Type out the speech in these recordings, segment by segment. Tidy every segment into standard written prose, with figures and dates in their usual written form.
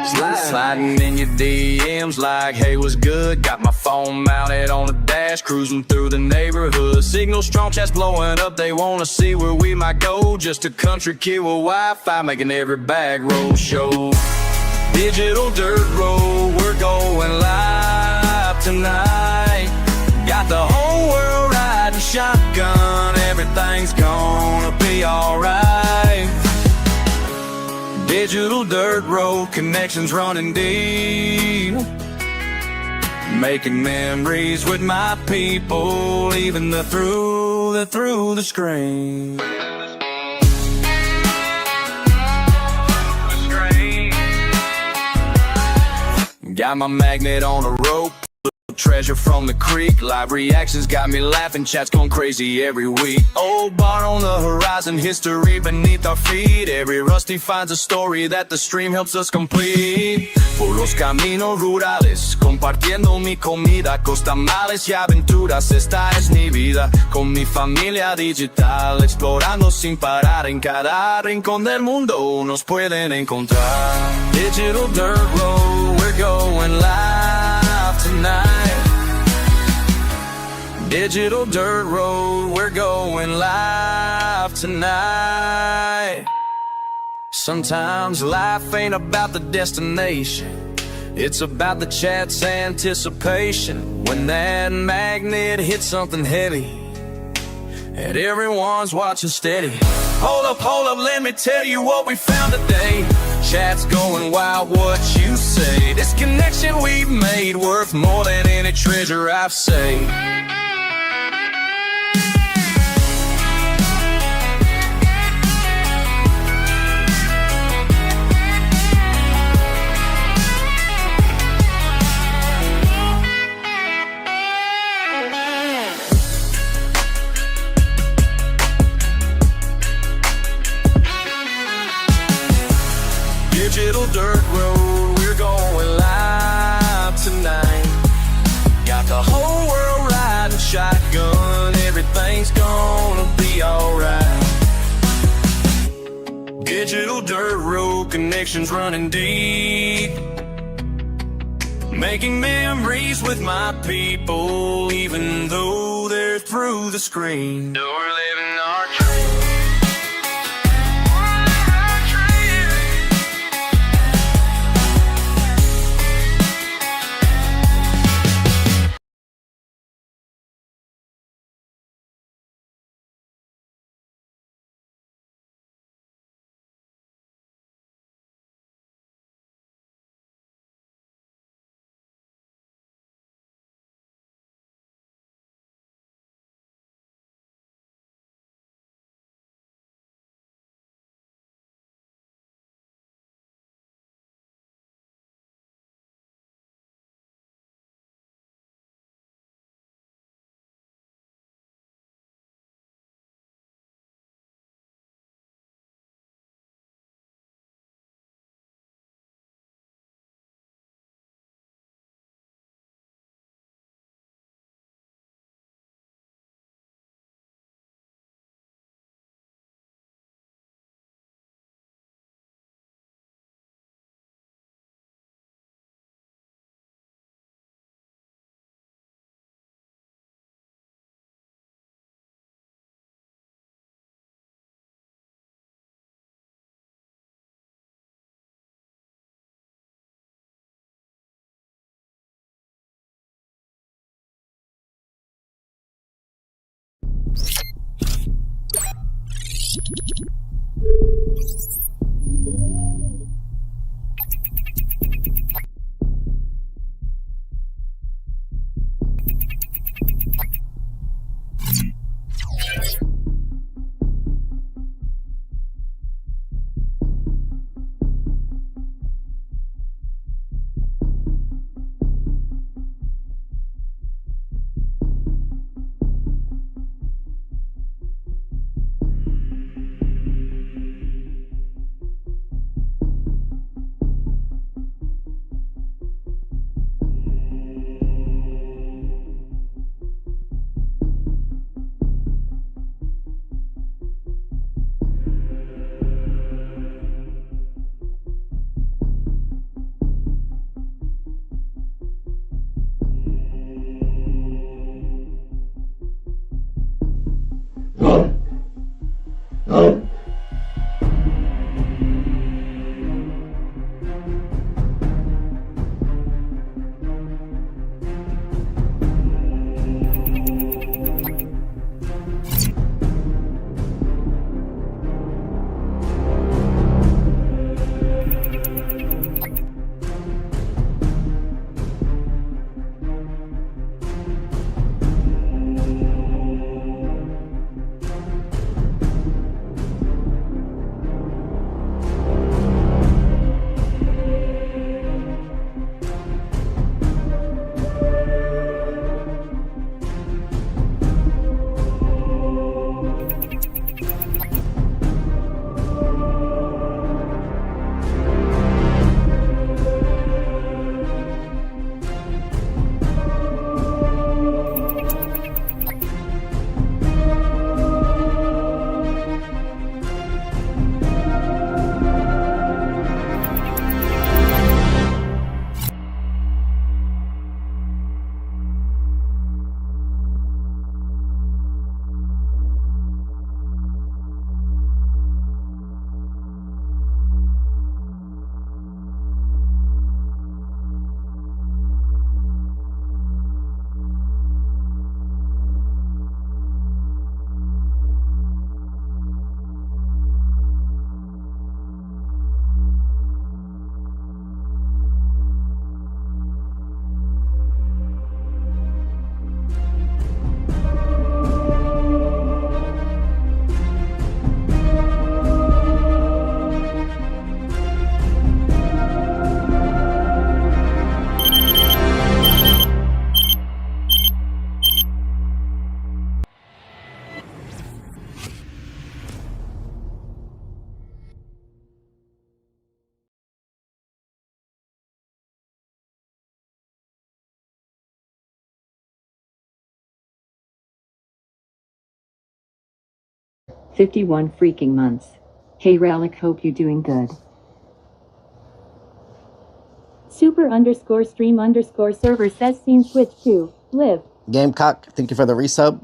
Sliding in your DMs like, hey, what's good? Got my phone mounted on the dash, cruising through the neighborhood. Signal strong, chats blowing up, they wanna see where we might go. Just a country kid with Wi-Fi, making every bag roll show. Digital dirt road, we're going live tonight. Got the whole world riding shotgun, everything's gonna be alright. Digital dirt road, connections running deep. Making memories with my people, even through the screen. Got my magnet on a rope, treasure from the creek. Live reactions got me laughing, chats going crazy every week. Old bar on the horizon, history beneath our feet. Every rusty finds a story that the stream helps us complete. Por los caminos rurales, compartiendo mi comida, costamales y aventuras, esta es mi vida. Con mi familia digital, explorando sin parar. En cada rincón del mundo nos pueden encontrar. Digital dirt road, we're going live tonight. Digital dirt road, we're going live tonight. Sometimes life ain't about the destination, it's about the chat's anticipation. When that magnet hits something heavy and everyone's watching steady. Hold up, let me tell you what we found today. Chat's going wild, what you say? This connection we've made worth more than any treasure I've saved. Digital dirt road, we're going live tonight. Got the whole world riding shotgun, everything's gonna be alright. Digital dirt road, connections running deep. Making memories with my people, even though they're through the screen. We're living our dream. 51 freaking months. Hey Rellik, hope you doing good. Super_stream_server says seen switch to live. Gamecock, thank you for the resub.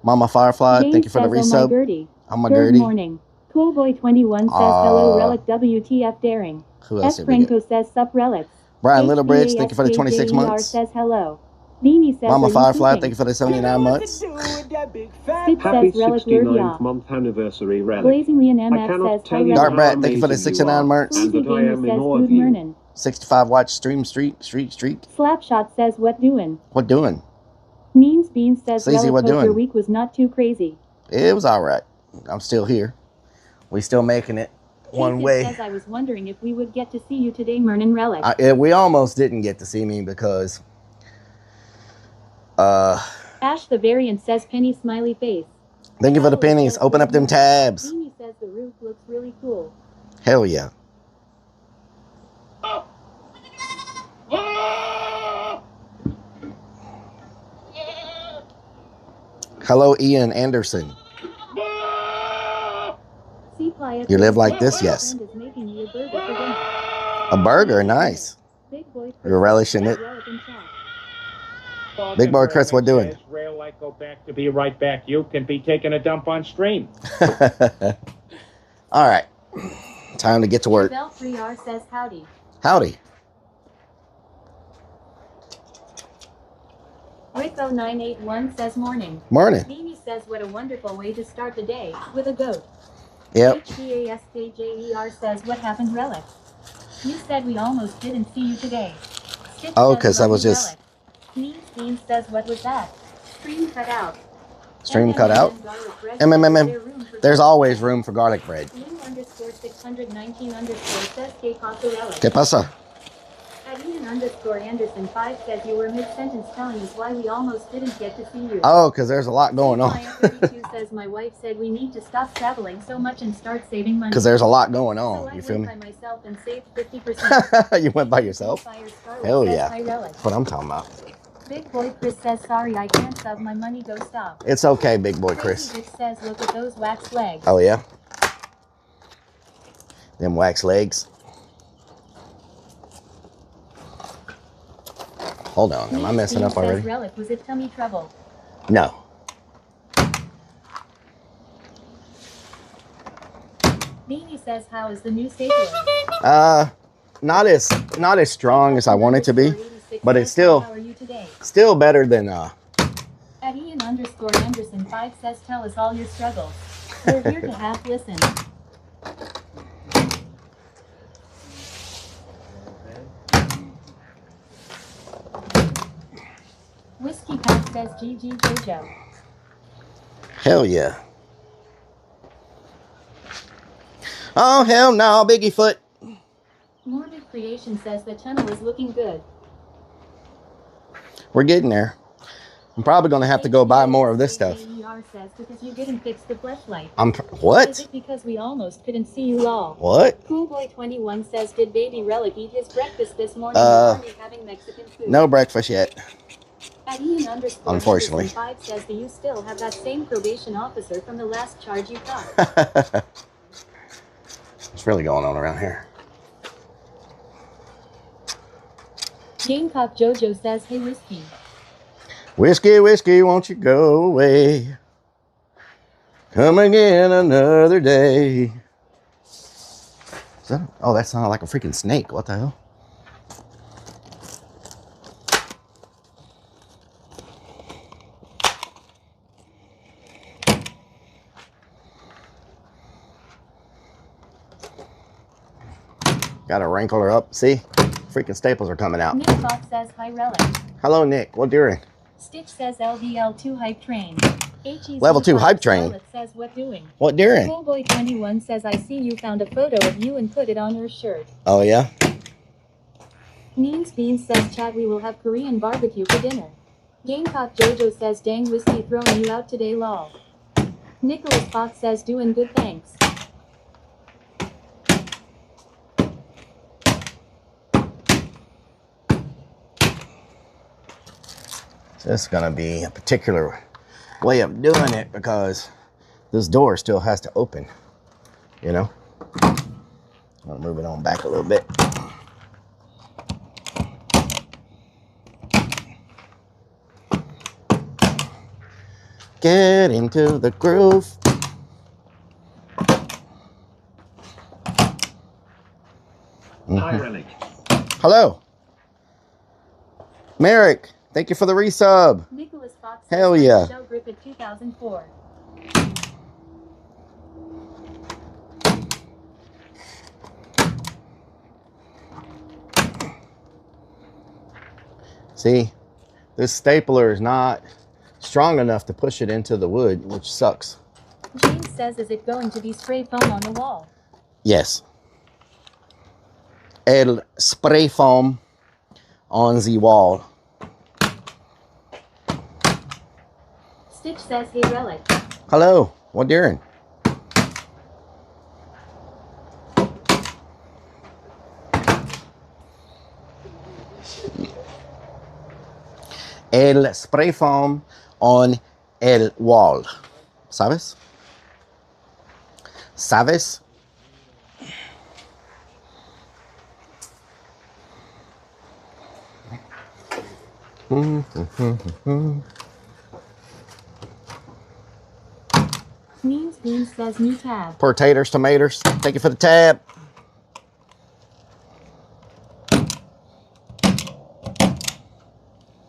Mama Firefly, James thank you for the says, resub. Oh my Gertie. Good morning. Coolboy21 says hello Rellik WTF daring. Who else S. Franco says sup Relics. Brian Littlebridge, thank you for the 26 months. says hello. Beanie says Mama Firefly, thank you for the 79 months. Stitch Happy says Relic 69th month anniversary, Relic. Blazingly and I MF cannot says tell you Dark how Brat, thank you for the amazing 69 months. and that I am in awe of you. 65 watch stream streak. Slapshot says what doing? What doing? Means Beans says Sleazy, Relic what hope your doing? week was not too crazy. It was all right. I'm still here. We still making it one way. Says I was wondering if we would get to see you today, Mernon Relic. We almost didn't get to see me because Ash the Variant says penny smiley face. Thank you for the pennies. Open up them tabs. Beanie says the roof looks really cool. Hell yeah. Hello, Ian Anderson. You live like this? Yes. A burger, nice. You're relishing it. Big boy Chris, what doing? Rellik, go back to be right back. You can be taking a dump on stream. All right. Time to get to work. Bell 3R says howdy. Howdy. Rico981 says morning. Morning. Beanie says what a wonderful way to start the day with a goat. Yep. HDASKJER says what happened, Relic. You said we almost didn't see you today. Stitch Oh, because I was just... Bean says what was that? Stream cut out. Stream cut out? There's always room for garlic bread. _619_ says que pasa, Relic. ¿Qué pasa? Ian_Anderson 5 says you were mid-sentence telling us why we almost didn't get to see you. Oh, because there's a lot going on. 32 says my wife said we need to stop traveling so much and start saving money. Because there's a lot going on. So you feel me? I went by myself and saved 50%. You went by yourself? Hell yeah. That's what I'm talking about. Big boy Chris says sorry I can't sub my money, go stop. It's okay, big boy Chris. Bitch says look at those wax legs. Oh yeah? Them wax legs. Hold on, am I messing up already? Relic, was it tummy trouble? No. Beanie says how is the new stapler? Not as strong as I want it to be, but it's still better than At Ian_Anderson 5 says tell us all your struggles. We're here to half listen. Whiskey Pat says GG Jojo. Hell yeah. Oh hell no, Biggie Foot. Morbid Creation says the tunnel is looking good. We're getting there. I'm probably gonna have to go buy more of this stuff. Says because you didn't fix the fleshlight. What? Is it because we almost couldn't see you lol? What? Coolboy21 says did baby Relic eat his breakfast this morning? Or are we having Mexican food? No breakfast yet. At Ian_Unfortunately. 5 says do you still have that same probation officer from the last charge you caught? What's really going on around here? Gamecock Jojo says hey whiskey. Whiskey, won't you go away? Come again another day. Oh, that sounded like a freaking snake. What the hell? Got to wrinkle her up. See? Freaking staples are coming out. Nick Fox says hi Relic. Hello, Nick. What doing? Stitch says LDL2 hype train. Level 2 hype train. Says what doing? What doing? Coolboy21 says I see you found a photo of you and put it on your shirt. Oh yeah? Beans says chat we will have Korean barbecue for dinner. Gamecock Jojo says dang whiskey throwing you out today lol. Nicholas Fox says doing good thanks. This is going to be a particular way of doing it because this door still has to open, you know. I'll move it on back a little bit. Get into the groove. Hi, Rellik. Hello. Merrick, thank you for the resub. Nicholas Fox Hell says, yeah. Show Griffith 2004. See, this stapler is not strong enough to push it into the wood, which sucks. James says, is it going to be spray foam on the wall? Yes. El spray foam on the wall. Stitch says, hey Rellik. Hello, what doing? El spray foam on el wall. ¿Sabes? ¿Sabes? Beans says, new tab. Potatoes, tomatoes. Thank you for the tab.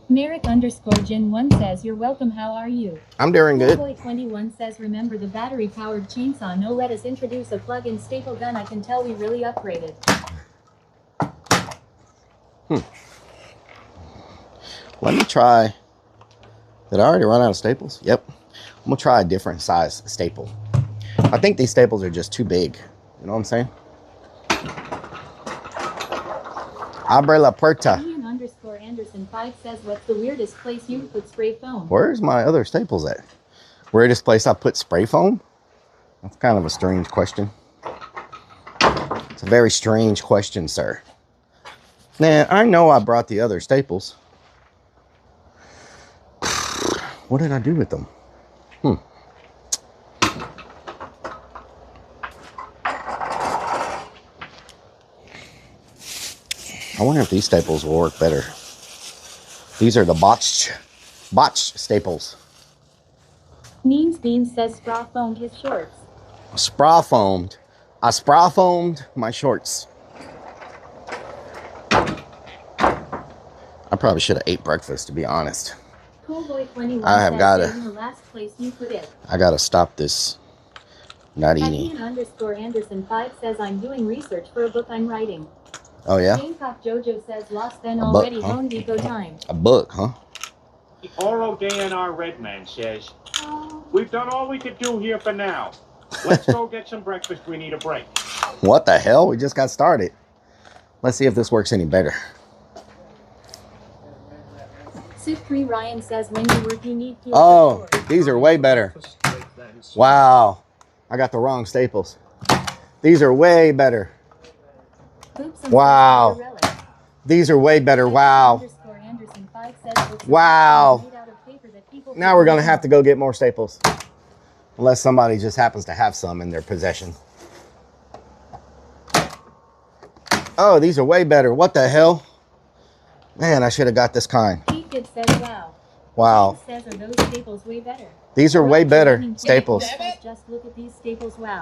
Merrick _ Jin 1 says, you're welcome, how are you? I'm doing good. Boy 21 says, remember the battery-powered chainsaw? No, let us introduce a plug-in staple gun. I can tell we really upgraded. Let me try. Did I already run out of staples? Yep. I'm going to try a different size staple. I think these staples are just too big. You know what I'm saying? Abre la puerta. Ian _ Anderson 5 says, what's the weirdest place you put spray foam? Where's my other staples at? Weirdest place I put spray foam? That's kind of a strange question. It's a very strange question, sir. Now, I know I brought the other staples. What did I do with them? I wonder if these staples will work better. These are the botched staples. Beans says, straw foamed his shorts. Spraw foamed. I spraw foamed my shorts. I probably should have ate breakfast, to be honest. Coolboy 21 I have says, gotta. in the last place you put it. I gotta stop this. Not eating. Ian _ Anderson 5 says, I'm doing research for a book I'm writing. Oh yeah? Gamecock Jojo says, lost then A book, already, huh? Home Depot time. A book, huh? The RODNR Redman says, we've done all we could do here for now. Let's go get some breakfast. We need a break. What the hell? We just got started. Let's see if this works any better. Sif3 Ryan says, when you work you need fuel. Oh, these are way better. Wow. I got the wrong staples. These are way better. Wow. These are way better. Wow. Wow. Now we're going to have to go get more staples. Unless somebody just happens to have some in their possession. Oh, these are way better. What the hell? Man, I should have got this kind. Kid says, wow. Wow. Says, are those staples way better? These are way better staples. Just look at these staples. Wow.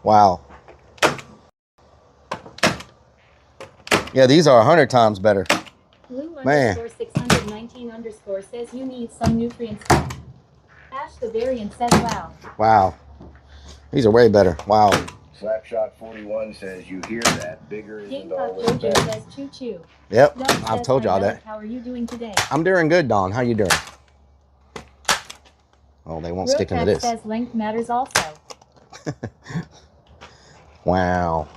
Wow. Yeah, these are 100 times better. Blue Man. _619 says you need some nutrients. Ash the variant says, wow. Wow. These are way better. Wow. Slapshot 41 says you hear that bigger isn't Gamecock always Jojo better. says, choo choo. Yep, Doug I've says, told y'all "Hi, that. Alex, how are you doing today? I'm doing good, Dawn. How you doing? Oh, they won't stick into Rotax this. says length matters also. Wow.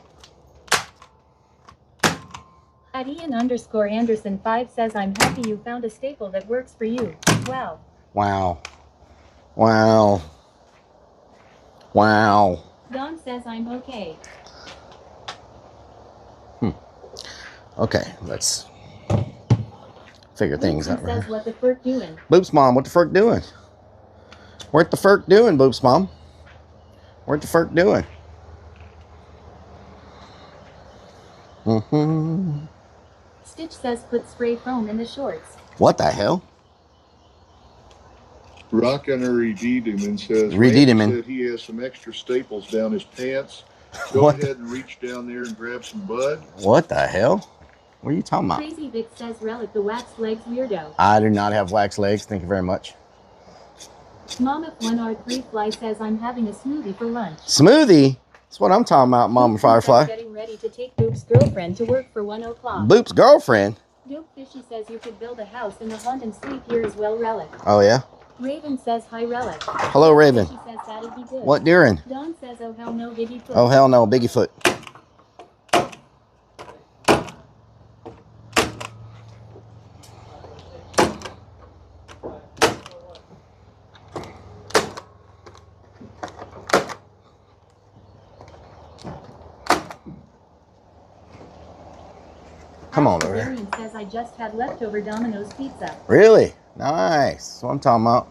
At Ian _ Anderson 5 says, I'm happy you found a staple that works for you. Wow. Wow. Wow. Wow. Don says, I'm okay. Okay, let's figure things out. Says, what the frick doing? Boops Mom, what the frick doing? What the frick doing, Boops Mom? What the fuck doing? Stitch says put spray foam in the shorts. What the hell? Rockin' Redeeman says, Redeeman. Randy said he has some extra staples down his pants. Go ahead and reach down there and grab some bud. What the hell? What are you talking about? Crazy Vic says Rellik the wax legs weirdo. I do not have wax legs. Thank you very much. Mama 1R3 Fly says I'm having a smoothie for lunch. Smoothie? That's what I'm talking about, Mama Firefly. Getting ready to take Boop's girlfriend to work for 1 o'clock. Boop's girlfriend? Dope Fishy says you could build a house in the haunt and sleep here as well, Rellik. Oh, yeah? Raven says hi, Rellik. Hello, Raven. Fishy says that'd be good. What during? Dawn says oh hell no, Biggie Foot. Oh, hell no, Biggie Foot. Come on over here. Marion says I just had leftover Domino's pizza. Really? Nice. That's what I'm talking about.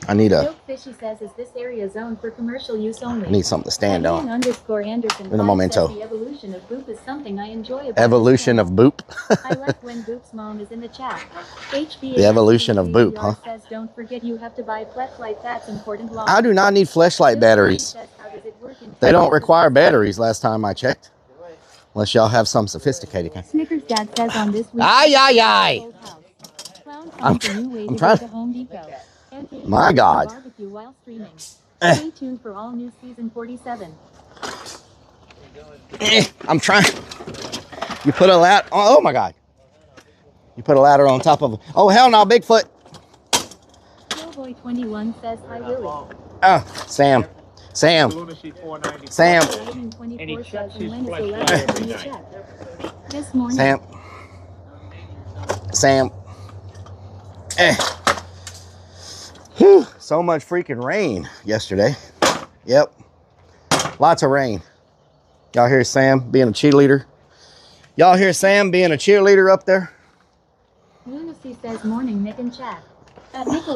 I need a... Dope Fishy says is this area zoned for commercial use only? I need something to stand on. _Anderson In a momento. says the evolution of Boop is something I enjoy about Evolution of Boop. I like when Boop's mom is in the chat. HB The evolution of Boop, huh? says don't forget you have to buy flashlight. That's important. Law. I do not need flashlight batteries. Says, how does it work in They don't require batteries last time I checked. Unless y'all have some sophisticated kind. Snickers dad says on this week. Ay, ay, ay. I'm trying. To Home Depot. My God. Barbecue while streaming. Stay tuned for all new season 47. I'm trying. You put a ladder. Oh my God. You put a ladder on top of. Oh hell no, Bigfoot. Boy21 says hi, Willie. Oh, Sam. Sam. Sam. Raven24 says and when is the last time you checked? This morning. Sam. Sam. Whew, so much freaking rain yesterday. Yep. Lots of rain. Y'all hear Sam being a cheerleader? Y'all hear Sam being a cheerleader up there? Lunacy says morning, Nick and chat.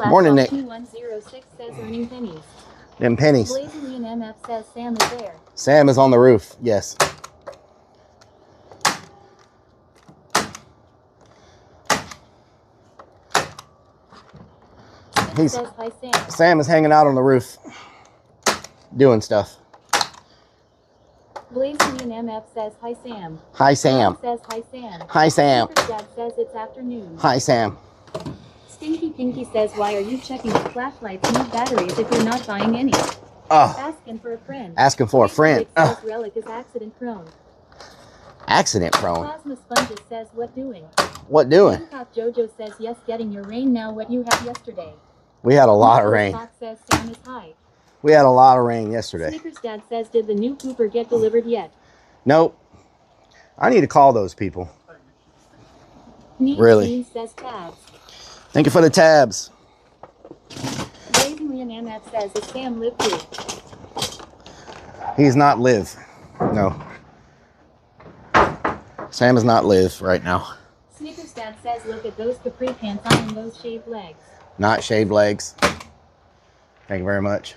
Morning, Nick. 2106 says earning pennies. Them pennies. Blazingly and MF says Sam is there. Sam is on the roof. Yes. Says hi, Sam. Sam is hanging out on the roof, doing stuff. Blazingly and MF says hi, Sam. Hi, Sam. Says hi, Sam. Hi, Sam. Dad says it's afternoon. Hi, Sam. Stinky Pinky says why are you checking if flashlights need batteries if you're not buying any? Oh, Asking for a friend. asking for a friend. Says Rellik is accident prone. Accident prone. Plasma Sponges says what doing? What doing? Gamecock Jojo says yes, getting your rain now. What you had yesterday? We had a lot of rain. Fox says Sam is high. We had a lot of rain yesterday. Snickers Dad says did the new Cooper get delivered yet? Nope. I need to call those people. Neat Really? Jean says tabs. Thank you for the tabs. Blazingly and MF says is Sam live too? He's not live. No. Sam is not live right now. Snickers Dad says look at those capri pants on and those shaved legs. Not shaved legs. Thank you very much.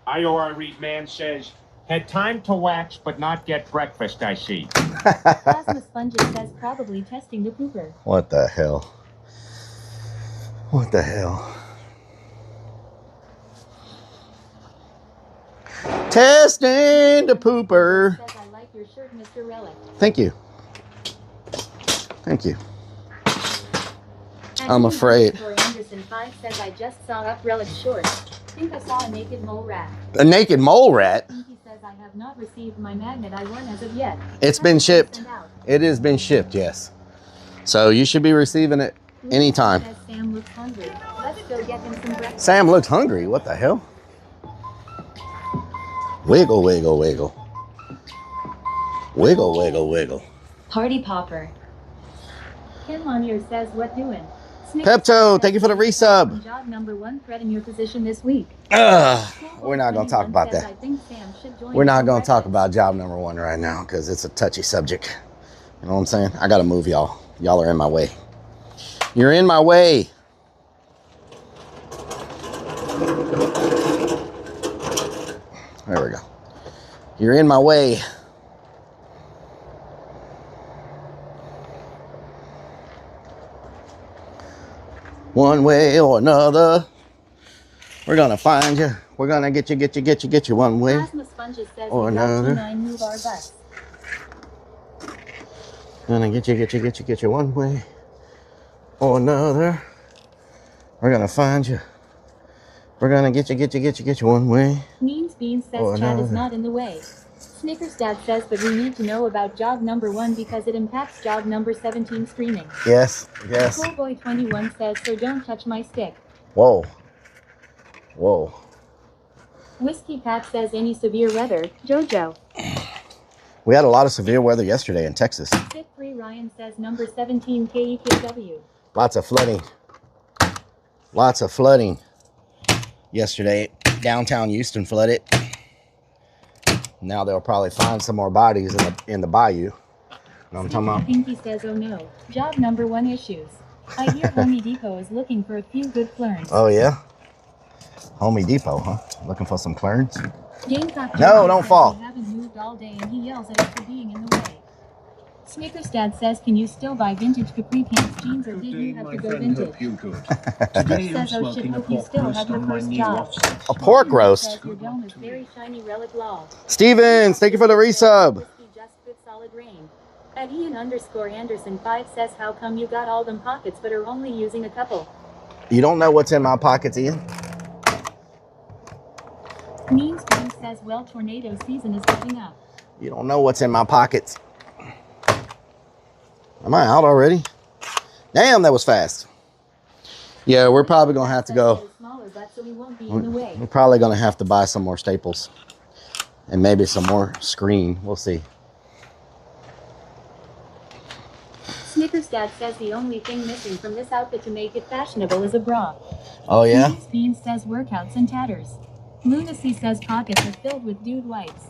IRL man says, had time to wax but not get breakfast, I see. Plasma Sponges says probably testing the pooper. What the hell? What the hell? Testing the pooper. Says I like your shirt, Mr. Rellik. Thank you. Thank you. I'm afraid. Anderson 5 says I just saw up Rellik's shorts. Think I saw a naked mole rat. A naked mole rat? Pinky says I have not received my magnet I won as of yet. It's been shipped. Sent out. It has been shipped, yes. So you should be receiving it anytime. Says Sam looks hungry. Let's go get him some breakfast. Sam looks hungry. What the hell? Wiggle, wiggle, wiggle. Wiggle, wiggle, wiggle. Party popper. Ken Lanier says what doing? Pepto, thank you for the resub. Job number 1 threat in your position this week. We're not going to talk about that. I think Sam should join We're not for going to talk breakfast. about job number 1 right now because it's a touchy subject. You know what I'm saying? I got to move y'all. Y'all are in my way. You're in my way. There we go. You're in my way. One way or another, we're gonna find you. We're gonna get you one way Plasma Sponges says or we got another. T9 move our butts. Gonna get you one way or another. We're gonna find you. We're gonna get you one way. Means Beans or says Chad is another. not in the way. Snickers Dad says, but we need to know about job number 1 because it impacts job number 17 screening. Yes, yes. Schoolboy 21 says, so don't touch my stick. Whoa. Whoa. Whiskey Pat says, any severe weather, Jojo. We had a lot of severe weather yesterday in Texas. Sit 3 Ryan says, number 17 KEKW. Lots of flooding. Lots of flooding yesterday. Downtown Houston flooded. Now they'll probably find some more bodies in the bayou. You know what I'm talking about? Pinky says, oh no, job number 1 issues. I hear Home Depot is looking for a few good flurns. Oh yeah? Home Depot, huh? Looking for some clearance? Gamecock No, Jojo don't says fall. We haven't moved all day and he yells at us for being in the way. Snickers Dad says, can you still buy vintage capri pants jeans or did you have to go vintage? you good. Snickers Today I'm says, oh shit, smoking a hope you pork still roast have your on my first new job. Watson. A pork roast. Says, your dome is very shiny relic law. Stevens, thank you for the resub. Whiskey just good solid rain. At Ian_Anderson 5 says, how come you got all them pockets but are only using a couple? You don't know what's in my pockets, Ian? Means Bean says, well, tornado season is coming up. You don't know what's in my pockets. Am I out already? Damn, that was fast. Yeah, we're probably going to have to go. Smaller, but so we won't be in the way. We're probably going to have to buy some more staples. And maybe some more screen. We'll see. Snickers Dad says the only thing missing from this outfit to make it fashionable is a bra. Oh, yeah? Means Bean says workouts and tatters. Lunacy says pockets are filled with dude wipes.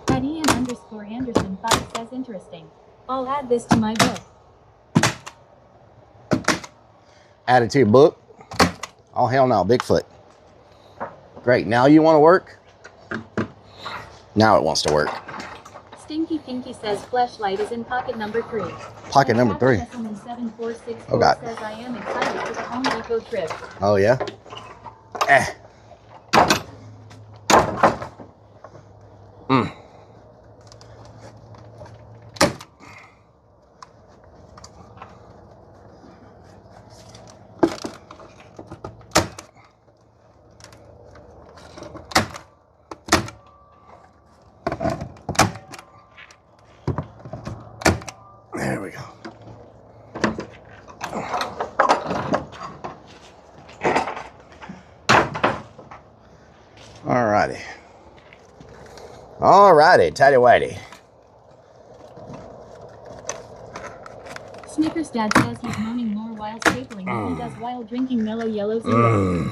At Ian_Anderson 5 says interesting. I'll add this to my book. Add it to your book? Oh, hell no. Bigfoot. Great. Now you want to work? Now it wants to work. Stinky Pinky says fleshlight is in pocket number 3. Pocket number 3. 7464 Oh, God. says I am excited for the Home Depot trip. Oh, yeah? Eh. There we go. Alrighty. Alrighty, tighty whitey. Snickers Dad says he's moaning more while stapling than he does while drinking mellow yellow zero.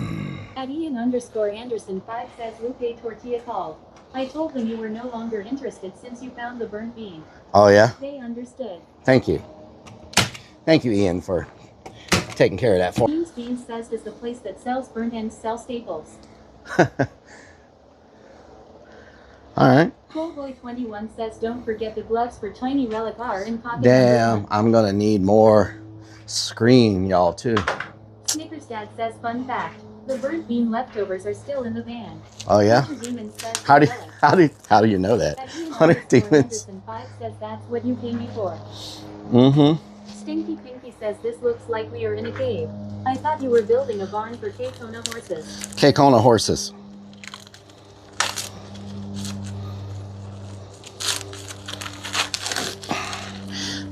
At Ian_Anderson 5 says Lupe tortilla called. I told them you were no longer interested since you found the burnt bean. Oh, yeah? They understood. Thank you. Thank you, Ian, for taking care of that for me. Beans says is the place that sells burnt ends sell staples. Alright. Coolboy 21 says don't forget the gloves for tiny Rellik I in pocket. Damn, I'm gonna need more screen, y'all, too. Snickers Dad says fun fact. The burnt bean leftovers are still in the van. Oh, yeah? Demon says How do Rellik. you know that? At 100 demons. Anderson 5 says that's what you came before. Mm-hmm. Stinky Pinky says this looks like we are in a cave. I thought you were building a barn for K-Kona horses. K-Kona horses.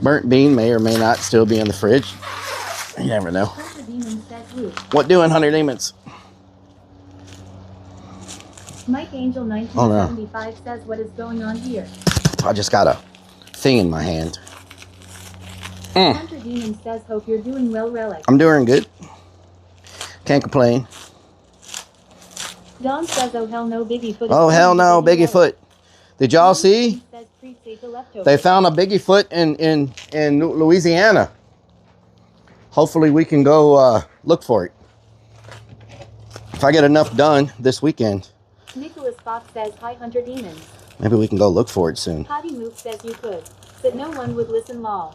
Burnt bean may or may not still be in the fridge. You never know. Hunter Demon says woo. What doing, 100 demons? Mike Angel 1975 says what is going on here. I just got a thing in my hand. Hunter Demon says hope you're doing well, Rellik. I'm doing good. Can't complain. Don says oh hell no Biggie Foot. Oh, hell no, Biggie Foot. Did y'all see? Says pre-save the leftovers. They found a Biggie Foot in Louisiana. Hopefully we can go look for it. If I get enough done this weekend, Nicholas Fox says, hi, Hunter Demons. maybe we can go look for it soon. Potty Move says you could, but no one would listen law.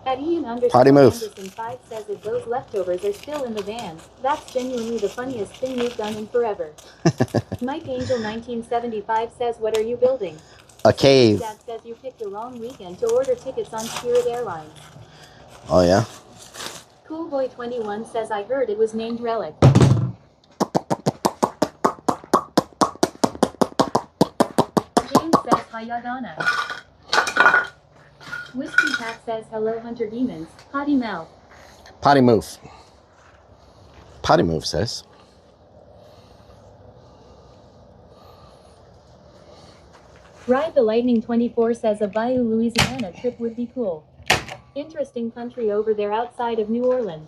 At Ian Potty move. Anderson 5 says if those leftovers are still in the van, that's genuinely the funniest thing you've done in forever. Mike Angel 1975 says, what are you building? A cave. Dad says you picked the wrong weekend to order tickets on Spirit Airlines. Oh, yeah? Coolboy 21 says I heard it was named Relic. James says hi Yagana. Whiskey Cat says hello Hunter Demons, potty mouth. Potty move. Potty move says. Ride the Lightning 24 says a Bayou, Louisiana trip would be cool. Interesting country over there outside of New Orleans.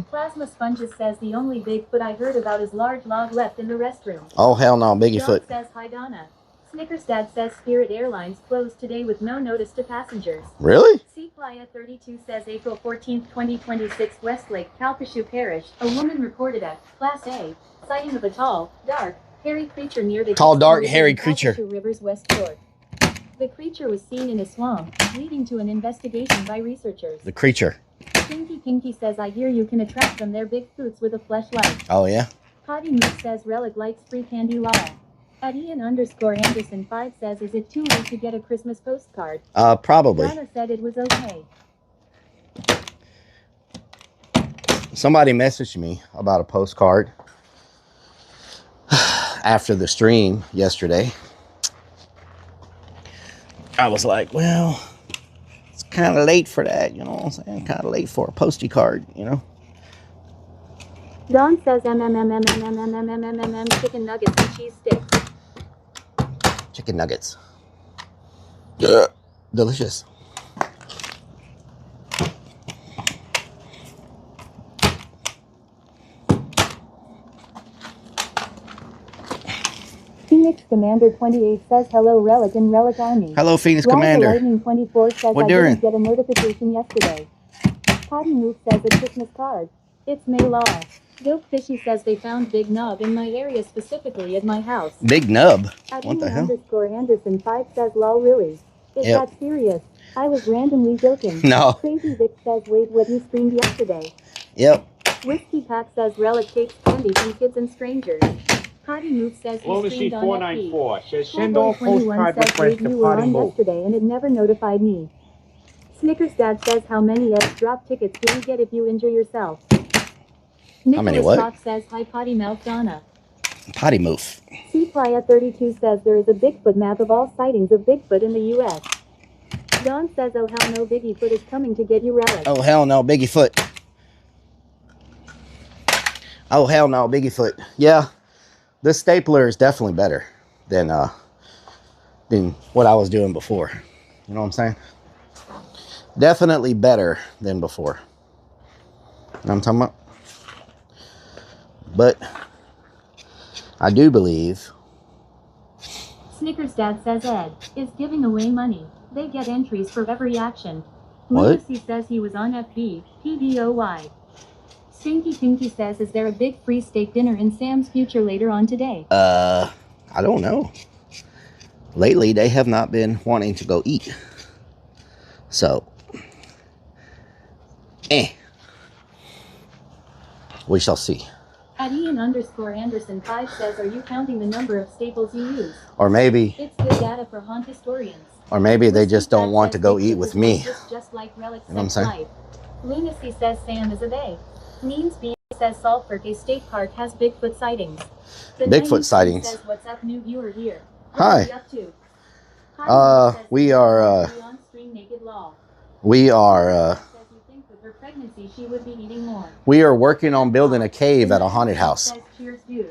Plasma Sponges says the only Bigfoot I heard about is large log left in the restroom. Oh, hell no, Biggie John foot. says hi Donna. Snickers Dad says Spirit Airlines closed today with no notice to passengers. Really? C Playa 32 says April 14, 2026, Westlake, Calcasieu Parish, a woman reported a Class A sighting of a tall, dark, hairy creature near the Tall, dark, Calcasieu hairy creature. River's West Shore. The creature was seen in a swamp, leading to an investigation by researchers. The creature. Pinky says I hear you can attract them their big boots with a fleshlight. Oh, yeah? Potty Moose says Relic likes free candy law. At Ian_Anderson 5 says, is it too late to get a Christmas postcard? Probably. Donna said it was okay. Somebody messaged me about a postcard after the stream yesterday. I was like, well, it's kind of late for that, you know what I'm saying? Kind of late for a postie card, you know? Dawn says chicken nuggets and cheese sticks. Chicken nuggets. Yeah. Delicious. Phoenix Commander 28 says hello Relic and Relic Army. Hello, Phoenix Ride the Commander. Lightning 24 says What I doing? didn't get a notification yesterday. Potty Move says a Christmas card. It's May Law. Dope Fishy says they found Big Nub in my area, specifically at my house. Big nub. At What the hell? Anderson 5 says lol really. Is Yep. that serious? I was randomly joking. No. Crazy Vic says wait what you streamed yesterday. Yep. Whiskey Pack says Relic takes candy from kids and strangers. Potty Move says he Lunacy streamed on FB. 494 says send all Schoolboy 21 postcard says requests wait to you were Potty on Move. yesterday and it never notified me. Snickers Dad says how many drop tickets do you get if you injure yourself? How many what? Fox says hi Potty Mouth Donna. Potty move. C Playa 32 says there is a Bigfoot map of all sightings of Bigfoot in the U.S. Don says oh hell no Biggie Foot is coming to get you Relic. Oh, hell no, Biggie foot. Oh, hell no, Biggie foot. Yeah, this stapler is definitely better than what I was doing before. You know what I'm saying? Definitely better than before. You know what I'm talking about? But I do believe. Snickers Dad says Ed is giving away money. They get entries for every action. What? Lunacy says he was on FB. PDOY. Stinky Pinky says is there a big free steak dinner in Sam's Future later on today? I don't know. Lately, they have not been wanting to go eat. So, we shall see. At Ian_Anderson 5 says, are you counting the number of staples you use? Or maybe, It's good data for haunt historians. they just don't want to go eat with me. Just like Relic You know what I'm Sex saying? Life. Lunacy says Sam is a they. Means being says Saltburg State Park has Bigfoot sightings. The Bigfoot 90 sightings. Says, what's up, new viewer here? What Hi. are you up to? Hi, says, We are, on stream naked law. We're Says you think with her pregnancy she would be eating more. working on building a cave at a haunted house. Says, cheers, dudes.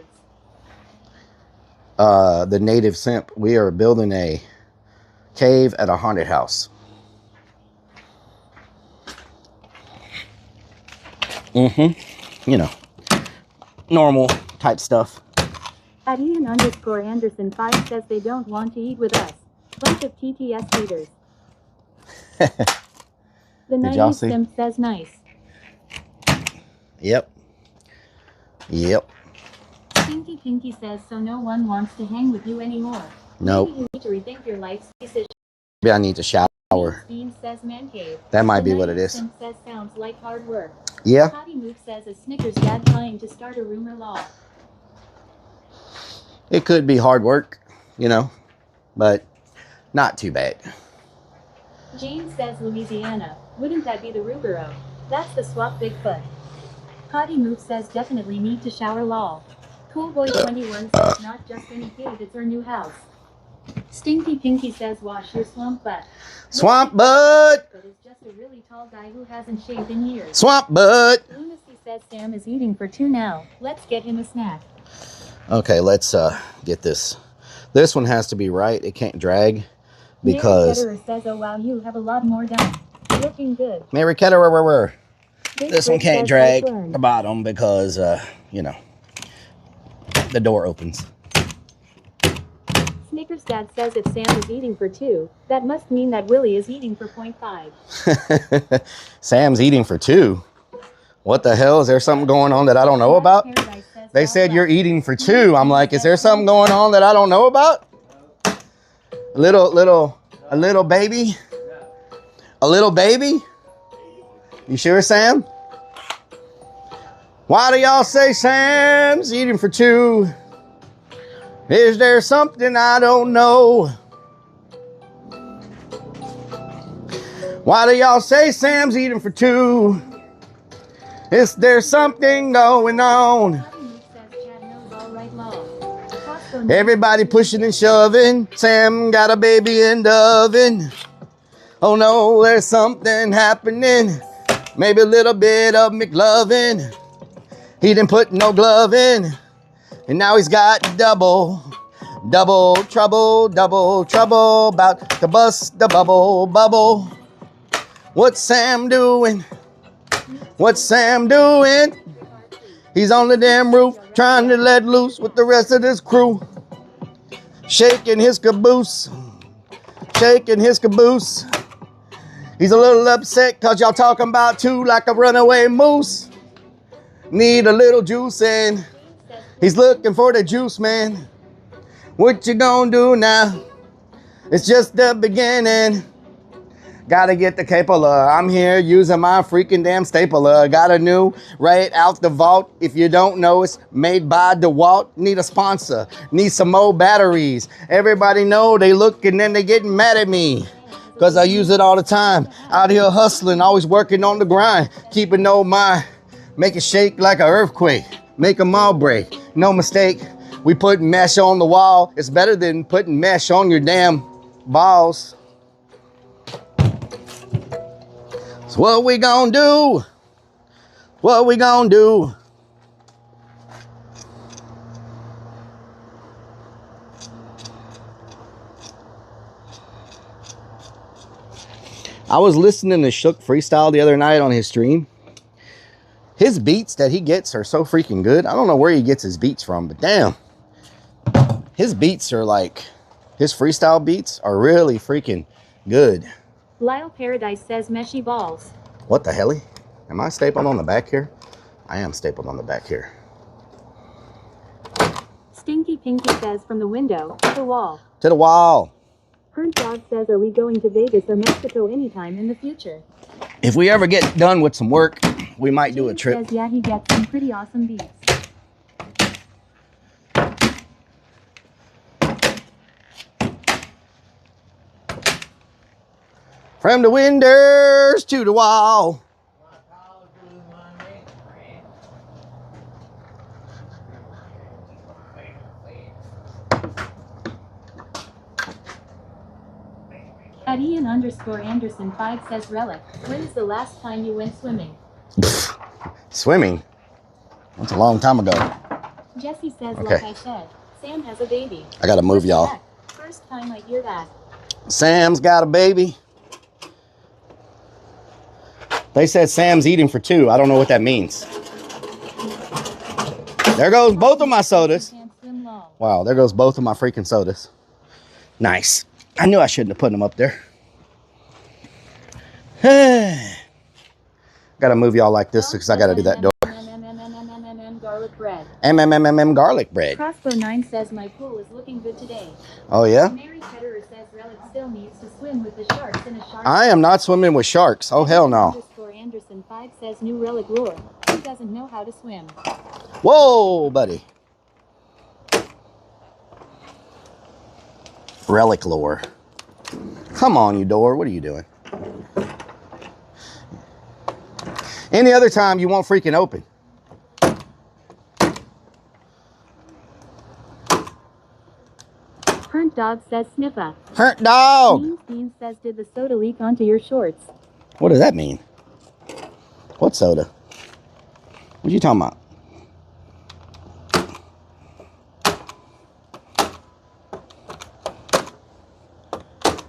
The native simp. We are building a cave at a haunted house. You know, normal type stuff. At Ian_Anderson 5 says they don't want to eat with us. Bunch of TTS haters. The Did y'all 90s see? simp says nice. Yep. Pinky says so no one wants to hang with you anymore. Nope. Maybe you need to rethink your life decision. Maybe I need to shower. Dean says man cave. That might The be what it 90 is. Cent says sounds like hard work. Yeah. Potty Move says a Snickers dad trying to start a rumor law. It could be hard work, you know, but not too bad. James says Louisiana. Wouldn't that be the Rugero? That's the swap Bigfoot. Potty Move says definitely need to shower lol. Coolboy21 says not just any cave, it's our new house. Stinky Pinky says wash your swamp butt. Swamp butt! But is just a really tall guy who hasn't shaved in years. Swamp butt! Lunacy says Sam is eating for 2 now. Let's get him a snack. Okay, let's get this. This one has to be right. It can't drag because... Mary Ketterer says, oh wow, you have a lot more done. Looking good. Mary Ketterer. This one can't says, drag "Nice the bottom because, you know, the door opens. Snickers Dad says if Sam is eating for 2, that must mean that Willie is eating for 0.5. Sam's eating for 2. What the hell? Is there something going on that I don't know about? They said you're eating for 2. I'm like, is there something going on that I don't know about? A little baby? A little baby? You sure, Sam? Why do y'all say Sam's eating for 2? Is there something I don't know? Why do y'all say Sam's eating for 2? Is there something going on? Everybody pushing and shoving. Sam got a baby in the oven. Oh no, there's something happening. Maybe a little bit of McLovin. He didn't put no glove in. And now he's got double trouble, about to bust the bubble. What's Sam doing? What's Sam doing? He's on the damn roof trying to let loose with the rest of this crew. Shaking his caboose. Shaking his caboose. He's a little upset cause y'all talking about 2 like a runaway moose. Need a little juice and he's looking for the juice, man. What you gonna do now? It's just the beginning. Gotta get the capola. I'm here using my freaking damn stapler. Got a new right out the vault. If you don't know, it's made by DeWalt. Need a sponsor. Need some more batteries. Everybody know they looking and they getting mad at me. Cause I use it all the time. Out here hustling, always working on the grind. Keeping no mind. Make it shake like an earthquake. Make them all break. No mistake. We put mesh on the wall. It's better than putting mesh on your damn balls. So what we gonna do? What we gonna do? I was listening to Shook Freestyle the other night on his stream. His beats that he gets are so freaking good. I don't know where he gets his beats from, but damn. His beats are like, his freestyle beats are really freaking good. Lyle Paradise says meshy balls. What the hell? Am I stapled on the back here? I am stapled on the back here. Stinky Pinky says from the window to the wall. To the wall. Herb Dog says, are we going to Vegas or Mexico anytime in the future? If we ever get done with some work, we might do a trip. Says, yeah, he gets some pretty awesome beats. From the windows to the wall. At Ian_Anderson5 says Rellik, when is the last time you went swimming? Swimming? That's a long time ago. Jesse says, Okay. like I said, Sam has a baby. I gotta move What's y'all. that? First time I hear that. Sam's got a baby. They said Sam's eating for 2. I don't know what that means. There goes both of my sodas. Wow, there goes both of my freaking sodas. Nice. I knew I shouldn't have put them up there. Gotta move y'all like this because I gotta do that door. Garlic garlic bread. Garlic bread. Crossbow 9 says my pool is looking good today. Oh, yeah? Mary Ketterer says Relic still needs to swim with the sharks in a shark. I am not swimming with sharks. Oh, hell no. Underscore Anderson 5 says new Relic lore. He doesn't know how to swim. Whoa, buddy. Relic lore. Come on, you door. What are you doing? Any other time you won't freaking open. Burnt Dog says sniffa. Hurt dog. Bean says did the soda leak onto your shorts? What does that mean? What soda? What you talking about?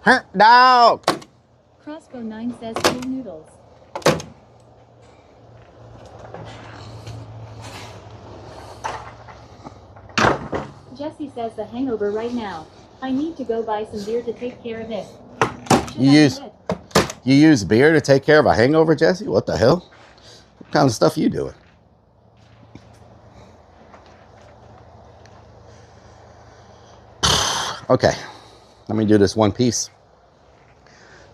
Hurt dog. Crossbow 9 says cool noodles. Jesse says the hangover right now. I need to go buy some beer to take care of it. You use beer to take care of a hangover, Jesse? What the hell? What kind of stuff are you doing? Okay, let me do this one piece.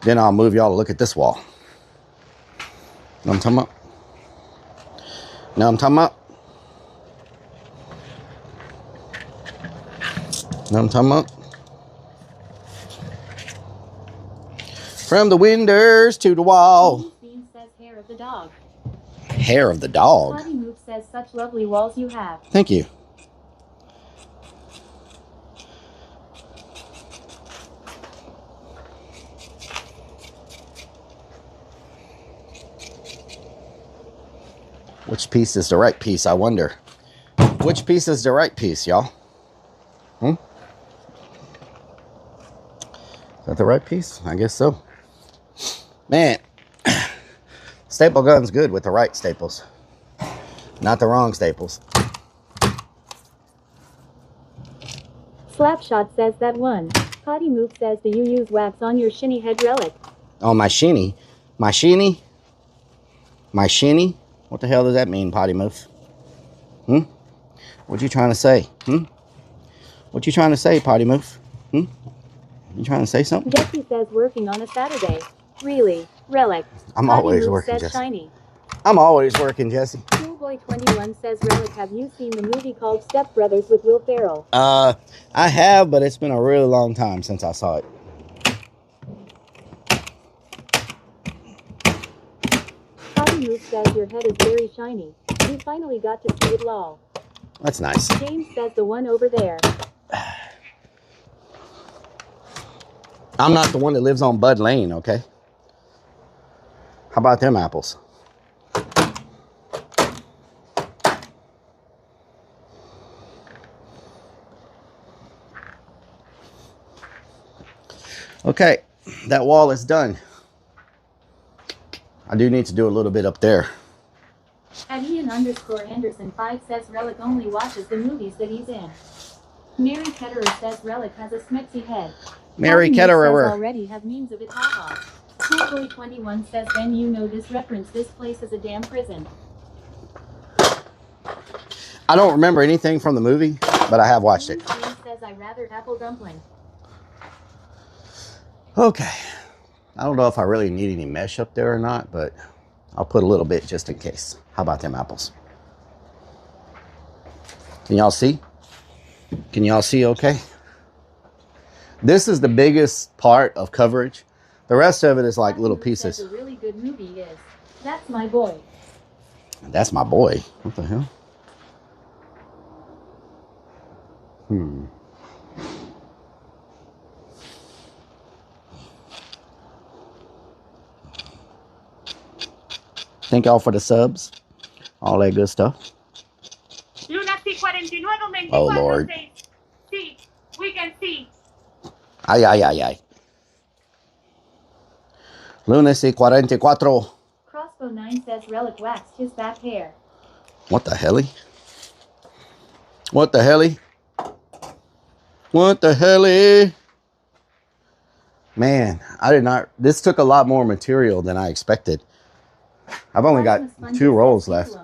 Then I'll move y'all to look at this wall. Know what I'm talking about? Know what I'm talking about? Know what I'm talking about? From the windows to the wall. Bean says hair of the dog. Hair of the dog? Body Move says such lovely walls you have. Thank you. Which piece is the right piece, I wonder? Which piece is the right piece, y'all? Is that the right piece? I guess so. Man, staple gun's good with the right staples. Not the wrong staples. Slapshot says that one. Potty Move says do you use wax on your shinny head relic? Oh, my shinny? My shinny? My shinny? What the hell does that mean, Potty Move? What you trying to say? What you trying to say, Potty Move? You trying to say something? Jesse says working on a Saturday. Really? Relic. I'm Potty always Move working, says Jesse. shiny. I'm always working, Jesse. Schoolboy21 says Relic, have you seen the movie called Step Brothers with Will Ferrell? I have, but it's been a really long time since I saw it. Potty Move says your head is very shiny. We finally got to see it lol. That's nice. James says the one over there. I'm not the one that lives on Bud Lane, okay? How about them apples? Okay, that wall is done. I do need to do a little bit up there. At Ian_Anderson 5 says Relic only watches the movies that he's in. Mary Ketterer says Relic has a smexy head. Mary Potty Move Ketterer. says already have memes of it haha. Schoolboy21 says then you know this reference, this place is a damn prison. I don't remember anything from the movie, but I have watched it. James says I rather apple dumpling. Okay. I don't know if I really need any mesh up there or not, but I'll put a little bit just in case. How about them apples? Can y'all see? Can y'all see okay? This is the biggest part of coverage. The rest of it is like little pieces. A really good movie is That's My Boy. That's my boy. What the hell? Thank y'all for the subs. All that good stuff. Oh, Lord. See, we can see. Ay, ay, ay, ay. Lunes y 44. Crossbow 9 says Relic waxed his back hair. What the helly? What the helly? What the helly? Man, I did not. This took a lot more material than I expected. I've only got 2 rolls left.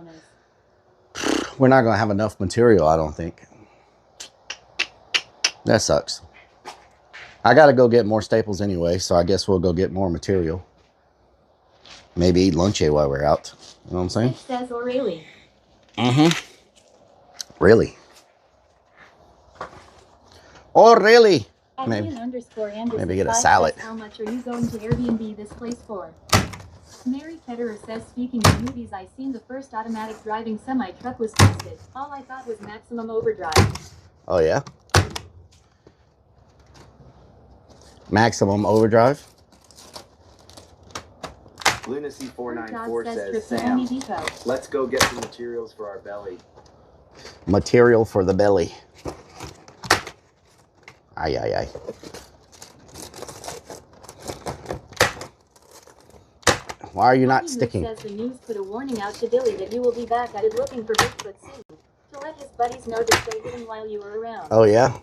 We're not gonna have enough material, I don't think. That sucks. I gotta go get more staples anyway, so I guess we'll go get more material. Maybe eat lunch here while we're out. You know what I'm saying? It says or really. Really? Oh, really? Maybe get a salad. How much are you going to Airbnb this place for? Mary Ketterer says, speaking of movies, I seen the first automatic driving semi-truck was tested. All I thought was maximum overdrive. Oh, yeah? Maximum overdrive? Lunacy494 says, Sam, let's go get some materials for our belly. Material for the belly. Aye, aye, aye. Why are you not sticking? Says the news put a warning out to Billy that you will be back at it looking for Bigfoot soon. To let his buddies know to stay hidden while you were around. Oh, yeah?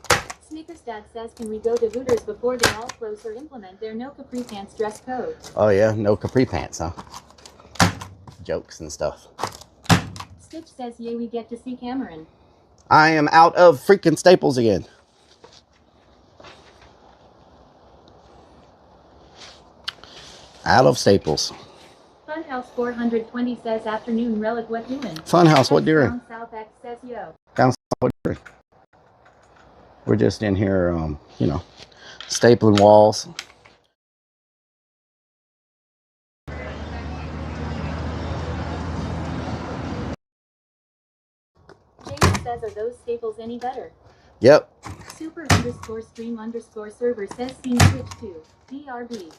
Sneaker's dad says, can we go to Hooters before they all close or implement their no capri pants dress code? Oh, yeah? No capri pants, huh? Jokes and stuff. Stitch says, yay, we get to see Cameron. I am out of freaking staples again. Out of staples. Funhouse 420 says, afternoon Relic, what doing? Funhouse, what doing? South X says, yo. Down south, what doing? We're just in here, you know, stapling walls. James says, are those staples any better? Yep. Super_stream_server says, scene switch to DRB.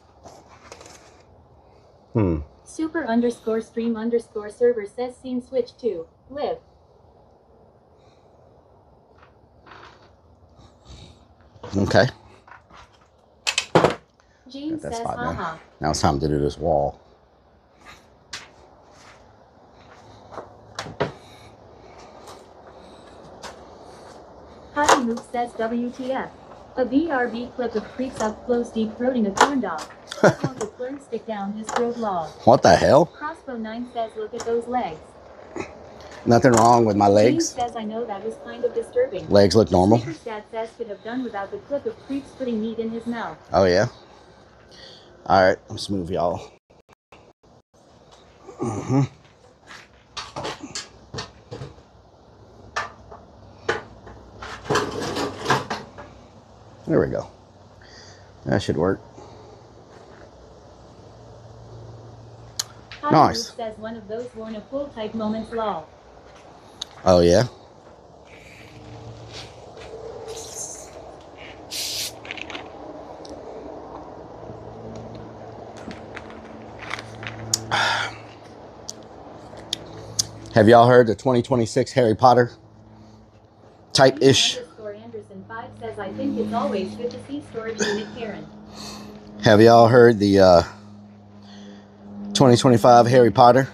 Super_stream_server says, scene switch to live. Okay. James says, haha. Now it's time to do this wall. Hottie Mook says, WTF. A BRB clip of creeps up flows deep throating a corn dog. With the flern stick down his throat law. What the hell? Crossbow 9 says, look at those legs. Nothing wrong with my legs. James says, I know that was kind of disturbing. Legs look normal. Sneaker's dad says, could have done without the clip of creeps putting meat in his mouth. Oh, yeah? Alright, let's move y'all. There we go. That should work. Nice. Says one of those worn a full type moments lol. Oh, yeah? Have y'all heard the 2026 Harry Potter type-ish? Anderson 5 says, I think it's always good to see storage unit Karen. Have y'all heard the 2025 Harry Potter?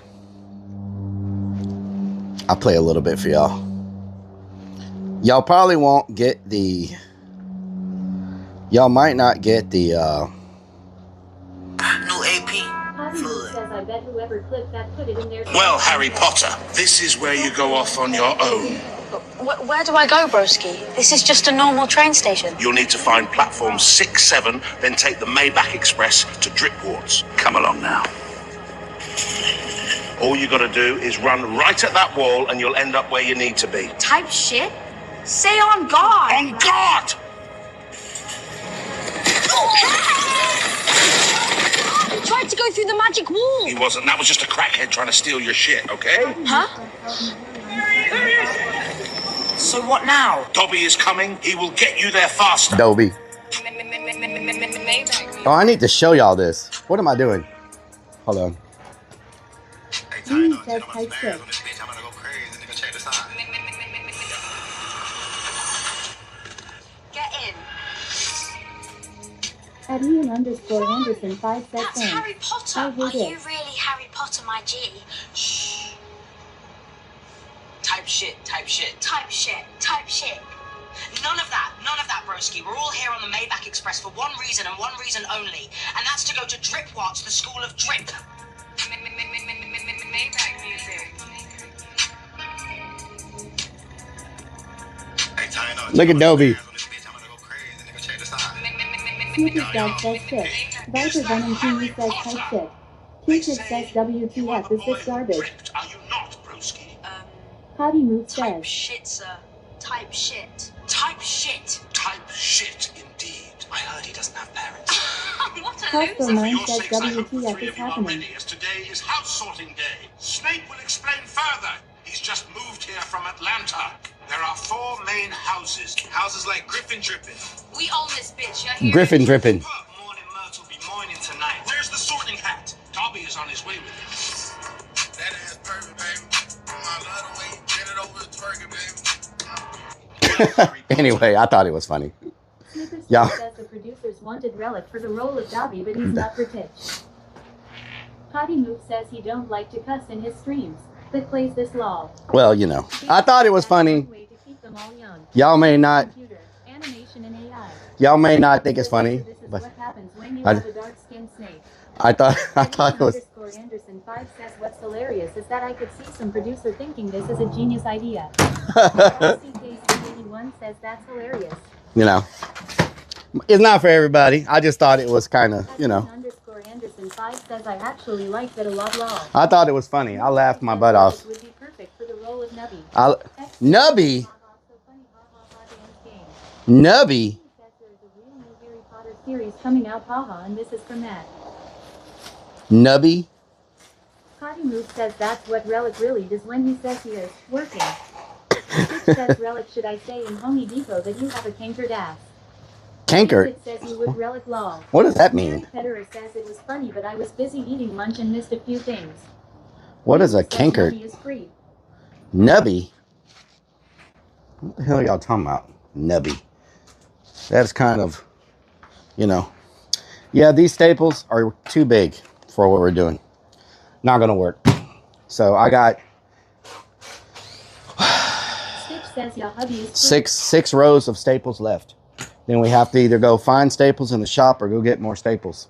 I'll play a little bit for y'all. Y'all probably won't get the... Y'all might not get the... No AP. Says, I bet whoever clipped that put it in there. Well, Harry Potter, this is where you go off on your own. Where do I go, broski? This is just a normal train station. You'll need to find platforms 6, 7, then take the Maybach Express to Dripwards. Come along now. All you gotta do is run right at that wall and you'll end up where you need to be. Type shit? Say on guard! On guard! He tried to go through the magic wall! He wasn't. That was just a crackhead trying to steal your shit, okay? Huh? So what now? Dobby is coming. He will get you there faster. Dobby. Oh, I need to show y'all this. What am I doing? Hold on. Says type 6. Get in. At Ian_Anderson 5 says, That's Harry Potter. I Are hate you it. really Harry Potter, my G? Shh. Type shit, type shit. Type shit. Type shit. None of that, broski. We're all here on the Maybach Express for one reason and one reason only, and that's to go to Dripwards, the School of Drip. Maybach music. Look at Dobie. Sneaker's dad says shit. Viper Venom TV says type shit. T-Kid says WTF is this garbage? Are you not, broski? Potty Move Type says. shit, sir. Type shit. Type shit. Type shit, indeed. I heard he doesn't have parents. What a Costco loser. 9 your says sakes, I hope the WTF three is of you are happening. ready, as today is house sorting day. Snape will explain further. He's just moved here from Atlanta. There are 4 main houses. Houses like Griffin Drippin. We own this bitch, you hear? Griffin dripping. Morning Myrtle be morning tonight. Where's the sorting hat? Darby is on his way with it. That ass perfect, baby. My love the way you get it over the twerking, baby. Anyway, I thought it was funny. Snickers Yeah. says the producers wanted Relic for the role of Dobby, but he's not for Titch. Potty Move says he don't like to cuss in his streams, but plays this law. Well, you know, I thought it was funny. Way to keep them all young. Y'all may not, Computer, animation, and AI. y'all may not think it's funny, This is but what happens when you I- have a dark-skinned snake. I thought it was. Anderson 5 says what's hilarious is that I could see some producer thinking this is a genius idea. CKC81 says that's hilarious. You know, it's not for everybody. I just thought it was kind of, you know, Anderson 5 says I actually like that a lot. I thought it was funny. I laughed my butt off. Would be perfect for the role of Nubby. Nubby? Nubby? Says there's a real new Harry Potter series coming out, haha, and this is from Matt. Nubby? Potty Move says that's what Relic really does when he says he is working. Stitch says Relic, should I say in Home Depot that you have a cankered ass? Cankered? It says you would Relic lol. What does that mean? Petterer says it was funny, but I was busy eating lunch and missed a few things. What is a Says cankered? money is free. Nubby? What the hell are y'all talking about? Nubby. That's kind of, you know. Yeah, these staples are too big for what we're doing. Not gonna work. So I got Stitch says your hubby is six rows of staples left. Then we have to either go find staples in the shop or go get more staples.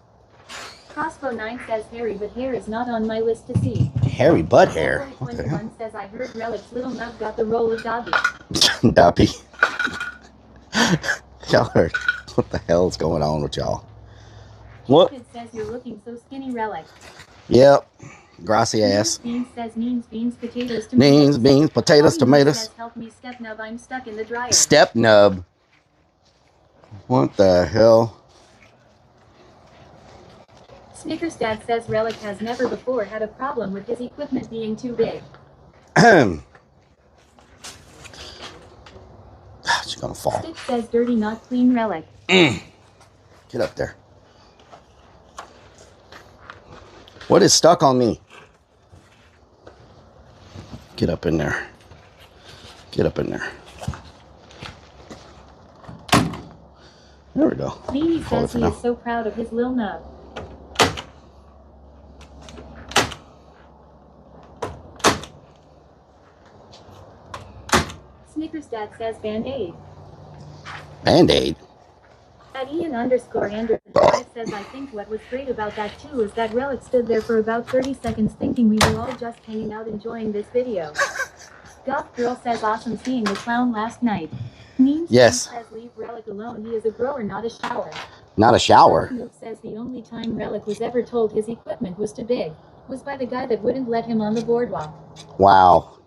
Crossbow 9 says Harry, but hair is not on my list to see. Hairy butt hair. What the hell? 21 says I heard Relic's little nub got the role of Dobby. Dobby. Y'all heard. What the hell is going on with y'all? What? It says you're looking so skinny, Relic. Yep. Grassy ass. Beans says beans, potatoes, tomatoes. Beans, beans, potatoes, tomatoes. Says, help me, step nub, I'm stuck in the dryer. Step nub. What the hell? Snickers Dad says Relic has never before had a problem with his equipment being too big. She's gonna fall. Stitch says dirty, not clean, Relic. Get up there. What is stuck on me? Get up in there. Get up in there. There we go. Mimi says he is so proud of his lil nub. Snickers Dad says Band-Aid. Band-Aid? At Ian_Anderson 5 says I think what was great about that too is that Relic stood there for about 30 seconds thinking we were all just hanging out enjoying this video. Goth Girl says awesome seeing the clown last night. Mean Yes. says leave Relic alone, he is a grower, not a shower. Not a shower. Milk says the only time Relic was ever told his equipment was too big was by the guy that wouldn't let him on the boardwalk. Wow.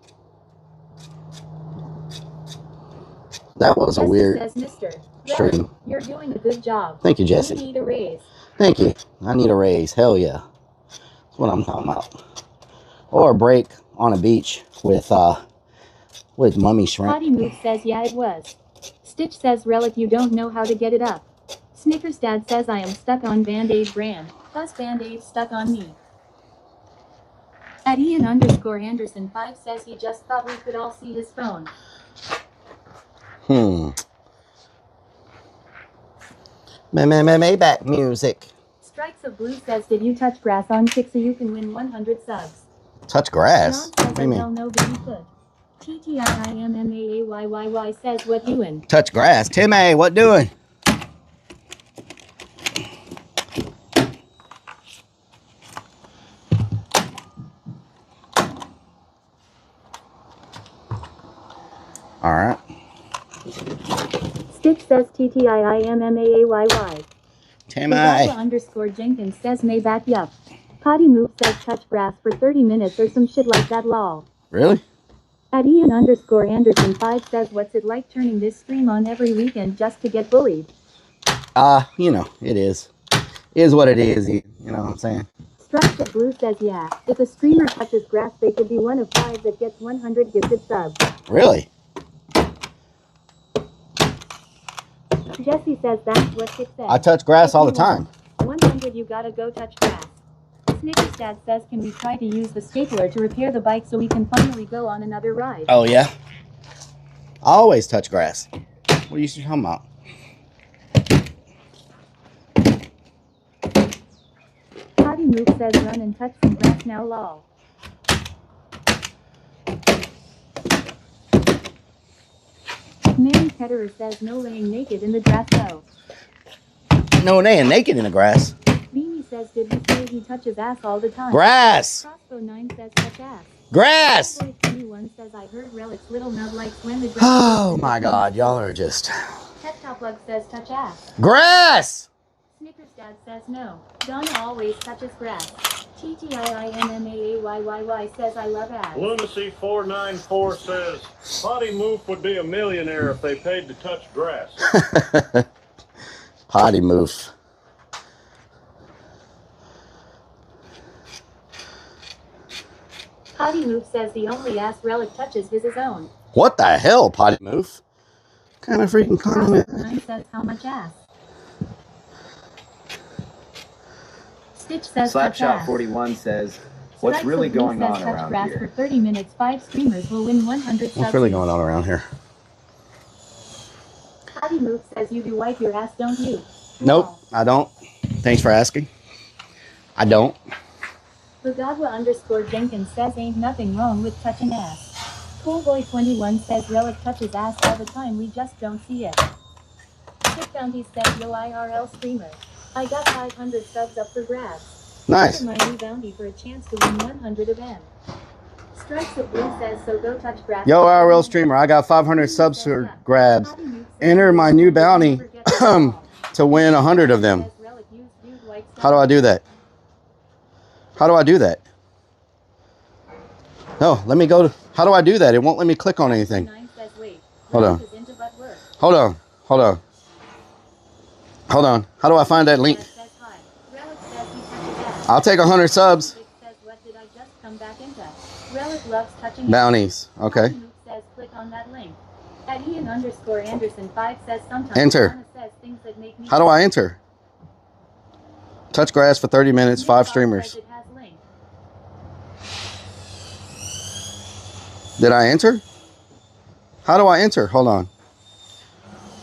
That was a Jesse weird says, Mr. stream. Relic, you're doing a good job. Thank you, Jesse. You need a raise. Thank you. I need a raise. Hell yeah. That's what I'm talking about. Or a break on a beach with mummy shrimp. Potty Move says yeah it was. Stitch says Relic you don't know how to get it up. Snickers Dad says I am stuck on Band-Aid brand. Plus Band-Aid stuck on me. At Ian_Anderson 5 says he just thought we could all see his phone. Maybach music. Strikes of Blue says did you touch grass on Kick so you can win 100 subs? Touch grass? John What do you says mean? no but you could. TTIIMMAAYYY says what doing? Touch grass. Timmy, what doing? All right. says TTIIMMAAYY. Tammy. Underscore Jenkins says Maybach yup. Potty Move says touch grass for 30 minutes or some shit like that lol. Really? At Ian underscore Anderson 5 says what's it like turning this stream on every weekend just to get bullied? You know, it is. It is what it is, you know what I'm saying? Structured Blue says yeah, if a streamer touches grass they could be one of 5 that gets 100 gifted subs. Really? Jesse says that's what Kit says. I touch grass all the time. 100 you gotta go touch grass. Snickers Dad says can we try to use the stapler to repair the bike so we can finally go on another ride? Oh yeah? I always touch grass. What are you talking about? Potty Move says run and touch some grass now lol. Mary Ketterer says no laying naked in the grass though. No laying naked in the grass. Beanie says did he say he touches ass all the time? Grass! Crossbow 9 says touch ass. Grass! Boy 21 says I heard Rellik's little nub likes when the grass. Oh my god, y'all are just... Pet Top Bug says touch ass. Grass! Snickers Dad says no. Donna always touches grass. TTIIMMAAYYY says I love ass. Lunacy 494 says Potty Move would be a millionaire if they paid to touch grass. Potty Move. Potty Move says the only ass Rellik touches is his own. What the hell, Potty Move? What kind of freaking comment? Mine says how much ass. Stitch says touch ass. Slapshot41 says, what's really going on around grass here? For 30 minutes, 5 streamers will win 100 subs. What's really going on around here? Potty Move says you do wipe your ass, don't you? Nope, I don't. Thanks for asking. I don't. Bugadwa underscore Jenkins says ain't nothing wrong with touching ass. Coolboy21 says Rellik touches ass all the time, we just don't see it. Kit Bounty says yo IRL streamer. I got 500 subs up for grabs. Nice. My new bounty for a chance to win 100 of them. Strikes of Blue says so go touch grass. Yo, IRL streamer, I got 500 subs for grabs. Enter my new bounty to win 100 of them. How do I do that? How do I do that? No, let me go to... How do I do that? It won't let me click on anything. Hold on. Hold on. Hold on. Hold on. How do I find that link? I'll take 100 subs. Bounties. Okay. Enter. How do I enter? Touch grass for 30 minutes, 5 streamers. Did I enter? How do I enter? Hold on.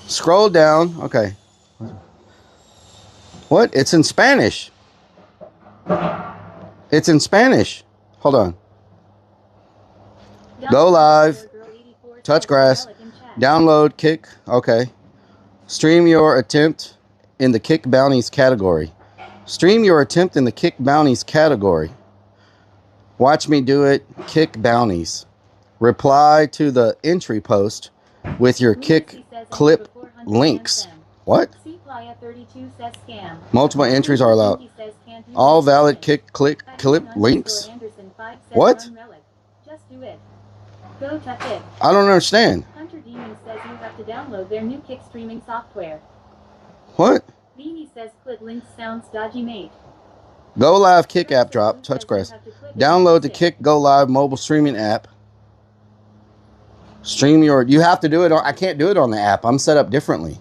Scroll down. Okay. What? It's in Spanish. It's in Spanish. Hold on. Go live. Touch grass. Download kick. Okay. Stream your attempt in the kick bounties category. Stream your attempt in the kick bounties category. Watch me do it. Kick bounties. Reply to the entry post with your kick clip links. What? Multiple entries are allowed. All valid kick clip links. What? I don't understand. Hunter Demon says you have to download their new kick streaming software. What? Beanie says clip links sounds dodgy, mate. Go Live Kick app drop. Touch grass. Download the Kick Go Live mobile streaming app. Stream your... You have to do it on... I can't do it on the app. I'm set up differently.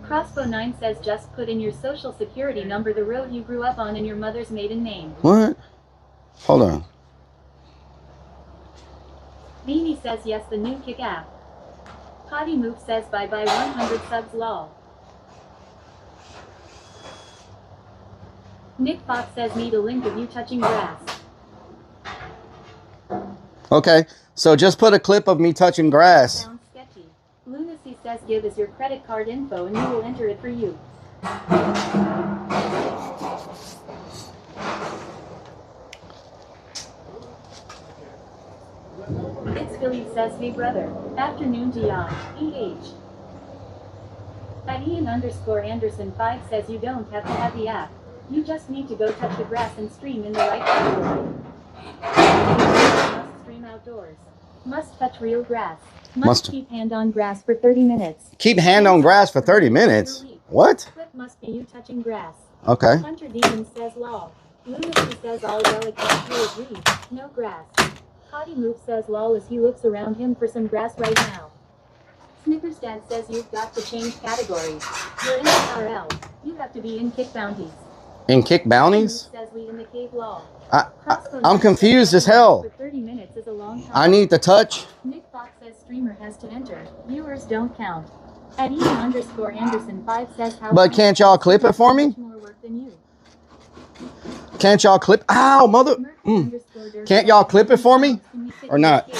Crossbow 9 says just put in your social security number, the road you grew up on, and your mother's maiden name. What? Hold on. Beanie says yes, the new Kick app. Potty Move says bye bye 100 subs lol. Nick Fox says need a link of you touching grass. Okay, so just put a clip of me touching grass. Sounds sketchy. Lunacy says give us your credit card info and we will enter it for you. It's Philly says, hey brother. Afternoon Dion. EH. At Ian_Anderson 5 says you don't have to have the app. You just need to go touch the grass and stream in the right category. Must stream outdoors. Must touch real grass. Must keep hand on grass for 30 minutes. Keep hand on grass for 30 minutes? What? Clip must be you touching grass. Okay. Hunter Demon says lol. Lunacy says all relic you agree. No grass. Potty Move says lol as he looks around him for some grass right now. Snickers Dad says you've got to change categories. You're in IRL. You have to be in kick bounties. In kick bounties? Says we in the cave lol. I'm confused as hell. For 30 minutes is a long time. I need to touch. Nick Fox says streamer has to enter. Viewers don't count. At Ian_Anderson 5 says how. But can't y'all clip it for me? More work than you. Can't y'all clip? Ow, mother. Can't y'all clip it for me? Or not?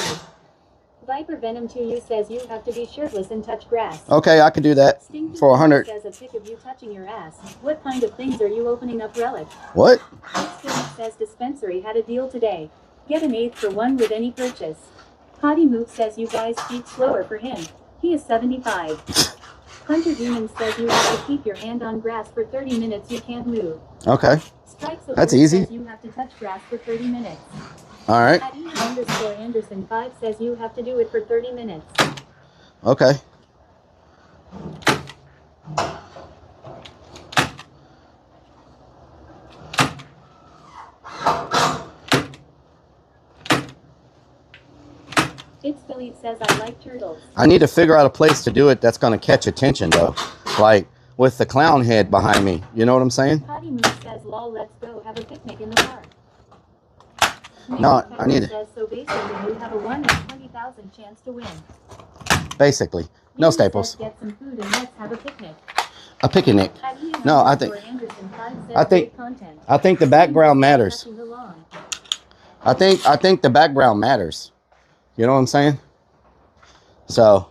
Viper Venom 2U says you have to be shirtless and touch grass. Okay, I can do that for 100. Says a pic of you touching your ass. What kind of things are you opening up, Relic? What? Says dispensary had a deal today. Get an 8th for 1 with any purchase. Potty Move says you guys speak slower for him. He is 75. Hunter Demon says you have to keep your hand on grass for 30 minutes. You can't move. Okay. That's easy. You have to touch grass for 30 minutes. All right. At Ian_Anderson 5 says you have to do it for 30 minutes. Okay. It's Philly says I like turtles. I need to figure out a place to do it that's going to catch attention, though. Like with the clown head behind me. You know what I'm saying? Potty Move says, lol, let's go have a picnic in the park. No, I need it. Says, so basically you have a 1 in 20,000 chance to win. Basically. No staples. Says, get some food and let's have a picnic. A picnic. No, I think the background matters. I think the background matters. You know what I'm saying? So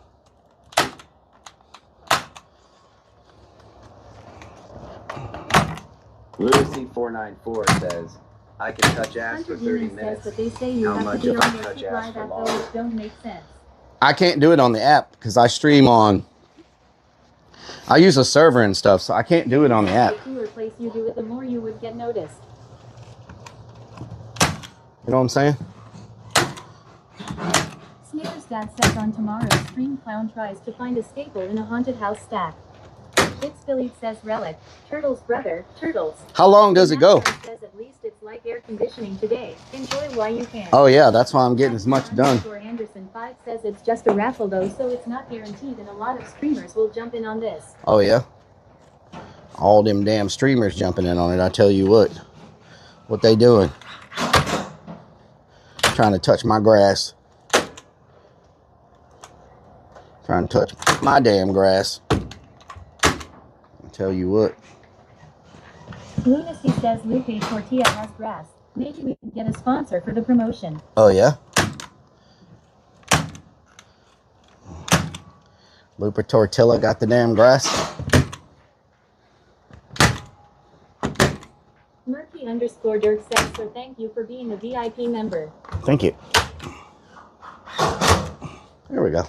Lunacy 494 says, I can touch ass for 30 minutes. How much if I touch ass for long? Don't make sense. I can't do it on the app because I stream on. I use a server and stuff, so I can't do it on the app. The cooler place you do it, the more you would get noticed. You know what I'm saying? Snickers Dad says on tomorrow's stream, Clown tries to find a staple in a haunted house stack. It's Philly says Relic. Turtles, brother. Turtles. How long does it go? Says at least it's like air conditioning today. Enjoy while you can. Oh yeah, that's why I'm getting as much done. Anderson 5 says it's just a raffle though, so it's not guaranteed, and a lot of streamers will jump in on this. Oh yeah. All them damn streamers jumping in on it. I tell you what. What they doing? Trying to touch my grass. Trying to touch my damn grass. Tell you what. Lunacy says Lupe Tortilla has grass. Maybe we can get a sponsor for the promotion. Oh yeah. Lupe Tortilla got the damn grass. Murphy_Dirk says, so thank you for being a VIP member. Thank you. There we go.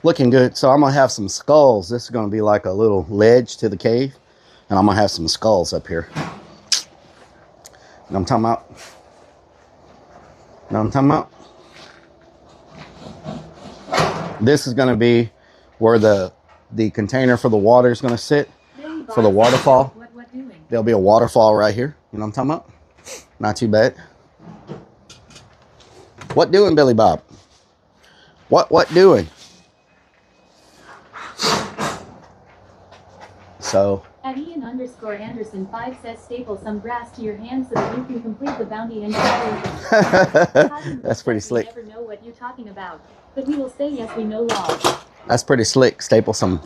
Looking good. So I'm going to have some skulls. This is going to be like a little ledge to the cave. And I'm going to have some skulls up here. You know what I'm talking about? You know what I'm talking about? This is going to be where the container for the water is going to sit. For the waterfall. What doing? There'll be a waterfall right here. You know what I'm talking about? Not too bad. What doing, Billy Bob? What doing? So At Ian_Anderson 5 says staple some grass to your hands so that you can complete the bounty and that's pretty slick. We never know what you're talking about, but we will say yes, we know laws. That's pretty slick. Staple some,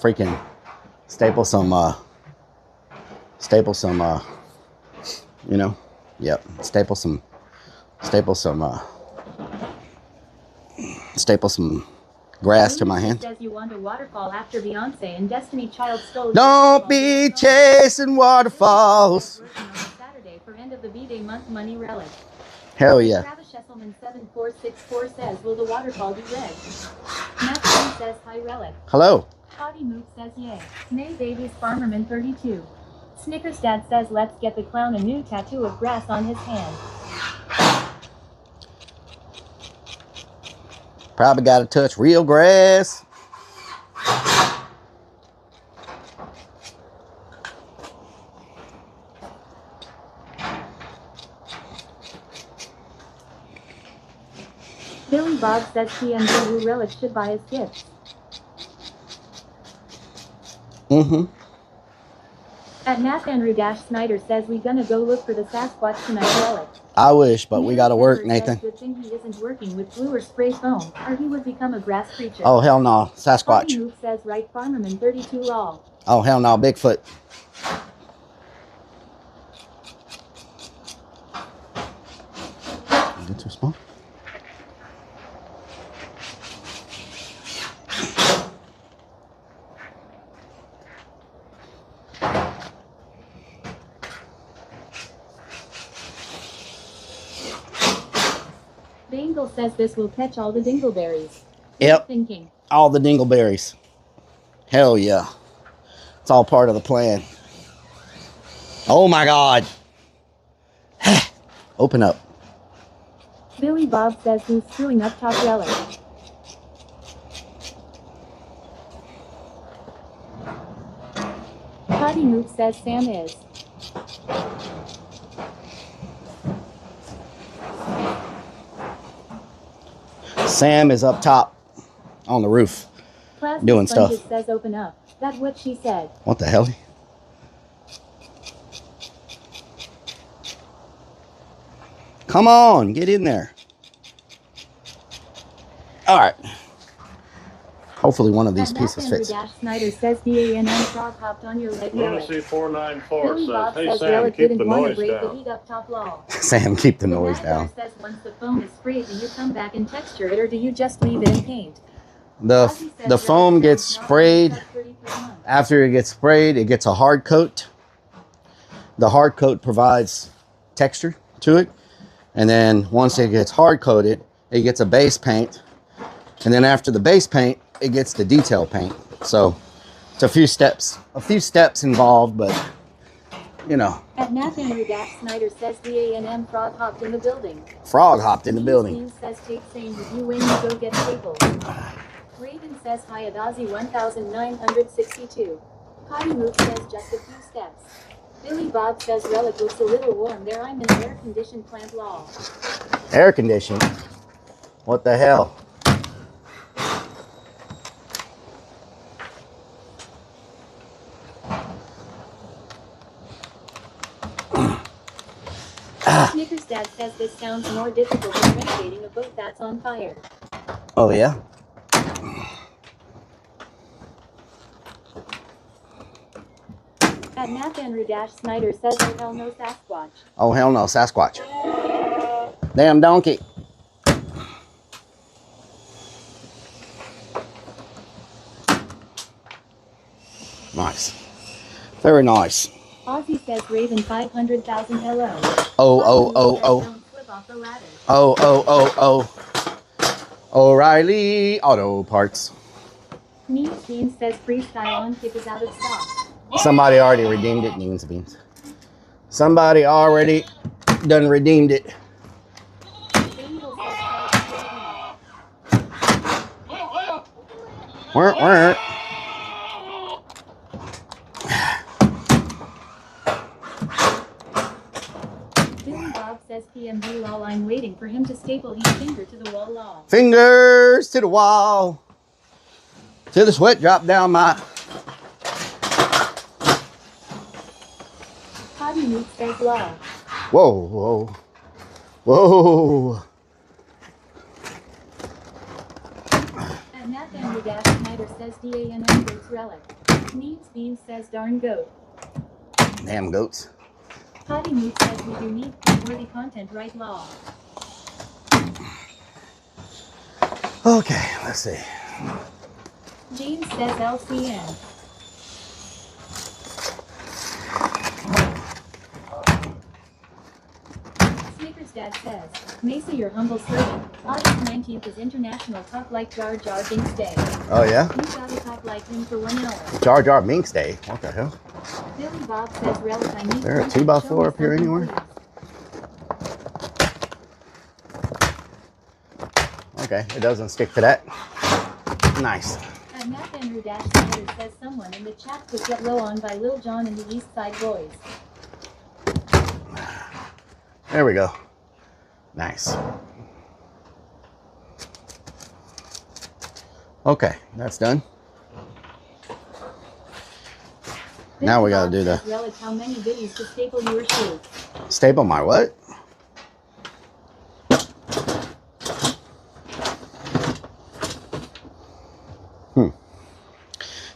you know, yep. Staple some grass to my hand. Says you want a waterfall after Beyonce and Destiny Child stole. Don't be chasing waterfalls. Saturday for end of the B-Day month money relic. Hell yeah. Travis Chesselman7464 says, will the waterfall be red? Matt says, hi Relic. Hello. Potty Mook says, yay. Nay Babies Farmerman32. Snickers Dad says, let's get the clown a new tattoo of grass on his hand. Probably got to touch real grass. Billy Bob says TMD who Relic should buy his gifts. At Matt Andrew Snyder says we gonna go look for the Sasquatch tonight, Relic. I wish, but we got to work, Nathan. Good thing he isn't working with glue or spray foam, or he would become a grass creature. Oh, hell no. Sasquatch. Luke says right Farmerman 32 lol. Oh, hell no. Bigfoot. Is it too small? Bangle says this will catch all the dingleberries. Yep. Thinking. All the dingleberries. Hell yeah. It's all part of the plan. Oh my God. Open up. Billy Bob says who's screwing up top Relic. Potty Mook says Sam is. Sam is up top on the roof Plastic doing stuff. Sponges says open up. That's what she said. What the hell? Come on, get in there. All right. Hopefully one of these pieces fits. Snyder says DANN frog hopped on your leg. Lunacy 494 Billy Bob says, hey says Sam, Relic keep didn't the want to noise break the down. heat up top law. Sam, keep the noise down. Says once the foam is sprayed, do you come back and texture it or do you just leave it in paint? The foam gets sprayed. After it gets sprayed, it gets a hard coat. The hard coat provides texture to it. And then once it gets hard coated, it gets a base paint. And then after the base paint, it gets the detail paint. So it's a few steps involved, but you know. At Nathaniel Snyder says DANM frog hopped in the building. Frog hopped in the building. Steve says take same with you when you go get staples. Raven says hi at Ozzy 1962. Potty Mook says just a few steps. Billy Bob says Relic looks a little warm there. I'm in air-conditioned plant law. Air-conditioned? What the hell? Snickers Dad says this sounds more difficult than renovating a boat that's on fire. Oh, yeah? At Nathaniel Snyder says oh hell no Sasquatch. Oh, hell no, Sasquatch. Damn donkey. Nice. Very nice. Ozzy says Raven 500,000 hello. Oh. O'Reilly Auto Parts. Needs Beans says freestyle on kick is out of stock. Somebody already redeemed it, Needs Beans. Somebody already done redeemed it. Wah. Billy Bob says PMD law I'm waiting for him to staple each finger to the wall law. Fingers to the wall. Till the sweat drop down my... Potty Mook says law. Whoa. At Nathaniel Snyder says DANM goats Relic. Needs Beans says darn goat. Damn goats. Potty Mook says we do need worthy content right law. Okay, let's see. James says LCN. Snickers Dad Dad says, Mesa, your humble servant. August 19th is International Talk Like Jar Jar Binks Day. Oh, yeah? You gotta talk like him for 1 hour. Jar Jar Binks Day. What the hell? Billy Bob says, Relic, I need Is there a something. 2x4 up here anywhere? Please. Okay, it doesn't stick to that. Nice. At Matt Andrew Dash Snyder says someone in the chat put Get Low On by Lil Jon and the East Side Boys. There we go. Nice. Okay, that's done. Now we gotta do the Relic, how many biddies to staple your shoe? staple my what?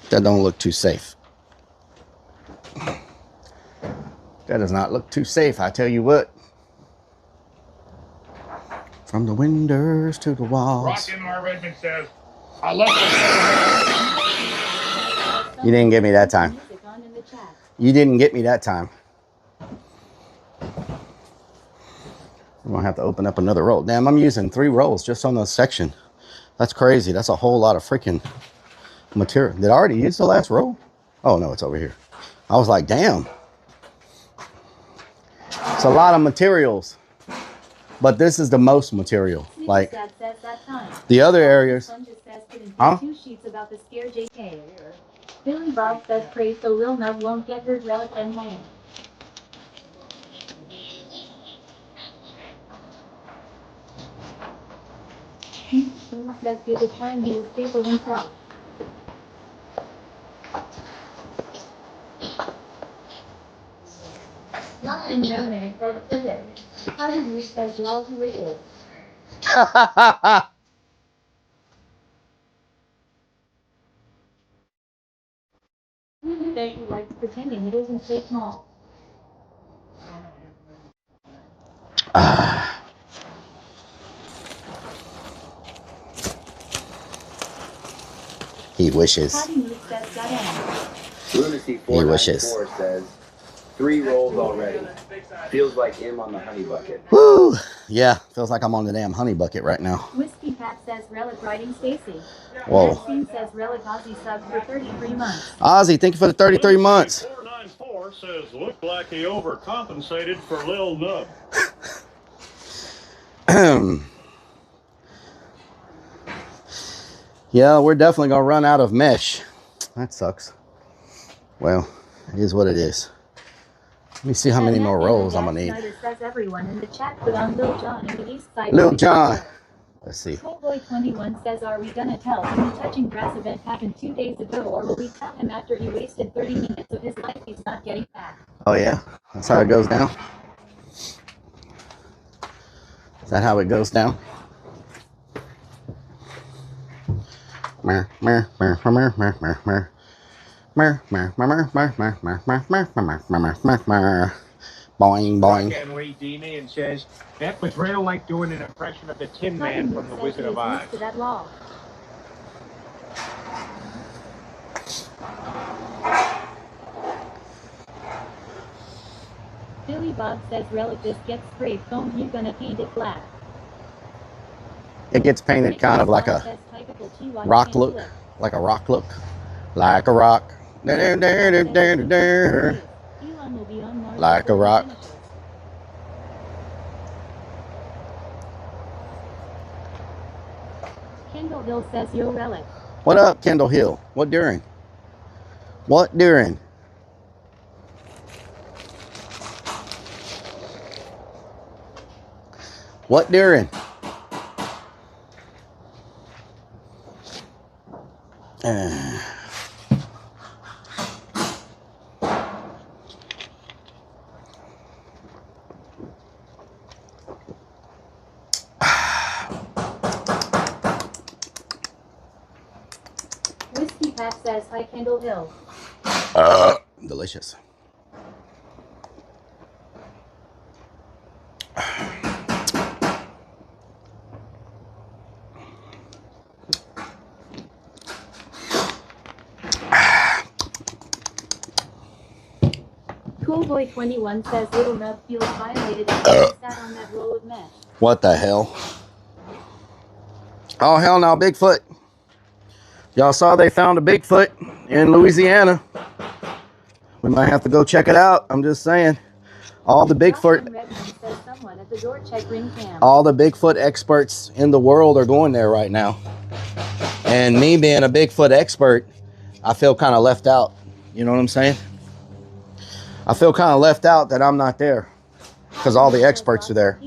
That don't look too safe. That does not look too safe, I tell you what. From the windows to the walls. Rockin' our Redmond says, I love it. You didn't get me that time. You didn't get me that time. I'm gonna have to open up another roll. Damn, I'm using 3 rolls just on this section. That's crazy. That's a whole lot of freaking material. Did I already use the last roll? Oh no, it's over here. I was like, damn. It's a lot of materials. But this is the most material. Like the other areas. Huh? 2 sheets about the scare JK. Billy Bob says pray so Lil Nub won't get her Relic and home. That's good to try and be a staple himself. Nothing known for the physics. How did you say love real? He likes pretending it isn't so small. He wishes. Lunacy 494 says 3 rolls already. Feels like him on the honey bucket. Woo! Yeah, feels like I'm on the damn honey bucket right now. Whiskey Pat says Relic riding Stacy. Whoa. Maxine says Relic Ozzy subs for 33 months. Ozzy, thank you for the 33 months. 494 says looked like he overcompensated for Lil Nub. Yeah, we're definitely gonna run out of mesh. That sucks. Well, it is what it is. Let me see how many more rolls I'm gonna need. Says everyone in the chat put on Lil Jon and the East Side. Lil Jon. Let's see. Schoolboy21 says, are we gonna tell him the touching grass event happened 2 days ago, or will we tell him after he wasted 30 minutes of his life he's not getting back? Oh yeah, that's how it goes down. Is that how it goes down? Boing, boing. And Ray Dini says that was real like doing an impression of the Tin Man from The Wizard of Oz. Billy Bob says Relic this gets spray foam, you gonna paint it black. It gets painted kind of like a rock look. Like a rock look. Like a rock. Like a rock. Kendall Hill says yo Relic. What up, Kendall Hill? What during? What during? What during? Whiskey Pat says hi Kendall Hill. Delicious. Coolboy21 says little nub feels violated after he sat on that roll of mesh. What the hell? Oh, hell no, Bigfoot. Y'all saw they found a Bigfoot in Louisiana. We might have to go check it out. I'm just saying. All the Bigfoot experts in the world are going there right now. And me being a Bigfoot expert, I feel kind of left out. You know what I'm saying? I feel kind of left out that I'm not there. Because all the experts are there.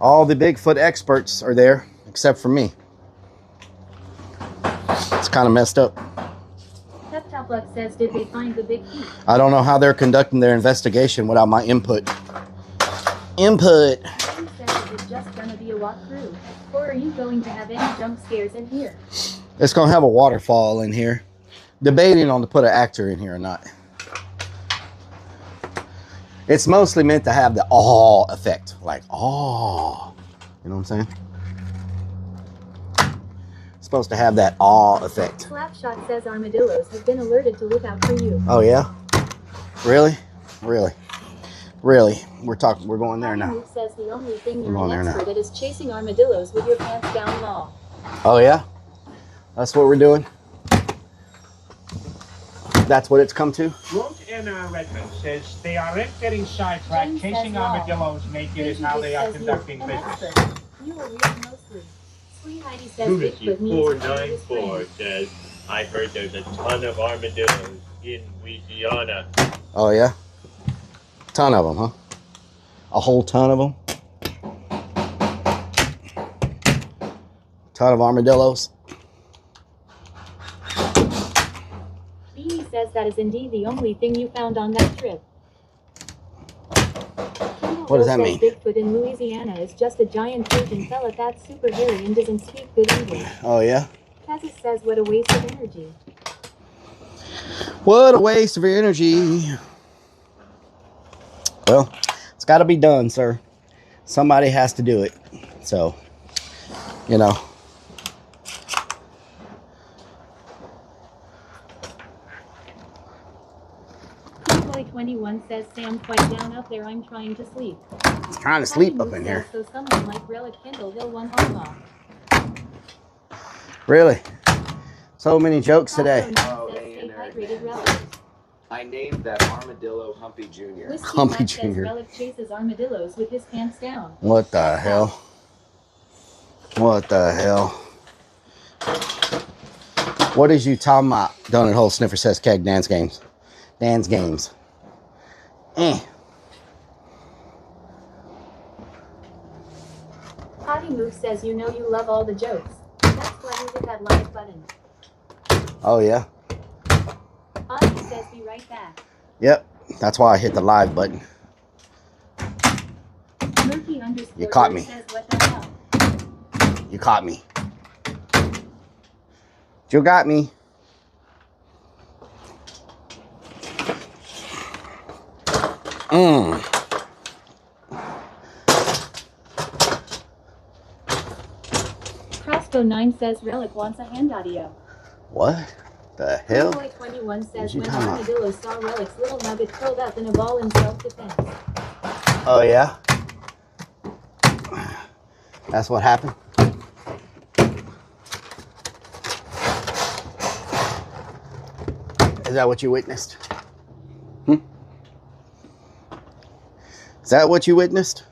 All the Bigfoot experts are there, except for me. It's kind of messed up. Says, did they find the big feet? I don't know how they're conducting their investigation without my input. Input. He says it's just gonna be a walkthrough. Or are you going to have any jump scares in here? It's gonna have a waterfall in here. Debating on to put an actor in here or not. It's mostly meant to have the awe effect. Like, awe. You know what I'm saying? It's supposed to have that awe effect. Slapshot says armadillos have been alerted to look out for you. Oh, yeah? Really? Really? Really? We're going there now. Luke says the only thing you're an expert at is chasing armadillos with your pants down low. Oh, yeah? That's what we're doing? That's what it's come to? Roach in Redmond says they aren't getting sidetracked. Chasing armadillos naked is how they are conducting business. You will read mostly. Sweet Heidi says Lunacy Bigfoot means 494 says, I heard there's a ton of armadillos in Louisiana. Oh, yeah? Ton of them, huh? A whole ton of them? Ton of armadillos? Beanie says that is indeed the only thing you found on that trip. What does that mean? Bigfoot in Louisiana is just a giant Cajun fella that's super hairy and doesn't speak good English. Oh, yeah? Kazis says what a waste of energy. What a waste of energy. Well, it's got to be done, sir. Somebody has to do it. So, you know. Boy21 says Sam quite down up there. I'm trying to sleep. I'm trying to sleep up in here. So someone like Rellik Kindle he'll one arm off. Really? So many jokes today. Oh, hey, I named that armadillo Humpy Jr. Humpy Jr. Rellik chases armadillos with his pants down. What the hell? What the hell? What is you talking about? Donut Hole Sniffer says keg dance games. Dance games. Potty Move says you know you love all the jokes. That's why you hit that like button. Oh, yeah? Potty says be right back. Yep. That's why I hit the live button. You caught me. Says what the hell? You caught me. You got me. Crossbow9 says Rellik wants a hand audio. What the hell? Boy21 says when Armadillo saw Rellik's little nugget curled up in a ball in self-defense. Oh, yeah? That's what happened? Is that what you witnessed? Is that what you witnessed?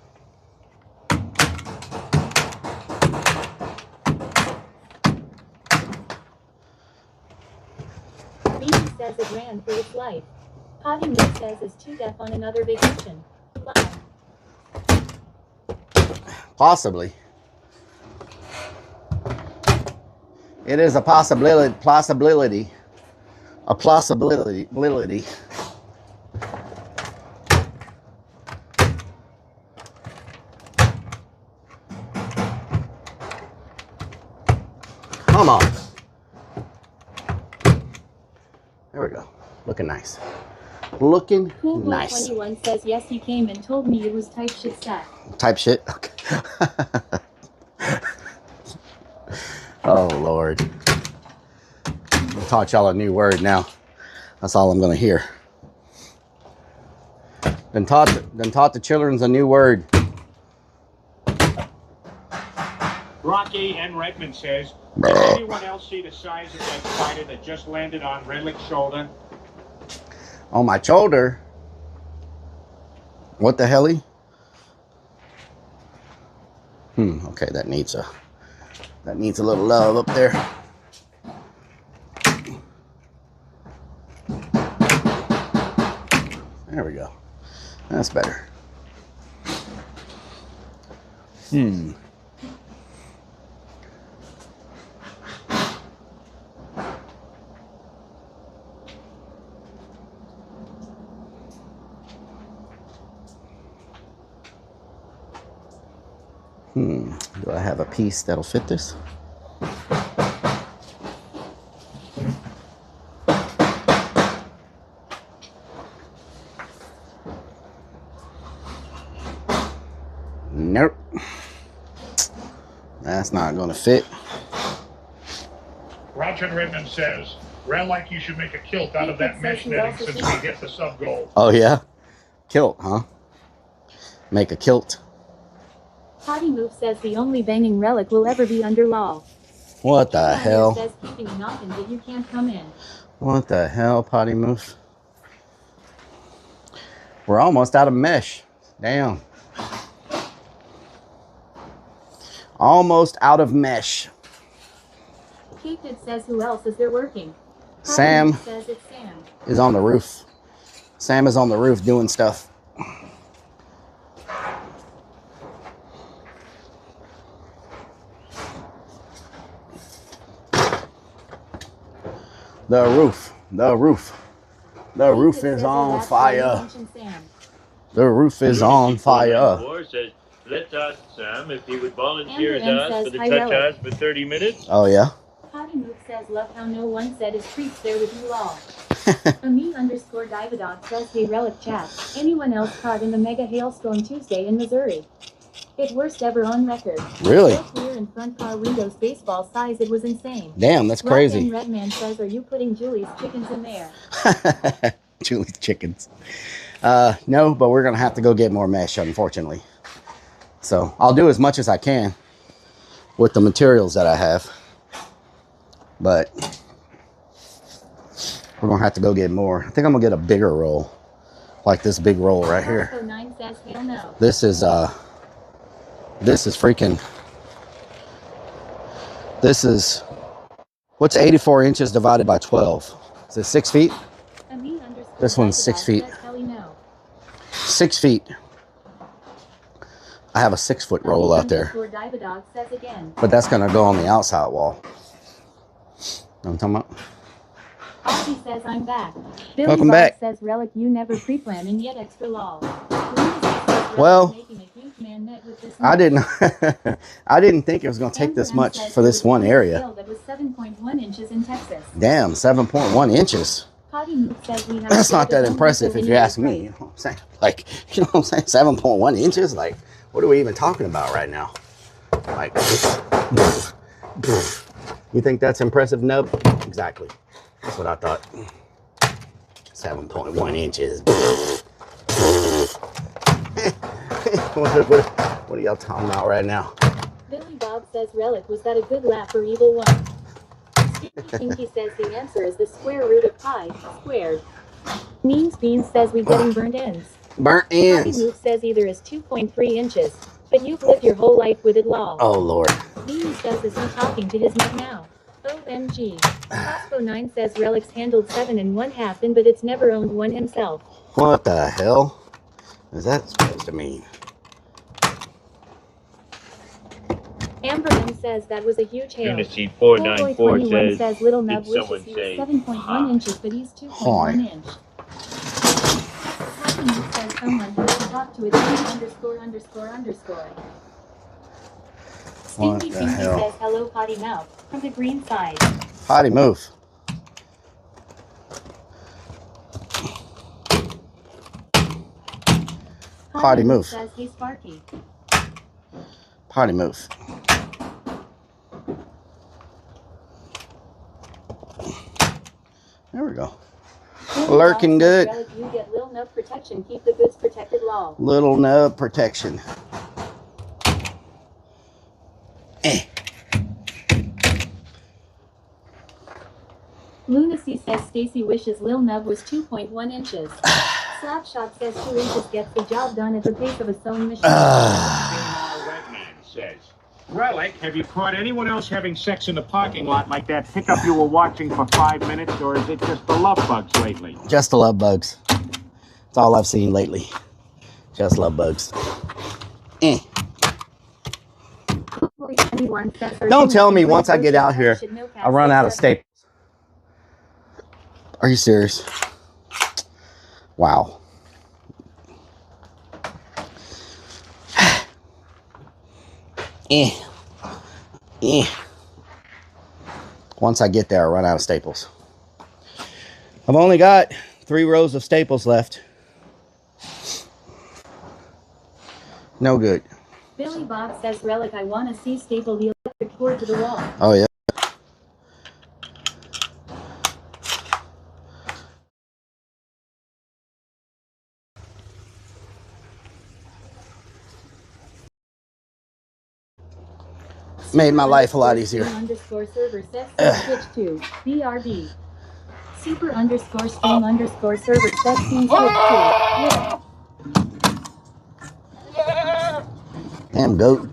Beanie says it ran for its life. Potty Move says is too deaf on another vacation. Live. Possibly. It is a possibility. A plausibility. Come on. There we go. Looking nice. Looking nice. Coolboy21 says yes, you came and told me it was type shit stat. Type shit? Okay. Oh, Lord. I taught y'all a new word now. That's all I'm going to hear. Then taught the children's a new word. Rocky and Redmond says, did anyone else see the size of that spider that just landed on Rellik's shoulder? On my shoulder? What the helly? Okay, that needs a little love up there. There we go. That's better. Do I have a piece that'll fit this? Nope. That's not going to fit. Roger Redmond says, Rellik, you should make a kilt out of that mesh netting since we hit the sub goal. Oh, yeah? Kilt, huh? Make a kilt. Potty Move says the only banging Rellik will ever be under law. What the hell? Says keeping a knocking that you can't come in. What the hell, Potty Move? We're almost out of mesh. Damn. Almost out of mesh. Kate says who else is there working? Sam says it's Sam. is on the roof. Sam is on the roof doing stuff. The roof is on fire. The roof is on fire. Says, let's ask Sam if he would volunteer his ass for the touch ass for 30 minutes. Oh, yeah? Potty Move says love how no one said his treats there with you all. Ami_Divadog says hey Rellik chat. Anyone else caught in the mega hailstorm Tuesday in Missouri? It worst ever on record. Really? So clear in front car windows baseball size it was insane. Damn, that's crazy. Redman says are you putting Julie's chickens in there? Julie's chickens. No, but we're going to have to go get more mesh, unfortunately. So I'll do as much as I can with the materials that I have. But we're going to have to go get more. I think I'm going to get a bigger roll. Like this big roll right here. Says, hell no. This is freaking, this is, what's 84 inches divided by 12? Is it 6 feet? This one's 6 feet. 6 feet. I have a 6-foot roll out there. But that's going to go on the outside wall. You know what I'm talking about? Ozzy says I'm back. Billy Welcome Bob back. Says Rellik you never pre-plan and yet extra law. Well, I didn't think it was going to take this much for this one area. That was 7.1 inches in Texas. Damn, 7.1 inches. That's not that impressive if you ask me. You know what I'm saying? Like, you know what I'm saying? 7.1 inches? Like, what are we even talking about right now? Like, you think that's impressive, Nub? Exactly. That's what I thought. 7.1 inches. What are y'all talking about right now? Billy Bob says Rellik was that a good laugh for evil one? Stinky says the answer is the square root of pi squared. Means Beans says we getting burnt ends. Burnt ends. Potty Move says either is 2.3 inches, but you've lived your whole life with it law. Oh Lord. Beans says is he talking to his neck now? OMG. Costco9 says Rellik's handled 7 1/2 in, but it's never owned one himself. What the hell is that supposed to mean? Amberman says that was a huge hail. Unity 494 says Little Nub wishes someone he say, was 7.1 inches, but he's 2.1 inch. Potty Move says someone has to talk to it ____. Stinky the Pinky hell? says hello Potty Mouth from the green side. Potty Move. Potty Move. Says hey Sparky. Potty Move. There we go. Lurking good. Relic, you get Lil Nub protection. Keep the goods protected, lol. Little nub protection. Lunacy says Stacy wishes Lil Nub was 2.1 inches. Slapshot says 2 inches gets the job done at the pace of a sewing machine. Redman says, Rellik, have you caught anyone else having sex in the parking lot like that pickup you were watching for 5 minutes, or is it just the love bugs lately? Just the love bugs. That's all I've seen lately. Just love bugs. Don't tell me once I get out here, I run out of staples. Are you serious? Wow. Once I get there, I run out of staples. I've only got 3 rows of staples left. No good. Billy Bob says, Rellik, I want to see staple the electric cord to the wall. Oh, yeah. Made my life a lot easier. Underscore server says switch to BRB. Super underscore stream underscore server says switch to. Damn goat.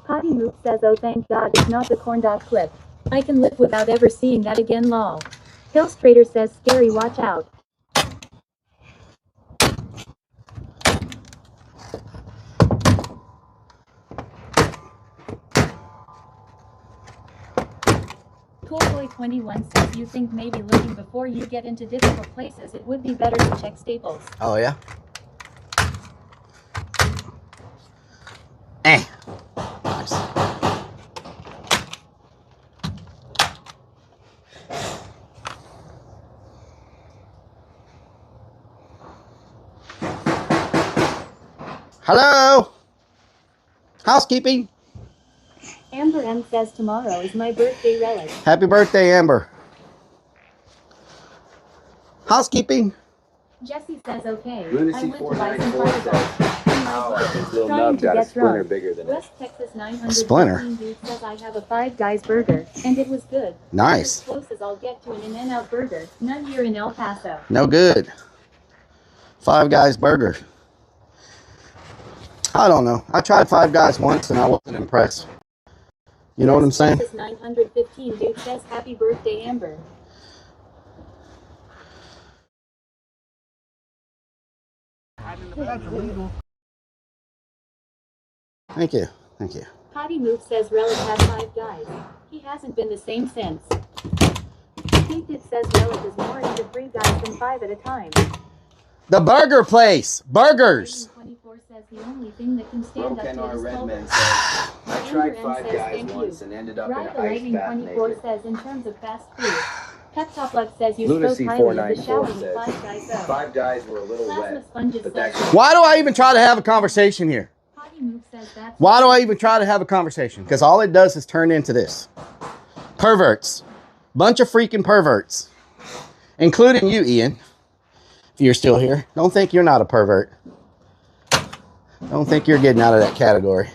Potty Moop says, oh thank God it's not the corn dog clip. I can live without ever seeing that again, lol. Hillstrader says, scary, watch out. Toolboy21 says, you think maybe looking before you get into difficult places, it would be better to check staples. Oh, yeah? Nice. Hello? Housekeeping? Amber M says tomorrow is my birthday, Rellik. Happy birthday, Amber. Housekeeping? Jesse says okay. Lunacy 494 says, oh, I think Lil Nub got a splinter bigger than West Texas 900 Splinter? dude says I have a Five Guys burger, and it was good. Nice. As close as I'll get to an In-N-Out burger. None here in El Paso. No good. Five Guys burger. I don't know. I tried Five Guys once and I wasn't impressed. You know what I'm saying? Texas 915 dude says happy birthday, Amber. Thank you. Thank you. Potty Move says Rellik has 5 guys. He hasn't been the same since. Pete It says Rellik is more into 3 guys than 5 at a time. The burger place. Burgers. 24 says the only thing that can stand up to his Redman says, I tried 5 guys once and ended up in an ice bath 24 naked. says in terms of fast food. Pep Top Luck says you Lunacy spoke highly of the 494 showering says, 5 guys up. 5 guys were a little Plasma wet, Sponges but says that Why do I even try to have a conversation here? Potty Move says that's Why do I even try to have a conversation? Because all it does is turn into this. Perverts. Bunch of freaking perverts. Including you, Ian. If you're still here. Don't think you're not a pervert. Don't think you're getting out of that category.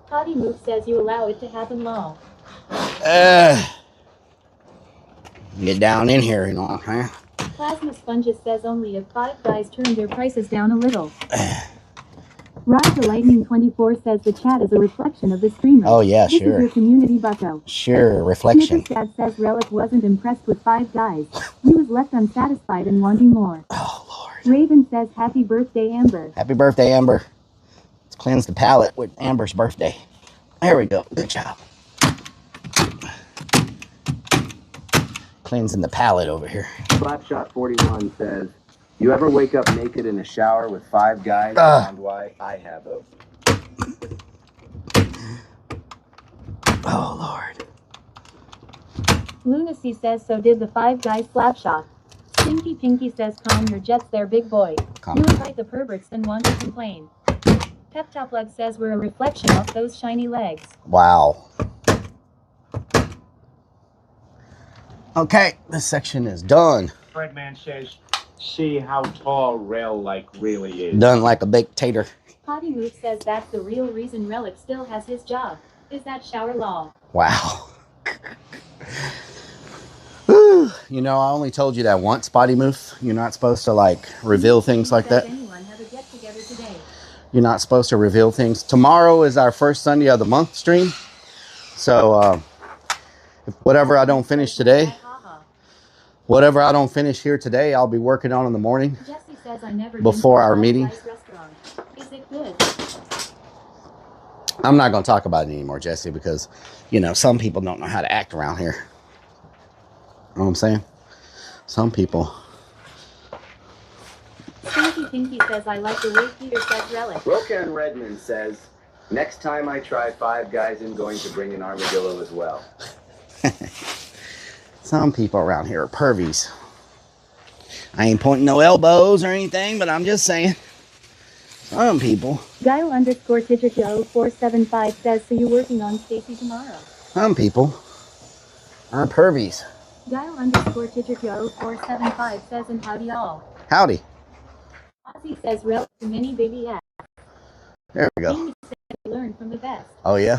Potty Move says you allow it to happen, lol. Get down in here, you know, huh? Plasma Sponges says only if 5 guys turn their prices down a little. Ride the Lightning 24 says the chat is a reflection of the streamer. Oh, yeah, this sure. Is your community bucko. Sure, reflection. Dad says Rellik wasn't impressed with 5 guys. He was left unsatisfied and wanting more. Oh, Lord. Raven says happy birthday, Amber. Happy birthday, Amber. Let's cleanse the palate with Amber's birthday. There we go. Good job. Cleansing the palate over here. Slapshot 41 says, you ever wake up naked in a shower with 5 guys and why? I have them. Oh, Lord. Lunacy says so did the 5 guys Slapshot. Pinky Pinky says calm your jets there, big boy. Calm. You invite the perverts and want to complain. Pep Top Lug says we're a reflection of those shiny legs. Wow. Okay, this section is done. Fredman says, see how tall Rellik really is. Done like a baked tater. Potty Move says that's the real reason Rellik still has his job. Is that shower law? Wow. Whew. You know, I only told you that once, Potty Move. You're not supposed to like reveal things like that. Anyone have a get together today? You're not supposed to reveal things. Tomorrow is our first Sunday of the month stream. So if whatever I don't finish today, whatever I don't finish here today, I'll be working on in the morning. Jesse says I never before our meeting. Is it good? I'm not going to talk about it anymore, Jesse, because, you know, some people don't know how to act around here. You know what I'm saying? Some people. Stinky Pinky says I like the way Peter says Rellik. Rokan Redmond says, next time I try Five Guys, I'm going to bring an armadillo as well. Some people around here are pervies. I ain't pointing no elbows or anything, but I'm just saying. Some people. Guile underscore Tidrick 0475 says, so you working on Stacy tomorrow? Some people are pervies. Guile underscore Tidrick 0475 says, and howdy all. Howdy. Ozzy says, Rellik to mini baby ass. There we go. Amy says, learn from the best. Oh, yeah?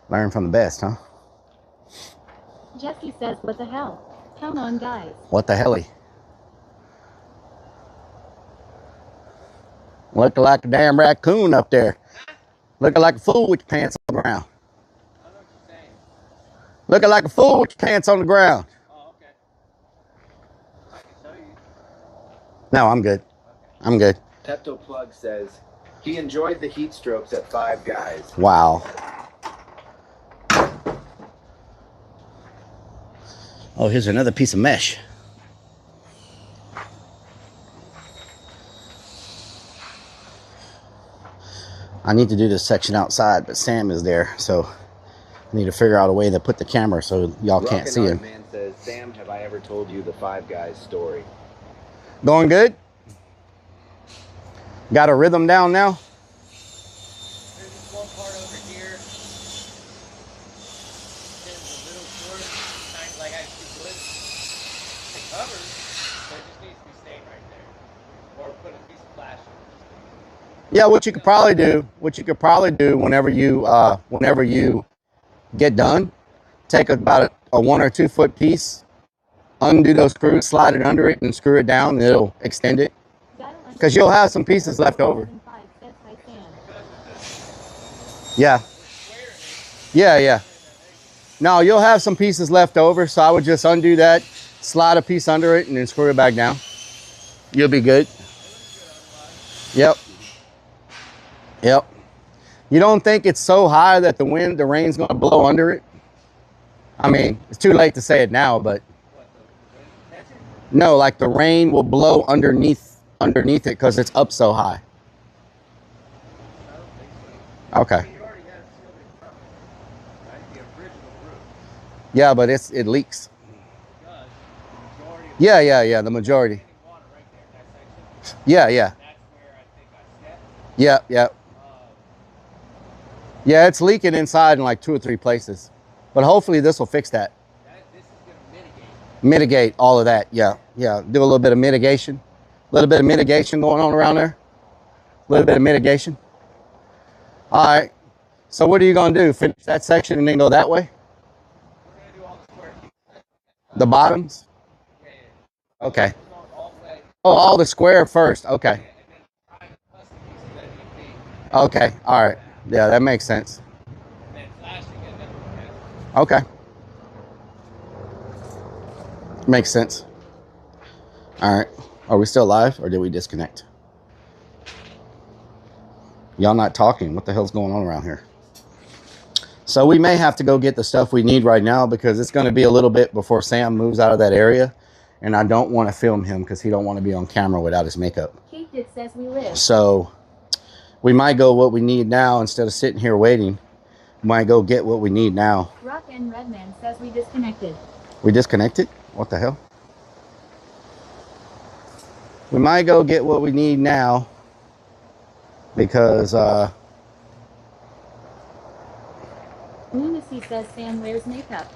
Learn from the best, huh? Jesse says, what the hell? Come on, guys. What the helly? Looking like a damn raccoon up there. Looking like a fool with your pants on the ground. Looking like a fool with your pants on the ground. Oh, okay. I can show you. No, I'm good. I'm good. Pepto Plug says, he enjoyed the heat strokes at Five Guys. Wow. Oh, here's another piece of mesh. I need to do this section outside, but Sam is there, so I need to figure out a way to put the camera so y'all can't see him. Man says, Sam, have I ever told you the Five Guys story? Going good? Got a rhythm down now? There's this one part over here. It's a little short. Kind of like I should put it covered, but it just needs to be staying right there. Or put a piece of flash. Yeah, what you could probably do whenever you get done, take about a 1 or 2 foot piece, undo those screws, slide it under it, and screw it down, and it'll extend it. Because you'll have some pieces left over. Yeah. Yeah. No, you'll have some pieces left over, so I would just undo that, slide a piece under it, and then screw it back down. You'll be good. Yep. Yep. You don't think it's so high that the rain's going to blow under it? I mean, it's too late to say it now, but no, like the rain will blow underneath it because it's up so high. Okay. Yeah, but it leaks. Yeah, the majority. Yeah. Yeah, it's leaking inside in like 2 or 3 places. But hopefully this will fix that. This is going to Mitigate all of that. Yeah. Do a little bit of mitigation. A little bit of mitigation going on around there. A little bit of mitigation. All right. So what are you going to do? Finish that section and then go that way? We're going to do all the square pieces. The bottoms? Yeah. Okay. Oh, all the square first. Okay. Okay. All right. Yeah, that makes sense. Okay. Makes sense. All right. Are we still live or did we disconnect? Y'all not talking. What the hell's going on around here? So we may have to go get the stuff we need right now because it's going to be a little bit before Sam moves out of that area. And I don't want to film him because he don't want to be on camera without his makeup. Kate Dick says we live. So we might go what we need now instead of sitting here waiting. We might go get what we need now. Rock and Redman says we disconnected. We disconnected? What the hell? We might go get what we need now because Lunacy says Sam wears makeup.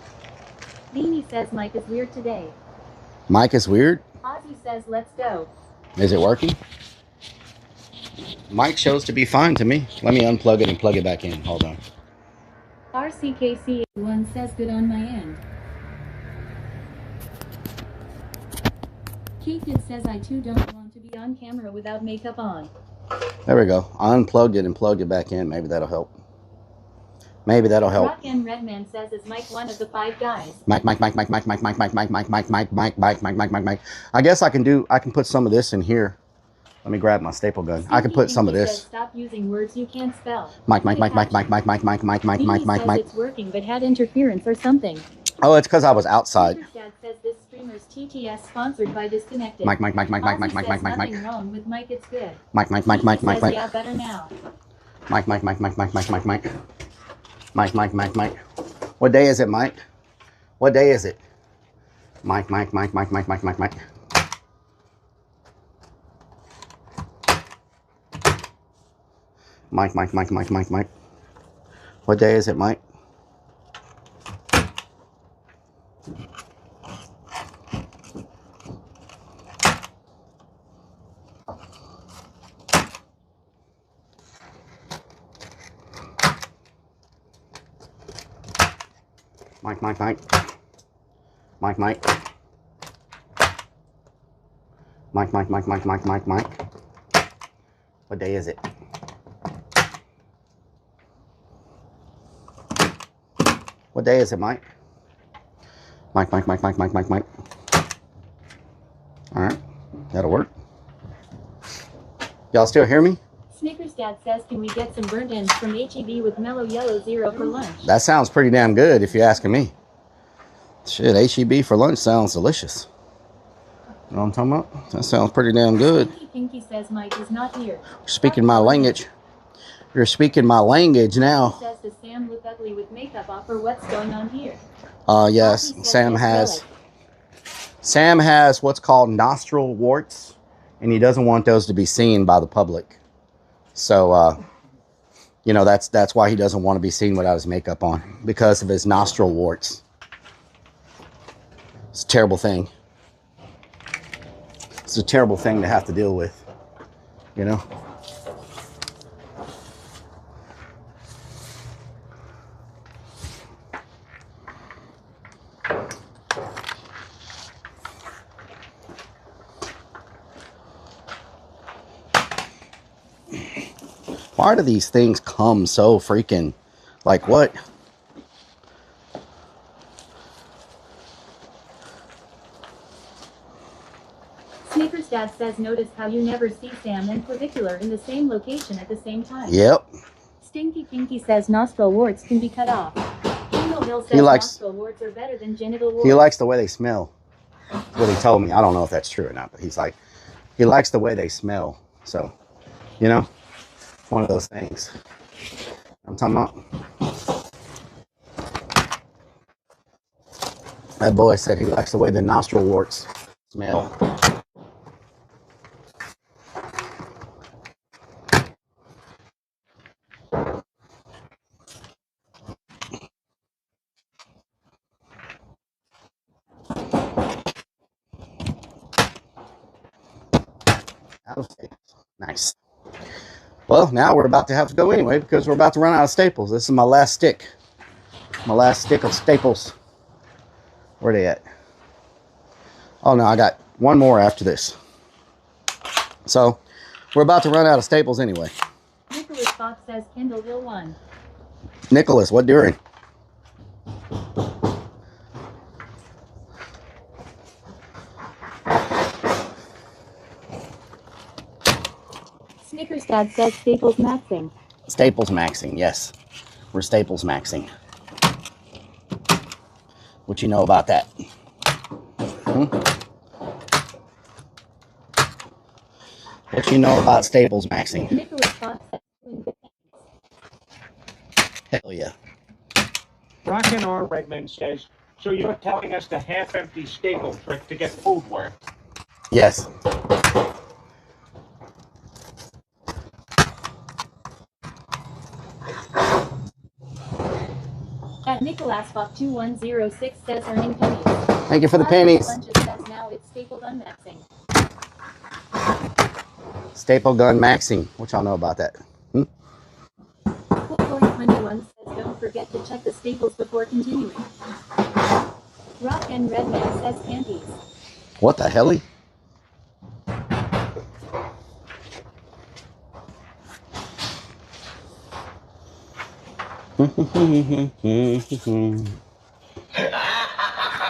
Beanie says Mike is weird today. Mike is weird. Ozzy says let's go. Is it working? Mike shows to be fine to me. Let me unplug it and plug it back in. Hold on. RCKC1 says good on my end. Keaton says I too don't want to be on camera without makeup on. There we go. I unplugged it and plugged it back in. Maybe that'll help. Maybe that'll help. Rock and Redman says is Mike one of the 5 guys. Mike. I guess I can put some of this in here. Let me grab my staple gun. I can put some of this. Stop using words you can't spell. Mike. It's working but had interference or something. Oh, it's because I was outside. Dad says this streamer's TTS sponsored by Disconnected. Mike. Nothing wrong with Mike, it's good. Mike. Yeah, better now. Mike. What day is it, Mike? What day is it? Mike. Mike. What day is it, Mike? Mike. What day is it? What day is it, Mike? Mike. All right, that'll work. Y'all still hear me? Snickers Dad says, can we get some burnt ends from HEB with mellow yellow 0 for lunch? That sounds pretty damn good if you're asking me. Shit, HEB for lunch sounds delicious. You know what I'm talking about? That sounds pretty damn good. Pinky says Mike is not here. Speaking my language. You're speaking my language now. Says, does Sam look ugly with makeup off or what's going on here? Yes, Sam has what's called nostril warts, and he doesn't want those to be seen by the public. So, you know, that's why he doesn't want to be seen without his makeup on, because of his nostril warts. It's a terrible thing. It's a terrible thing to have to deal with, you know? Why do these things come so freaking, like what? Snickers Dad says, notice how you never see Sam and Clavicular in the same location at the same time. Yep. Stinky Pinky says nostril warts can be cut off. Kendall Hill says nostril warts are better than genital warts. He likes the way they smell. That's what he told me. I don't know if that's true or not, but he's like, he likes the way they smell. So, you know, one of those things I'm talking about. That boy said he likes the way the nostril warts smell. Nice. Well, now we're about to have to go anyway because we're about to run out of staples. This is my last stick. My last stick of staples. Where are they at? Oh no, I got one more after this. So, we're about to run out of staples anyway. Nicholas Fox says Kendall Hill won. Nicholas, what during? Snickers Dad says Staples maxing. Staples maxing, yes. We're Staples maxing. What you know about that? What you know about Staples maxing? Nicholas Fox says hell yeah. Rockin' R. Redmond says, so you're telling us the half-empty staple trick to get food work? Yes. Uncle Asphalt 2106 says earning pennies. Thank you for the pennies. Sponges says now it's stapled unmaxing. Staple gun maxing. What y'all know about that? Coolboy 21 says don't forget to check the staples before continuing. Rock and Redman says panties. What the hell?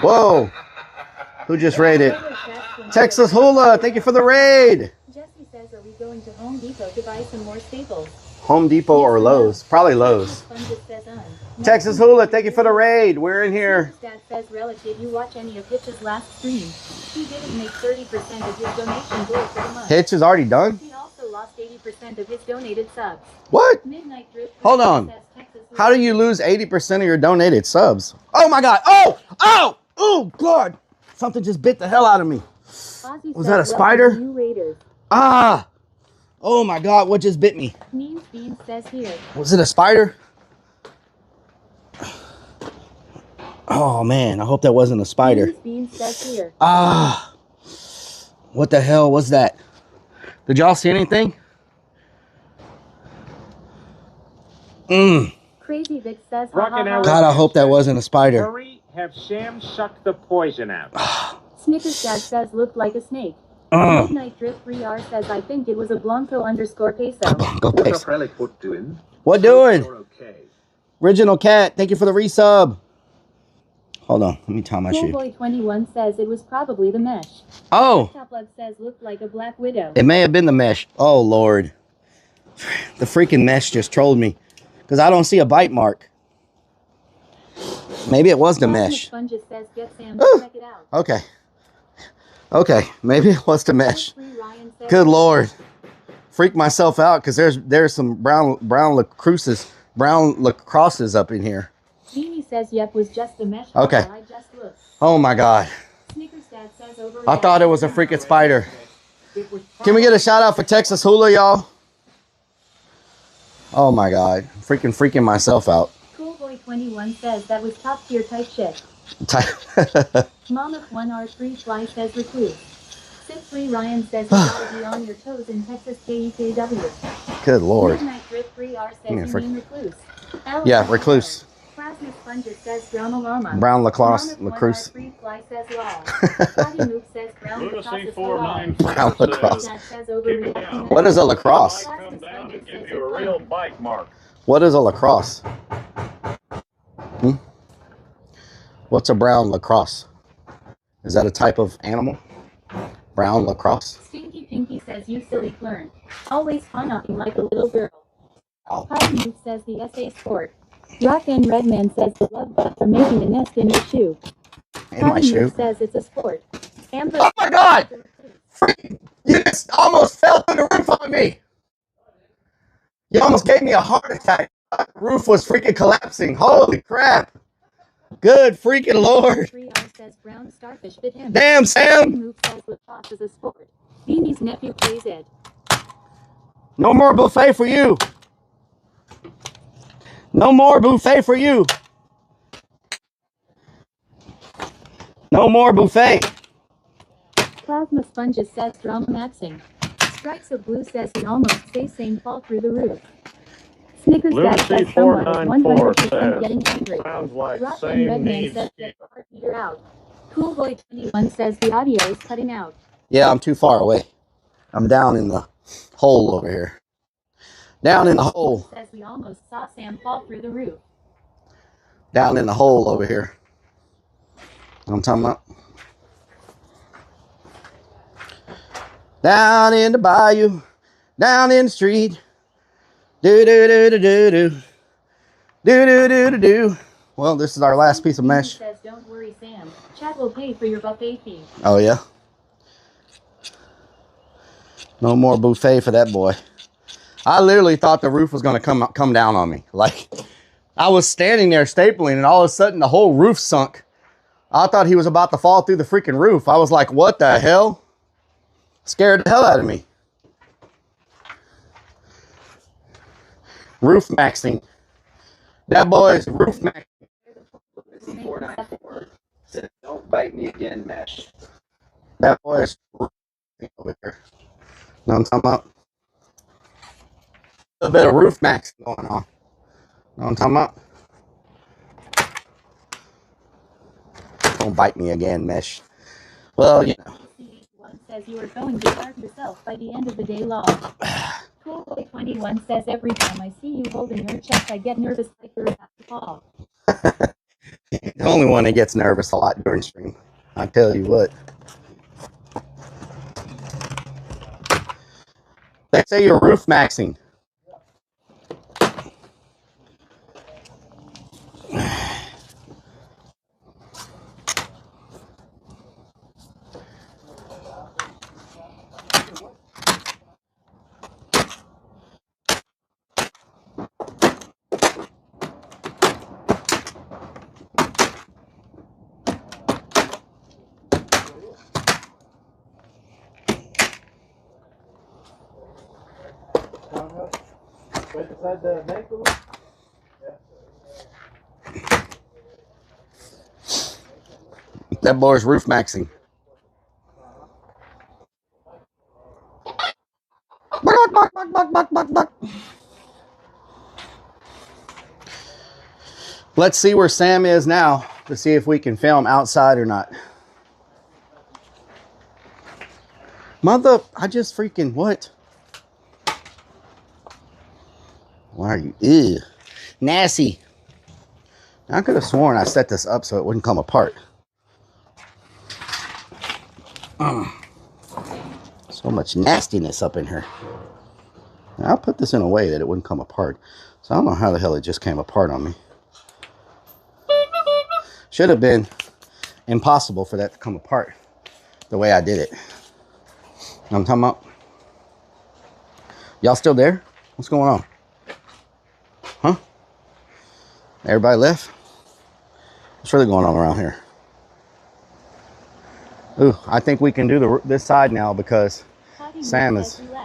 Whoa! Who just raided? Texas Hula, thank you for the raid! Jesse says, are we going to Home Depot to buy some more staples? Home Depot or Lowe's? Probably Lowe's. Sponges says Texas Hula, thank you for the raid. We're in here. Dad says, Rellik, did you watch any of Hitch's last stream? He didn't make 30% of his donation goal for the month. Hitch is already done? He also lost 80% of his donated subs. What? Midnight Drift Hold on. How do you lose 80% of your donated subs? Oh my God. Oh! Oh! Oh God! Something just bit the hell out of me. Was that a spider? Ah! Oh my God, what just bit me? Memes Bean says here. Was it a spider? Oh man, I hope that wasn't a spider. Memes Bean says here. Ah! What the hell was that? Did y'all see anything? Crazy Vic says, God, I hope that wasn't a spider. Hurry, have Sam suck the poison out. Snickers Dad says, looked like a snake. Midnight Drift 3R says, I think it was a Blanco _peso. Blanco peso. Rellik, what doing? What doing? Okay. Original Cat, thank you for the resub. Hold on, let me tie my shoe. Coolboy 21 says it was probably the mesh. Oh! Top Love says looked like a black widow. It may have been the mesh. Oh Lord. The freaking mesh just trolled me. Because I don't see a bite mark. Maybe it was the mesh. Sponges says, get Sam, check it out. Okay. Okay, maybe it was the mesh. Good Lord. Freak myself out because there's some brown lacrosses up in here. Mimi says, yep, was just the mesh. Okay. I just looked. Oh my God. Snickers Dad says over. I thought it was a freaking spider. Can we get a shout out for Texas Hula, y'all? Oh my God. Freaking myself out. Coolboy 21 says that was top tier type shit. Mama 1R3 Fly says recluse. Sid3 Ryan says you gotta be on your toes in Texas KEKW. Good Lord. Midnight Drift 3R says you mean recluse. Yeah, recluse. Plasma Sponges says Drama Llama. Brown lacrosse. Lacrosse. Fly says lol. Body Move says brown lacrosse is lol. Brown lacrosse. Says overreacting. What is a lacrosse? Come down and give you a real bite mark. What is a lacrosse? What's a brown lacrosse? Is that a type of animal? Brown lacrosse? Stinky Pinky says you silly clern. Always fun-upping like a little girl. Body Move says the SA Sport. Rock and Redman says the love bug for making a nest in your shoe. In my shoe? Says it's a sport. Amber oh my God! Freaking, you just almost fell through the roof on me. You almost gave me a heart attack. The roof was freaking collapsing. Holy crap. Good freaking Lord. 3R says brown starfish bit him. Damn, Sam. Move says lacrosse is a sport. Beanie's nephew plays it. No more buffet for you. No more buffet for you. No more buffet. Plasma Sponges says drama maxing. Stripes of Blue says he almost stays sane fall through the roof. Snickers Dad says someone is 100% getting angry. Sounds like Rock and same Redman needs. says get the heart meter out. Coolboy 21 says the audio is cutting out. Yeah, I'm too far away. I'm down in the hole over here. Down in the hole. Says we almost saw Sam fall through the roof. Down in the hole over here. I'm talking about. Down in the bayou. Down in the street. Do do do do do do. Do do do do do. Well, this is our last piece of mesh. Says don't worry, Sam. Chad will pay for your buffet fee. Oh yeah. No more buffet for that boy. I literally thought the roof was going to come down on me. Like, I was standing there stapling, and all of a sudden the whole roof sunk. I thought he was about to fall through the freaking roof. I was like, what the hell? Scared the hell out of me. Roof maxing. That boy is roof maxing. Lucy494 says, don't bite me again, mesh. That boy's over there. Know what I'm talking about? A bit of roof max going on. Know what I'm talking about? Don't bite me again, mesh. Well, you know. One says you are going to starve yourself by the end of the day long. Cool Boy 21 says every time I see you holding your chest, I get nervous like you're about to fall. The only one that gets nervous a lot during stream. I tell you what. They say you're roof maxing. Right beside the medical? That boy's roof maxing. Let's see where Sam is now to see if we can film outside or not. Mother, I just freaking what? Why are you? Ew. Nasty. I could have sworn I set this up so it wouldn't come apart. So much nastiness up in here. Now, I'll put this in a way that it wouldn't come apart. So I don't know how the hell it just came apart on me. Should have been impossible for that to come apart the way I did it. Know what I'm talking about? Y'all still there? What's going on? Huh? Everybody left? What's really going on around here? Ooh, I think we can do this side now because Sam is Mimi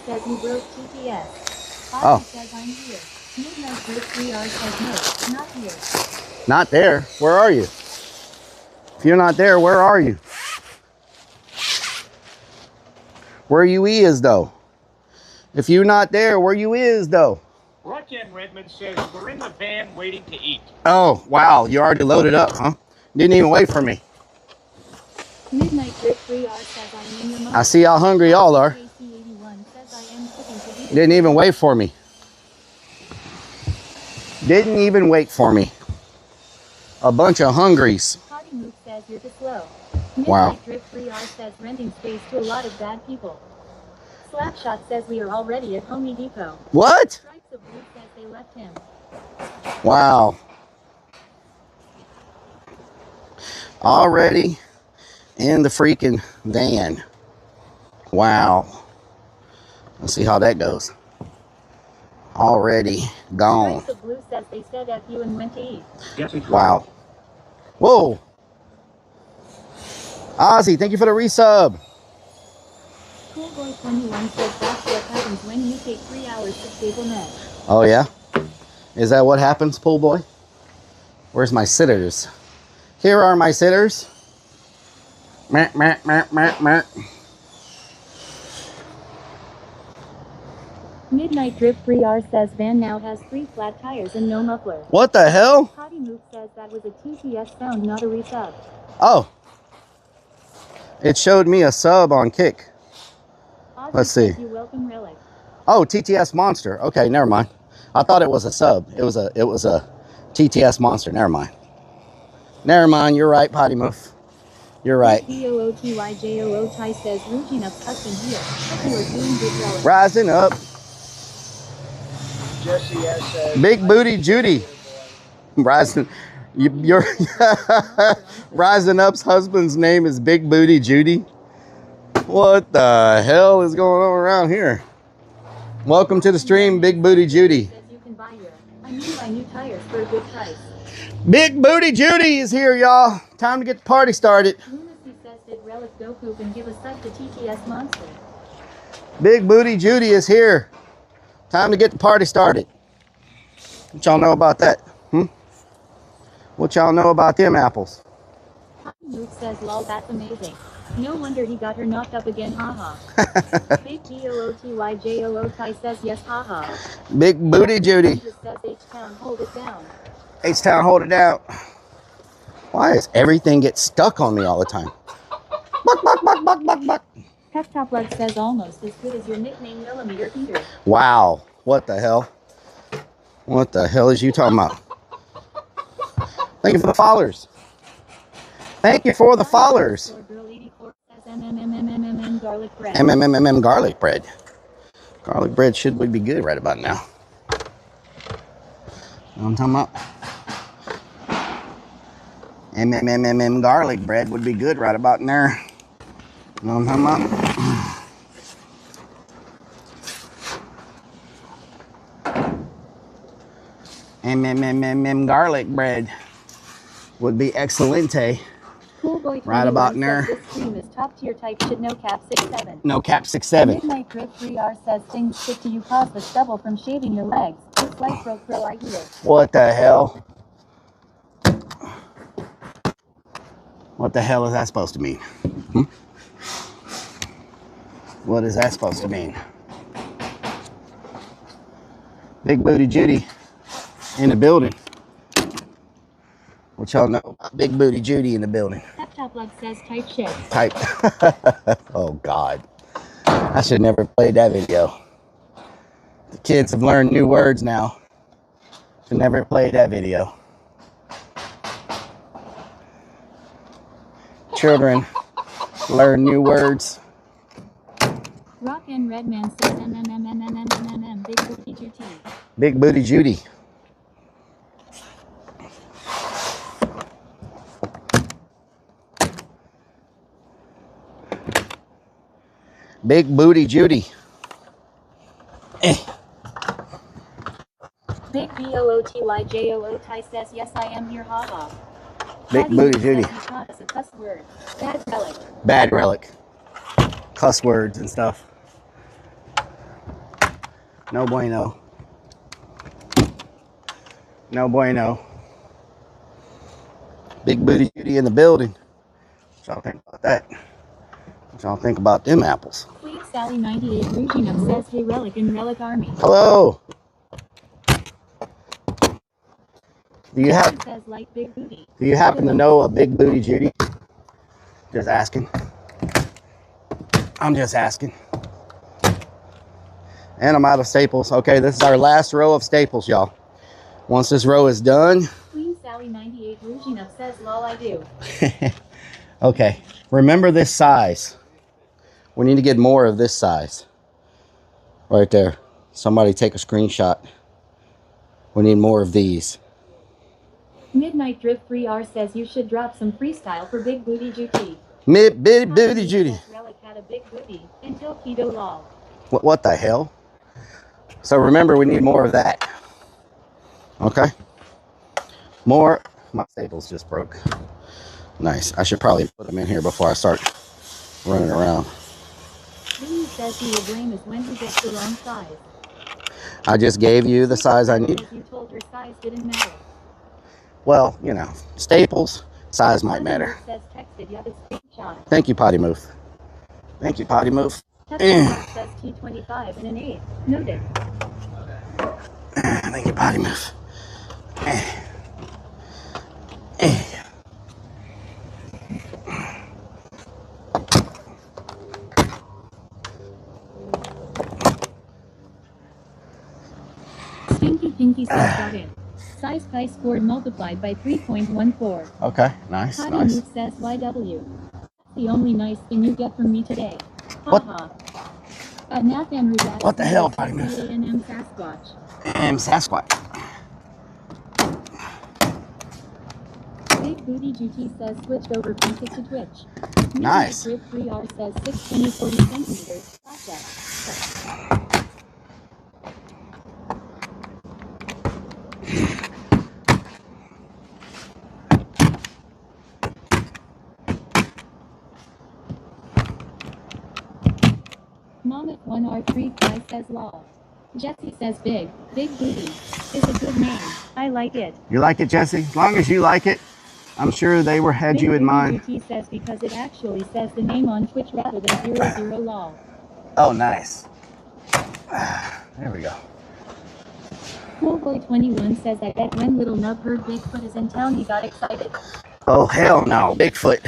says you broke TTS. Oh. Says I'm here. Midnight Break 3R says no, not here. Not there? Where are you? If you're not there, where are you? Where you is though? If you're not there, where you is though? Roger Redmond says we're in the van waiting to eat. Oh, wow. You already loaded up, huh? Didn't even wait for me. Midnight Break 3R says I'm in your mind. I see how hungry y'all are. Didn't even wait for me. Didn't even wait for me. A bunch of hungries. Says you're too slow. Wow. Midnight Drip 3R says renting space to a lot of bad people. Slapshot says we are already at Home Depot. What? Stripes of Blue says they left him. Wow. Already in the freaking van. Wow. Let's see how that goes. Already gone. Stripes of Blue says they said F you and went to eat. Wow. Whoa. Ozzy, thank you for the resub. Cool Boy 21 says that's what happens when you take 3 hours to stable net. Oh, yeah? Is that what happens, pool boy? Where's my sitters? Here are my sitters. Meh, meh, meh, meh, meh. Midnight Drip 3R says van now has 3 flat tires and no muffler. What the hell? Potty Mook says that was a TTS sound, not a resub. Oh. It showed me a sub on Kick. Ozzy Let's see. You welcome Rellik. Oh, TTS Monster. Okay, never mind. I thought it was a sub. It was a TTS Monster. Never mind. Never mind. You're right, Potty Moof. You're right. B-O-O-T-Y-J-O-O Ty says Rugin up husband here. Hope you are doing good, Rellik. Rising up. Jesse S says Big Booty Judy. Rising. You're Rising Up's husband's name is Big Booty Judy. What the hell is going on around here? Welcome to the stream, Big Booty Judy. You can buy new tires for a good price. Big Booty Judy is here, y'all. Time to get the party started. Lunacy says did Rellik go poop and give a suck to TTS Monster. Big Booty Judy is here. Time to get the party started. What y'all know about that? What y'all know about them apples? Luke says, lol, that's amazing. No wonder he got her knocked up again, haha. Big BOOTYJOO Ty says yes, haha. Big booty Judy. Says H-Town, hold it down. H-Town, hold it down. Why does everything get stuck on me all the time? Buck, buck, buck, buck, buck, buck. Pep Top Blood says almost as good as your nickname, Millimeter Peter. Wow. What the hell? What the hell is you talking about? Thank you for the followers. Thank you for the followers. MMMM garlic bread. Garlic bread should be good right about now. You know what I'm talking about? MMMM garlic bread would be good right about in there. You know what I'm talking about? MMMM garlic bread would be excelente. Cool boy right about in there. This cream is top tier type shit, no cap 6'7". No cap 6'7". Midnight Drip 3R says things stick to you cause the stubble from shaving your legs. It's like pro I hear. What the hell? What the hell is that supposed to mean? What is that supposed to mean? Big Booty Judy in the building. What y'all know about Big Booty Judy in the building? Laptop Lug says type shit. Type. Oh God. I should never play that video. The kids have learned new words now. Should never play that video. Children learn new words. Rock and Redman says MMMMMMMM Big Booty Judy. Big Booty Judy. Big Booty Judy. Big BOOTYJOO Ty says yes, I am here, haha. Big Booty Judy. He taught us a cuss word. Bad relic. Bad relic. Cuss words and stuff. No bueno. No bueno. Big Booty Judy in the building. What y'all think about that? What y'all think about them apples? Queen Sally 98 Rugino says hey Rellik and Rellik Army. Hello. Do you have? Says like Big Booty. Do you happen to know a Big Booty Judy? Just asking. I'm just asking. And I'm out of staples. Okay, this is our last row of staples, y'all. Once this row is done. Queen Sally 98 Rugino says lol I do. Okay, remember this size. We need to get more of this size. Right there. Somebody take a screenshot. We need more of these. Midnight Drip 3R says you should drop some freestyle for Big Booty Judy. Big Booty Judy. Rellik had a big booty until keto lol. What the hell? So remember, we need more of that. Okay? More. My staples just broke. Nice. I should probably put them in here before I start running around. Vinny says he will blame us when he gets the wrong size. I just gave you the size I need. You told your size didn't matter. Well, you know, staples, size might matter. Thank you, Potty Move. Thank you, Potty Move. Says T25 and an 8. Noted. Thank you, Potty Move. Stinky Pinky says got in. Size Chi scored multiplied by 3.14. Okay, nice, Potty nice. Move says YW. The only nice thing you get from me today. What? Nathan What the hell, Potty Move? M Sasquatch. Sasquatch. Big Booty GT says switched over from Kick to Twitch. Nice. Rip 3R says 620 40 centimeters. Process. Mom at 1R3 says law. Jesse says Big Booty is a good name. I like it. You like it, Jesse? As long as you like it, I'm sure they had you in mind. He says because it actually says the name on Twitch rather than 00 lol. Oh, nice. There we go. Coolboy21 says I bet when little Nub heard Bigfoot is in town he got excited. Oh, hell no. Bigfoot.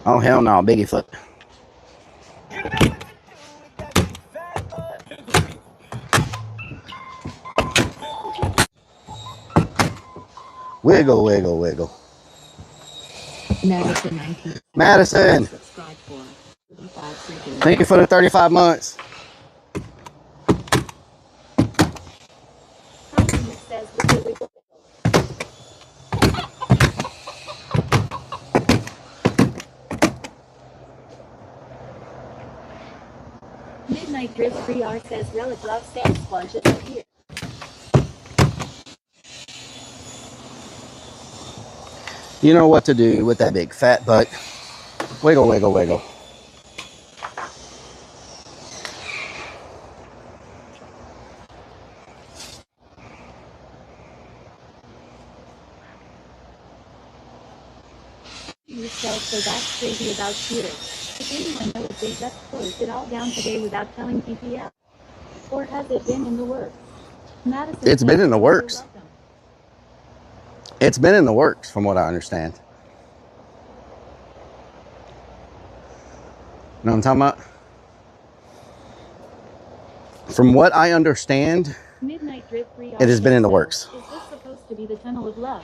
Oh, hell no. Bigfoot. Wiggle, wiggle, wiggle. Madison 19. Madison. Subscribe for 35 freaking. Thank you for the 35 months. Midnight Drift 3R says Relic loves sand sponges up here. You know what to do with that big fat butt. Wiggle, wiggle, wiggle. You said so that's crazy about shooters. If anyone knows they just closed it all down today without telling PPL. Or has it been in the works? Madison It's been in the works. It's been in the works, from what I understand. You know what I'm talking about? From what I understand, Midnight Drip it has been in the works. Is this supposed to be the tunnel of love?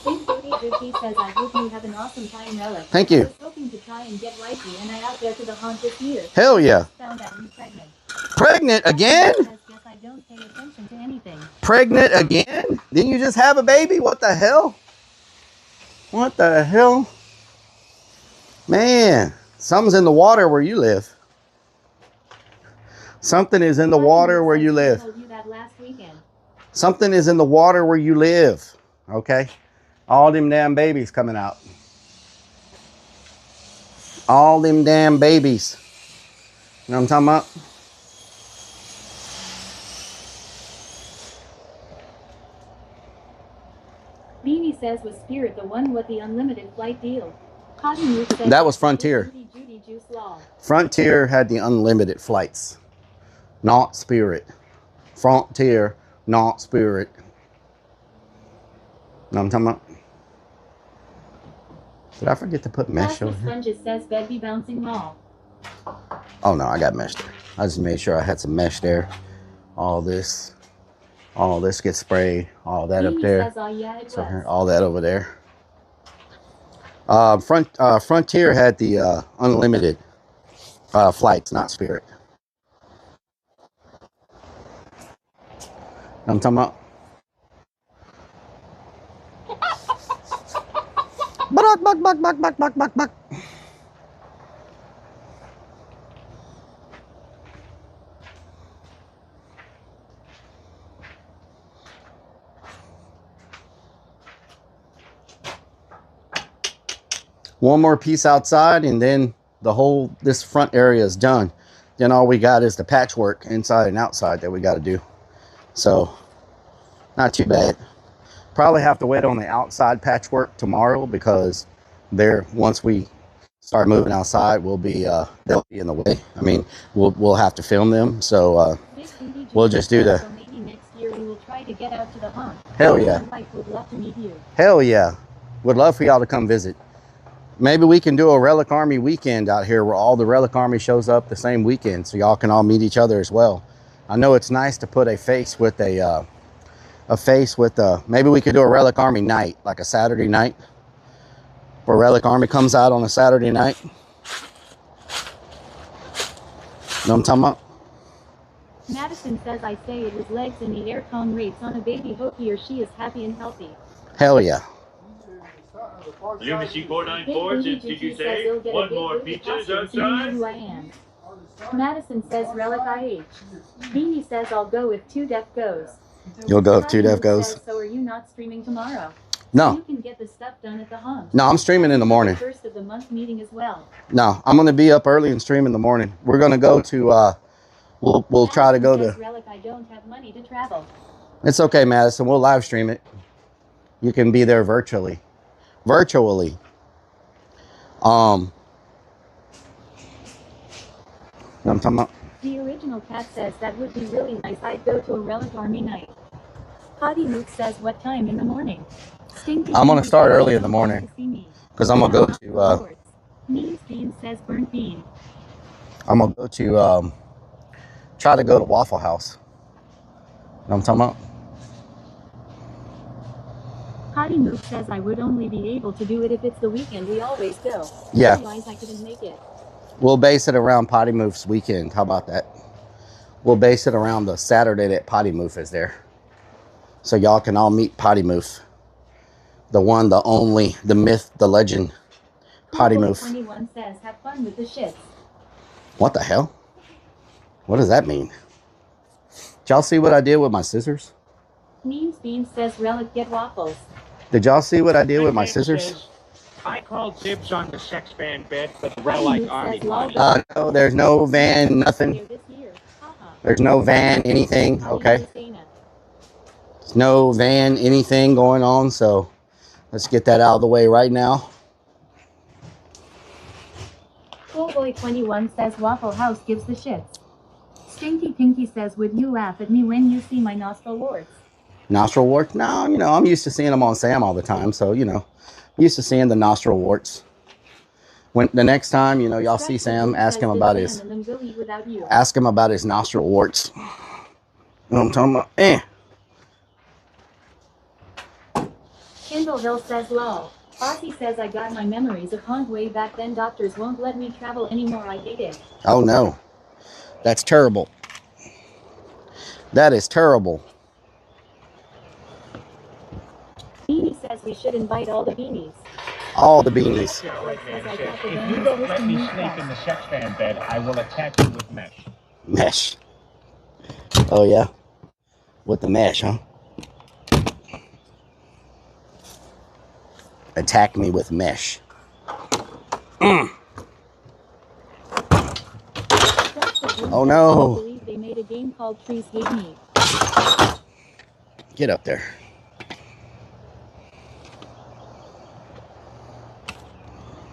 Big Booty Drippy says I hope you have an awesome time, Relic. Thank you. I was hoping to try and get wifey and I out there to the haunt this year. Hell yeah. Found out I'm pregnant. Pregnant again? Guess I don't pay attention to anything. Pregnant again? Didn't you just have a baby? What the hell? What the hell? Man, something's in the water where you live. Something is in the water where you live. Something is in the water where you live. Okay? All them damn babies coming out. All them damn babies. You know what I'm talking about? Beanie says was Spirit the one with the unlimited flight deal. That was Frontier. Frontier had the unlimited flights. Not Spirit. Frontier, not Spirit. Know what I'm talking about? Did I forget to put mesh over here? Sponges says bed be bouncing mall. Oh no, I got mesh there. I just made sure I had some mesh there. All this gets sprayed. All that up there. Says, oh, yeah, all that over there. Frontier had the unlimited flights, not Spirit. I'm talking about. Buck. One more piece outside and then this front area is done. Then all we got is the patchwork inside and outside that we got to do. So not too bad. Probably have to wait on the outside patchwork tomorrow because once we start moving outside, they'll be in the way. I mean, we'll have to film them. So we'll just do the. Maybe next year we will try to get out to the haunt. Hell yeah. Would love to meet you. Hell yeah. Would love for y'all to come visit. Maybe we can do a Relic Army weekend out here where all the Relic Army shows up the same weekend so y'all can all meet each other as well. I know it's nice to put a face with maybe we could do a Relic Army night, like a Saturday night. Where Relic Army comes out on a Saturday night. Know what I'm talking about? Madison says I say it with legs in the air tone rates on a baby. Hope he or she is happy and healthy. Hell yeah. Lunacy 494, did you say one more peaches outside? Who I am. Madison says Relic IH. Beanie says I'll go if 2 Def goes. You'll go if 2 Def goes. So are you not streaming tomorrow? No. You can get the stuff done at the haunt. No, I'm streaming in the morning. First of the month meeting as well. No, I'm going to be up early and stream in the morning. We're going to go to, we'll try to go to. Rellik, I don't have money to travel. It's okay, Madison. We'll live stream it. You can be there virtually. Virtually. I'm talking about. The original cat says that would be really nice. I'd go to a Rellik Army night. Potty Luke says what time in the morning? Stinky I'm going to start early in the morning. Because I'm going to go to, Means Bean says burnt bean. I'm going to go to, try to go to Waffle House. You know what I'm talking about? Potty Luke says I would only be able to do it if it's the weekend. We always go. Yeah. Otherwise I couldn't make it. We'll base it around Potty Moof's weekend. How about that? We'll base it around the Saturday that Potty Moof is there. So y'all can all meet Potty Moof. The one, the only, the myth, the legend. Potty Moof. 21 says have fun with the shits. What the hell? What does that mean? Did y'all see what I did with my scissors? Means Bean says Rellik get waffles. Did y'all see what I did with my scissors? I called dibs on the sex van bed for the Rellik Army money. No, there's no van, nothing. There's no van, anything, okay? There's no van, anything going on, so let's get that out of the way right now. Coolboy 21 says Waffle House gives the shits. Stinky Pinky says, would you laugh at me when you see my nostril warts? Nostril wart? No, you know, I'm used to seeing them on Sam all the time, so, you know, I'm used to seeing the nostril warts. When the next time, you know, y'all see Sam, ask him about his nostril warts. You know what I'm talking about? Kendall says lol. Aussie says I got my memories of haunt way back then. Doctors won't let me travel anymore. I hate it. Oh no. That's terrible. That is terrible. Beanie says we should invite all the beanies. All the beanies. If you don't let me sleep in the sex fan bed, I will attack you with mesh. Mesh. Oh yeah. With the mesh, huh? Attack me with mesh. Oh no. I believe they made a game called Trees Hate Me. Get up there.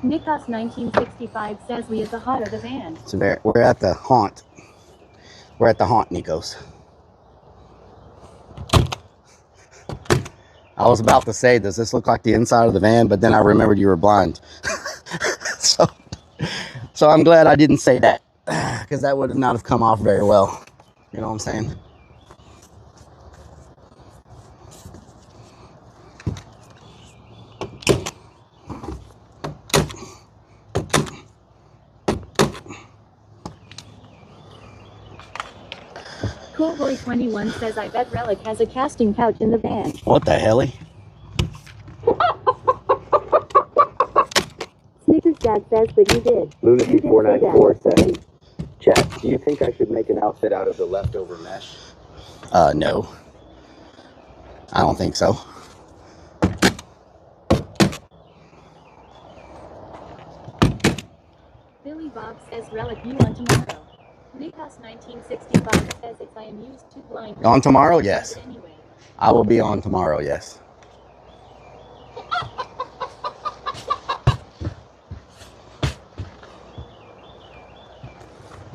Nikos 1965 says we at the haunt of the van. So we're at the haunt. We're at the haunt, Nikos. I was about to say, does this look like the inside of the van? But then I remembered you were blind. so I'm glad I didn't say that. Because that would not have come off very well. You know what I'm saying? Coolboy 21 says I bet Rellik has a casting couch in the van. What the helly? Snickers Dad says that you did. Lunacy494 says, Chat, do you think I should make an outfit out of the leftover mesh? No. I don't think so. Billy Bob says Rellik you on tomorrow. Nikos 1965 says if I am used to blind. On tomorrow? Yes. Anyway. I will be on tomorrow, yes.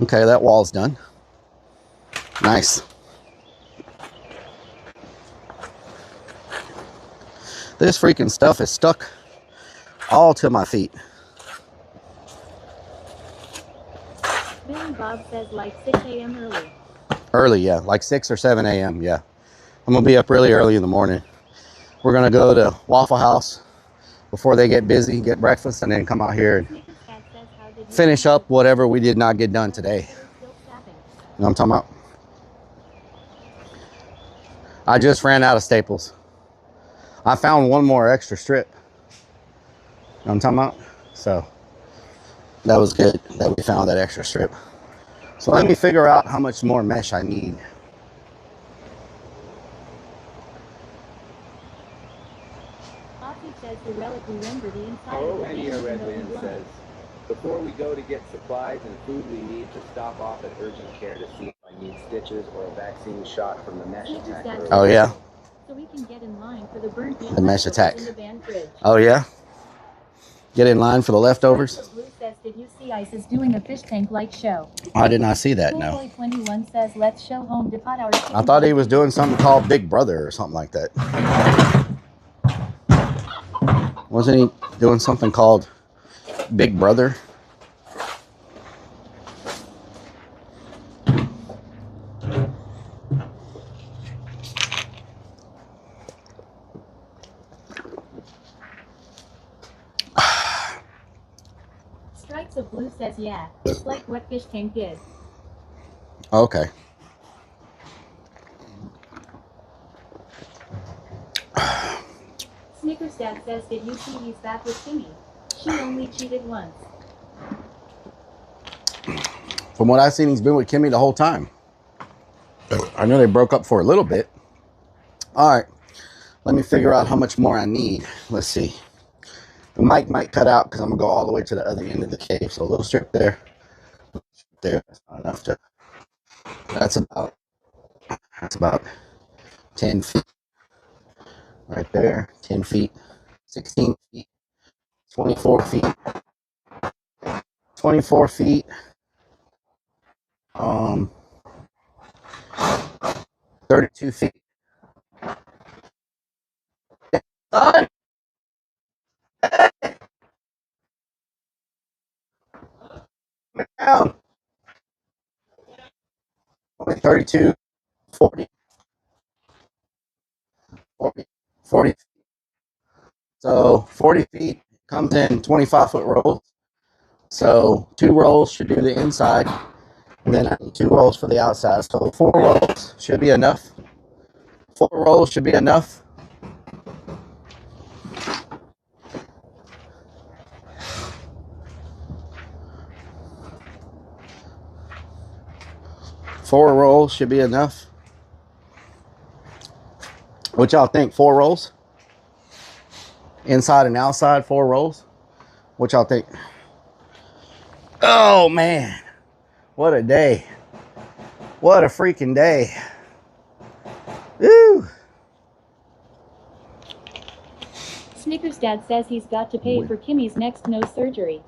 Okay, that wall's done. Nice. This freaking stuff is stuck all to my feet. Billy Bob says like 6 a.m. early. Early, yeah. Like 6 or 7 a.m., yeah. I'm going to be up really early in the morning. We're going to go to Waffle House before they get busy, get breakfast, and then come out here and finish up whatever we did not get done today. You know what I'm talking about? I just ran out of staples. I found one more extra strip. You know what I'm talking about? So that was good that we found that extra strip. So let me figure out how much more mesh I need. Ozzy says the relic remember the inside Oh, of the and can here even though Redman he says, before we go to get supplies and food, we need to stop off at urgent care to see if I need stitches or a vaccine shot from the mesh attack. Oh, yeah? So we can get in line for the burnt beef The mesh leftovers attack. in the van fridge. Oh, yeah? Get in line for the leftovers? Blue says, did you see Ice is doing a fish tank like show? I did not see that, no. Boy 21 says, let's show home to pot our I thought he was doing something called Big Brother or something like that. Wasn't he doing something called Big Brother? Stripes of Blue says, yeah, it's like what fish tank did. Okay. Snickers Dad says, did you see he's back with Timmy? She only cheated once. From what I've seen, he's been with Kimmy the whole time. I know they broke up for a little bit. All right. Let me figure out how much more I need. Let's see. The mic might cut out because I'm going to go all the way to the other end of the cave. So a little strip there. There. That's not enough to... That's about 10 feet. Right there. 10 feet. 16 feet. 24 feet. 24 feet. 32 feet. Son! Down. Only 32, 40, 40, 40. So 40 feet comes in 25-foot rolls. So 2 rolls should do the inside. And then I need 2 rolls for the outside. So 4 rolls should be enough. 4 rolls should be enough. Four rolls should be enough. What y'all think? 4 rolls? Inside and outside, 4 rolls? What y'all think? Oh, man. What a day. What a freaking day. Woo. Snickers Dad says he's got to pay for Kimmy's next nose surgery.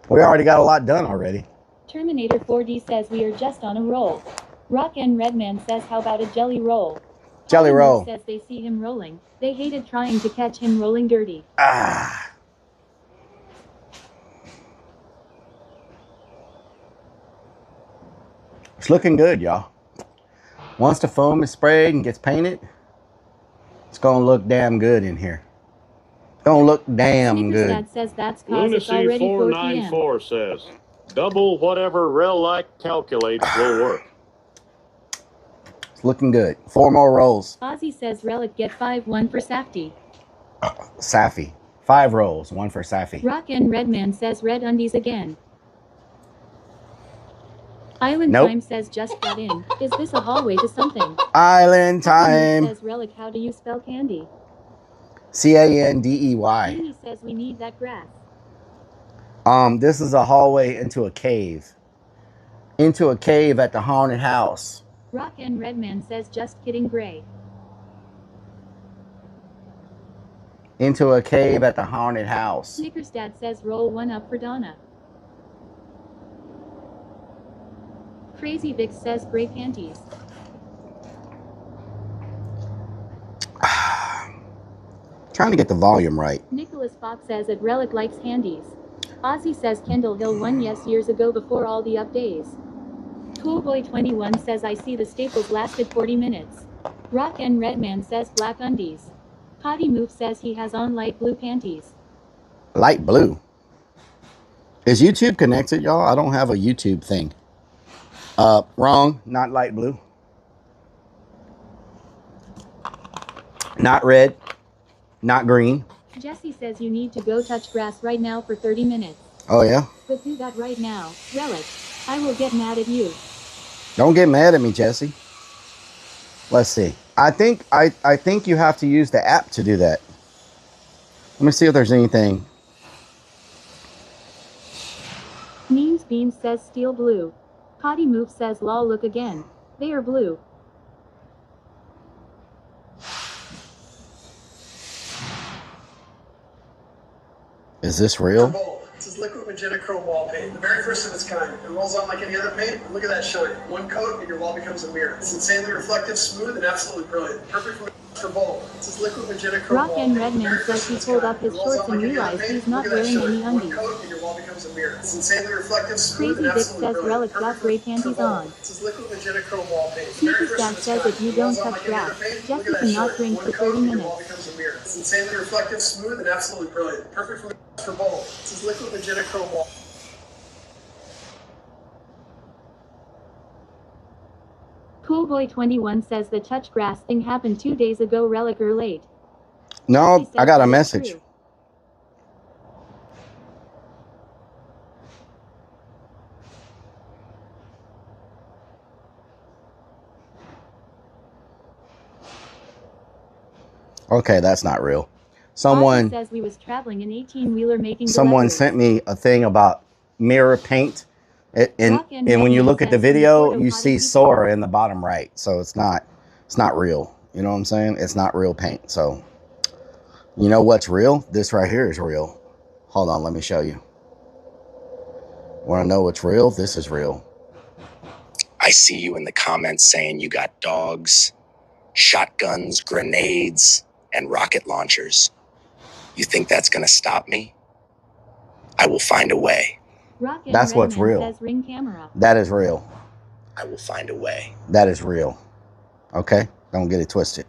We already got a lot done already. Terminator 4D says we are just on a roll. Rock and Redman says how about a jelly roll? Jelly roll. Says they see him rolling. They hated trying to catch him rolling dirty. Ah. It's looking good, y'all. Once the foam is sprayed and gets painted, it's gonna look damn good in here. It's gonna look damn good. Dad says that's cause it's already 494 says, double whatever Rellik calculates will work. It's looking good. 4 more rolls. Ozzy says Rellik get 5-1 for Safety. Safi. 5 rolls. 1 for Safi. Rock and Redman says red undies again. Island Nope. Time says just got in. Is this a hallway to something? Island Time. Says Rellik, how do you spell candy? C-A-N-D-E-Y. Amy says we need that grass. This is a hallway into a cave. Into a cave at the haunted house. Rock and Redman says just kidding gray. Into a cave at the haunted house. Snickers Dad says roll 1 up for Donna. Crazy Vic says gray panties. Trying to get the volume right. Nicholas Fox says that Rellik likes handies. Ozzy says Kendall Hill won yes years ago before all the up days. Coolboy 21 says I see the staples lasted 40 minutes. Rock and Redman says black undies. Potty Move says he has on light blue panties. Light blue. Is YouTube connected, y'all? I don't have a YouTube thing. Wrong. Not light blue. Not red. Not green. Jesse says you need to go touch grass right now for 30 minutes. Oh, yeah? But do that right now, Rellik. I will get mad at you. Don't get mad at me, Jesse. Let's see. I think you have to use the app to do that. Let me see if there's anything. Memes Beans says steel blue. Potty Move says lol look again. They are blue. Is this real? This is liquid magenta chrome wall paint, the very first of its kind. It rolls on like any other paint, and look at that shine. One coat and your wall becomes a mirror. It's insanely reflective, smooth, and absolutely brilliant. Perfect for bold. This is liquid magenta chrome Rock and Redman says he pulled up his shorts and realized he's not wearing any One undies. coat and your wall becomes a mirror. It's insanely reflective, smooth, Crazy and Vic absolutely says brilliant. Relic got gray panties on. This is liquid magenta chrome wall paint. Sneaky Stack says if you don't touch grass, Jesse cannot drink for 30 minutes. Becomes a mirror. It's insanely reflective, smooth, and absolutely brilliant. Perfect for bold. This is liquid magenta chrome wall. Coolboy21 says the touch grass thing happened 2 days ago. Relic or late. No, I got a message. Okay, that's not real. Someone says we was traveling an 18-wheeler making someone deliveries. sent me a thing about mirror paint. And when you look at the video, you see Sora in the bottom right. So it's not real. You know what I'm saying? It's not real paint. So you know what's real? This right here is real. Hold on, let me show you. Want to know what's real? This is real. I see you in the comments saying you got dogs, shotguns, grenades, and rocket launchers. You think that's going to stop me? I will find a way. That's what's real. Says ring camera. That is real. I will find a way. That is real. Okay? Don't get it twisted.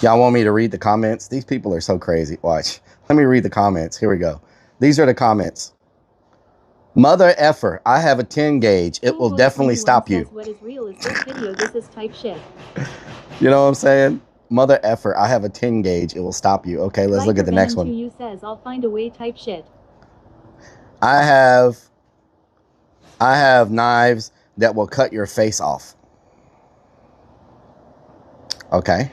Y'all want me to read the comments? These people are so crazy. Watch. Let me read the comments. Here we go. These are the comments. Mother effer, I have a 10 gauge. It will definitely stop you. What is real is this video. This is type shit. You know what I'm saying? Mother effer, I have a 10 gauge. It will stop you. Okay, let's look at the next one. You says I'll find a way type shit. I have knives that will cut your face off. Okay.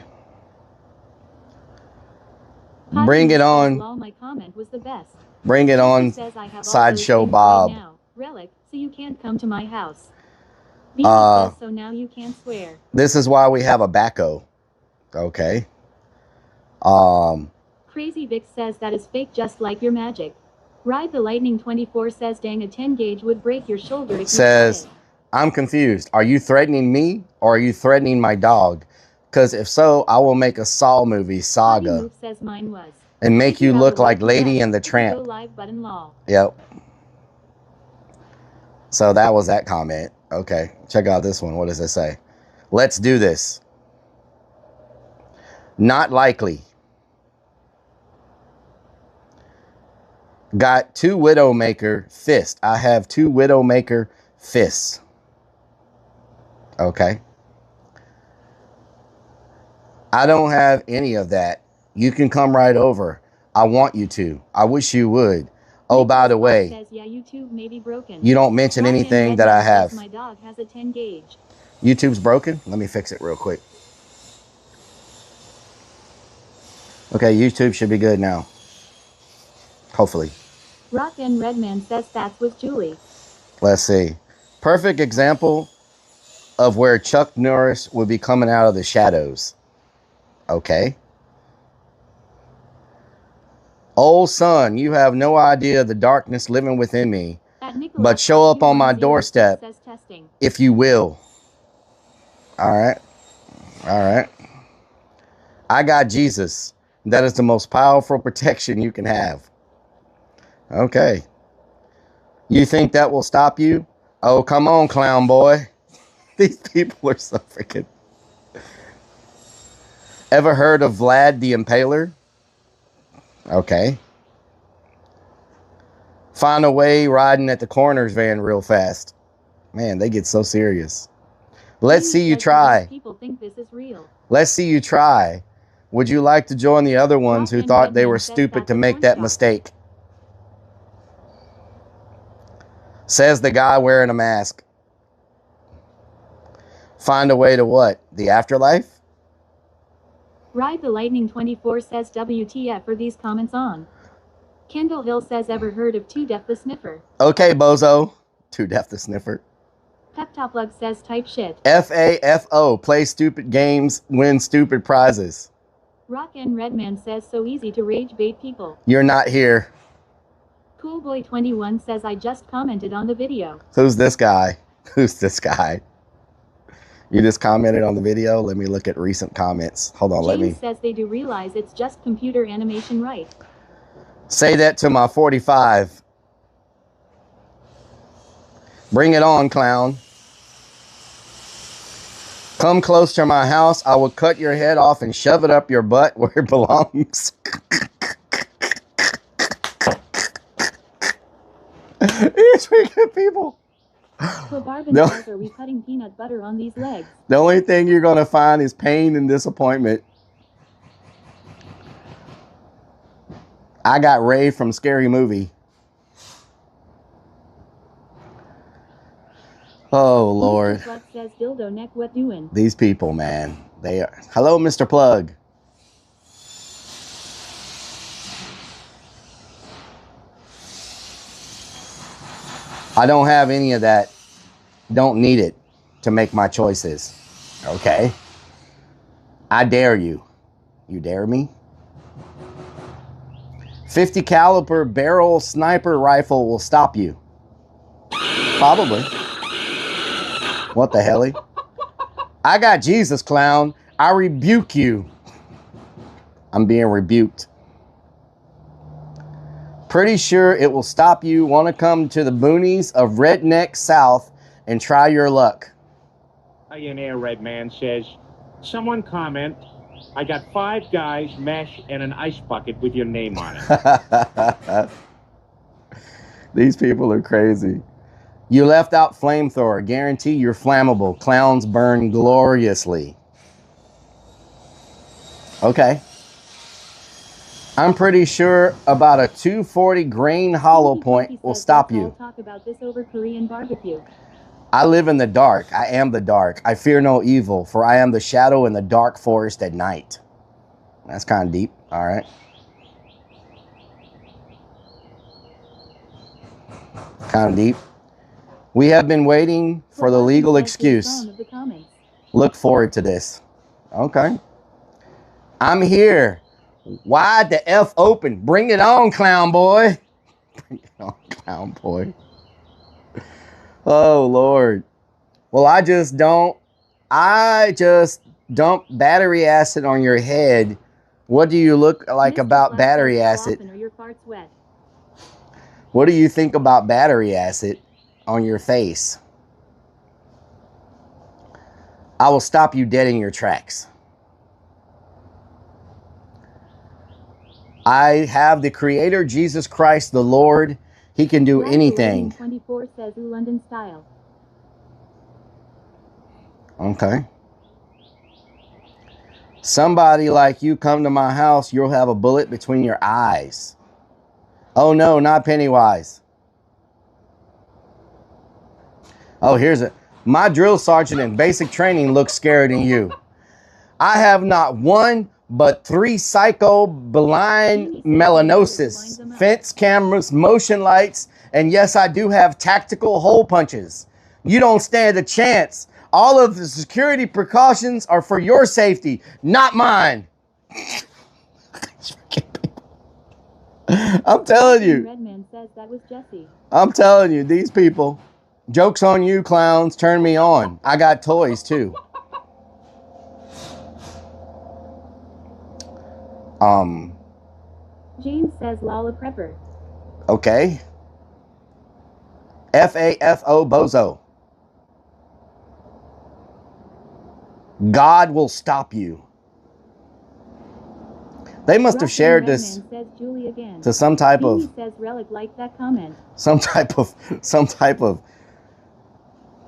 Bring it on. My comment was the best. Bring it on, Sideshow Bob. Relic, so you can't come to my house. Says, so now you can't swear. This is why we have a backhoe. Okay. Crazy Vic says that is fake, just like your magic. Ride the Lightning 24 says dang, a 10 gauge would break your shoulder. If says, I'm confused. Are you threatening me or are you threatening my dog? Because if so, I will make a Saw movie, Saga. Says mine was. And make you look like Lady and the Tramp. Go live button lol. Yep. So that was that comment. Okay. Check out this one. What does it say? Let's do this. Not likely. Got 2 Widowmaker fists. I have 2 Widowmaker fists. Okay. I don't have any of that. You can come right over. I want you to. I wish you would. Oh, by the way, says, yeah, YouTube may be broken. You don't mention anything that I have. My dog has a 10 gauge. YouTube's broken? Let me fix it real quick. Okay, YouTube should be good now. Hopefully. Rock and Redman says that was Julie. Let's see. Perfect example of where Chuck Norris would be coming out of the shadows. Okay. Old son, you have no idea the darkness living within me, but show up on my doorstep if you will. All right. All right. I got Jesus. That is the most powerful protection you can have. Okay. You think that will stop you? Oh, come on, clown boy. These people are so freaking... Ever heard of Vlad the Impaler? Okay. Find a way riding at the coroner's van real fast. Man, they get so serious. Let's see you try. People think this is real. Let's see you try. Would you like to join the other ones who thought they were stupid to make that mistake? Says the guy wearing a mask. Find a way to what? The afterlife? Ride the Lightning 24 says WTF for these comments on. Kendall Hill says ever heard of Too Deaf the Sniffer? Okay, bozo. Too Deaf the Sniffer. Peptoplug says type shit. FAFO. Play stupid games, win stupid prizes. Rock and Redman says so easy to rage bait people. You're not here. Coolboy21 says I just commented on the video. Who's this guy? Who's this guy? You just commented on the video? Let me look at recent comments. Hold on, let me. James says they do realize it's just computer animation, right? Say that to my 45. Bring it on, clown. Come close to my house. I will cut your head off and shove it up your butt where it belongs. These freaking people. So Barb says, are we cutting peanut butter on these legs? The only thing you're going to find is pain and disappointment. I got Ray from Scary Movie. Oh, Lord. Mr. Plug says, dildo neck, what doing? These people, man. They are. Hello, Mr. Plug. I don't have any of that. Don't need it to make my choices. Okay? I dare you. You dare me? 50 caliber barrel sniper rifle will stop you. Probably. What the hell? I got Jesus, clown. I rebuke you. I'm being rebuked. Pretty sure it will stop you. Want to come to the boonies of Redneck South and try your luck. Millionaire Redman says, someone comment, I got 5 guys, mesh, and an ice bucket with your name on it. These people are crazy. You left out flamethrower. Guarantee you're flammable. Clowns burn gloriously. Okay. I'm pretty sure about a 240 grain hollow point will stop you. Talk about this over Korean barbecue. I live in the dark. I am the dark. I fear no evil, for I am the shadow in the dark forest at night. That's kind of deep. All right. Kind of deep. We have been waiting for the legal excuse. Look forward to this. Okay. I'm here. Wide the F open. Bring it on, clown boy. Bring it on, clown boy. Oh, Lord. Well, I just dump battery acid on your head. What do you look like about battery acid? What do you think about battery acid on your face? I will stop you dead in your tracks. I have the Creator, Jesus Christ, the Lord. He can do anything. 24 says London style. Okay. Somebody like you come to my house, you'll have a bullet between your eyes. Oh no, not Pennywise. Oh, here's it. My drill sergeant in basic training looks scared than you. I have not one but 3 psycho blind melanosis, fence cameras, motion lights, and yes, I do have tactical hole punches. You don't stand a chance. All of the security precautions are for your safety, not mine. I'm telling you. Redman says that was Jesse. I'm telling you, these people. Joke's on you, clowns. Turn me on. I got toys, too. James says Lala Prepper. Okay. FAFO bozo. God will stop you. They must have shared this to some type of says Rellik like that comment. some type of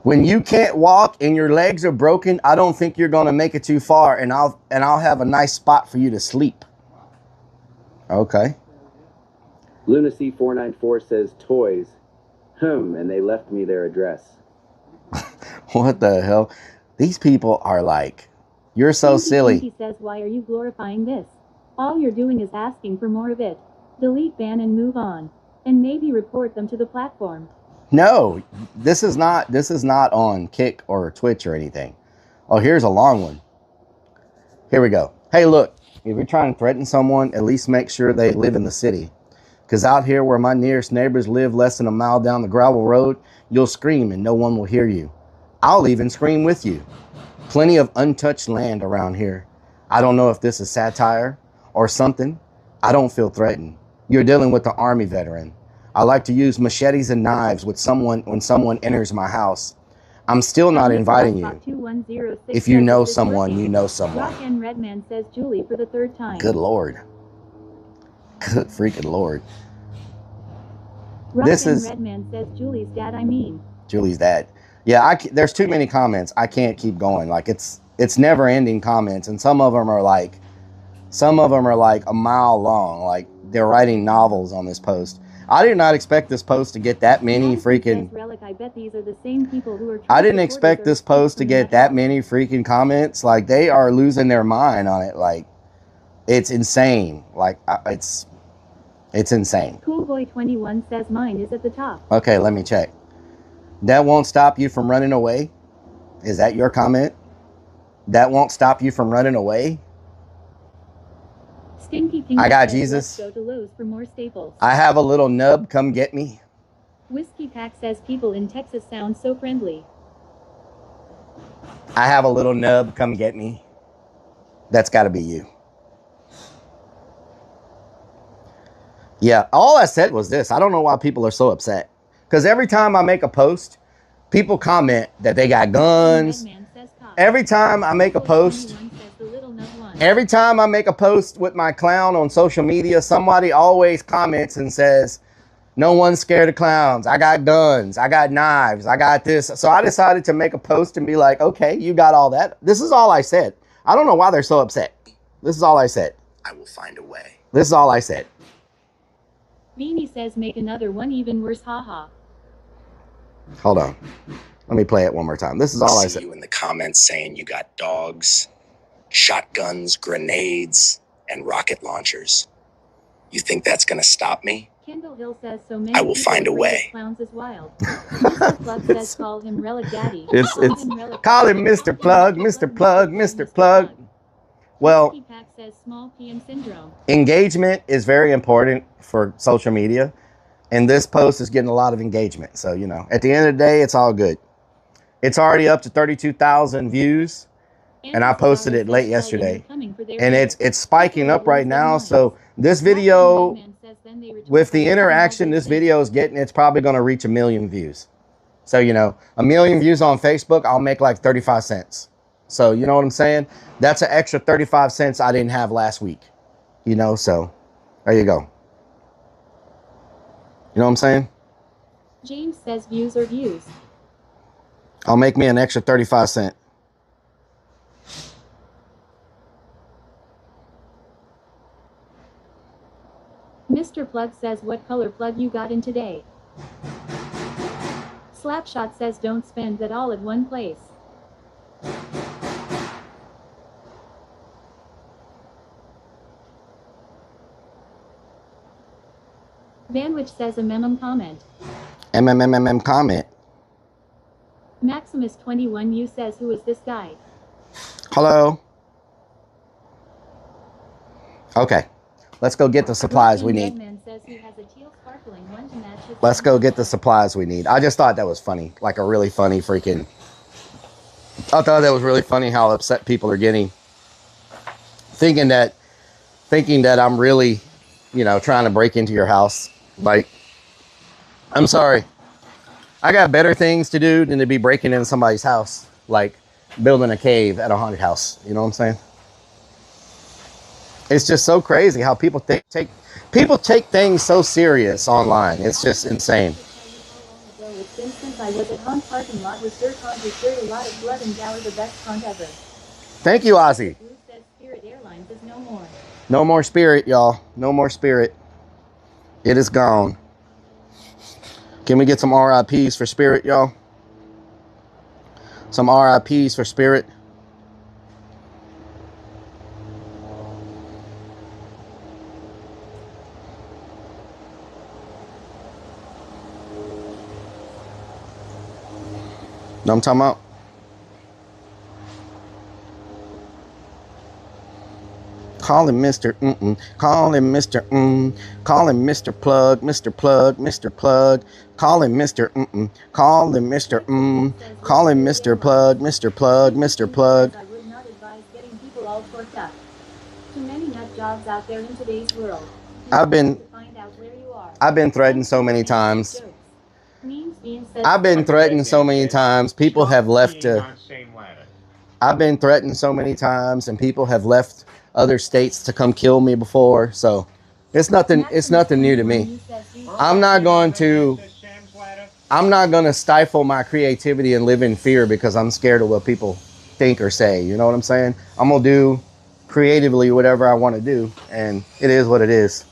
when you can't walk and your legs are broken, I don't think you're going to make it too far, and I'll have a nice spot for you to sleep. Okay. Lunacy 494 says toys. And they left me their address. What the hell? These people are like You're so Stinky silly. Pinky says, why are you glorifying this? All you're doing is asking for more of it. Delete, ban, and move on. And maybe report them to the platform. No, this is not on Kick or Twitch or anything. Oh, here's a long one. Here we go. Hey, look, if you're trying to threaten someone, at least make sure they live in the city. Because out here where my nearest neighbors live less than a mile down the gravel road, you'll scream and no one will hear you. I'll even scream with you. Plenty of untouched land around here. I don't know if this is satire or something. I don't feel threatened. You're dealing with an Army veteran. I like to use machetes and knives with when someone enters my house. I'm still not inviting you. If you know someone, you know someone. Rock and Redman says Julie for the third time. Good Lord. Good freaking Lord. Rock This and is Redman says Julie's dad, I mean. Julie's dad. Yeah, there's too many comments. I can't keep going. Like it's never ending comments, and some of them are like a mile long. Like they're writing novels on this post. I did not expect this post to get that many freaking. Rellik, I bet these are the same people who are I didn't expect this post to get that many freaking comments. Like they are losing their mind on it. Like it's insane. Like it's insane. Coolboy21 says mine is at the top. Okay, let me check. That won't stop you from running away? Is that your comment? That won't stop you from running away? Stinky King I got says, Jesus. Let's go to Lowe's for more staples. I have a little nub. Come get me. Whiskey Pack says people in Texas sound so friendly. I have a little nub. Come get me. That's got to be you. Yeah, all I said was this. I don't know why people are so upset. Because every time I make a post, people comment that they got guns. Every time I make a post, with my clown on social media, somebody always comments and says, no one's scared of clowns. I got guns. I got knives. I got this. So I decided to make a post and be like, okay, you got all that. This is all I said. I don't know why they're so upset. This is all I said. I will find a way. This is all I said. Beanie says make another one even worse, haha. Hold on. Let me play it one more time. This is all I see said. You in the comments saying you got dogs, shotguns, grenades, and rocket launchers. You think that's going to stop me? Kendall Hill says so many I will find a way. Clowns is wild. Mr. Plug says call him Rellik Daddy. It's call him Mr. Plug, Mr. Plug, Mr. Plug. Well, Whiskey Pack says small PM syndrome. engagement is very important for social media. And this post is getting a lot of engagement. So, you know, at the end of the day, it's all good. It's already up to 32,000 views. And I posted it late yesterday. And it's spiking up right now. So this video, with the interaction this video is getting, it's probably going to reach 1 million views. So, you know, 1 million views on Facebook, I'll make like 35 cents. So, you know what I'm saying? That's an extra 35 cents I didn't have last week. You know, so there you go. You know what I'm saying? James says views are views. I'll make me an extra 35 cents. Mr. Plug says what color plug you got in today. Slapshot says don't spend that all at one place. Vanwich says a memum comment. Comment. Maximus21U says who is this guy? Hello. Okay. Let's go get the supplies we need. Let's go get the supplies we need. I just thought that was funny. Like a really funny freaking... I thought that was really funny how upset people are getting. Thinking that I'm really, you know, trying to break into your house. Like, I'm sorry. I got better things to do than to be breaking into somebody's house. Like building a cave at a haunted house. You know what I'm saying? It's just so crazy how people take things so serious online. It's just insane. It's been since I was at haunt parking lot with dirt haunt who shared a lot of blood and Gower, the best haunt ever. Thank you, Ozzy. Bruce says Spirit Airlines is no more. No more Spirit, y'all. No more Spirit. It is gone. Can we get some RIPs for Spirit, y'all? Some RIPs for Spirit. Know what I'm talking about? Call him Mr. Call him Mr. Call him Mr. Plug, Mr. Plug, Mr. Plug. Call him Mr. Call him Mr. Call him Mr. Plug, Mr. Plug, Mr. Plug. I would not advise getting people all torqued up. Too many nut jobs out there in today's world. I've been threatened so many times. I've been threatened so many times. People have left to. I've been threatened so many times, and people have left other states to come kill me before. So it's nothing. It's nothing new to me. I'm not going to stifle my creativity and live in fear because I'm scared of what people think or say. You know what I'm saying? I'm gonna do creatively whatever I want to do, and it is what it is.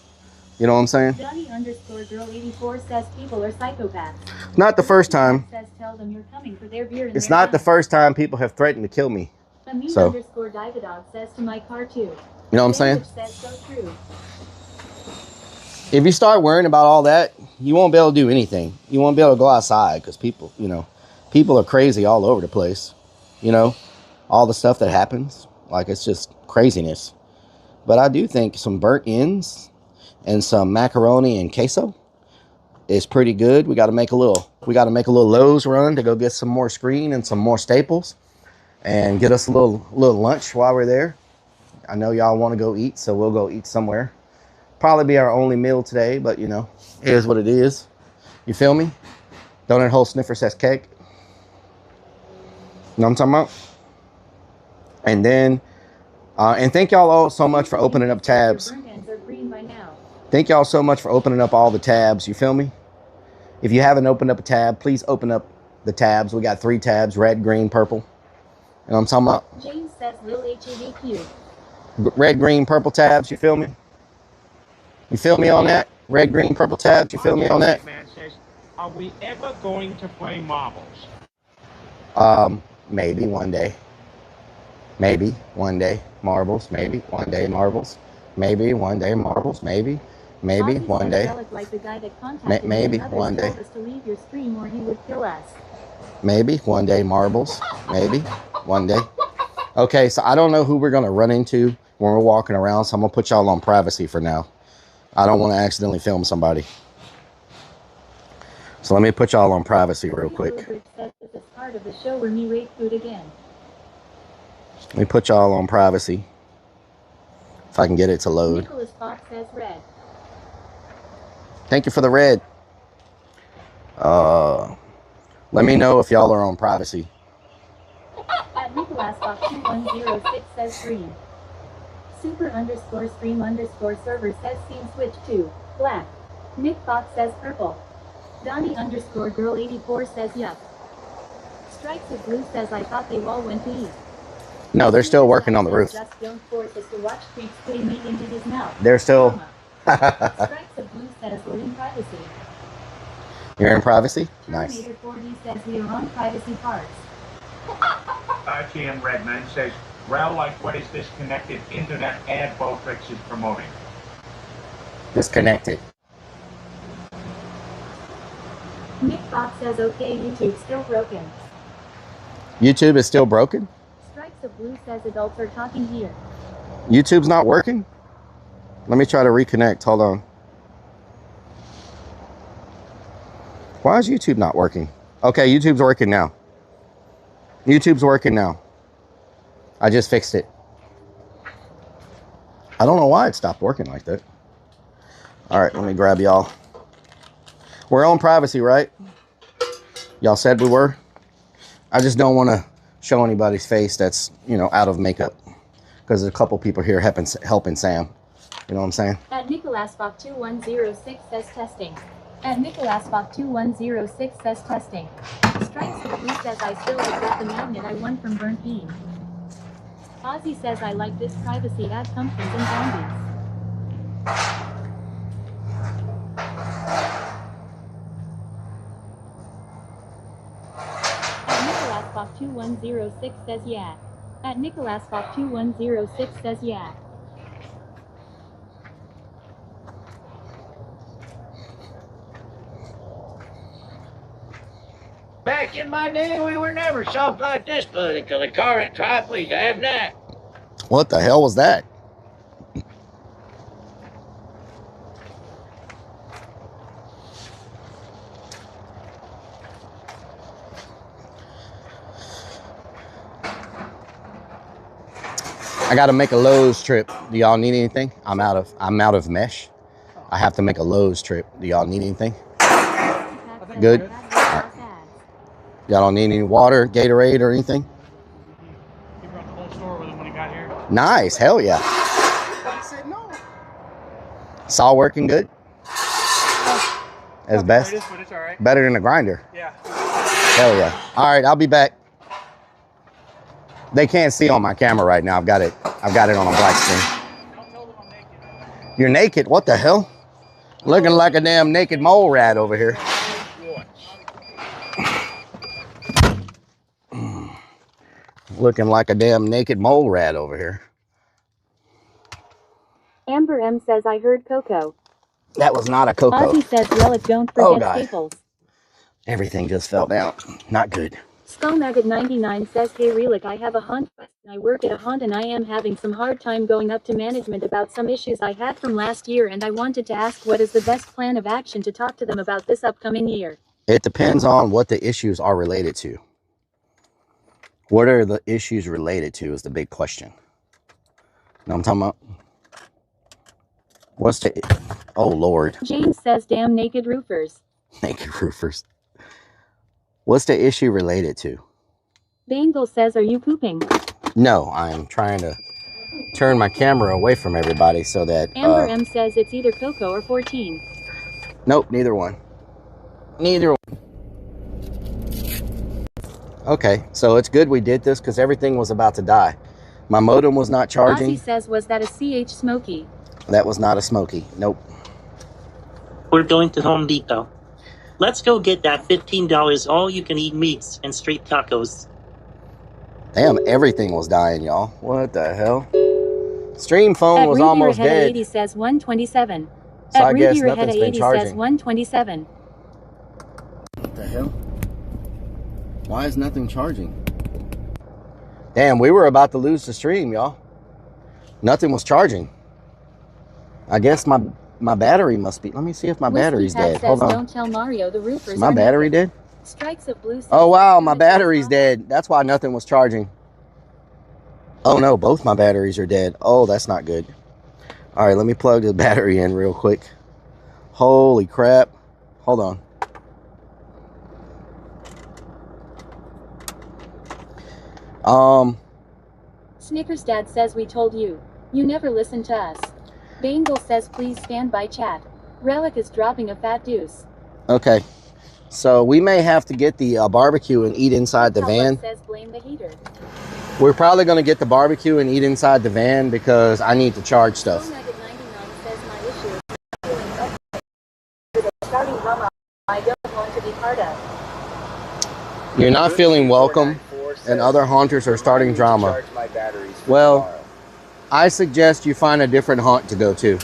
You know what I'm saying? Johnny_girl84 says people are psychopaths. Not the first time. Says tell them you're coming for their beer and It's their not the guns. first time people have threatened to kill me. So, Amin_Dividog says to my car too. you know what I'm saying? Says so true. If you start worrying about all that, you won't be able to do anything. You won't be able to go outside because people, you know, people are crazy all over the place. You know, all the stuff that happens, like it's just craziness. But I do think some burnt ends and some macaroni and queso is pretty good. We got to make a little Lowe's run to go get some more screen and some more staples and get us a little lunch while we're there. I know y'all want to go eat, so we'll go eat somewhere. Probably be our only meal today, but you know, it is what it is. You feel me? Donut Hole Sniffer says cake. You know what I'm talking about? And then, and thank y'all all so much for opening up tabs. Thank y'all so much for opening up all the tabs. You feel me? If you haven't opened up a tab, please open up the tabs. We got 3 tabs: red, green, purple. You know what I'm talking about? James says Lil HEVQ. Red, green, purple tabs. You feel me? You feel me on that? Red, green, purple tabs. You feel me on that? Man says, are we ever going to play marbles? Maybe one day. Maybe one day marbles. Maybe one day marbles. Maybe one day marbles. Maybe one day. Like the guy that Maybe one day. us to leave your stream or he would kill us. Maybe one day marbles. Maybe one day. Okay, so I don't know who we're gonna run into when we're walking around, so I'm gonna put y'all on privacy for now. I don't want to accidentally film somebody. So let me put y'all on privacy real quick. This is part of the show where me rate food again. Let me put y'all on privacy. If I can get it to load. Nicholas Fox says red. Thank you for the red. Let me know if y'all are on privacy. At Nicholas Fox 2106 says green. Super_stream_server says scene switch to black. Nick Fox says purple. Donnie_girl84 says yup. Strikes of Blue says I thought they all went to eat. No, they're still working on the roof. Just don't force us to watch creeps putting meat into his mouth. They're still. Strikes of Blue says we're in privacy. You're in privacy? Nice. Terminator 4D says we are on privacy parts. RTM Redman says, Rel, like what is this connected internet ad Botrix is promoting? Disconnected. Nick Fox says okay, YouTube's still broken. YouTube is still broken? Strikes of Blue says adults are talking here. YouTube's not working? Let me try to reconnect. Hold on. Why is YouTube not working? Okay, YouTube's working now. YouTube's working now. I just fixed it. I don't know why it stopped working like that. All right, let me grab y'all. We're on privacy, right? Y'all said we were. I just don't want to show anybody's face that's, you know, out of makeup. Because there's a couple people here helping Sam. You know what I'm saying? At Nicholas Fox 2106 says testing. At Nicholas Fox 2106 says testing. Strikes of Blue says I still like the magnet I won from Burnt Bean. Ozzy says I like this privacy ad pumpkins and zombies. At Nicholas Fox 2106 says yeah. At Nicholas Fox 2106 says yeah. Back in my day, we were never soft like this, buddy. Till the car and try, please have that. What the hell was that? I got to make a Lowe's trip. Do y'all need anything? I'm out of mesh. I have to make a Lowe's trip. Do y'all need anything? Good. All right. Y'all don't need any water, Gatorade, or anything? He brought the whole store with him when he got here. Nice. Hell yeah. I said no. It's all working good? As best? Greatest, but it's all right. Better than a grinder? Yeah. Hell yeah. All right, I'll be back. They can't see on my camera right now. I've got it on a black screen. You're naked? What the hell? Looking like a damn naked mole rat over here. Looking like a damn naked mole rat over here. Amber M says I heard Coco. That was not a Coco. Ozzy says Rellik don't forget Staples. Everything just fell down. Not good. Skullmaggot99 says, hey Rellik, I have a hunt. I work at a hunt and I am having some hard time going up to management about some issues I had from last year, and I wanted to ask what is the best plan of action to talk to them about this upcoming year. It depends on what the issues are related to. What are the issues related to is the big question. You know what I'm talking about? What's the... Oh, Lord. James says, damn naked roofers. Naked roofers. What's the issue related to? Bangle says, are you pooping? No, I'm trying to turn my camera away from everybody so that... Amber M says it's either Coco or 14. Nope, neither one. Neither one. Okay, so it's good we did this because everything was about to die. My modem was not charging. Ozzy says, was that a CH Smokey? That was not a Smokey. Nope. We're going to Home Depot. Let's go get that $15 all-you-can-eat meats and street tacos. Damn, everything was dying, y'all. What the hell? Stream phone was almost dead. 80 says 127. So At I guess Ruby nothing's been 80 charging. says 127. What the hell? Why is nothing charging? Damn, we were about to lose the stream, y'all. Nothing was charging. I guess my battery must be... Let me see if my battery's dead. Hold on. Don't tell Mario the roofers. My battery dead? Strikes of blue. Oh, wow, my battery's dead. That's why nothing was charging. Oh, no, both my batteries are dead. Oh, that's not good. All right, let me plug the battery in real quick. Holy crap. Hold on. Snickers Dad says we told you. You never listen to us. Bangle says please stand by chat. Rellik is dropping a fat deuce. Okay. So we may have to get the barbecue and eat inside the van. Says blame the heater. We're probably going to get the barbecue and eat inside the van because I need to charge stuff. I don't want to be part of. You're not feeling welcome and other haunters are starting drama. Well, I suggest you find a different haunt to go to.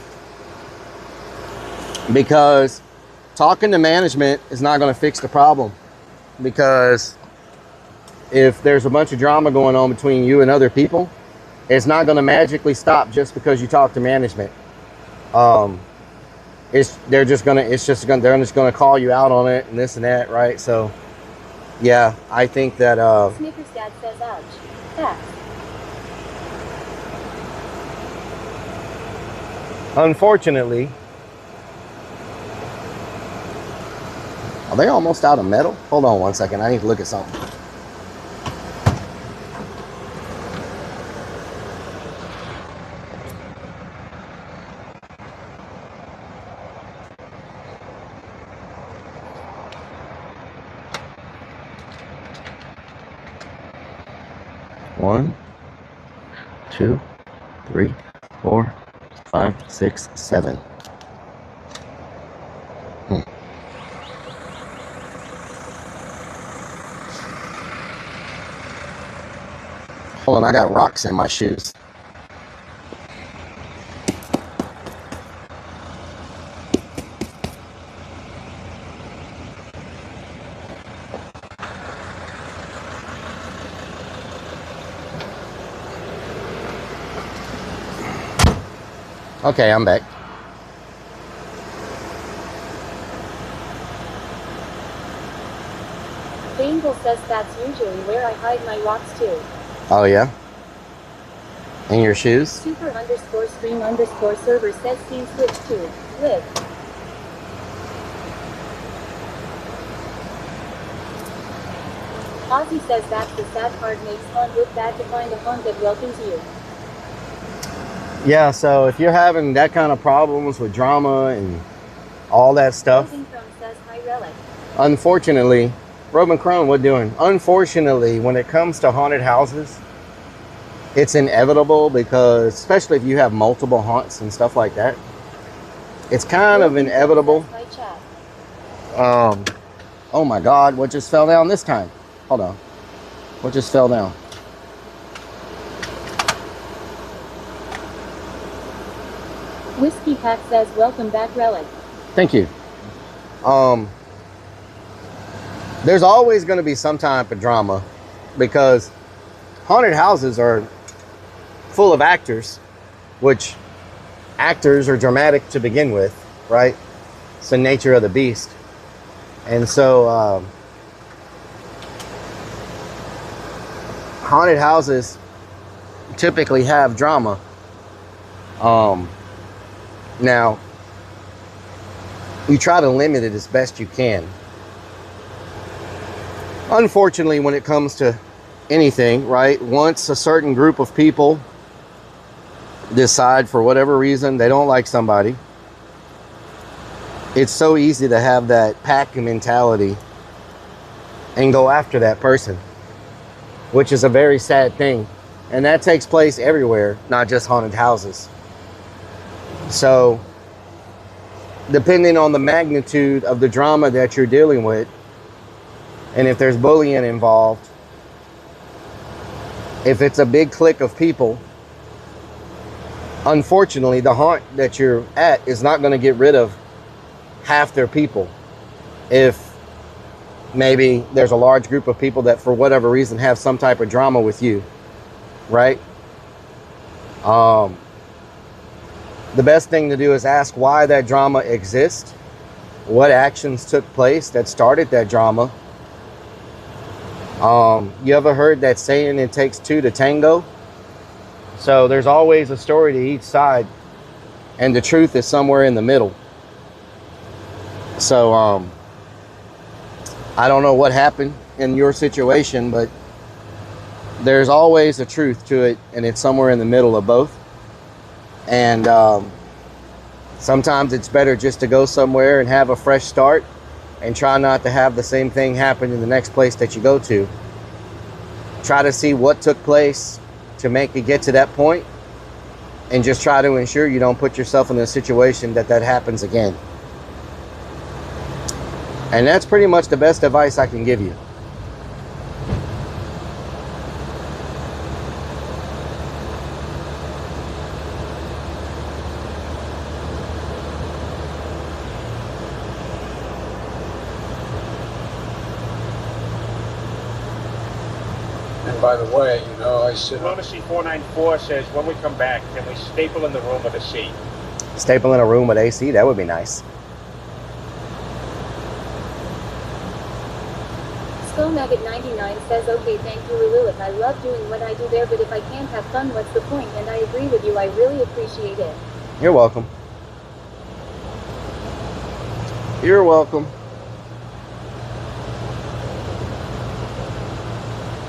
Because talking to management is not going to fix the problem. Because if there's a bunch of drama going on between you and other people, it's not going to magically stop just because you talk to management. They're just gonna call you out on it and this and that, right? So yeah, I think that Snickers Dad says ouch. Facts. Unfortunately, are they almost out of metal? Hold on one second, I need to look at something. One, 2, 3, 4, 5, 6, 7. Hold on, I got rocks in my shoes. Okay, I'm back. Bangle says that's usually where I hide my rocks too. Oh yeah? In your shoes? Super_stream_server says scene switch to live. Ozzy says that's the sad part, makes fun look bad to find a haunt that welcomes you. Yeah, so if you're having that kind of problems with drama and all that stuff, Says hi Rellik. unfortunately, Robin Crone, what doing? Unfortunately, when it comes to haunted houses, it's inevitable because, especially if you have multiple haunts and stuff like that, it's kind of inevitable. Oh my God, what just fell down this time? Hold on. What just fell down? Whiskey Pack says welcome back Rellik. Thank you. There's always going to be some type of drama because haunted houses are full of actors, which actors are dramatic to begin with, right? It's the nature of the beast. And so haunted houses typically have drama. Now, you try to limit it as best you can. Unfortunately, when it comes to anything, right, once a certain group of people decide for whatever reason they don't like somebody, it's so easy to have that pack mentality and go after that person, which is a very sad thing. And that takes place everywhere, not just haunted houses. So, depending on the magnitude of the drama that you're dealing with, and if there's bullying involved, if it's a big clique of people, unfortunately, the haunt that you're at is not going to get rid of half their people. If maybe there's a large group of people that for whatever reason have some type of drama with you, right? The best thing to do is ask why that drama exists, what actions took place that started that drama. You ever heard that saying, it takes two to tango? So there's always a story to each side, and the truth is somewhere in the middle. So I don't know what happened in your situation, but there's always a truth to it, and it's somewhere in the middle of both. And sometimes it's better just to go somewhere and have a fresh start and try not to have the same thing happen in the next place that you go to. Try to see what took place to make it get to that point, and just try to ensure you don't put yourself in a situation that happens again. And that's pretty much the best advice I can give you. And by the way, you know, I said... Lunacy 494 says, when we come back, can we staple in the room with a C? Staple in a room with AC? That would be nice. Skullmaggot99 says, okay, thank you, Rellik. I love doing what I do there, but if I can't have fun, what's the point? And I agree with you, I really appreciate it. You're welcome. You're welcome.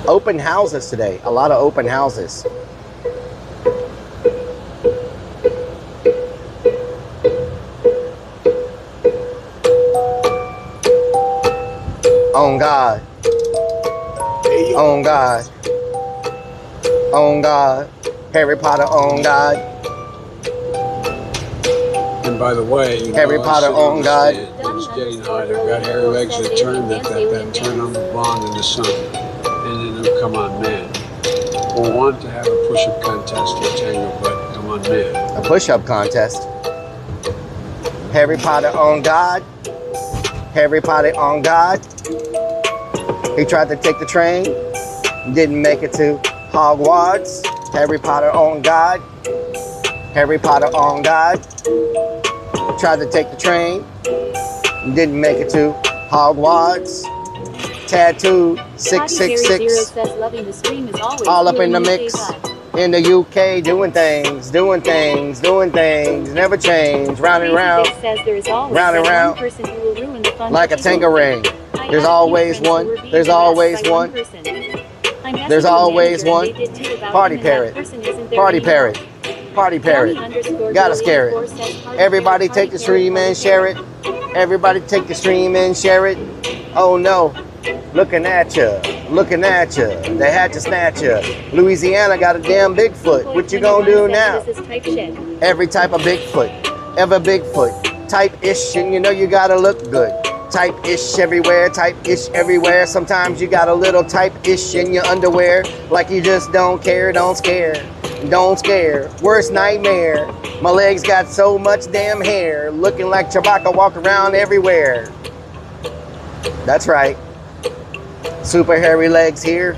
Open houses today. A lot of open houses. On God. On God. On God. Harry Potter on God. And by the way, you Harry know, Potter on God. It's getting hot. I've got hairy legs that turn on the blonde in the sun. And then come on, man. We want to have a push-up contest for Tango, but come on, man. A push-up contest. Harry Potter on God. Harry Potter on God. He tried to take the train, didn't make it to Hogwarts. Harry Potter on God. Harry Potter on God. Tried to take the train. Didn't make it to Hogwarts. Tattooed 666. Says loving the stream is always All up in the feeling mix. UK vibe. In the UK, doing things, doing things, doing things. Never change. Round and Crazy round. Dick says there is always Round and that round. one person who will ruin the fun Like a for people. tangerine. I There's had a few always friends who one. were being There's harassed always by one. person. I messaged There's the always manager and one. they did too about Party him, and that parrot. person isn't there Party anymore. parrot. Party parrot. Johnny_Billy Gotta scare 84 it. says party Everybody parrot, take the party stream parrot, and share it. Everybody take the stream and share it. Oh no. Looking at ya. Looking at ya. They had to snatch ya. Louisiana got a damn Bigfoot. What you gonna do now? This is type shit. Every type of Bigfoot. Ever Bigfoot. Type-ish and you know you gotta look good. Type-ish everywhere. Type-ish everywhere. Sometimes you got a little type-ish in your underwear. Like you just don't care. Don't scare. Don't scare. Worst nightmare. My legs got so much damn hair. Looking like Chewbacca walk around everywhere. That's right. Super hairy legs here.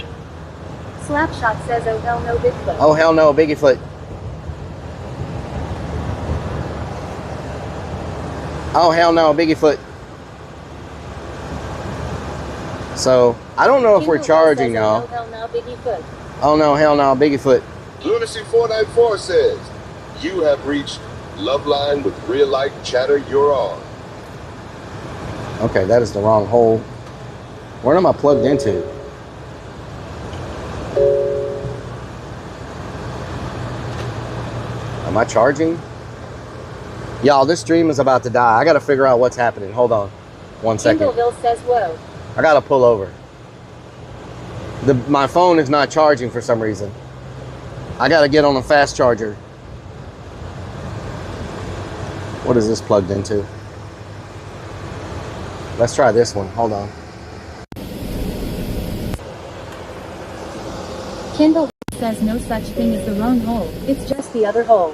Slapshot says, oh hell no, Bigfoot. Oh hell no, Biggiefoot. Oh hell no, Biggiefoot. So, I don't know if we're charging, y'all. Oh hell no, Biggiefoot. Oh no, hell no, Biggiefoot. Lunacy 494 says, you have reached Love Line with Real Life Chatter, you're on. Okay, that is the wrong hole. Where am I plugged into? Am I charging? Y'all, this stream is about to die. I gotta figure out what's happening. Hold on. 1 second. Kindleville says, whoa. I gotta pull over. My phone is not charging for some reason. I gotta get on a fast charger. What is this plugged into? Let's try this one. Hold on. Kindle says no such thing as the wrong hole. It's just the other hole.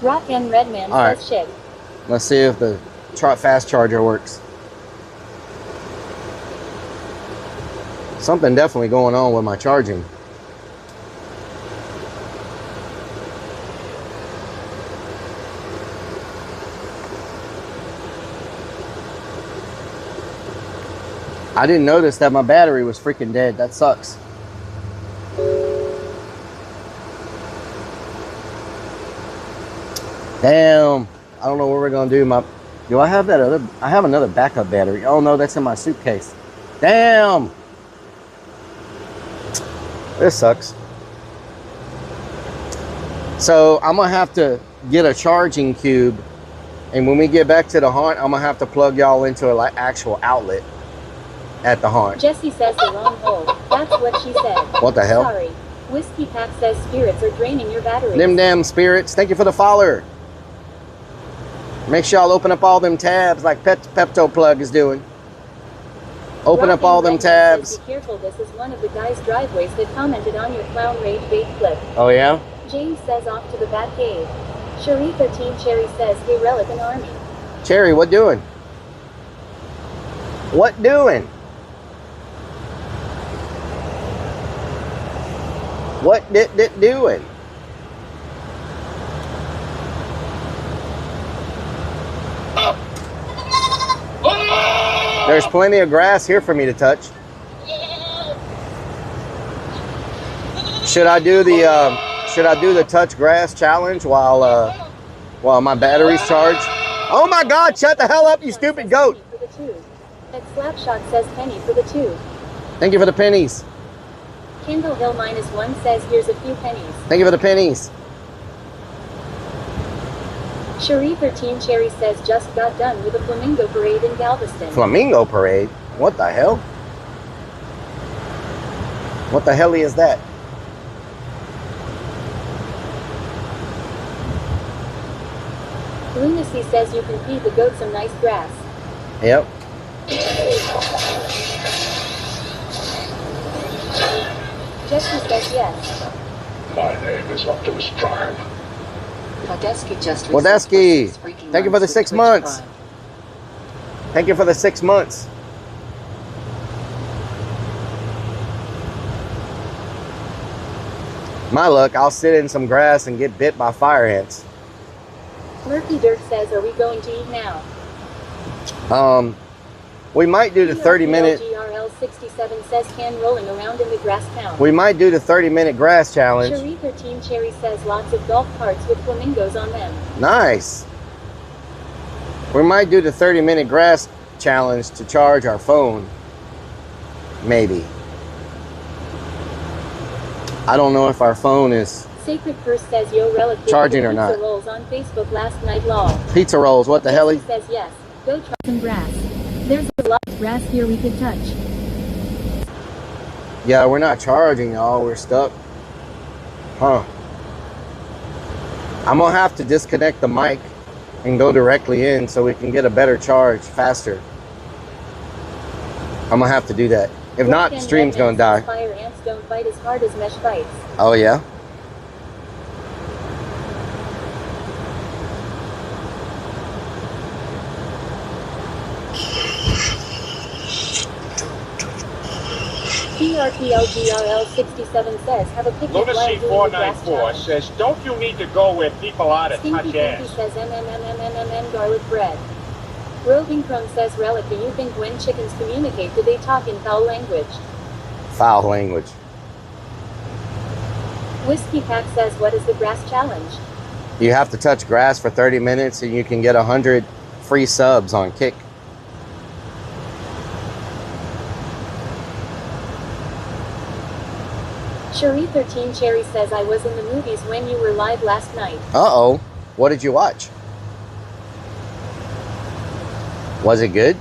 Rock and Redman All right. says shit. Let's see if the fast charger works. Something definitely going on with my charging. I didn't notice that my battery was freaking dead. That sucks. Damn. I don't know what we're gonna do. Do I have that other? I have another backup battery. Oh no, that's in my suitcase. Damn. This sucks. So I'm gonna have to get a charging cube, and when we get back to the haunt, I'm gonna have to plug y'all into an actual outlet at the haunt. Jesse says the wrong hole. That's what she said. What the hell? Sorry. Whiskey Pack says spirits are draining your batteries. Them damn spirits. Thank you for the follower. Make sure y'all open up all them tabs like Pepto Plug is doing. Open up all them tabs. Be careful, this is one of the guys' driveways that commented on your clown rage bait clip. Oh yeah? James says off to the Bat Cave. Sharif 13 Cherry says, hey Relic and Army. Cherry, what doing? What doing? What did it doing? There's plenty of grass here for me to touch. Should I do the touch grass challenge while my battery's charged? Oh my God! Shut the hell up, you stupid goat! And Slapshot says penny for the 2. Thank you for the pennies. Kindle Hill -1 says here's a few pennies. Thank you for the pennies. Sharif 13 Cherry says just got done with a flamingo parade in Galveston. Flamingo parade? What the hell? What the hell is that? Lunacy says you can feed the goat some nice grass. Yep. Jesse says yes. My name is Optimus Prime. Wodeski, thank you for the 6 months. Thank you for the 6 months. My luck, I'll sit in some grass and get bit by fire ants. Murky Dirt says, are we going to eat now? We might do the 30-minute. GRL 67 says, can rolling around in the grass count? We might do the 30-minute grass challenge. Cherie 13 Cherry says, lots of golf carts with flamingos on them. Nice. We might do the 30-minute grass challenge to charge our phone. Maybe. I don't know if our phone is Sacred Curse says, yo, Relic charging or not. Pizza rolls on Facebook last night, lol. Pizza rolls, what the hell? Says yes. Go try some grass. There's a lot of grass here we could touch. Yeah, we're not charging, y'all. We're stuck. Huh. I'm gonna have to disconnect the mic and go directly in so we can get a better charge faster. I'm gonna have to do that. If not, the stream's gonna die. Fire ants don't bite as hard as mesh bites. Oh yeah? PRPLGRL 67 says, have a picnic while Lunacy doing the grass 494 challenge. says, don't you need to go where people are to Stinky touch Pinky ass? says, MMMMMMM garlic bread. Roving Crone says, Relic, do you think when chickens communicate, do they talk in foul language? Foul language. Whiskey Pack says, what is the grass challenge? You have to touch grass for 30 minutes and you can get 100 free subs on Kick. Cherie 13 Cherry says, I was in the movies when you were live last night. Uh-oh. What did you watch? Was it good?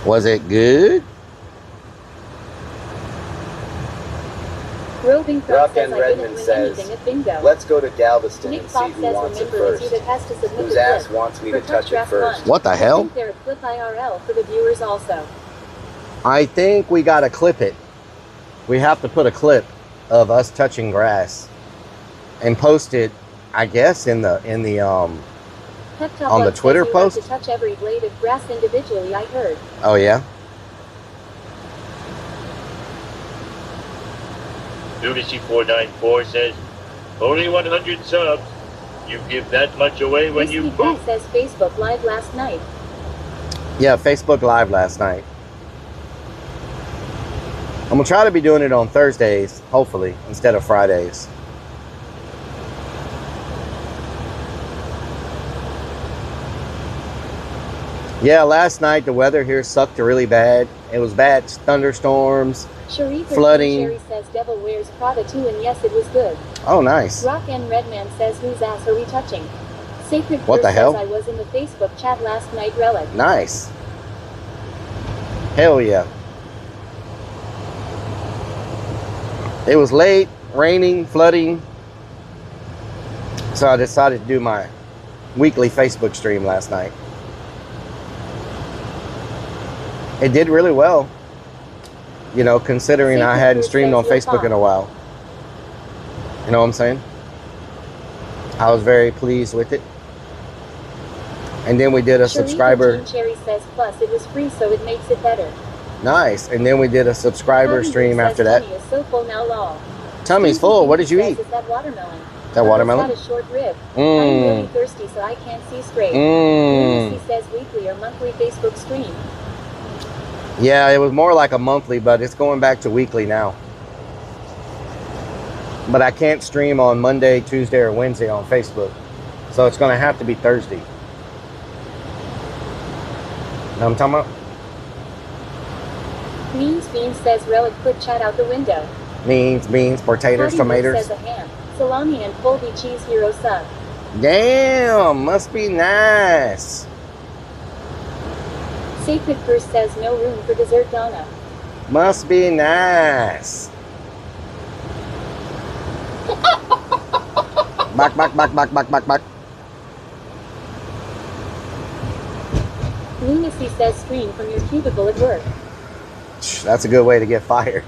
Was it good? Roving Crone Rock says, and I didn't Redmond win says, anything at bingo. let's go to Galveston Nick and see Fox who says, wants it remember, first. Azita has to submit Whose the ass clip wants me for to touch it Draft first? Lunch. What the I hell? think they're a clip IRL for the viewers also. I think we gotta clip it. We have to put a clip of us touching grass and post it, I guess, on the Twitter says, post. You have to touch every blade of grass individually, I heard. Oh yeah. Lunacy 494 says, only 100 subs. You give that much away when you Whiskey vote. Cat says, Facebook Live last night. Yeah, Facebook Live last night. I'm gonna try to be doing it on Thursdays, hopefully, instead of Fridays. Yeah, last night the weather here sucked really bad. It was bad, thunderstorms, Cherie flooding. Cherry says, Devil Wears Prada too, and yes, it was good. Oh, nice. Rock and Redman says, whose ass are we touching? Sacred What the Curse hell? says, I was in the Facebook chat last night, Relic. Nice. Hell yeah. It was late, raining, flooding. So I decided to do my weekly Facebook stream last night. It did really well. You know, considering I hadn't streamed on Facebook in a while. You know what I'm saying? I was very pleased with it. And then we did a subscriber. Cherry says, plus it was free, so it makes it better. Nice. And then we did a subscriber stream after that. Tummy is so full now, lol. Tummy's full. What did you eat? Is that watermelon? That watermelon? Got a short rib. I'm really thirsty, so I can't see straight. Lunacy says weekly or monthly Facebook stream. Yeah, it was more like a monthly, but it's going back to weekly now. But I can't stream on Monday, Tuesday, or Wednesday on Facebook. So it's going to have to be Thursday. Know what I'm talking about? Means Beans says, Relic, put chat out the window. Beans, potatoes, Party tomatoes. says a ham, salami, and Colby cheese hero sub. Damn, must be nice. Sacred Curse says no room for dessert, Donna. Must be nice. Back. Lunacy says stream from your cubicle at work. That's a good way to get fired.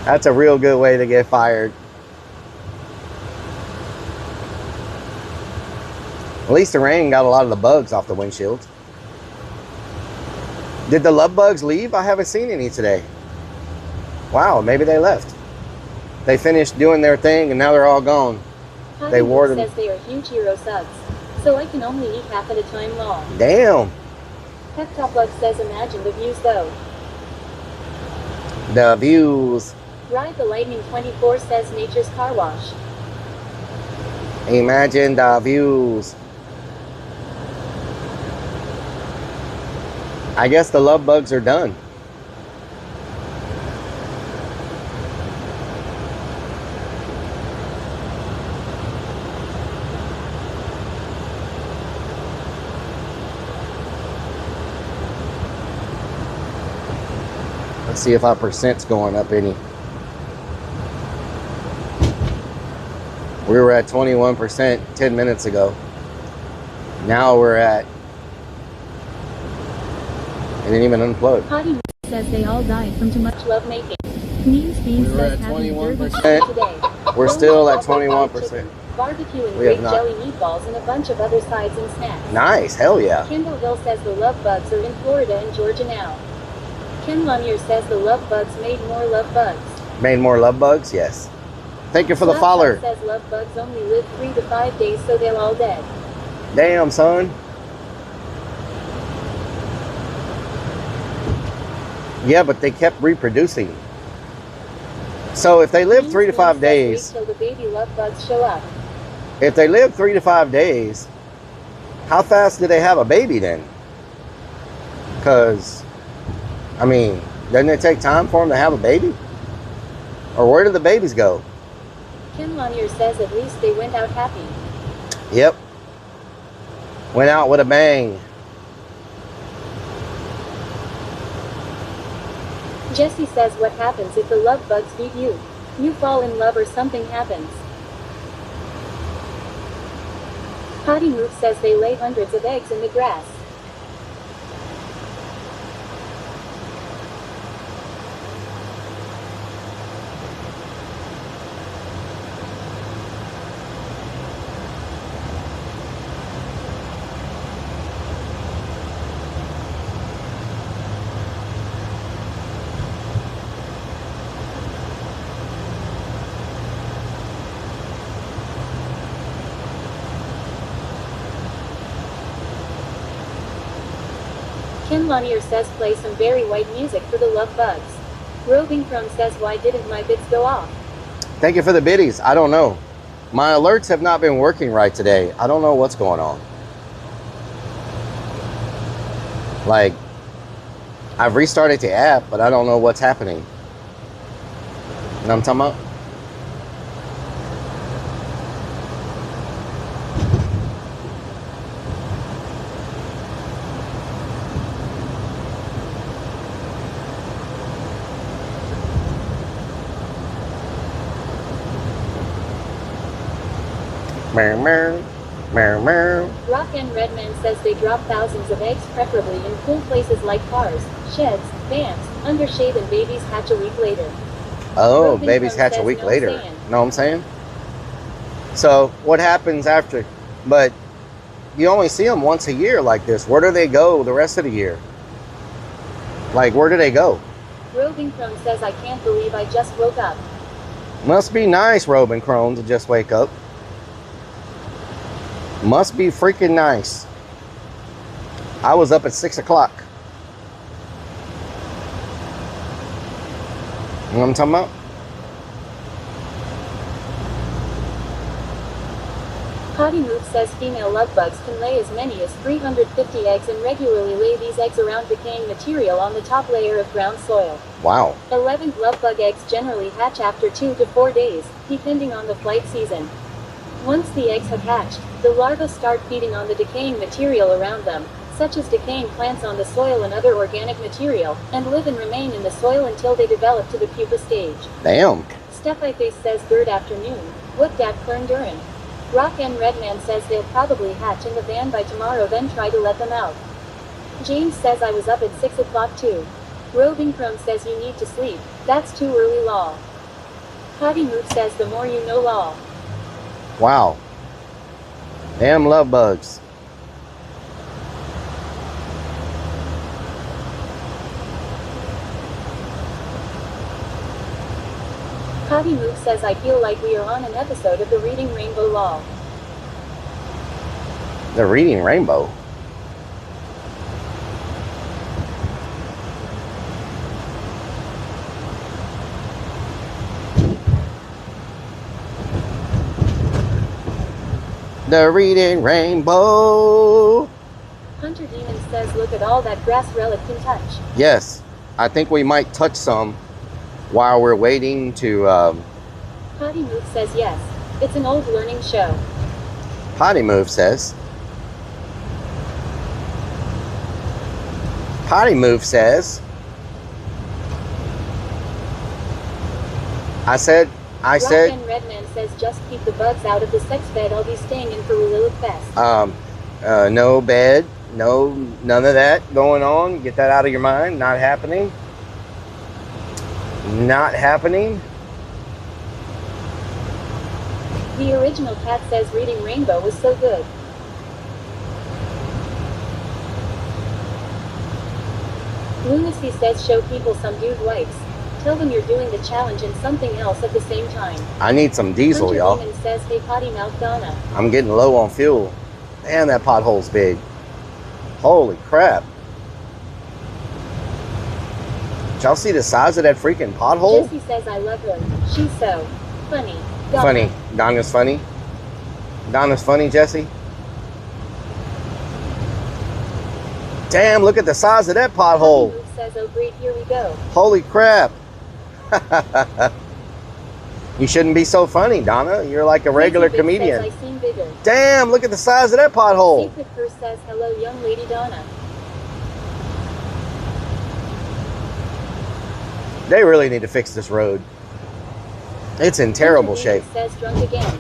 That's a real good way to get fired. At least the rain got a lot of the bugs off the windshield. Did the love bugs leave? I haven't seen any today. Wow, maybe they left. They finished doing their thing and now they're all gone. They wore them. Says they are huge hero subs, so I can only eat half at a time long. Damn. Peptopbug says imagine the views though. The views. Ride the Lightning 24 says nature's car wash. Imagine the views. I guess the love bugs are done. Let's see if our percent's going up any. We were at 21% 10 minutes ago. Now we're at... It didn't even unplug. Potty says they all died from too much love making. Means Beans We were says at having 21%. today. We're still at 21%. Barbecue and We have grape not. jelly meatballs and a bunch of other sides and snacks. Nice, hell yeah. Kendallville says the love bugs are in Florida and Georgia now. Ken Lanier says the love bugs made more love bugs. Made more love bugs? Yes. Thank you for the follower. Says love bugs only live 3 to 5 days, so they're all dead. Damn, son. Yeah, but they kept reproducing. So if they live 3 to 5 days, Till the baby love bugs show up. if they live 3 to 5 days, how fast do they have a baby then? Because, I mean, doesn't it take time for them to have a baby? Or where do the babies go? Ken Lanier says at least they went out happy. Yep. Went out with a bang. Jesse says what happens if the love bugs beat you? You fall in love or something happens. Potty Move says they lay hundreds of eggs in the grass. Ken Lanier says play some very white music for the love bugs. Roving Chrome says why didn't my bits go off? Thank you for the biddies. I don't know. My alerts have not been working right today. I don't know what's going on. Like, I've restarted the app, but I don't know what's happening. You know what I'm talking about? Rock and Redman says they drop thousands of eggs, preferably in cool places like cars, sheds, vans, under shade, and babies hatch a week later. Oh, Roving babies Chrome hatch a says week no later. sand. Know what I'm saying? So, what happens after? But you only see them once a year like this. Where do they go the rest of the year? Like, where do they go? Roving Chrome says I can't believe I just woke up. Must be nice, Robin Crone, to just wake up. Must be freaking nice. I was up at 6 o'clock. You know what I'm talking about? Potty Move says female love bugs can lay as many as 350 eggs and regularly lay these eggs around decaying material on the top layer of ground soil. Wow. 11 love bug eggs generally hatch after 2 to 4 days, depending on the flight season. Once the eggs have hatched, the larvae start feeding on the decaying material around them, such as decaying plants on the soil and other organic material, and live and remain in the soil until they develop to the pupa stage. Damn. Steph-I-Face says third afternoon. What dat Clern Durin? Rock and Redman says they'll probably hatch in the van by tomorrow, then try to let them out. James says I was up at 6 o'clock too. Roving Chrome says you need to sleep. That's too early law. Potty Move says the more you know law. Wow. Damn love bugs. Potty Move says I feel like we are on an episode of the Reading Rainbow Law. The Reading Rainbow. The Reading Rainbow. Hunter Demon says look at all that grass Rellik can touch. Yes, I think we might touch some while we're waiting to... Potty Move says yes. It's an old learning show. Potty Move says. Potty Move says. I said. Rock and Redman says just keep the bugs out of the sex bed. I'll be staying in for Rellik Fest. No bed, none of that going on. Get that out of your mind. Not happening. Not happening. The original cat says Reading Rainbow was so good. Lunacy says show people some dude wipes. Tell them you're doing the challenge and something else at the same time. I need some diesel, y'all. Hunter Demon says hey potty mouth Donna. I'm getting low on fuel. Damn, that pothole's big. Holy crap. Did y'all see the size of that freaking pothole? Jessie says I love her. She's so funny. Donna. Funny. Donna's funny. Donna's funny, Jesse. Damn, look at the size of that pothole. Luke says, oh great, here we go. Holy crap. You shouldn't be so funny, Donna. You're like a regular comedian. Says, I seem bigger. Damn, look at the size of that pothole. Secret Curse says, hello young lady Donna. They really need to fix this road. It's in terrible shape. Says drunk again.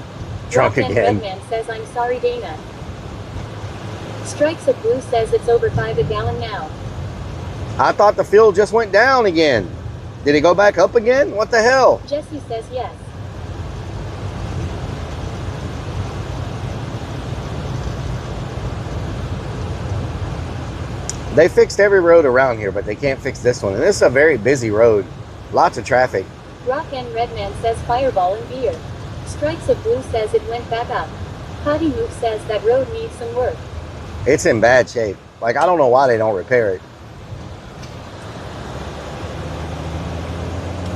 Drunk Rock and again. Redman says I'm sorry Dana. Strikes of Blue says it's over 5 a gallon now. I thought the fuel just went down again. Did it go back up again? What the hell? Jesse says yes. They fixed every road around here, but they can't fix this one. And this is a very busy road. Lots of traffic. Rock and Redman says fireball and beer. Strikes of Blue says it went back up. Potty Move says that road needs some work. It's in bad shape. Like, I don't know why they don't repair it.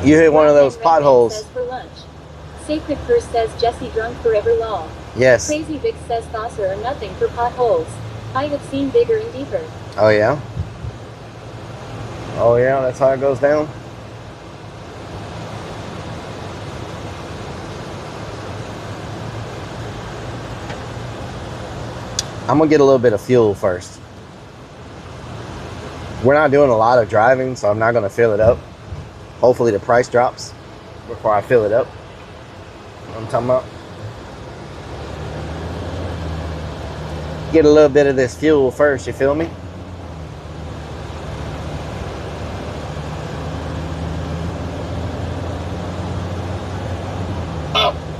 You hit one of those potholes. Says for lunch. Sacred Curse says Jesse drunk forever long. Yes. Crazy Vic says Thosser are nothing for potholes. I have seen bigger and deeper. Oh, yeah? Oh, yeah? That's how it goes down? I'm going to get a little bit of fuel first. We're not doing a lot of driving, so I'm not going to fill it up. Hopefully the price drops before I fill it up. You know what I'm talking about? Get a little bit of this fuel first, you feel me?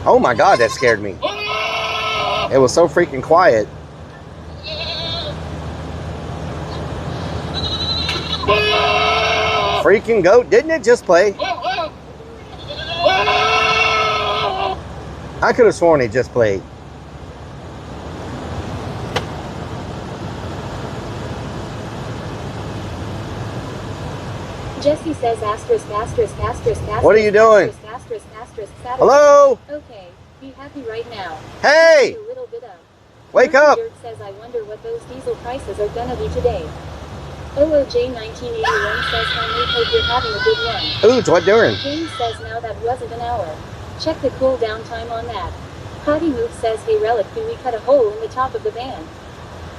Oh my God, that scared me. It was so freaking quiet. Freaking goat, didn't it just play? I could have sworn it just played. Jesse says asterisk, asterisk, asterisk, asterisk. What are you doing? Asterisk, asterisk, asterisk. Hello? Okay, be happy right now. Hey! A little bit of. Wake up! Dirt says I wonder what those diesel prices are gonna be today. OOJ1981 says I hope you're having a good one. Ooh, what doing? James says now that wasn't an hour. Check the cool down time on that. Potty Move says hey Rellik, can we cut a hole in the top of the van?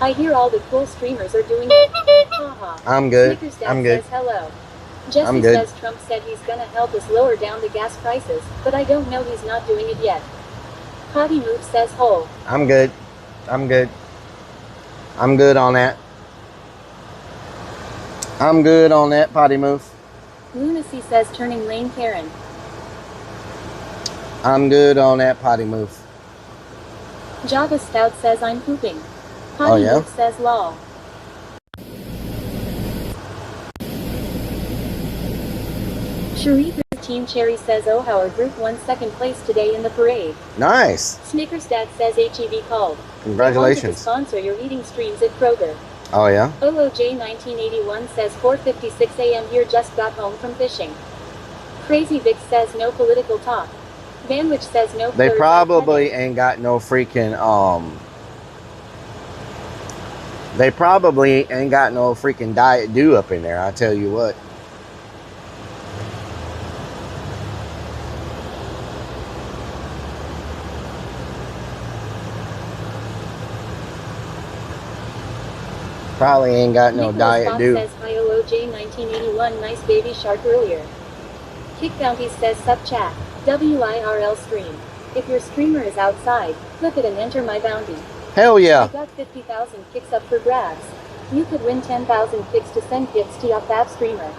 I hear all the cool streamers are doing it. Haha. I'm good. Snickers Dad I'm good. says hello. Jesse I'm good. says Trump said he's gonna help us lower down the gas prices, but I don't know he's not doing it yet. Potty Move says hole. I'm good. I'm good. I'm good on that. I'm good on that, Potty Move. Lunacy says turning lane Karen. I'm good on that, Potty Move. Java Stout says I'm pooping. Potty yeah? Move says lol. Sharif Team Cherry says, oh, how our group won second place today in the parade. Nice. Snickers Dad says HEB called. Congratulations. They wanted to sponsor your eating streams at Kroger. Oh, yeah? OOJ1981 says 4:56 a.m. here, just got home from fishing. Crazy Vic says no political talk. Vanwich says no. They probably ain't got no freaking, they probably ain't got no freaking Diet Dew up in there, I tell you what. Probably ain't got no Nicholas Diet Fox Dew. says IOOJ1981 nice baby shark earlier. Kick Bounty says sub chat. WIRL stream. If your streamer is outside, click it and enter my bounty. Hell yeah. I got 50,000 kicks up for grabs. You could win 10,000 kicks to send gifts to your fab streamer.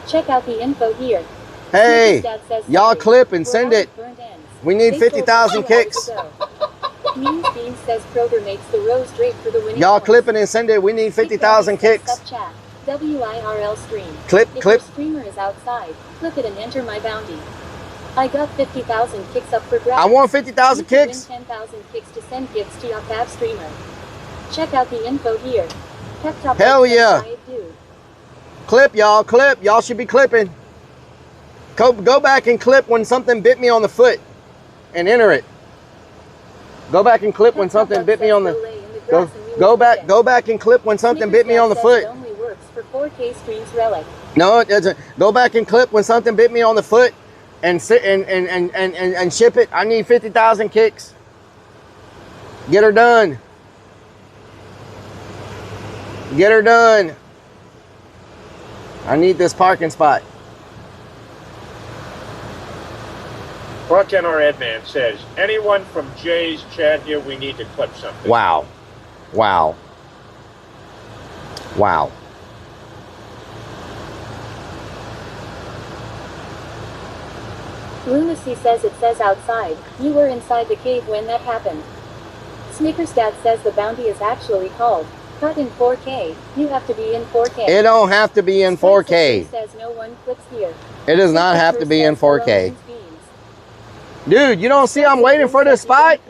Check out the info here. Hey, y'all clip and send it. We need 50,000 kicks. Means Bean says Kroger makes the rose drape for the winning. Y'all clip it and send it. We need 50,000 kicks. Sub chat. WIRL stream. Clip. If your streamer is outside, click it and enter my bounty. I got 50,000 kicks up for grabs. I want 50,000 kicks. Win 10,000 kicks to send gifts to your fab streamer. Check out the info here. Hell yeah. Clip, y'all. Clip. Y'all should be clipping. Go back and clip when something bit me on the foot and enter it. Go back and clip when something bit me on the go back and clip when something bit me on the foot. It only works for 4K streams. Relic. No, it doesn't. Go back and clip when something bit me on the foot and sit and ship it. I need 50,000 kicks. Get her done. Get her done. I need this parking spot. Rock NR Edman says, anyone from Jay's chat here, we need to clip something. Wow. Wow. Wow. Lunacy says it says outside. You were inside the cave when that happened. Snickers Dad says the bounty is actually called cut in 4K. You have to be in 4K. It don't have to be in 4K. Says no one clicks here. It does not have to be in 4K. Dude, you don't see I'm waiting for this spot?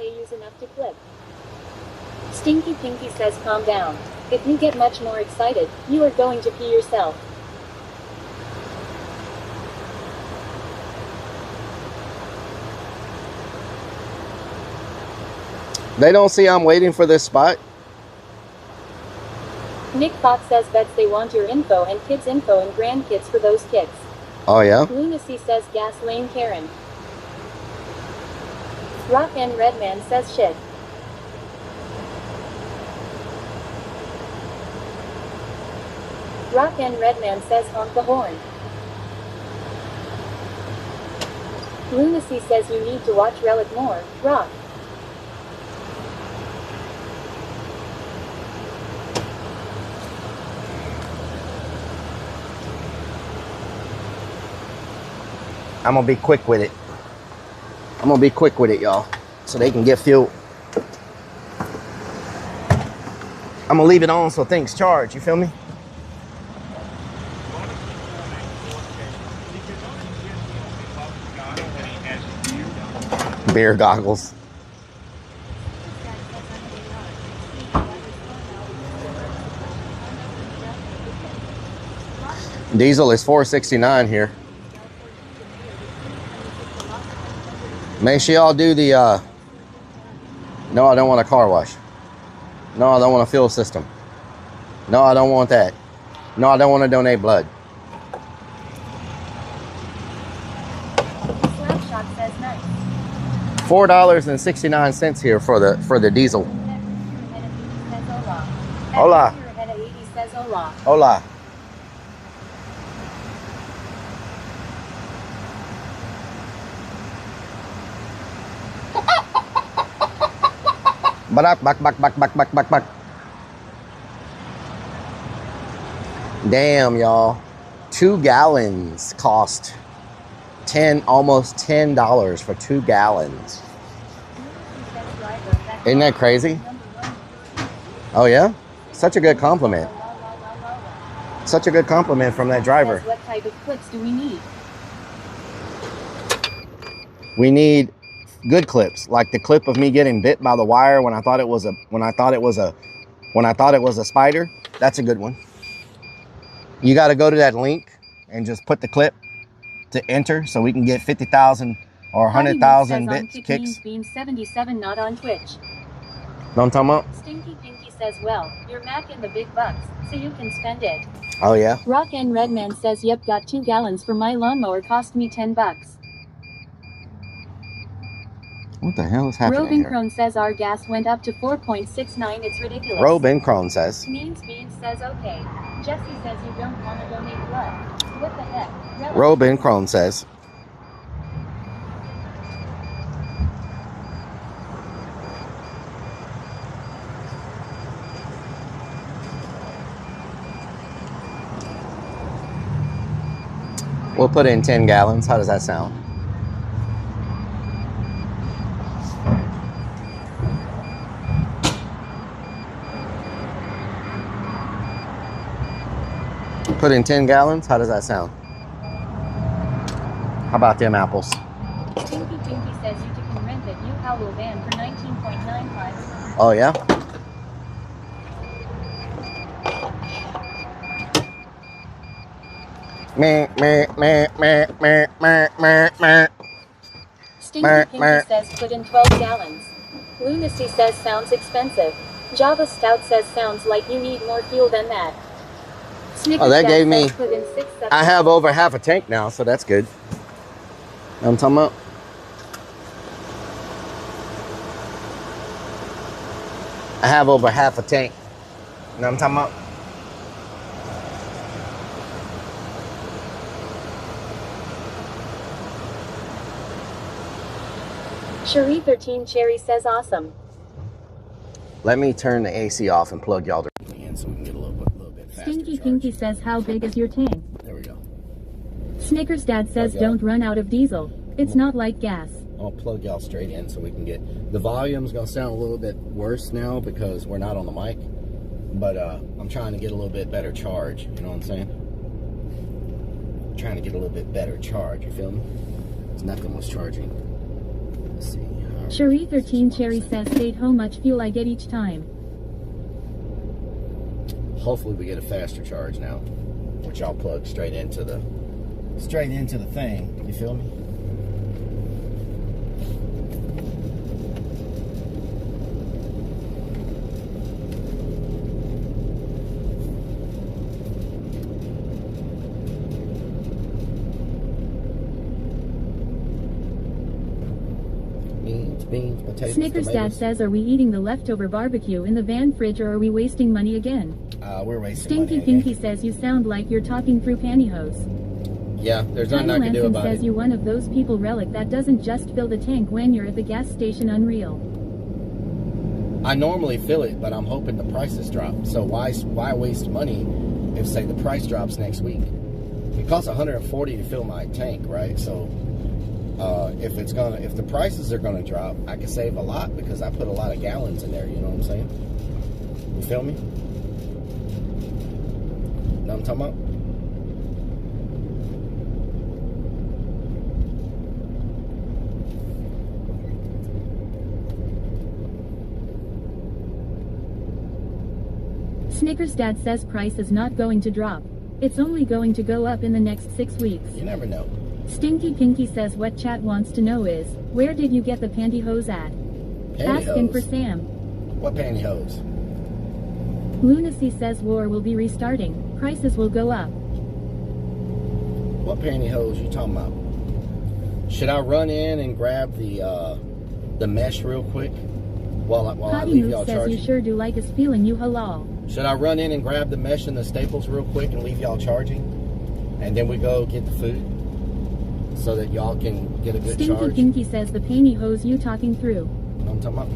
Stinky Pinky says calm down. If you get much more excited, you are going to pee yourself. They don't see I'm waiting for this spot? Nick Fox says bets they want your info and kids' info and grandkids for those kicks. Oh yeah? Lunacy says gas lane Karen. Rock and Redman says shit. Rock and Redman says honk the horn. Lunacy says you need to watch Relic more. Rock. I'm gonna be quick with it. I'm gonna be quick with it, y'all, so they can get fuel. I'm gonna leave it on so things charge, you feel me? Beer goggles. Diesel is $4.69 here. Make sure y'all do the, no, I don't want a car wash. No, I don't want a fuel system. No, I don't want that. No, I don't want to donate blood. Slapshot says nice. $4.69 here for the diesel. Hola. Hola. Back. Damn, y'all. 2 gallons cost almost $10 for 2 gallons. Isn't that crazy? Oh yeah? Such a good compliment. Such a good compliment from that driver. What type of clips do we need? We need good clips, like the clip of me getting bit by the wire when I thought it was a spider. That's a good one. You got to go to that link and just put the clip to enter so we can get 50,000 or 100,000 bits kicks. Beam 77 not on Twitch. Know what I'm talking about? Stinky Pinky says, well, you're macking the big bucks, so you can spend it. Oh yeah. Rock and Redman says, yep, got 2 gallons for my lawnmower, cost me 10 bucks. What the hell is happening Robin here? Crone says our gas went up to 4.69. It's ridiculous. Robin Crone says. Beans says okay. Jesse says you don't want to donate blood. What the heck? Relic. Robin Crone says. We'll put in 10 gallons. How does that sound? Put in 10 gallons. How does that sound? How about them apples? Tinky Tinky says you can rent the New Howell van for 19.95. Oh yeah? Stinky Pinky says put in 12 gallons. Lunacy says sounds expensive. Java Stout says sounds like you need more fuel than that. Oh, that gave me, put in 6, 7, I have over half a tank now, so that's good. Know what I'm talking about? I have over half a tank. You know what I'm talking about? Cherie 13 Cherry says awesome. Let me turn the AC off and plug y'all directly in so we can get a little bit faster. Stinky Pinky says how big is your tank? There we go. Snickers Dad says don't run out of diesel. It's not like gas. I'll plug y'all straight in so we can get... The volume's going to sound a little bit worse now because we're not on the mic. But I'm trying to get a little bit better charge. You know what I'm saying? I'm trying to get a little bit better charge. You feel me? Because nothing was charging. Let's see. Cherie 13 Cherry says state how much fuel I get each time. Hopefully we get a faster charge now. Which I'll plug straight into the thing. You feel me? Beans, potatoes, Snickers tomatoes. Dad says, are we eating the leftover barbecue in the van fridge or are we wasting money again? We're wasting Stinky money Pinky says you sound like you're talking through pantyhose. Yeah, there's nothing I can do about says it. you're one of those people, Relic, that doesn't just fill the tank when you're at the gas station. Unreal. I normally fill it, but I'm hoping the prices drop. So why waste money if, say, the price drops next week? It costs $140 to fill my tank, right? So if the prices are gonna drop, I can save a lot because I put a lot of gallons in there. You know what I'm saying? You feel me? Know what I'm talking about? Snickers Dad says price is not going to drop. It's only going to go up in the next 6 weeks. You never know. Stinky Pinky says what chat wants to know is, where did you get the pantyhose at? Asking for Sam. What pantyhose? Lunacy says war will be restarting. Prices will go up. What pantyhose you talking about? Should I run in and grab the mesh real quick while I leave y'all says charging? you sure do like us feeling you halal. Should I run in and grab the mesh and the staples real quick and leave y'all charging? And then we go get the food so that y'all can get a good Stinky charge? Pinky says the pantyhose you talking through. I'm talking about.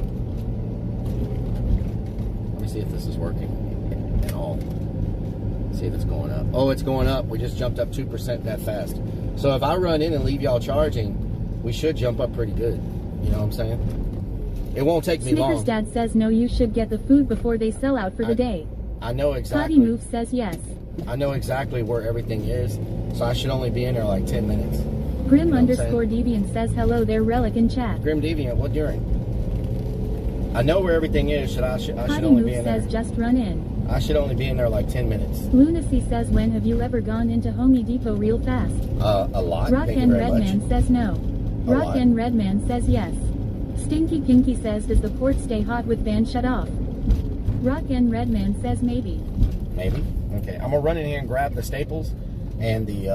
Let me see if this is working at all. See if it's going up. Oh, it's going up. We just jumped up 2% that fast. So if I run in and leave y'all charging, we should jump up pretty good. You know what I'm saying? It won't take me Snickers long. Dad says no, you should get the food before they sell out for the day. I know exactly. Potty Move says yes. I know exactly where everything is, so I should only be in there like 10 minutes. Grim know what I'm saying? underscore deviant says hello there, Relic in chat. Grim Deviant, what during? I know where everything is. I should Potty only Move be in there. says just run in. I should only be in there like 10 minutes. Lunacy says when have you ever gone into Home Depot real fast? A lot. Rock Thank you and very much. Redman says no. A Rock lot. and Redman says yes. Stinky Pinky says does the port stay hot with fan shut off? Rock and Redman says maybe. Maybe. Okay. I'm gonna run in here and grab the staples and the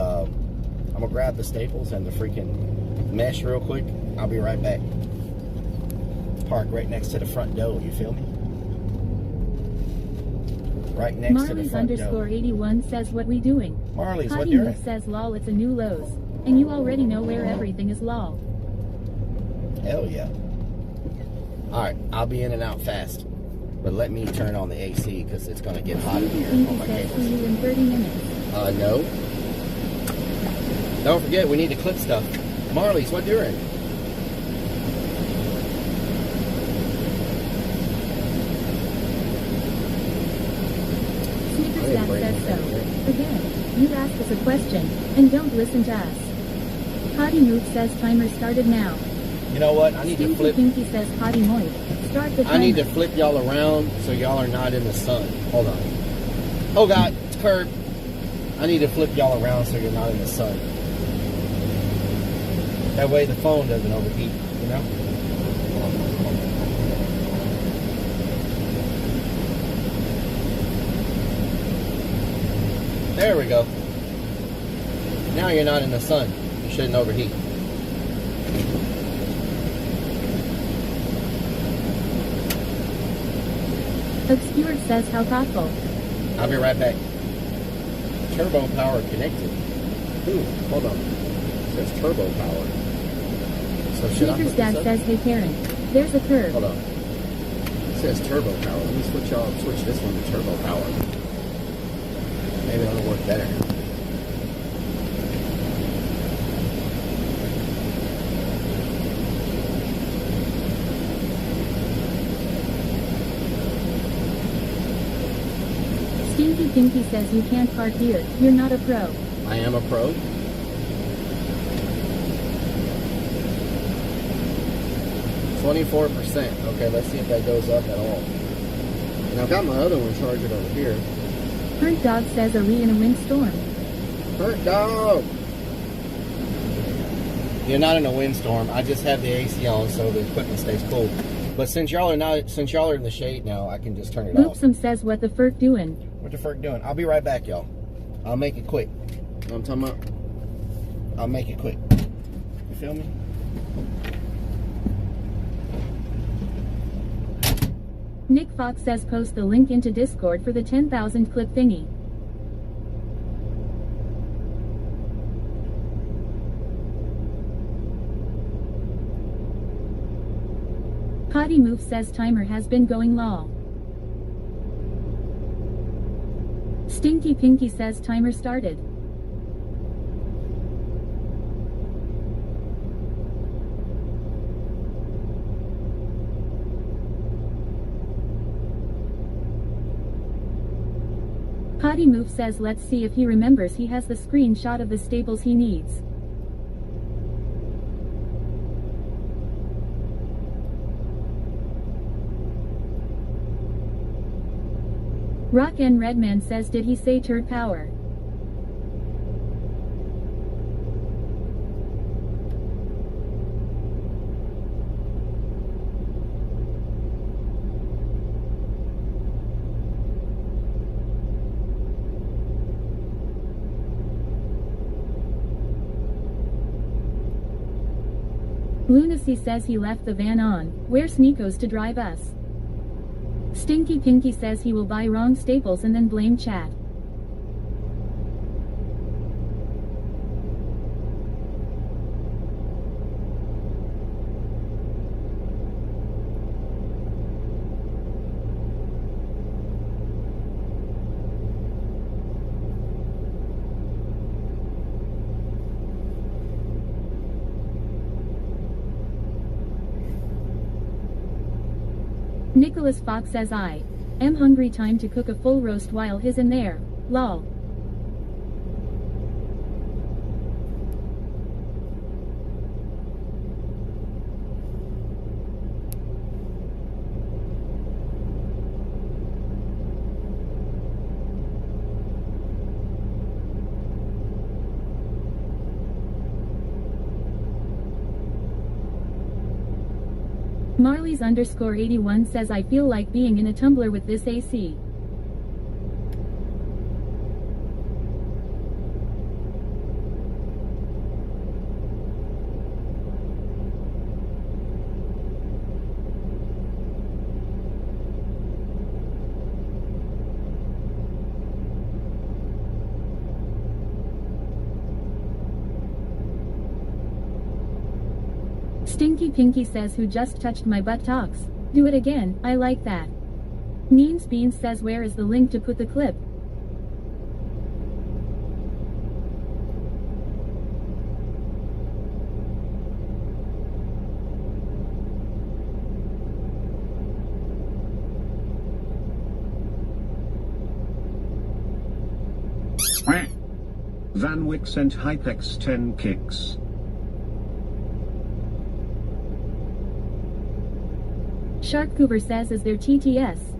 freaking mesh real quick. I'll be right back. Park right next to the front door. You feel me? Right next to the Marley's front door. underscore 81 says what we doing? Marley's, what Potty you're Move says lol it's a new Lowe's. And you already know where everything is lol. Hell yeah. Alright, I'll be in and out fast. But let me turn on the AC because it's going to get hot in here on my says see cables. you in 30 minutes. No. Don't forget, we need to clip stuff. Marley's, what doing? Snickersnap says so. Again, you ask us a question, and don't listen to us. Potty Move says timer started now. You know what? I need to Stinky flip. Pinky says potty moist. Start the timer. I need to flip y'all around so y'all are not in the sun. Hold on. Oh God, it's curved. I need to flip y'all around so you're not in the sun. That way the phone doesn't overheat, you know? There we go. Now you're not in the sun. You shouldn't overheat. Obscured says how thoughtful. I'll be right back. Turbo power connected. Ooh, hold on. It says turbo power. So should I Sneaker's put dad this up? says hey Karen. There's a curve. Hold on. It says turbo power. Let me switch this one to turbo power. Maybe that'll work better. Stinky Pinky says you can't park here. You're not a pro. I am a pro. %. Okay, let's see if that goes up at all. And I've got my other one charged over here. Burnt Dog says are we in a windstorm? Burnt Dog! You're not in a windstorm. I just have the AC on so the equipment stays cool. But since y'all are in the shade now, I can just turn it off. Boopsum says what the ferk doing? What the frick doing? I'll be right back, y'all. I'll make it quick. You know what I'm talking about? I'll make it quick. You feel me? Nick Fox says post the link into Discord for the 10,000 clip thingy. Potty Move says timer has been going lol. Stinky Pinky says timer started. Potty Move says let's see if he remembers he has the screenshot of the staples he needs. Rock and Redman says did he say turd power? Lunacy says he left the van on. Where's Nico's to drive us? Stinky Pinky says he will buy wrong staples and then blame chat. Nicholas Fox says I am hungry, time to cook a full roast while he's in there, lol. Marley's underscore 81 says I feel like being in a tumbler with this AC. Stinky Pinky says who just touched my buttocks. Do it again, I like that. Means Beans says where is the link to put the clip? Van Wyck sent Hypex 10 kicks. Sharkcoover says is there TTS?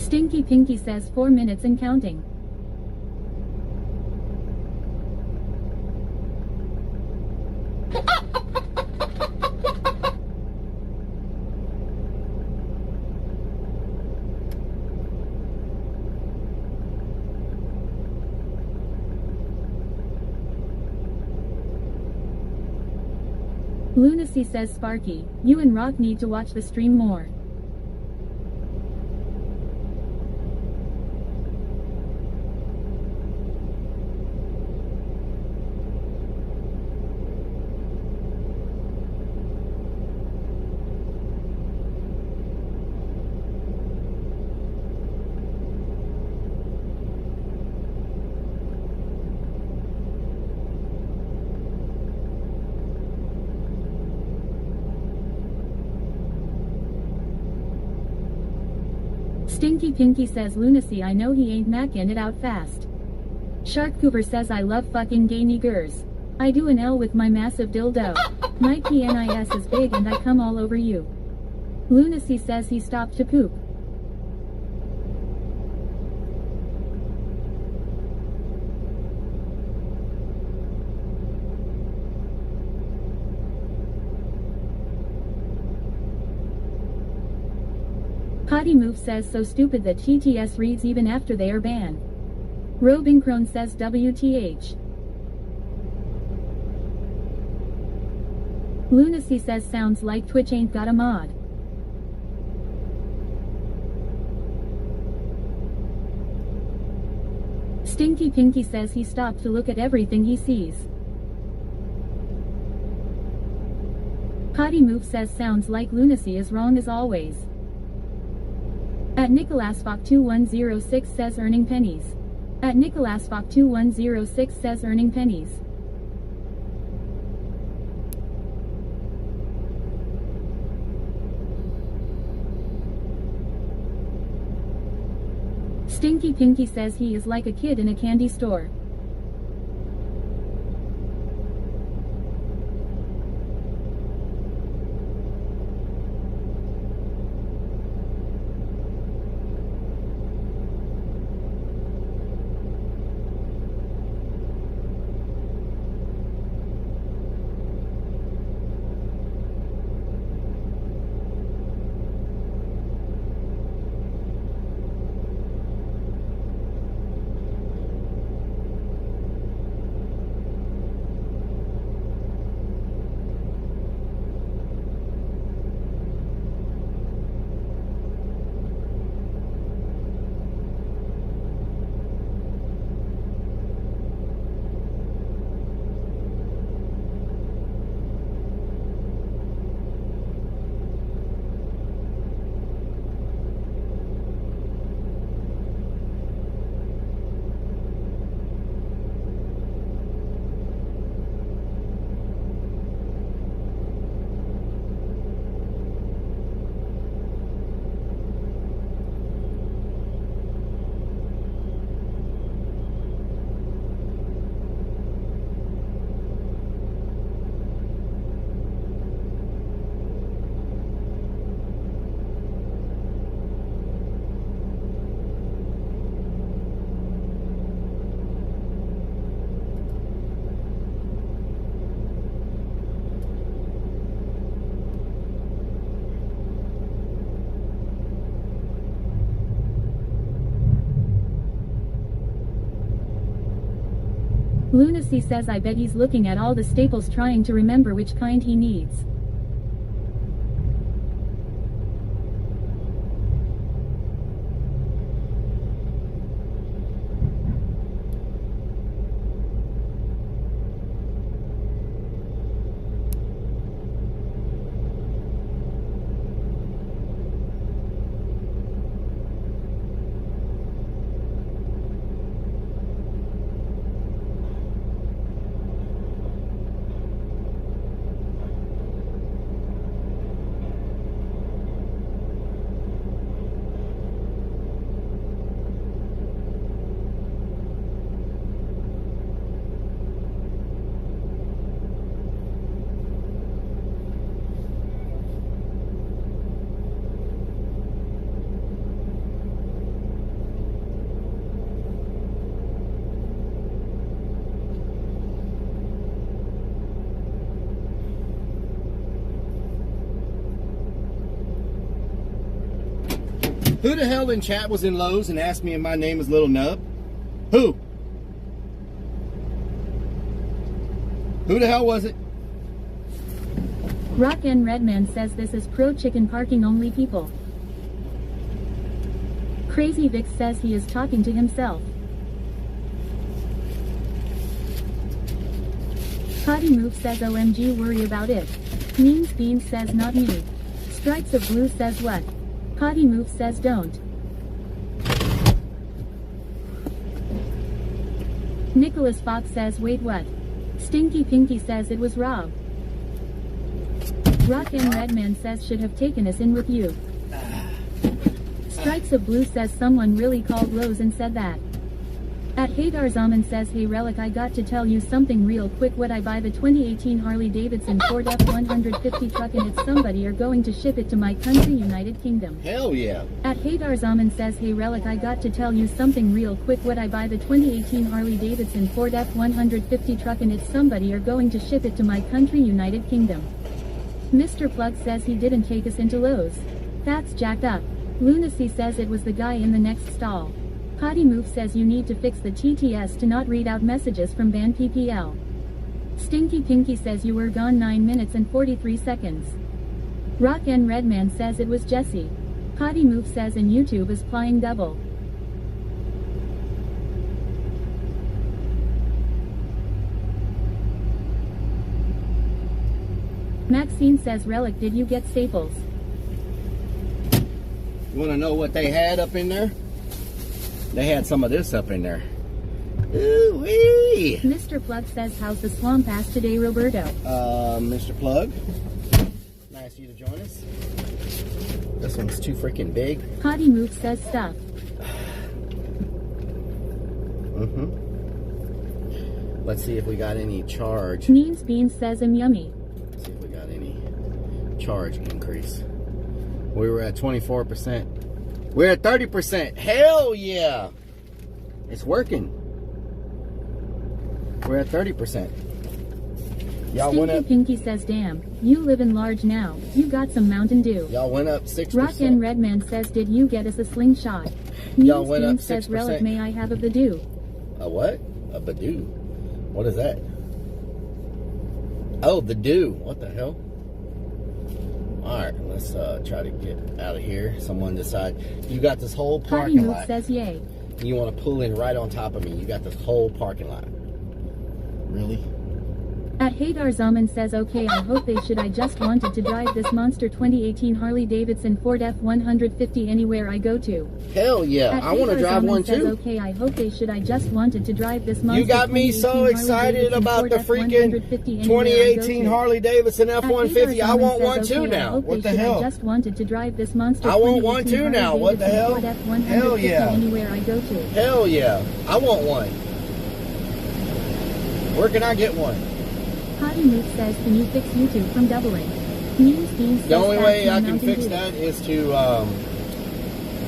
Stinky Pinky says 4 minutes and counting. Lunacy says Sparky, you and Rock need to watch the stream more. Stinky Pinky says Lunacy I know he ain't mackin' it out fast. Sharkcoover says I love fucking gay niggers. I do an L with my massive dildo. My penis is big and I come all over you. Lunacy says he stopped to poop. Potty Move says so stupid that TTS reads even after they are banned. Robincrone says WTH. Lunacy says sounds like Twitch ain't got a mod. Stinky Pinky says he stopped to look at everything he sees. Potty Move says sounds like Lunacy is wrong as always. At NicholasFock2106 says earning pennies. At NicholasFock2106 says earning pennies. Stinky Pinky says he is like a kid in a candy store. Lunacy says I bet he's looking at all the staples trying to remember which kind he needs. Who the hell in chat was in Lowe's and asked me if my name is Little Nub? Who? Who the hell was it? Rock N Redman says this is pro-chicken parking only people. Crazy Vic says he is talking to himself. Potty Move says OMG worry about it. Means Beans says not me. Stripes of Blue says what? Potty Move says don't. Nicholas Fox says wait what? Stinky Pinky says it was Rob. Rock N Redman says should have taken us in with you. Stripes of Blue says someone really called Rose and said that. At Haydar Zaman says hey Rellik, I got to tell you something real quick. Would I buy the 2018 Harley Davidson Ford F-150 truck and it's somebody are going to ship it to my country United Kingdom? Hell yeah. At Haydar Zaman says hey Rellik, I got to tell you something real quick. Would I buy the 2018 Harley Davidson Ford F-150 truck and it's somebody are going to ship it to my country United Kingdom? Mr. Plug says he didn't take us into Lowe's. That's jacked up. Lunacy says it was the guy in the next stall. Potty Move says you need to fix the TTS to not read out messages from Ban PPL. Stinky Pinky says you were gone 9 minutes and 43 seconds. Rock N Redman says it was Jesse. Potty Move says and YouTube is flying double. Maxine says Rellik, did you get staples? You want to know what they had up in there? They had some of this up in there. Ooh-wee! Mr. Plug says how's the swamp ass today, Roberto? Mr. Plug, nice of you to join us. This one's too freaking big. Potty Move says stuff. Let's see if we got any charge. Means Beans says I'm yummy. Let's see if we got any charge increase. We were at 24%. We're at 30%. Hell yeah! It's working. We're at 30%. Y'all went up. Pinky says, damn, you live in large now. You got some Mountain Dew. Y'all went up 6%. Rock N Redman says, did you get us a slingshot? Y'all went up 6%. Says, Rellik, may I have a Badoo? A what? A Badoo? What is that? Oh, the Dew. What the hell? Alright, let's try to get out of here. Someone decide. You got this whole parking lot. Says yay. You want to pull in right on top of me. You got this whole parking lot. Really? At Haydar Zaman says okay, I hope they should. I just wanted to drive this monster 2018 Harley Davidson Ford F-150 anywhere I go to. Hell yeah, I want to drive one too. Says, okay, I hope they should. I just wanted to drive this monster. You got me so excited about the freaking 2018 Harley Davidson F-150. I want one too now. What the hell? I just wanted to drive this monster. I want one too now. What the hell? Hell yeah. Anywhere I go to. Hell yeah. I want one. Where can I get one? Potty Move says, can you fix YouTube from doubling? Means Beans the only way I can fix that is to,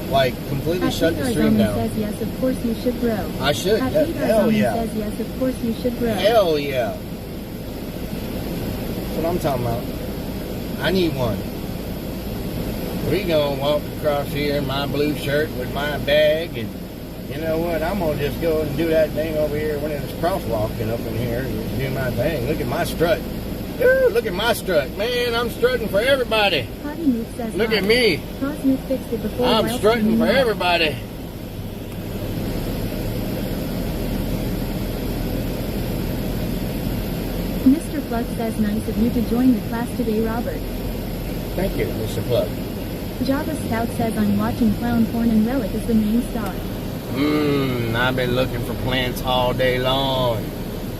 like, completely shut the stream down. Says, yes, of course you should grow. I should. Hell yeah. Says, yes, of course you should grow. Hell yeah. That's what I'm talking about. I need one. We gonna walk across here in my blue shirt with my bag and You know what? I'm gonna just go and do that thing over here when it's crosswalking up in here and do my thing. Look at my strut. Ooh, look at my strut. Man, I'm strutting for everybody. Hottie Moot says Look at me. Cosmic fixed it before I'm while strutting streaming for live. everybody. Mr. Plug says nice of you to join the class today, Robert. Thank you, Mr. Plug. Java Scout says I'm watching clown porn and Relic is the main star. I've been looking for plants all day long.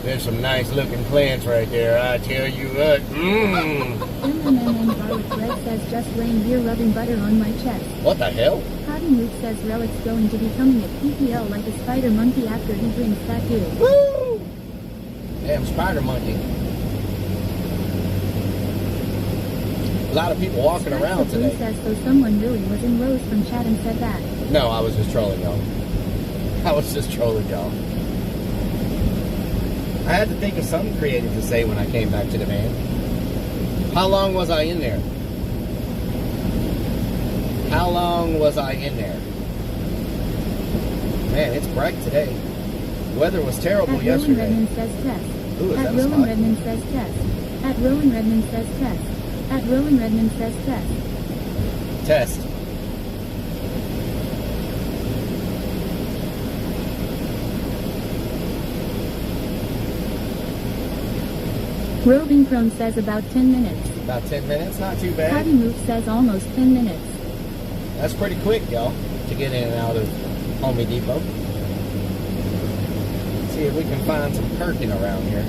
There's some nice looking plants right there, I tell you what. MMMM Garlic Red says just laying here rubbing butter on my chest. What the hell? Hottie Moot says Relic's going to be coming at PPL like a spider monkey after he drinks that goo. Woo! Damn spider monkey. A lot of people walking around Blue today. says so someone really was in Rose from chat and said that. No, I was just trolling y'all. I was just trolling y'all. I had to think of something creative to say when I came back to the van. How long was I in there? How long was I in there? Man, it's bright today. Weather was terrible At yesterday. Rolling Redmond says test. Ooh, is At that a Rolling spot? Redmond says test. At Rolling Redmond says test. At Rolling Redmond says test. Test. Roving Crone says about 10 minutes. About 10 minutes, not too bad. Hottie Moot says almost 10 minutes. That's pretty quick, y'all, to get in and out of Home Depot. See if we can find some perking around here.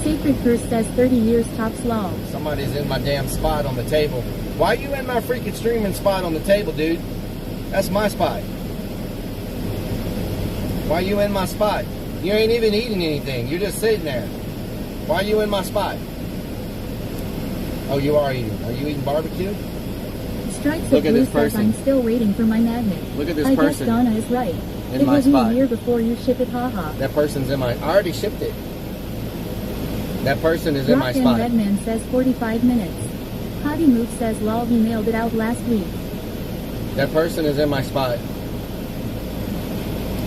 Sacred Curse says 30 years tops law. Somebody's in my damn spot on the table. Why you in my freaking streaming spot on the table, dude? That's my spot. Why you in my spot? You ain't even eating anything. You're just sitting there. Why you in my spot? Oh, you are eating. Are you eating barbecue? Strikes Look of at Blue this says person. I'm still waiting for my magnet. Look at this I person guess Donna is right. in It my will be spot. a year before you ship it, haha. That person's in my... I already shipped it. That person is in my Rock and spot. Redman says 45 minutes. Hottie Moot says lol, he mailed it out last week. That person is in my spot.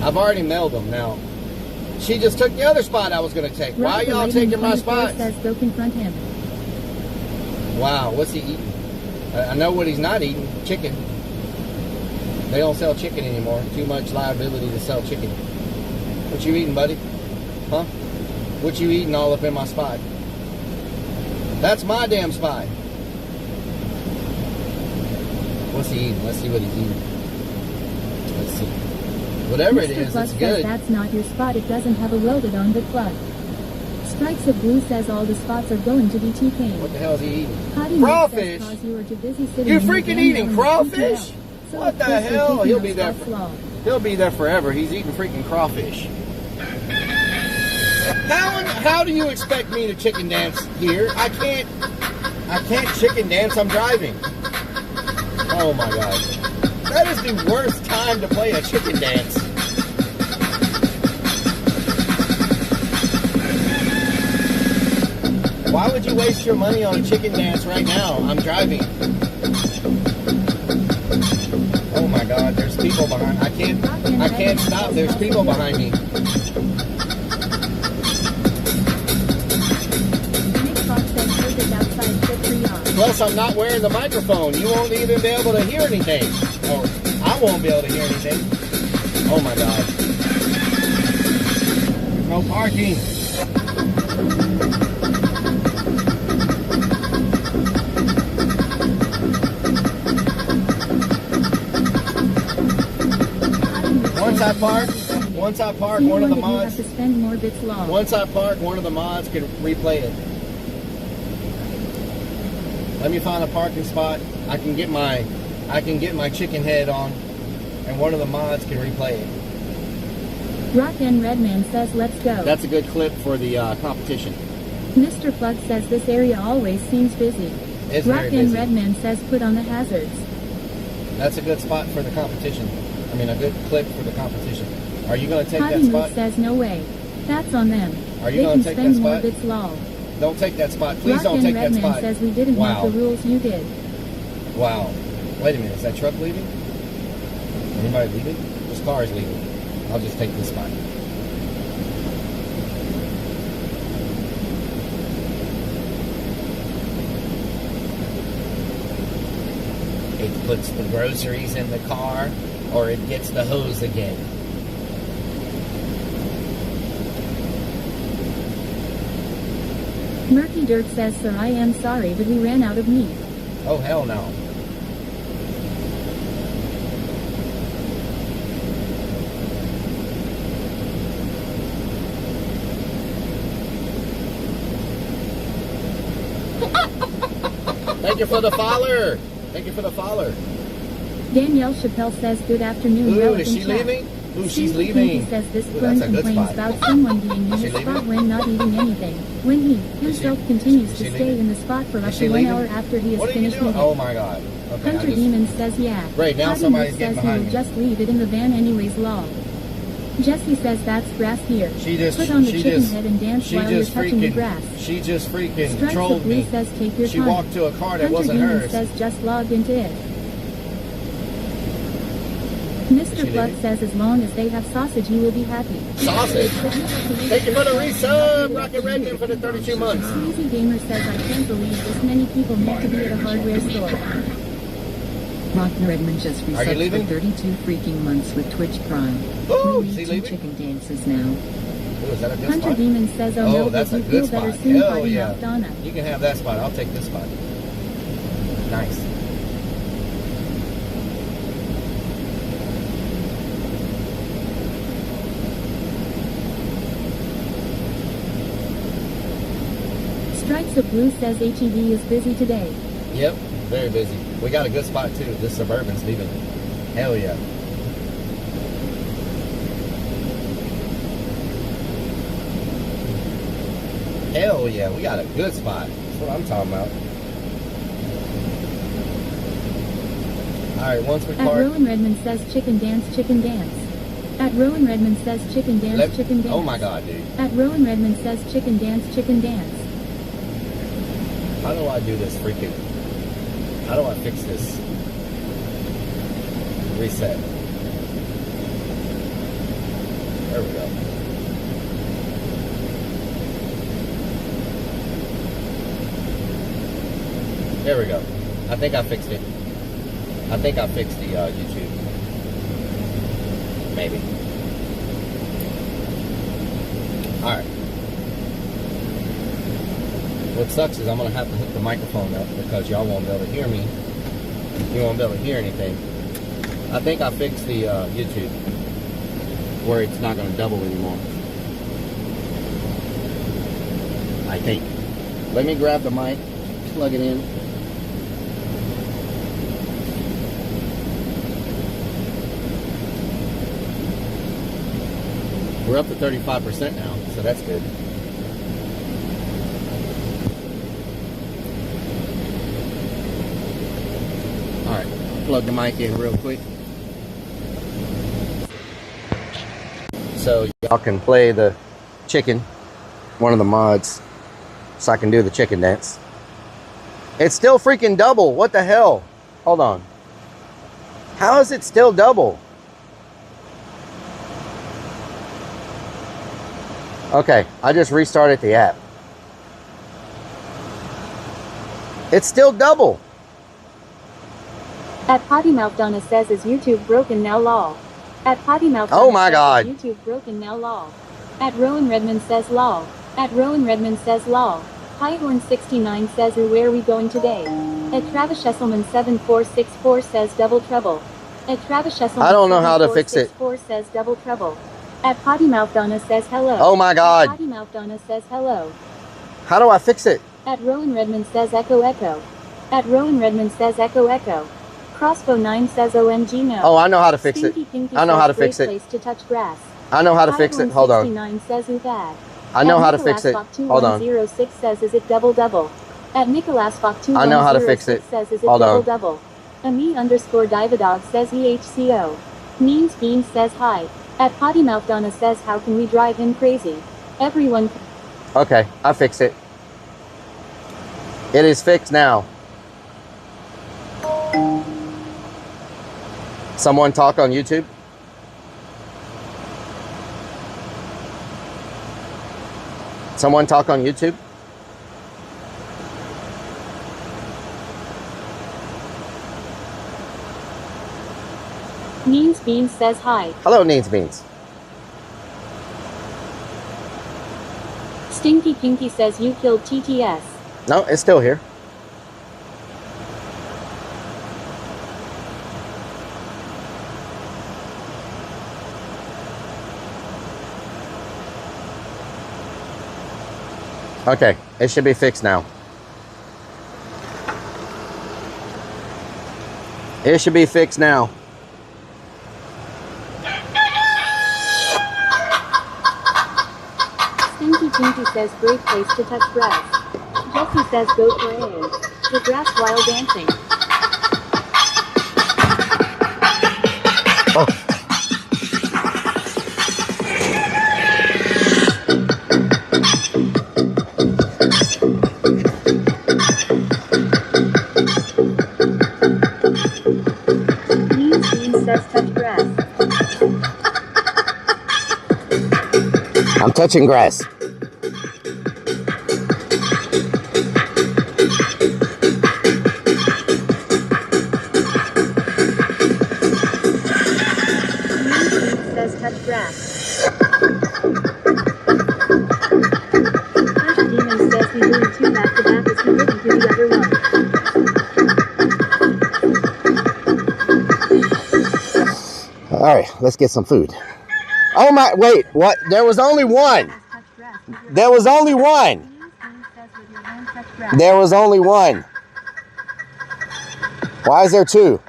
I've already mailed them now. She just took the other spot I was going to take. Why Rock the y'all Lightning taking my 24 spots? says go confront him. Wow, what's he eating? I know what he's not eating. Chicken. They don't sell chicken anymore. Too much liability to sell chicken. What you eating, buddy? Huh? What you eating all up in my spot? That's my damn spot. What's he eating? Let's see what he's eating. Let's see. Whatever it Mr. is, Plug it's says good. that's not your spot, it doesn't have a welded on the plug. Strikes of Blue says all the spots are going to be T-Cane. What the hell is he eating? Hottie Moot Crawfish? says cause you were too busy sitting You in the freaking van eating on the crawfish? PPL. So What of the course they're hell? taking He'll our be there spots for, long. he'll be there forever. He's eating freaking crawfish. How do you expect me to chicken dance here? I can't chicken dance, I'm driving. Oh my god. That is the worst time to play a chicken dance. Why would you waste your money on a chicken dance right now? I'm driving. Oh my god, there's people behind. I can't stop. There's people behind me. Plus, I'm not wearing the microphone. You won't even be able to hear anything. Or I won't be able to hear anything. Oh my god. No parking. Once I park, one of the mods. You have to spend more bits long. Once I park, one of the mods can replay it. Let me find a parking spot. I can get my chicken head on, and one of the mods can replay it. Rock and Redman says let's go. That's a good clip for the competition. Mr. Plug says this area always seems busy. It's Rock very and busy. Redman says put on the hazards. That's a good spot for the competition. I mean, a good clip for the competition. Are you going to take Hottie that Moot spot? says no way. That's on them. Are you they going can to take spend that more spot? bits long. Don't take that spot. Please Rock don't and take that Redman spot. says we didn't Wow. have the rules, you did. Wow. Wait a minute. Is that truck leaving? Anybody leaving? This car is leaving. I'll just take this spot. It puts the groceries in the car, or it gets the hose again. Murky Dirt says, sir, I am sorry, but we ran out of meat. Oh, hell no. Thank you for the follower. Thank you for the follower. Danielle Chappelle says, good afternoon. Ooh, Relic is in she chat. leaving? Ooh, she's Steve leaving. Pinky says this Ooh, clone that's a good complains spot. about someone being in Is his she spot leaving? when not eating anything. When he himself continues is to she stay leaving? in the spot for Is up she to 1 leaving? hour after he has What are you finished doing? eating. Oh my god. Okay, Hunter Demon says, yeah. Great, now Potty somebody's Milk getting says behind he will me. just leave it in the van anyways, lol. Jesse says that's grass here. She just, Put on the she chicken just, head and dance she while you're just touching the freaking, grass. she just freaking Stripes trolled of Blue me. says take your She time. walked to a car that Hunter wasn't Demon hers. says just log into it. Is Mr. she Blood leaving? says as long as they have sausage, he will be happy. Sausage. Thank you for the resub, Rocket Redman, for the 32 months. Sleazy Gamer says I can't believe this many people need to be at a hardware store. Rotten Redmond just Are you reset leaving? for 32 freaking months with Twitch Prime. Ooh, We is he need 2 leaving? chicken dances now. Ooh, is that a good Hunter spot? Demon says, oh no, that's but a you good feel better spot. soon, Hell Party yeah. Mouth Donna. You can have that spot. I'll take this spot. Nice. Stripes of Blue says HEB is busy today. Yep, very busy. We got a good spot too. This Suburban's leaving. Hell yeah. Hell yeah, we got a good spot. That's what I'm talking about. Alright, once we At park. Rowan Redmond says chicken dance, chicken dance. At Rowan Redmond says chicken dance, chicken dance. Oh my god, dude. At Rowan Redmond says chicken dance, chicken dance. How do I do this freaking... How do I fix this? Reset. There we go. There we go. I think I fixed it. I think I fixed the YouTube. Maybe. Alright. What sucks is I'm going to have to hook the microphone up because y'all won't be able to hear me. You won't be able to hear anything. I think I fixed the YouTube where it's not going to double anymore. I think. Let me grab the mic, plug it in. We're up to 35% now, so that's good. Alright, plug the mic in real quick. So y'all can play the chicken, one of the mods, so I can do the chicken dance. It's still freaking double. What the hell? Hold on. How is it still double? Okay, I just restarted the app. It's still double. At Potty Mouth Donna says is YouTube broken now lol. At Potty Mouth Oh Donna my says, God. is YouTube broken now lol. At Rowan Redmond says lol. At Rowan Redmond says lol. Highhorn69 says where are we going today? At Travis Esselman 7464 says double trouble. At Travis Esselman I don't know how to fix it. 7464 says double trouble. At Potty Mouth Donna says hello. Oh my God. At Potty Mouth Donna says hello. How do I fix it? At Rowan Redmond says echo echo. At Rowan Redmond says echo echo. Crossbow 9 says OMG no. Oh, I know how to fix it. Stinky Pinky I know says how to great fix it. place to touch grass. I know how to fix it. Hold on. 69 says ooh bad. I know At how to fix it. Nicholas Hold on. 2106 says is it double double. At Nicholas Fock 2106 I know how to fix it. says is it Hold double on. double. Ami_Divadog says EHCO. Means Bean says hi. At Potty Mouth Donna says how can we drive him crazy? Everyone. Okay, I fixed it. It is fixed now. Someone talk on YouTube? Someone talk on YouTube? Means Beans says hi. Hello, Needs Beans. Stinky Pinky says you killed TTS. No, it's still here. Okay, it should be fixed now. It should be fixed now. Stinky Pinky says great place to touch grass. Jesse says go for the grass while dancing. Oh. Means Beans says touch grass. I'm touching grass. Says touch grass. Hunter Demon says he's doing 2 back to back as he didn't do the other one. All right, let's get some food. Oh my, wait, what? There was only one. There was only one. There was only one. Why is there 2?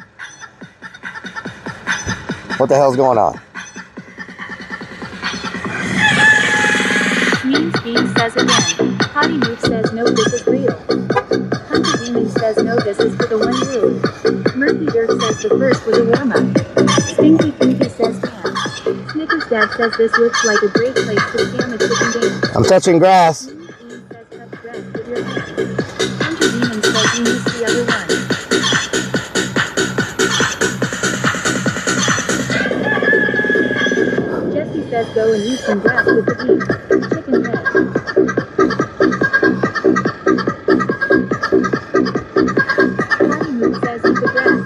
What the hell's going on? Means Beans says again. Potty Move says no, this is real. Hunter Demon says no, this is for the 1 rule. Murphy Dirt says the first was a warm-up. Stinky Pinky says damn. Snickers Dad says this looks like a great place to scam a chicken dance. I'm touching grass. Means Beans says touch grass with your hand. Hunter Demon says you missed the other one. Jesse says go and eat some grass with the beef. Chicken head. Potty Move says eat the grass.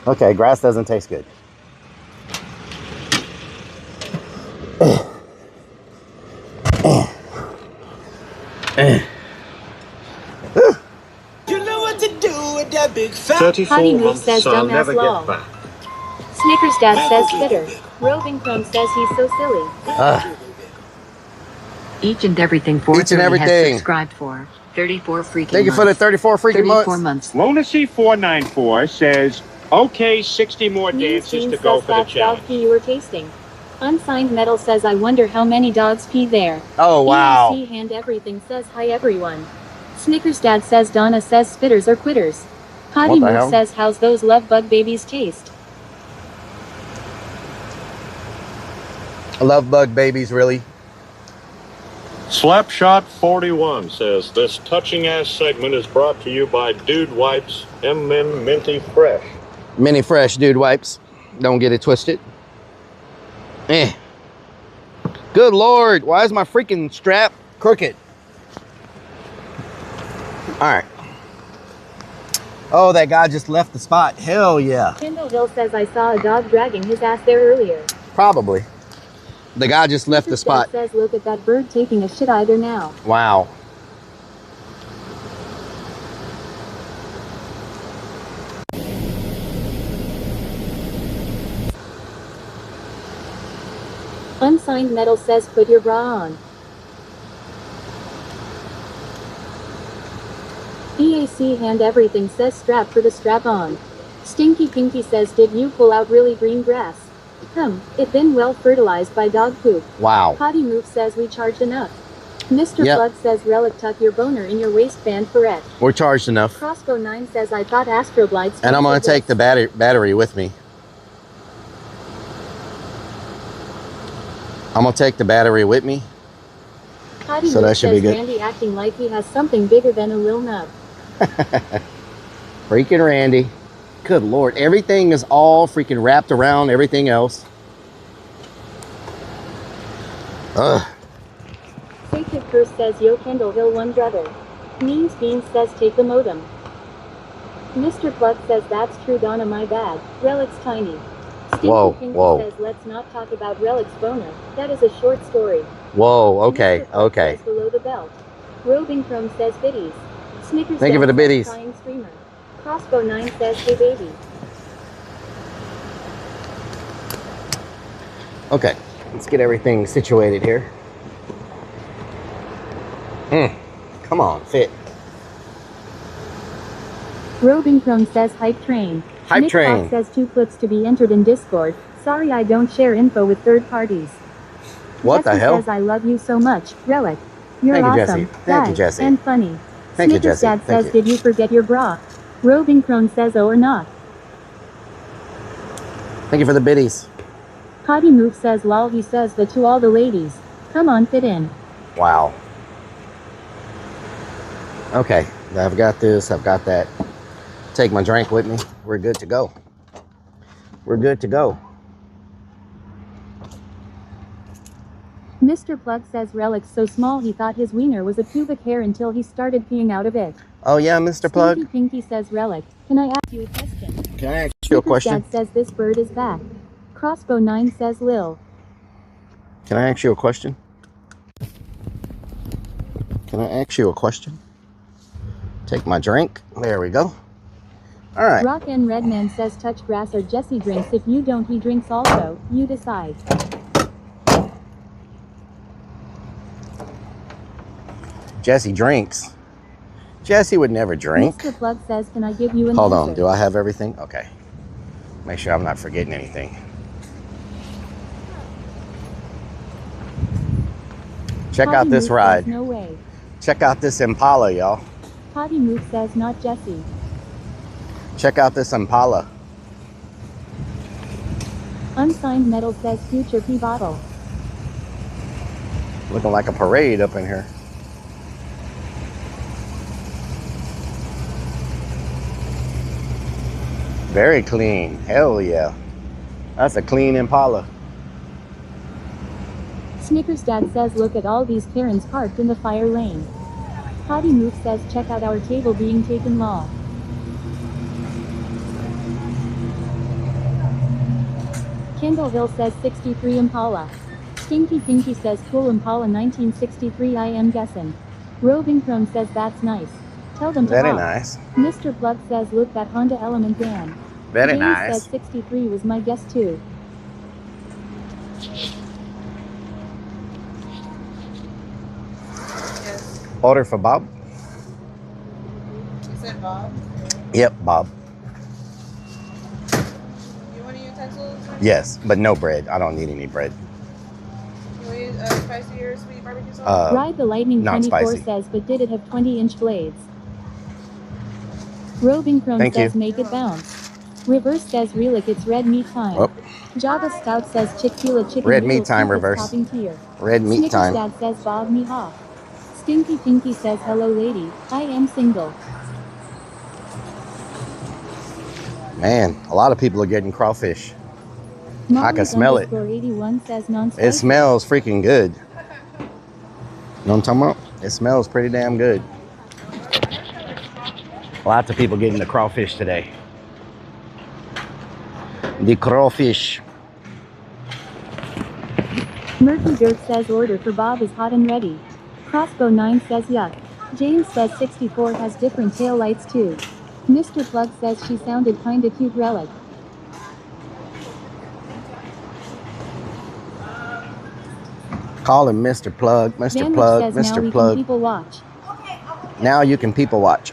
Okay, grass doesn't taste good. You know what to do with that big fat 34 Potty Move months, says I'll dumbass never law. get back. Snickers Dad says spitter. Roving Chrome says he's so silly. Each and everything Each and 430 has everything. subscribed for 34 freaking Thank you for the months. 34 freaking 34 months. months. Lunacy 494 says, okay, 60 more Means dances to Beans go says for the that's dog challenge. pee you were tasting. Unsigned Metal says I wonder how many dogs pee there. Oh, wow. EAC Hand Everything says hi everyone. Snickers Dad says Donna says spitters are quitters. Potty What the Move hell? says how's those love bug babies taste. Love bug babies, really? Slapshot 41 says this touching ass segment is brought to you by Dude Wipes M&M Minty Fresh. Mini fresh dude wipes. Don't get it twisted. Good Lord, why is my freaking strap crooked? All right. Oh, that guy just left the spot. Hell yeah. Kendall Hill says I saw a dog dragging his ass there earlier. Probably. The guy just left the Snickers Dad spot. says look at that bird taking a shit either now. Wow. Unsigned Metal says put your bra on. EAC Hand Everything says strap for the strap on. Stinky Pinky says did you pull out really green grass? It been well fertilized by dog poop. Wow. Potty Move says we charged enough. Mr. Yep. Plug says Rellik tuck your boner in your waistband for it. We're charged enough. Crossbow 9 says I thought Astroblights. And I'm going to take the battery with me. I'm going to take the battery with me. Potty So Move that should be says good. Randy acting like he has something bigger than a lil nub. Freaking Randy. Good Lord. Everything is all freaking wrapped around everything else. Ugh. Sacred First says Yo Kendall Hill one brother. Means Beans says take the modem. Mr. Pluck says that's true Donna my bad. Relic's tiny. Stinky Whoa, Pinky whoa. says let's not talk about Relic's boner. That is a short story. Whoa, okay, Mr. Pluck okay. says below the belt. Roving Chrome says biddies. Snickers Thank you for the says biddies. crying screamer. Crossbow 9 says hey baby. Okay, let's get everything situated here. Come on, fit. Roving Chrome says hype train. Hype Nick train. Fox says 2 clips to be entered in Discord. Sorry I don't share info with third parties. What Jesse the hell? says I love you so much, Relic. You're Thank you, awesome, Jesse. Thank you, guy, Jesse. and funny. Thank you, Snickers Jesse. Dad Thank says you. did you forget your bra? Roving Crone says oh or not. Thank you for the biddies. Potty Move says lol he says that to all the ladies. Come on fit in. Wow. Okay, I've got this, I've got that. Take my drink with me. We're good to go. We're good to go. Mr. Plug says Relic's so small he thought his wiener was a pubic hair until he started peeing out of it. Oh yeah, Mr. Plug? Stinky Pinky says Relic, can I ask you a question? Can I ask you a question? Dad says this bird is back. Crossbow 9 says Lil. Can I ask you a question? Can I ask you a question? Take my drink. There we go. All right. Rock and Redman says touch grass or Jesse drinks. If you don't he drinks also. You decide. Jesse drinks. Jesse would never drink. Mr. Plug says can I give you an Hold answer? on. Do I have everything? Okay. Make sure I'm not forgetting anything. Check out this ride. No way. Check out this Impala, y'all. Potty Move says not Jesse. Check out this Impala. Unsigned Metal says future pee bottle. Looking like a parade up in here. Very clean. Hell yeah. That's a clean Impala. Snickers Dad says look at all these Karens parked in the fire lane. Potty Move says check out our table being taken law. Kendall Hill says 63 Impala. Stinky Pinky says cool Impala 1963 I am guessing. Roving Chrome says that's nice. Tell them to Very hop. nice. Mr. Plug says look that Honda Element Dan. Very James nice. says 63 was my guess too. Order for Bob? You said Bob? Yep, Bob. You want any utensils? Yes, but no bread. I don't need any bread. You want to use spicy or sweet barbecue sauce? Ride the Lightning 24 non-spicy. says but did it have 20-inch blades? Roving Chrome Thank says you. make it bounce. Reverse says Relic it's red meat time. Oh. Java Scout says Chick-fil-A chicken Red meat noodle time, soup is reverse. topping tier. Red meat Snickers time. Dad says bob me off. Stinky Pinky says hello lady, I am single. Man, a lot of people are getting crawfish. I can Molly's smell it. underscore 81 says non-spicy. It smells freaking good. You know what I'm talking about? It smells pretty damn good. Lots of people getting the crawfish today. The crawfish. Murphy Dirt says order for Bob is hot and ready. Crossbow 9 says yuck. James says 64 has different tail lights too. Mr. Plug says she sounded kinda cute Relic. Call him Mr. Plug, Mr. Vanwich Plug, says now Mr. we Plug. can people watch. Now you can people watch.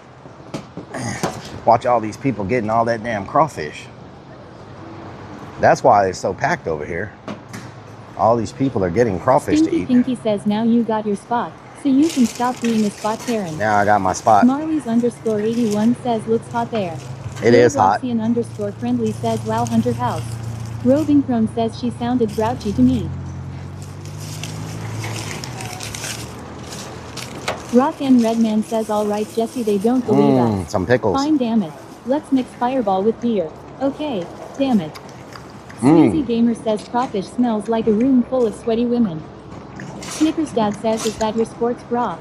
Watch all these people getting all that damn crawfish. That's why it's so packed over here. All these people are getting crawfish to Stinky eat. Pinky says now you got your spot, so you can stop being a spot Karen. Now I got my spot. Marley's underscore 81 says looks hot there. It is hot. Roxian underscore friendly says wow Hunter House. Roving Chrome says she sounded grouchy to me. Rock and Redman says alright Jesse they don't believe us. Some pickles. Fine damn it. let's mix Fireball with beer. Okay, damn it. Mmm. Sleazy Gamer says crawfish smells like a room full of sweaty women. Snickers Dad says, is that your sports bra?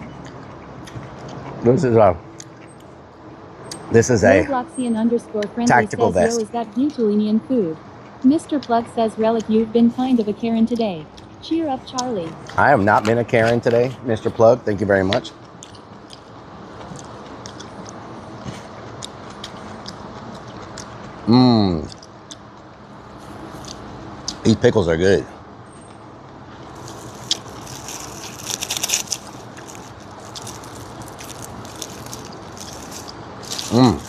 This is a Robloxian_friendly tactical says, yo, vest. is that Butulinian food? Mr. Plug says, Rellik, you've been kind of a Karen today. Cheer up, Charlie. I have not been a Karen today, Mr. Plug. Thank you very much. Mmm. These pickles are good. Mmm.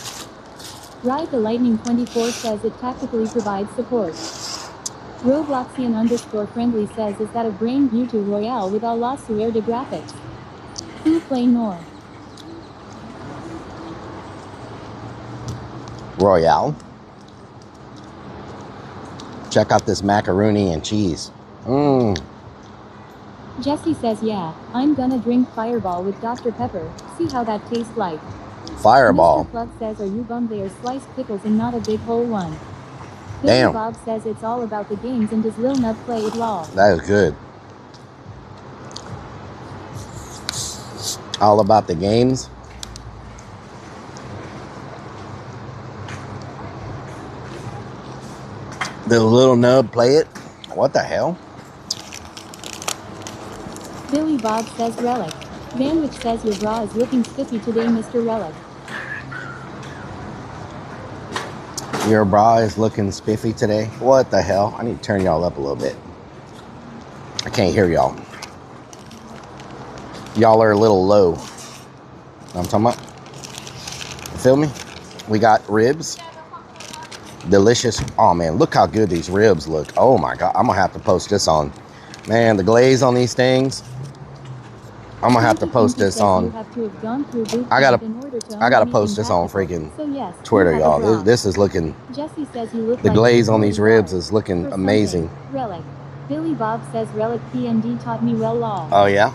Ride the Lightning 24 says it tactically provides support. Robloxian_friendly says, is that a brain Butu Royale with a la sueur de graphics? Who play Nor? Royale. Check out this macaroni and cheese. Mmm. Jesse says, yeah, I'm gonna drink Fireball with Dr. Pepper, see how that tastes like. Fireball. Mr. Plug says, are you bummed they are sliced pickles and not a big whole one? Damn. Billy Bob says it's all about the games and does Lil Nut play it lol? That is good. All about the games. The little nub play it. What the hell? Billy Bob says Rellik. Vanwich says your bra is looking spiffy today, Mr. Rellik. Your bra is looking spiffy today. What the hell? I need to turn y'all up a little bit. I can't hear y'all. Y'all are a little low. Know what I'm talking about? You feel me? We got ribs. Delicious. Oh man, look how good these ribs look. Oh my god, I'm gonna have to post this on. Man, the glaze on these things. I'm gonna have to post this on. I gotta post this on freaking Twitter, y'all. This is looking. Jesse says you look The like glaze on these ribs is looking amazing. Rellik. Billy Bob says Rellik PND taught me well law. Oh yeah?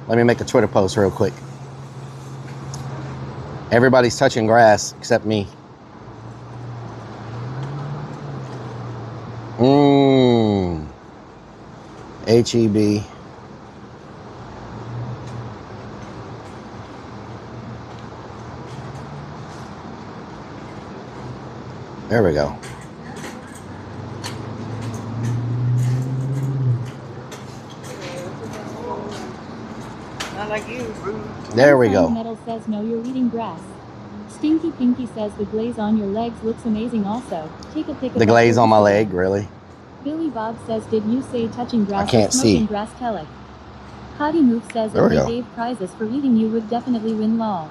Let me make a Twitter post real quick. Everybody's touching grass except me. Mmm. HEB. There we go. Not like you. There we go. Metal says no, you're eating grass. Stinky Pinky says the glaze on your legs looks amazing also. Take a pic of The glaze on my leg, really? Billy Bob says, did you say touching grass I can't or smoking see. grass? Telek. Hottie Move says There if we they go. gave prizes for eating you would definitely win law.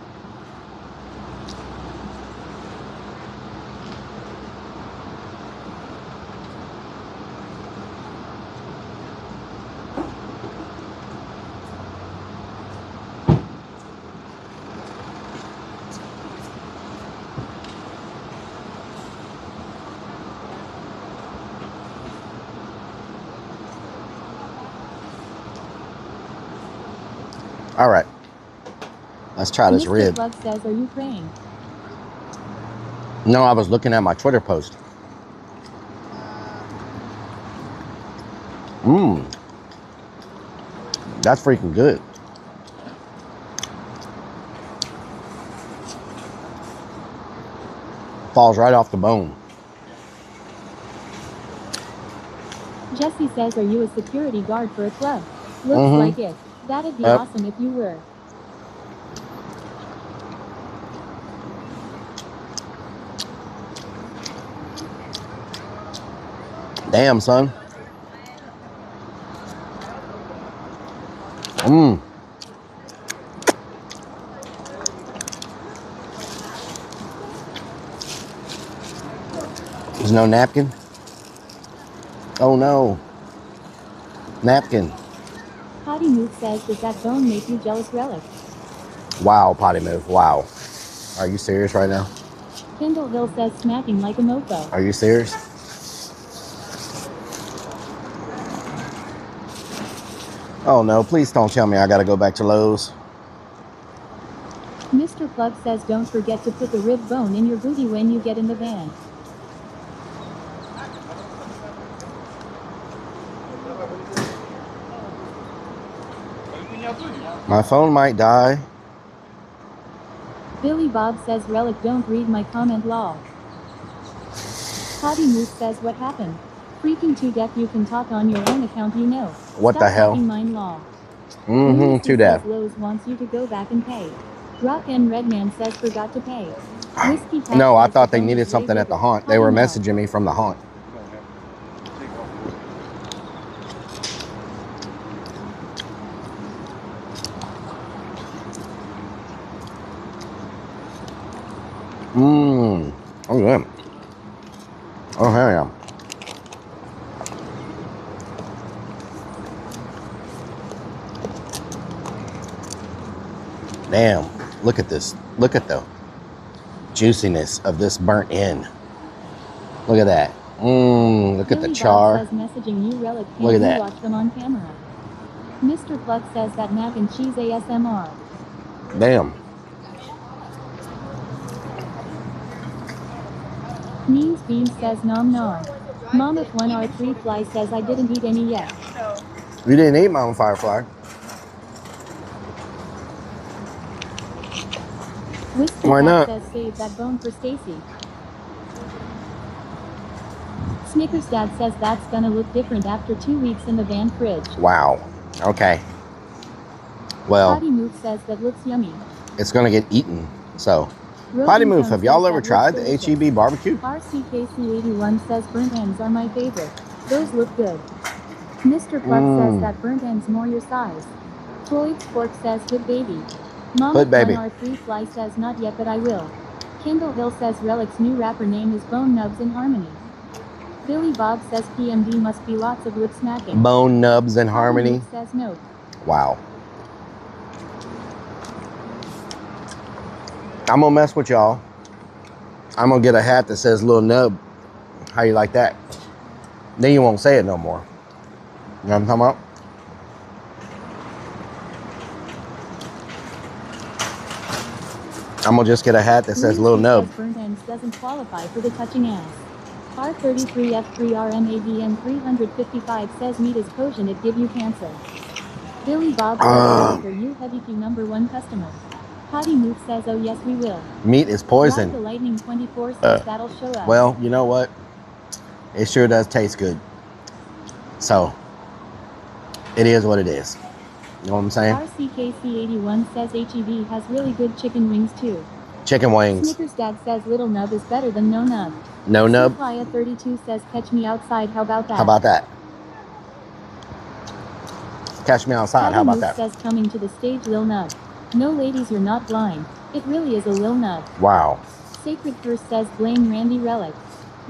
All right. Let's try this Mr. rib. Plug says, are you praying? No, I was looking at my Twitter post. Mmm. That's freaking good. Falls right off the bone. Jesse says, are you a security guard for a club? Looks like it. That'd be awesome if you were. Damn, son. Mmm. There's no napkin? Oh no. Napkin. Potty Move says, does that bone make you jealous, Rellik? Wow, Potty Move. Wow. Are you serious right now? Kendallville says, smacking like a mofo. Are you serious? Oh no, please don't tell me I gotta go back to Lowe's. Mr. Mr. Plug says don't forget to put the rib bone in your booty when you get in the van. My phone might die. Billy Bob says Rellik don't read my comment log. Potty Moose says what happened? Freaking too deaf you can talk on your own account you know. What Stop the hell? talking mine law. Mm-hmm, too deaf. Lowe's wants you to go back and pay. Rock and Redman says forgot to pay. Whiskey Pat No, I says thought the they phone needed is way something at the bigger. haunt. They Potty were mouth. messaging me from the haunt. Mmm. Oh, good. Oh, hell yeah. Damn. Look at this. Look at the juiciness of this burnt end. Look at that. Mmm. Look at the Billy char. Bob says messaging you Rellik can't Look at you that. watch them on camera. Mr. Pluck says that mac and cheese ASMR. Damn. Means Beans says nom nom. Mom if 1R3 Fly says I didn't eat any yet. You didn't eat Mama Firefly. Whiskey Why Cat not? says save that bone for Stacy. Snickers Dad says that's gonna look different after 2 weeks in the van fridge. Wow. Okay. Well, Potty Move says that looks yummy. it's going to get eaten. So, Rogan Potty Move, Town have y'all says ever that tried looks the delicious. HEB barbecue? RCKC81 says burnt ends are my favorite. Those look good. Mr. Pluck says that burnt ends more your size. Floyd's Fork says hood baby. Mama Hood baby. 1R3 Fly says not yet but I will. Kendall Hill says Rellik's new rapper name is Bone Nubs in Harmony. Billy Bob says PMD must be lots of lip smacking. Bone Nubs in Potty Harmony. Move says no. Wow. I'm going to mess with y'all. I'm going to get a hat that says Lil Nub. How you like that? Then you won't say it no more. You know what I'm talking about? I'm going to just get a hat that says Lil Nub. Says burnt ends doesn't qualify for the touching ass. R33F3RMADM355 says meat is kosher, it give you cancer. Billy Bob says are you heavy to #1 customer? Potty Moose says oh yes we will. Meat is poison. Ride the Lightning 24 says that'll show us. Well, you know what? It sure does taste good. So, it is what it is. You know what I'm saying? RCKC81 says HEB has really good chicken wings too. Chicken wings. Snickers Dad says Little Nub is better than No Nub. No Nub? Supplier 32 says catch me outside, how about that? How about that? Catch me outside, how about that? Says coming to the stage Lil Nub. No ladies you're not blind. It really is a Lil Nub. Wow. Sacred Curse says blame Randy Rellik.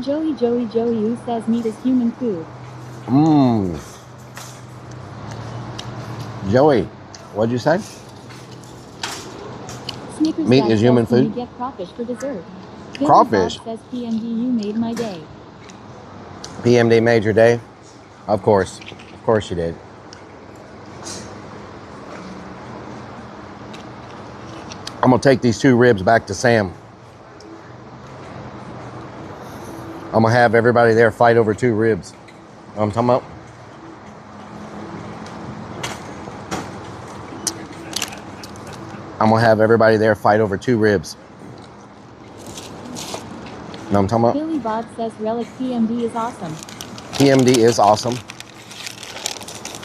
Joey who says meat is human food. Mmm. Joey, what'd you say? Snickers Meat Dad is human says, "Can food? you get crawfish for dessert?" Billy Crawfish? Bob says PMD you made my day. PMD made your day? Of course. Of course you did. I'm going to take these 2 ribs back to Sam. I'm going to have everybody there fight over 2 ribs. You know what I'm talking about? I'm going to have everybody there fight over 2 ribs. You know what I'm talking about? Billy Bob says Rellik PMD is awesome. PMD is awesome.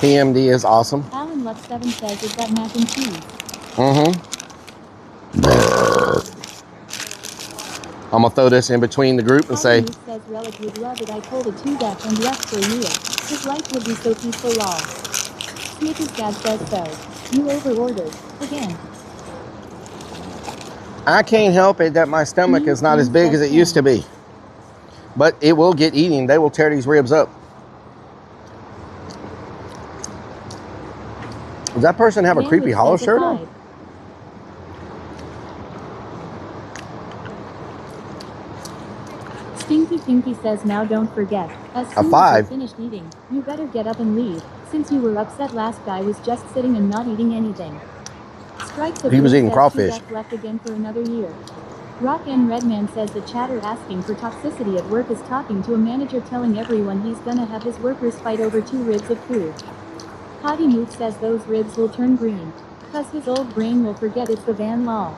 PMD is awesome. Alan Luck 7 says is that mac and cheese. Mm-hmm. I'm going to throw this in between the group and say, Potty Moose says Rellik would love it. I told a 2 deaf and left for real. His life would be so peaceful lol. Snickers Dad says so. You over-ordered. Again. I can't help it that my stomach is not as big as it used to be. But it will get eaten. They will tear these ribs up. Does that person have a Creepy Hollow shirt on? Stinky Pinky says now don't forget. As soon as you're finished eating, you better get up and leave, since you were upset last guy was just sitting and not eating anything. Strikes a He was Blue eating says crawfish. Shugak left again for another year. Rock and Redman says the chatter asking for toxicity at work is talking to a manager telling everyone he's gonna have his workers fight over 2 ribs of food. Potty Move says those ribs will turn green. Cause his old brain will forget it's the van law.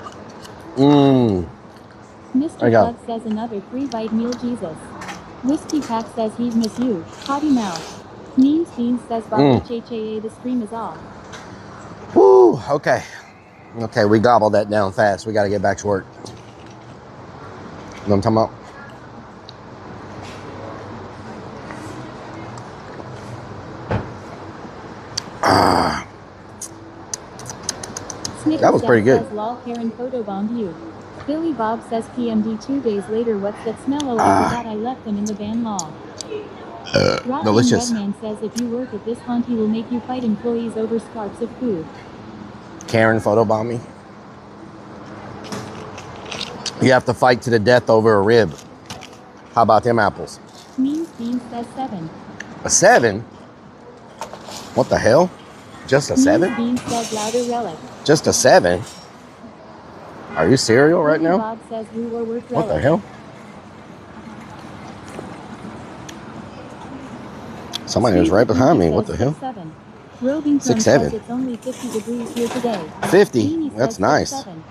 Mmm. Mr. Plug says another 3-bite meal Jesus. Whiskey Pack says he'd miss you, potty mouth. Means Beans says Bob HHAA the stream is off. Woo, okay. Okay, we gobbled that down fast. We got to get back to work. You know what I'm talking about? That was pretty good. Says, lol, Karen photobombed you. Billy Bob says PMD 2 days later, what's that smell? Oh, I forgot I left them in the van law. Delicious. Redman says if you work at this haunt, he will make you fight employees over scarps of food. Karen photobomb me. You have to fight to the death over a rib. How about them apples? Means Beans says 7. A 7? What the hell? Just a 7? Beans says louder Relic. Just a 7? Are you cereal right Billy now? Bob says we were worth What the Relic. hell? Somebody was right behind me. What the hell? 7. Robing 6'7". says it's only 50 degrees here today. 50. Beanie That's says nice. 7.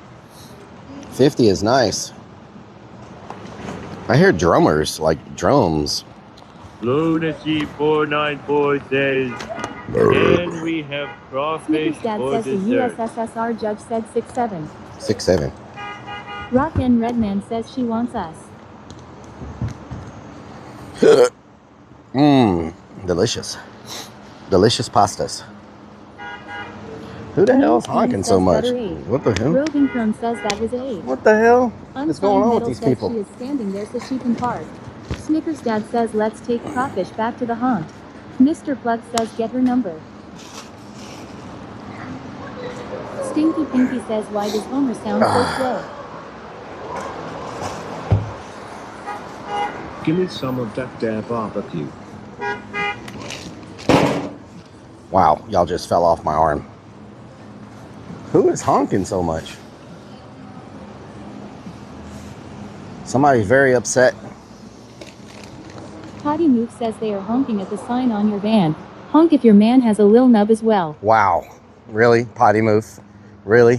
50 is nice. I hear drummers, like drums. Lunacy 494 says, can we have crawfish Snickers Dad for says the dessert? USSR judge said 6'7". 6'7". Rock and Redman says she wants us. Mmm, delicious. Delicious pastas. Who the hell is honking so much? What the hell? Roving Chrome says that was 8. What the hell is going on with Metal these says people? she is standing there so she can park. Snickers Dad says let's take crawfish back to the haunt. Mr. Plug says get her number. Stinky Pinky says why does Homer sound so slow? Give me some of that there barbecue. Wow, y'all just fell off my arm. Who is honking so much? Somebody's very upset. Potty Move says they are honking at the sign on your van. Honk if your man has a lil nub as well. Wow. Really? Potty Move? Really?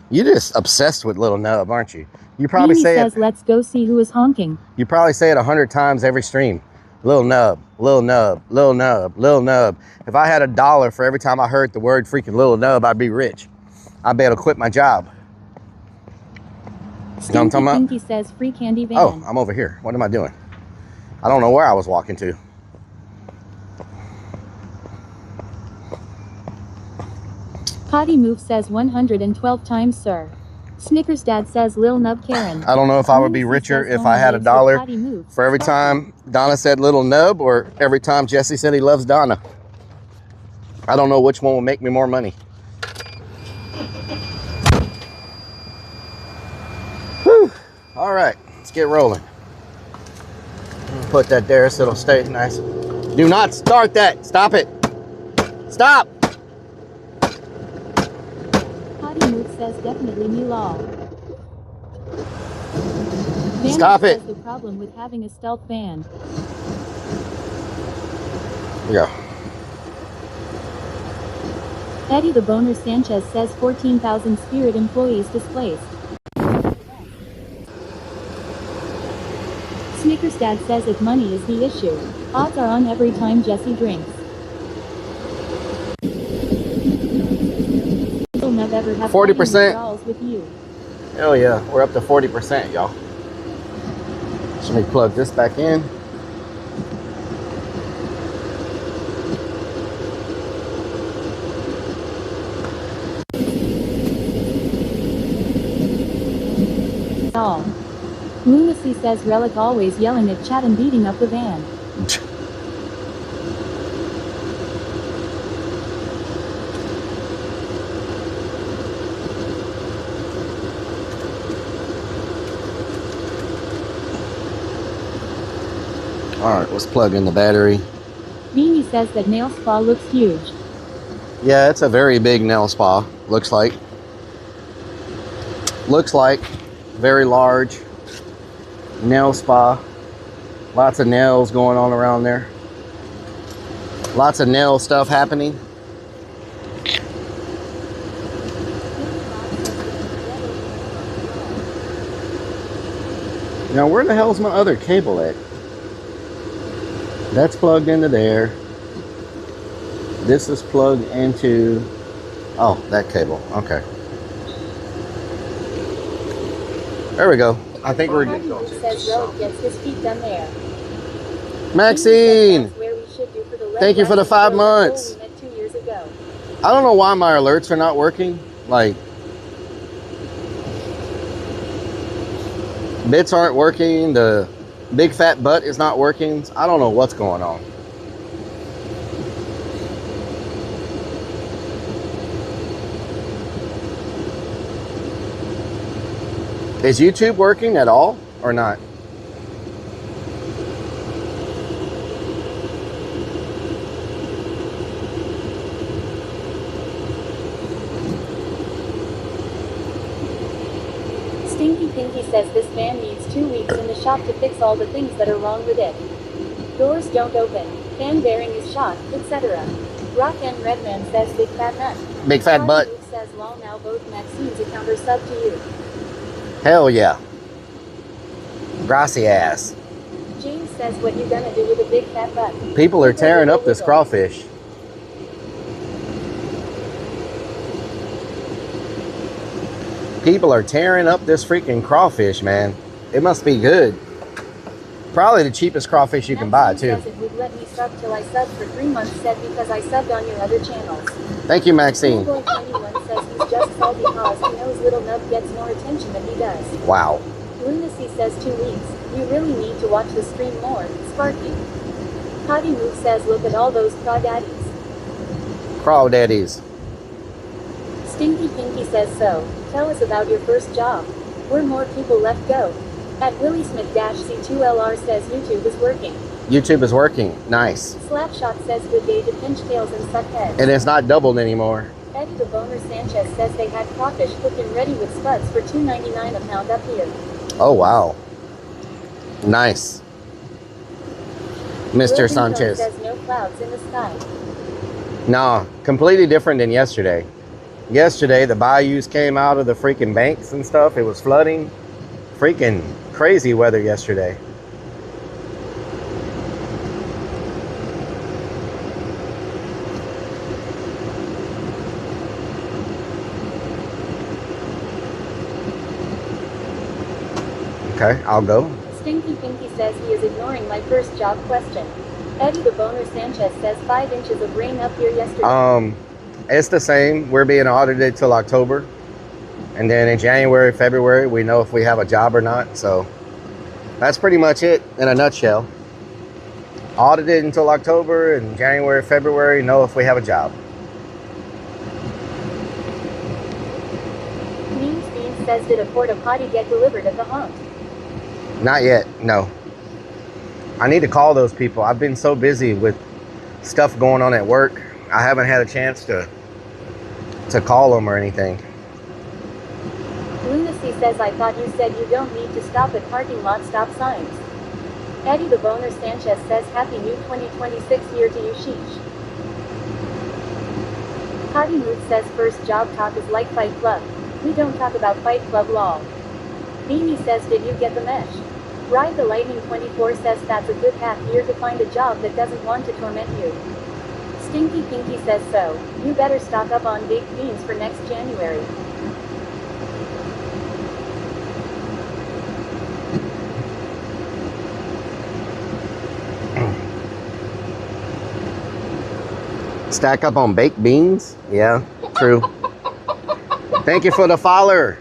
You're just obsessed with Little Nub, aren't you? You probably Beanie say says it. let's go see who is honking. You probably say it 100 times every stream. Lil Nub, Lil Nub, Lil Nub, Lil Nub. If I had $1 for every time I heard the word freaking Lil Nub, I'd be rich. I'd be able to quit my job. You know what I'm talking about? Pinky says free candy van. Oh, I'm over here. What am I doing? I don't know where I was walking to. Potty Move says 112 times sir. Snickers Dad says Lil Nub Karen. I don't know if I would be richer if I had $1 for every time Donna said Little Nub or every time Jesse said he loves Donna. I don't know which one will make me more money. Whew. All right, let's get rolling. Put that there so it'll stay nice. Do not start that. Stop it. Stop. Potty Move says definitely me law. Stop it. The problem with having a stealth van. Yeah. Eddie the Boner Sanchez says 14,000 Spirit employees displaced. Snickers Dad says if money is the issue, odds are on every time Jesse drinks. You'll never ever have 40%. with you. Hell yeah, we're up to 40%, y'all. So let me plug this back in. All. Lunacy says Relic always yelling at chat and beating up the van. All right, let's plug in the battery. Beanie says that nail spa looks huge. Yeah, it's a very big nail spa, looks like. Looks like very large nail spa. Lots of nails going on around there. Lots of nail stuff happening. Now, where the hell's my other cable at? That's plugged into there. This is plugged into, oh, that cable. Okay. There we go. I think we're good. Says Rellik gets his feet done there. Maxine! Where we should do for the Thank you for the 5 months. We met 2 years ago. I don't know why my alerts are not working. Like, bits aren't working. The big fat butt is not working. I don't know what's going on. Is YouTube working at all or not? Stinky Pinky says this man needs 2 weeks in the shop to fix all the things that are wrong with it. Doors don't open, fan bearing is shot, etc. Rock and Redman says big fat nut. Big fat butt. Luke says lol, now both Maxine's account are sub to you. Hell yeah. Grassy ass. James says what you gonna do with a big fat butt. People are tearing up this crawfish. People are tearing up this freaking crawfish, man. It must be good. Probably the cheapest crawfish you can buy, too. Says it would let me sub till I subbed for 3 months, said because I subbed on your other channels. Thank you, Maxine. Boy 21 says he's just salty cause he knows little Nub gets more attention than he does. Wow. Lunacy says 2 weeks. You really need to watch the stream more. Sparky. Potty Move says look at all those crawdaddies. Crawdaddies. Stinky Pinky says so. Tell us about your first job. Where more people left go. At Willie Smith-C2LR says YouTube is working. YouTube is working. Nice. Slapshot says good day to pinch tails and suck heads. And it's not doubled anymore. Eddie the Boner Sanchez says they had crawfish cooked and ready with spuds for $2.99 a pound up here. Oh, wow. Nice. Mr. Will Sanchez. says no clouds in the sky. No, completely different than yesterday. Yesterday, the bayous came out of the freaking banks and stuff. It was flooding. Freaking crazy weather yesterday. Okay, I'll go. Stinky Pinky says he is ignoring my first job question. Eddie the Boner Sanchez says 5 inches of rain up here yesterday. It's the same. We're being audited till October. And then in January, February, we know if we have a job or not. So that's pretty much it in a nutshell. Audited until October, and January, February, know if we have a job. Mean Bean says did a porta potty get delivered at the haunt? Not yet, no. I need to call those people. I've been so busy with stuff going on at work. I haven't had a chance to call them or anything. Lunacy says I thought you said you don't need to stop at parking lot stop signs. Eddie the Boner Sanchez says happy new 2026 year to you, sheesh. Potty Mood says first job talk is like Fight Club. We don't talk about Fight Club lol. Beanie says did you get the mesh? Ride the Lightning 24 says that's a good half year to find a job that doesn't want to torment you. Stinky Pinky says so. You better stock up on baked beans for next January. Stack up on baked beans? Yeah, true. Thank you for the follower.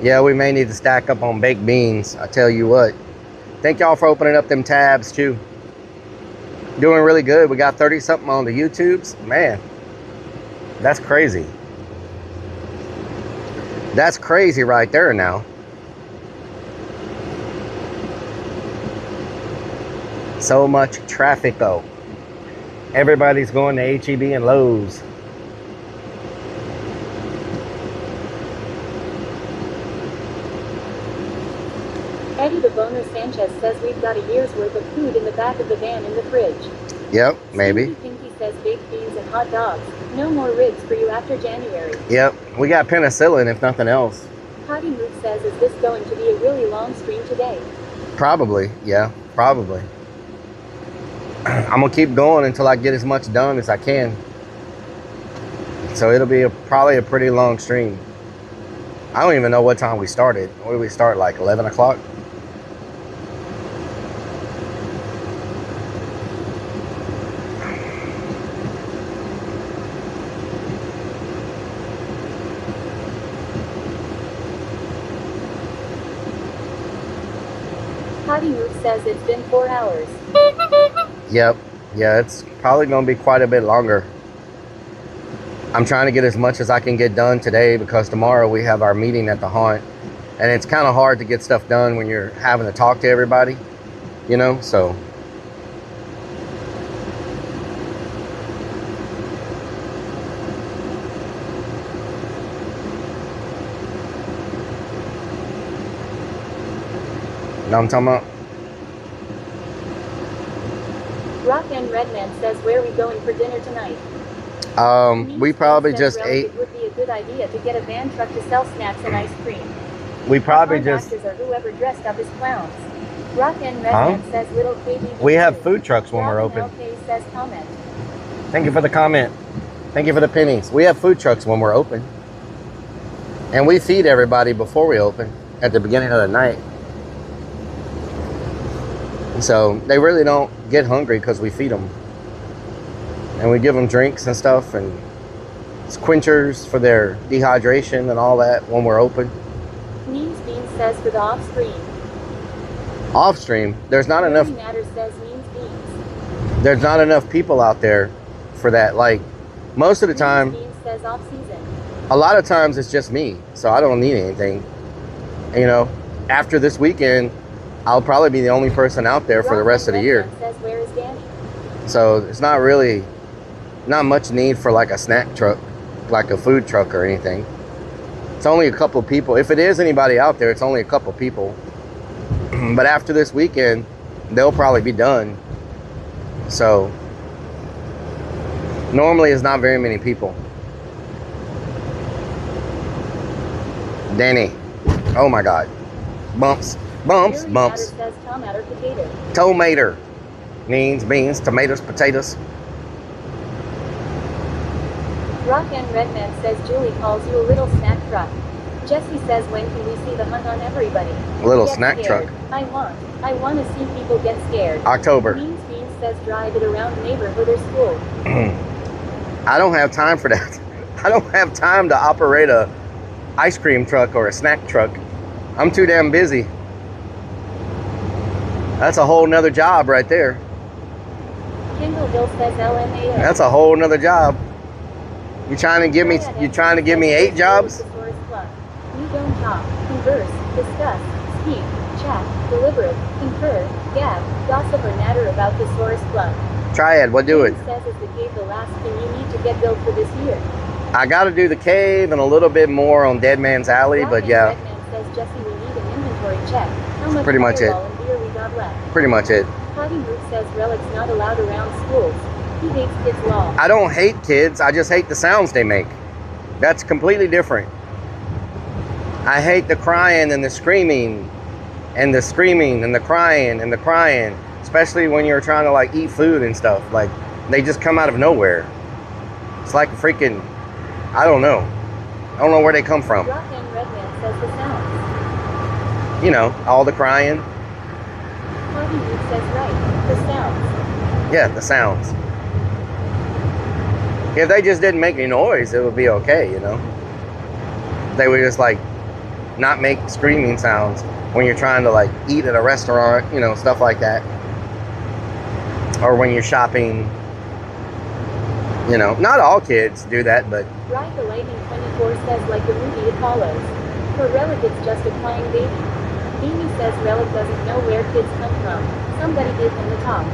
Yeah, we may need to stack up on baked beans. I tell you what. Thank y'all for opening up them tabs too. Doing really good. We got 30 something on the YouTubes. Man, that's crazy. That's crazy right there now. So much traffic though. Everybody's going to HEB and Lowe's. Owner Sanchez says we've got a year's worth of food in the back of the van in the fridge. Yep, maybe. Stinky Pinky says baked beans and hot dogs. No more ribs for you after January. Yep, we got penicillin if nothing else. Potty Move says, is this going to be a really long stream today? Probably, yeah, probably. I'm gonna keep going until I get as much done as I can. So it'll be probably a pretty long stream. I don't even know what time we started. What did we start, like 11 o'clock? Potty Move says it's been 4 hours. Yep, yeah, it's probably gonna be quite a bit longer. I'm trying to get as much as I can get done today because tomorrow we have our meeting at the haunt. And it's kind of hard to get stuff done when you're having to talk to everybody, you know, so. You know what I'm talking about? Rock and Redman says, where are we going for dinner tonight? We probably just ate. It would be a good idea to get a van truck to sell snacks and ice cream. We probably Fun just. actors or whoever dressed up as clowns. Rock and Redman says, little KB. We have food trucks when we're open. LK says comment. Thank you for the comment. Thank you for the pennies. We have food trucks when we're open. And we feed everybody before we open at the beginning of the night. So they really don't get hungry because we feed them. And we give them drinks and stuff and it's quenchers for their dehydration and all that when we're open. Means Beans says for the off stream. Off stream, there's not enough. Matters says Means Beans. There's not enough people out there for that. Like most of the time, Beans says off season. a lot of times it's just me, so I don't need anything. And, you know, after this weekend, I'll probably be the only person out there for the rest of the year. Says, where is Danny? So it's not really, not much need for like a snack truck, like a food truck or anything. It's only a couple of people. If it is anybody out there, it's only a couple of people. But after this weekend, they'll probably be done. So normally it's not very many people. Danny, oh my God, bumps. Bumps, bumps. Says tomato potato. Tomato means beans, tomatoes, potatoes. Rock and Redman says Julie calls you a little snack truck. Jesse says when can we see the hunt on everybody? A little Get snack scared. truck. I want to see people get scared. October. Means Beans says drive it around the neighborhood or school. I don't have time for that. I don't have time to operate a ice cream truck or a snack truck. I'm too damn busy. That's a whole nother job right there. Kindleville says LMAO. That's a whole nother job. You trying to give me 8 jobs? We don't talk, converse, discuss, speak, chat, deliberate, concur, gab, gossip or natter about the Saurus Club. Triad, what do it? Says is the cave the last thing you need to get built for this year. I got to do the cave and a little bit more on Dead Man's Alley, but yeah. Redman says Jesse we need an inventory check. How much Pretty much it. Fireball and beer we got left? Pretty much it. Potty Move says Relic's not allowed around schools. He hates kids law. I don't hate kids. I just hate the sounds they make. That's completely different. I hate the crying and the screaming and the screaming and the crying and the crying, especially when you're trying to like eat food and stuff. Like they just come out of nowhere. It's like a freaking, I don't know. I don't know where they come from. Rock and Redman says the sounds. You know, all the crying. Potty Move says right, the sounds. Yeah, the sounds. If they just didn't make any noise, it would be okay, you know. They would just like not make screaming sounds when you're trying to like eat at a restaurant, you know, stuff like that. Or when you're shopping, you know. Not all kids do that, but Ride the Lightning 24 says like the movie it follows. For Relic it's just a crying baby. Amy says Relic doesn't know where kids come from. Somebody gave him the top.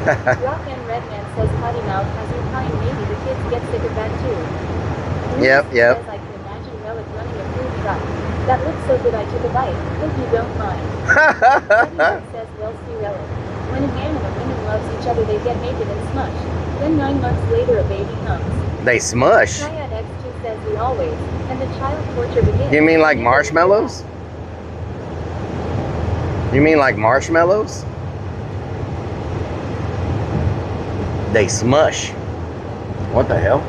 Rock and Redman says potty mouth has you crying, maybe the kids get sick of that too. Yep. Says I can imagine Relic running a food truck. That looks so good I took a bite. Hope you don't mind. Patty says, well, see Relic. When a man and a woman loves each other, they get naked and smush. Then 9 months later, a baby comes. They smush. Triad X2 says we always, and the child torture begins. You mean like marshmallows? You mean like marshmallows? They smush. What the hell?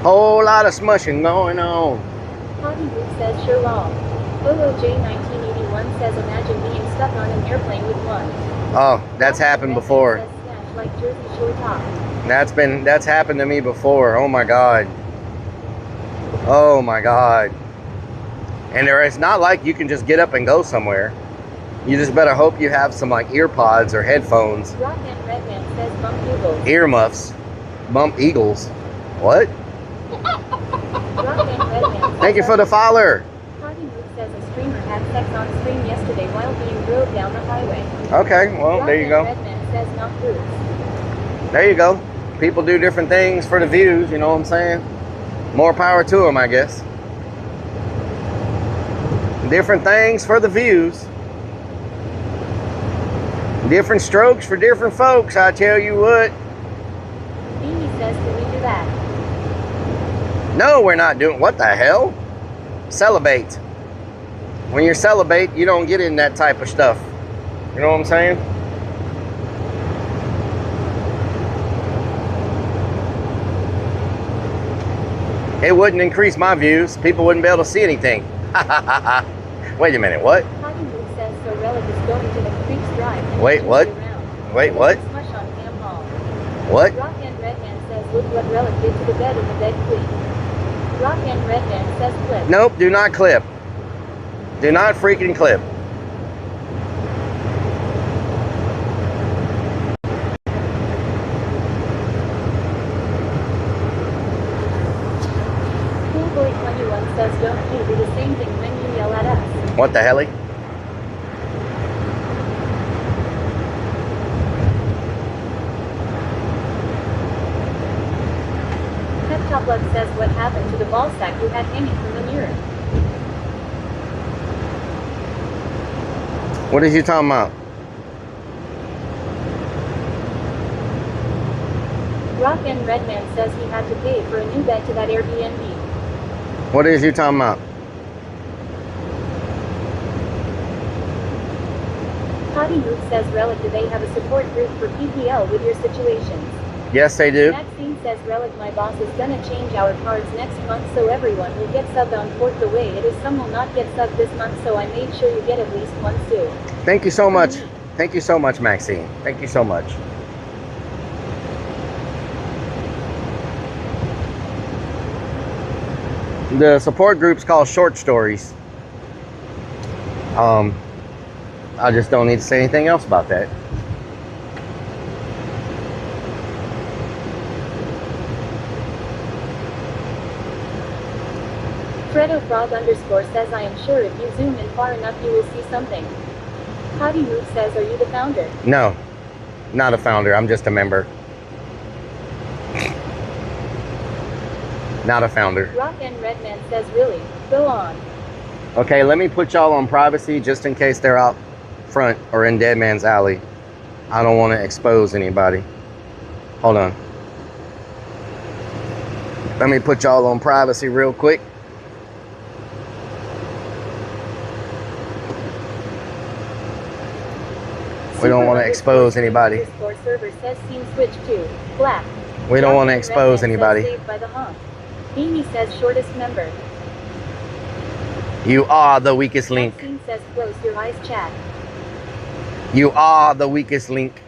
Whole lot of smushing going on. Hottie Luke says sure wrong. OOJ1981 says imagine being stuck on an airplane with one. Oh, that's happened before. Says, snatch like Jersey Shore top. That's happened to me before. Oh my god. Oh my god. And it's not like you can just get up and go somewhere. You just better hope you have some like ear pods or headphones. Rock and Redman says bump eagles. Earmuffs. Bump eagles. What? Rock and Redman. Thank you for the follower. Hottie Luke says a streamer had sex on stream yesterday while being drove down the highway. Okay, well, there you go. Redman says not cruise. There you go. People do different things for the views, you know what I'm saying? More power to them, I guess. Different things for the views. Different strokes for different folks, I tell you what. Beanie says, can we do that? No, we're not doing. What the hell? Celibate. When you're celibate, you don't get in that type of stuff. You know what I'm saying? It wouldn't increase my views. People wouldn't be able to see anything. Wait a minute, what? Hottie Luke says so Relic is going to the Creeks Drive. Wait, what? Wait, what? Smush on Cam Hall. What? Rock and Redman says look what Relic did to the bed in the bed clip. Rock and Redman says clip. Nope, do not clip. Do not freaking clip. Coolboy21 says don't you do the same thing when you yell at us. What the helly? Top Love says what happened to the ball sack you had hanging from the mirror. What is you talking about? Rock and Redman says he had to pay for a new bed to that Airbnb. What is you talking about? Hottie Luke says Relic, do they have a support group for PPL with your situations? Yes, they do. Maxine says Relic, my boss is gonna change our cards next month so everyone will get subbed on 4th. The way it is, some will not get subbed this month, so I made sure you get at least one too. Thank you so much. Thank you so much, Maxine. Thank you so much. The support group's called Short Stories. I just don't need to say anything else about that. Fredo Frog underscore says I am sure if you zoom in far enough you will see something. Hottie Luke says are you the founder? No, not a founder. I'm just a member. Not a founder. Rock and Redman says really? Go on. Okay, let me put y'all on privacy just in case they're out front or in Dead Man's Alley. I don't want to expose anybody. Hold on. Let me put y'all on privacy real quick. We don't want to expose anybody. Server says scene switch to black. We don't want to expose anybody. Saved by the honk. Beanie says shortest member. You are the weakest link. Maxine says close your eyes, chat. You are the weakest link.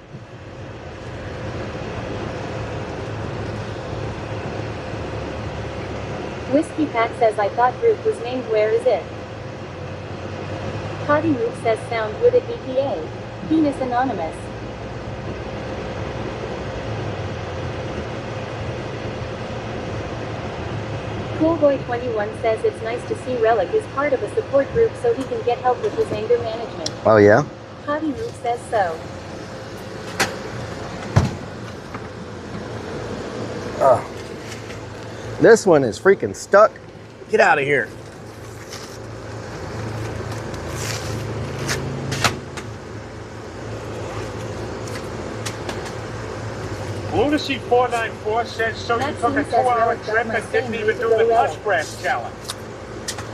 Whiskey Pat says I thought group was named Where Is It? Hottie Luke says sound would it be PA? Penis Anonymous. Coolboy21 says it's nice to see Relic is part of a support group so he can get help with his anger management. Oh yeah? Hottie Luke says so. This one is freaking stuck. Get out of here. Lunacy 494 says so you took a 2-hour trip and didn't even do the touch grass challenge.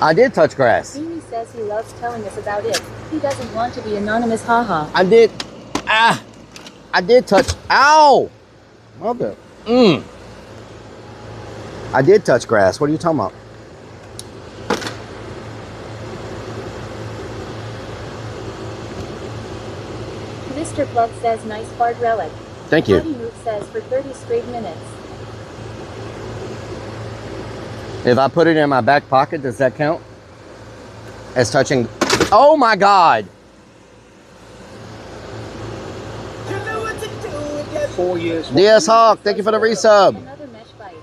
I did touch grass. Amy says he loves telling us about it. He doesn't want to be anonymous, haha. I did. I did touch. Ow! Mother. I did touch grass. What are you talking about? Mr. Plug says nice fart relic. Thank you. Body move says for 30 straight minutes. If I put it in my back pocket, does that count as touching? Oh my God! 4 years. DS Hawk, thank you for the resub. Another mesh bite.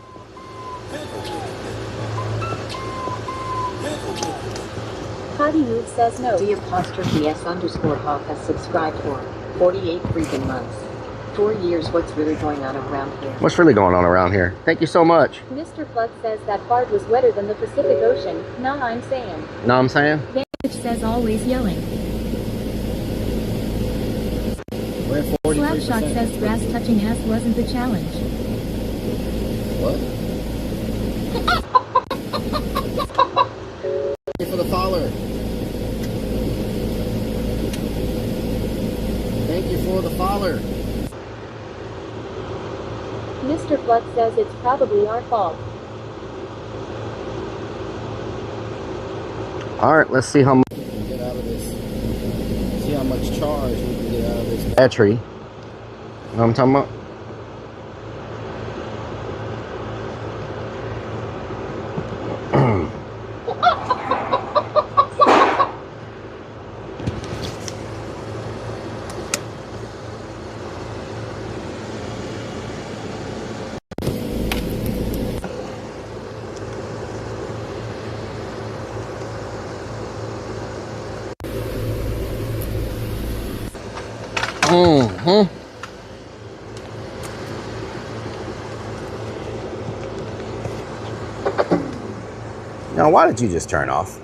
Body move says no. D_S_Hawk has subscribed for 48 freaking months. 4 years. What's really going on around here? What's really going on around here? Thank you so much. Mr. Plug says that fart was wetter than the Pacific Ocean. Nah, I'm saying. Know what I'm saying? Vantage says always yelling. We're at 43%. Slapshot says grass touching ass wasn't the challenge. What? Thank you for the follower. Thank you for the follower. Mr. Plug says it's probably our fault. All right, let's see how much. Get out of this. See how much charge we can get out of this battery. You know what I'm talking about? Now, why did you just turn off?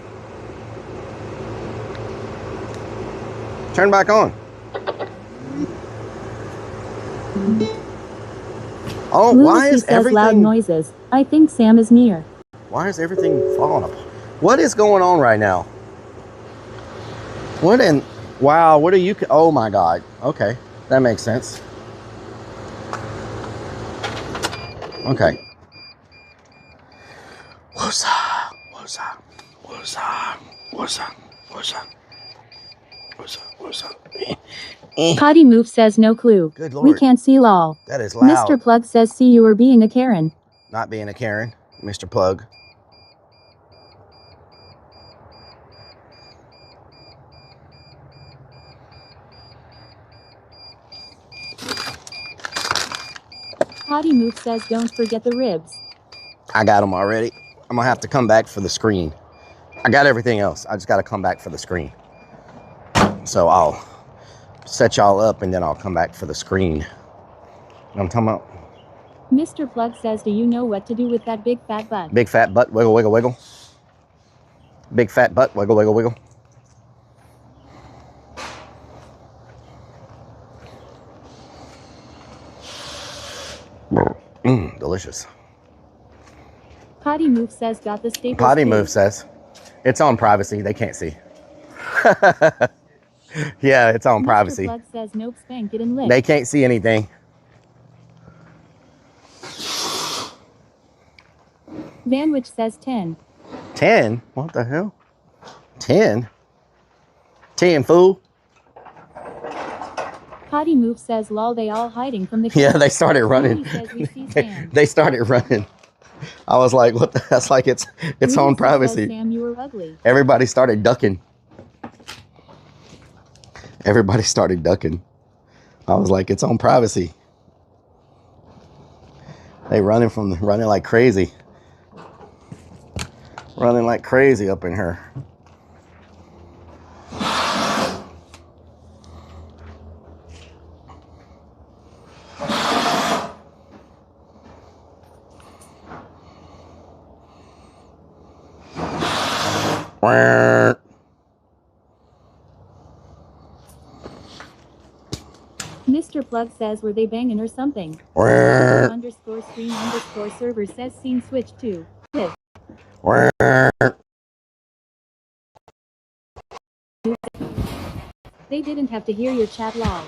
Turn back on. Oh, why is everything loud noises? I think Sam is near. Why is everything falling apart? What is going on right now? What in? Wow, what are you? Oh my God. Okay, that makes sense. Okay. What's up? What's up? What's up? What's up? What's up? What's up? What's up? Potty Move says no clue. Good We Lord. can't see lol. That is loud. Mr. Plug says see you were being a Karen. Not being a Karen, Mr. Plug. Potty Move says don't forget the ribs. I got them already. I'm gonna have to come back for the screen. I got everything else. I just gotta come back for the screen. So I'll set y'all up and then I'll come back for the screen. You know what I'm talking about? Mr. Plug says, do you know what to do with that big fat butt? Big fat butt, wiggle, wiggle, wiggle. Big fat butt, wiggle, wiggle, wiggle. Delicious. Potty Move says got the staples. Potty Move says it's on privacy. They can't see. Yeah, it's on privacy. Mr. Plug says nope, spank it and lick. They can't see anything. Vanwich says 10. 10? What the hell? 10? 10, fool. Potty Move says lol, they all hiding from the Yeah, they started running. Says we see Sam. They started running. I was like, what the, that's like it's on privacy. Says, Sam, you were ugly. Everybody started ducking. Everybody started ducking. I was like, it's on privacy. They running like crazy. Running like crazy up in here. Mr. Plug says, were they banging or something? Underscore stream underscore server says scene switch to live. They didn't have to hear your chat log.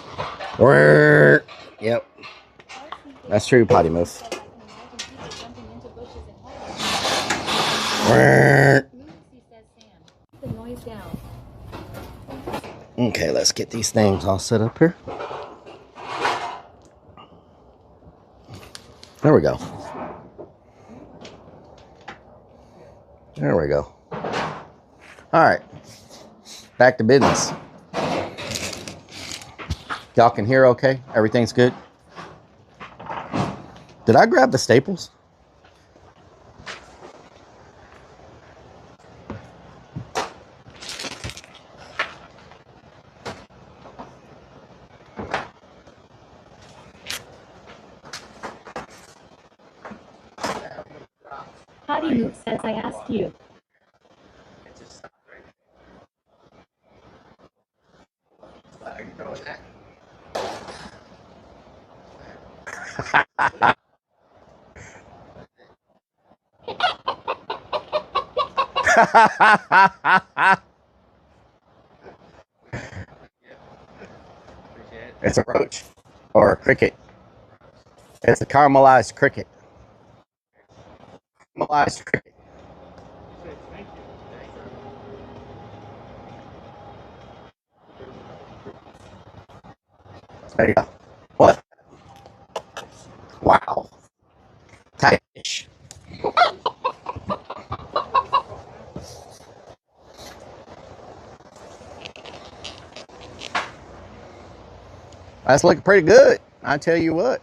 Yep. That's true, potty mouth. The noise down. Okay, let's get these things all set up here. There we go. There we go. All right. Back to business. Y'all can hear okay? Everything's good? Did I grab the staples? Potty Moot says I asked you. It's a roach or a cricket. It's a caramelized cricket. Caramelized cricket. There you go. What? Wow. Tight fish. That's looking pretty good. I tell you what.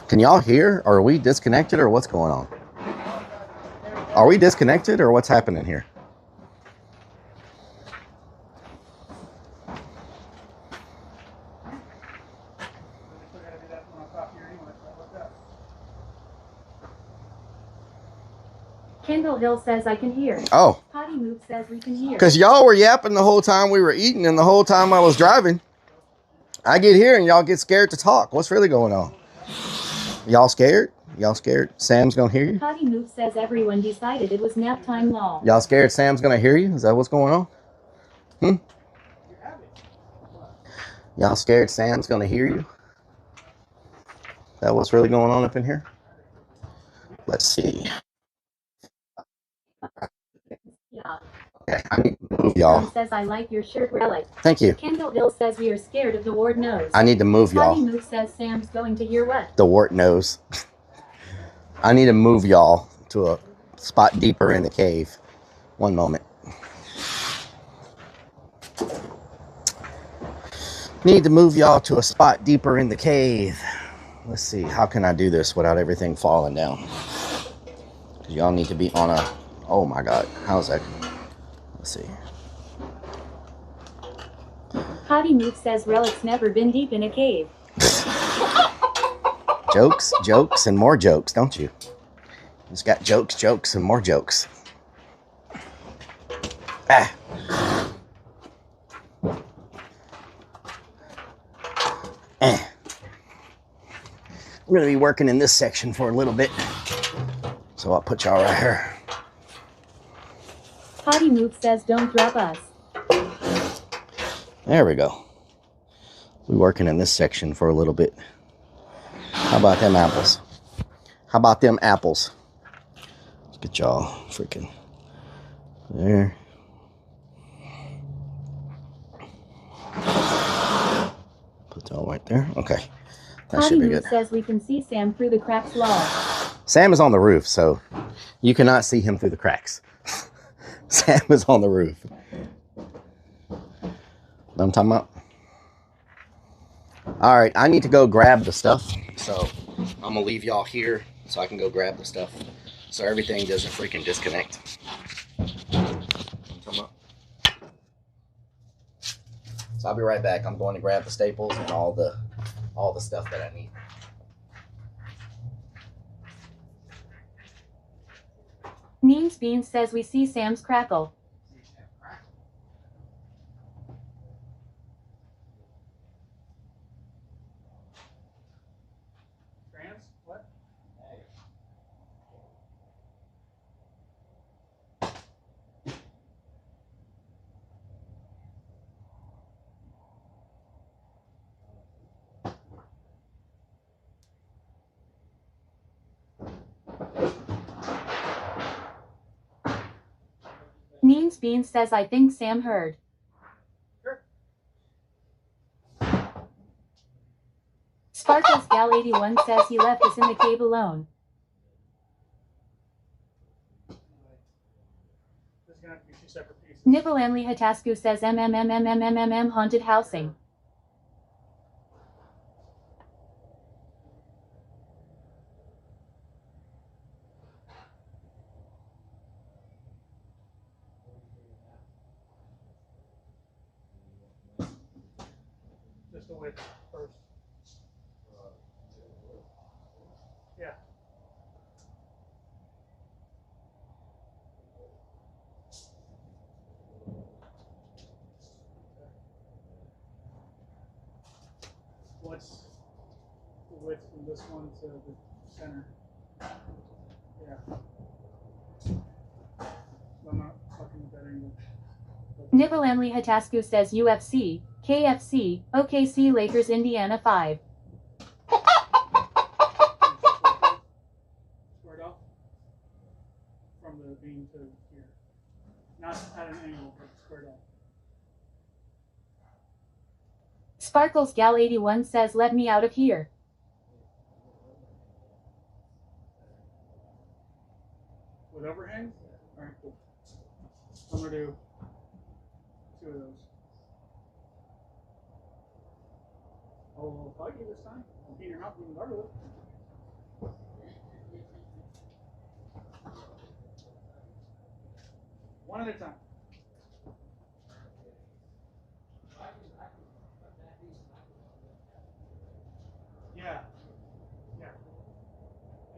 Can y'all hear? Or are we disconnected or what's going on? Are we disconnected or what's happening here? Kendall Hill says I can hear. Oh. Potty Moot says we can hear. Because y'all were yapping the whole time we were eating and the whole time I was driving. I get here and y'all get scared to talk. What's really going on? Y'all scared? Y'all scared Sam's gonna hear you? Potty Moot says everyone decided it was nap time law. Y'all scared Sam's gonna hear you? Is that what's going on? Y'all scared Sam's gonna hear you? Is that what's really going on up in here? Let's see. Yeah. Okay, I need to move y'all. Says I like your shirt, Rellik. Thank you. Kendall Hill says we are scared of the ward nose. I need to move y'all. Potty Moot says Sam's going to hear what? The wart nose. I need to move y'all to a spot deeper in the cave. One moment. Need to move y'all to a spot deeper in the cave. Let's see, how can I do this without everything falling down? Because y'all need to be on a... Oh my God, how's that? Let's see. Potty Moot says Rellik's never been deep in a cave. Jokes, jokes, and more jokes, don't you? Just got jokes, jokes, and more jokes. Ah. I'm going to be working in this section for a little bit. So I'll put y'all right here. Potty Moot says don't drop us. There we go. We're working in this section for a little bit. How about them apples? How about them apples? Let's get y'all freaking there. Put y'all right there. Okay. That should be good. Says we can see Sam through the cracks log. Sam is on the roof, so you cannot see him through the cracks. Sam is on the roof. Know what I'm talking about? All right, I need to go grab the stuff, so I'm gonna leave y'all here so I can go grab the stuff, so everything doesn't freaking disconnect. So I'll be right back. I'm going to grab the staples and all the stuff that I need. Neems Beans says we see Sam's crackle. Trans? What? Neems Beans says I think Sam heard. Sparkles Gal 81 says he left us in the cave alone. There's gonna have to be 2 separate pieces. Nivalanli Hatasku says haunted housing. Just the width first. Yeah. What's the width from this one to the center? Yeah. I'm not fucking with that angle. Nivalanli Hatasku says UFC, KFC, OKC Lakers Indiana 5. Squared off from the beam to here. Not at an angle, but squared off. Sparkles Gal 81 says let me out of here. With overhang? Alright, cool. I'm gonna do 2 of those. I'll fight you this time. I'll beat your mouth regardless. One at a time. Yeah. Yeah.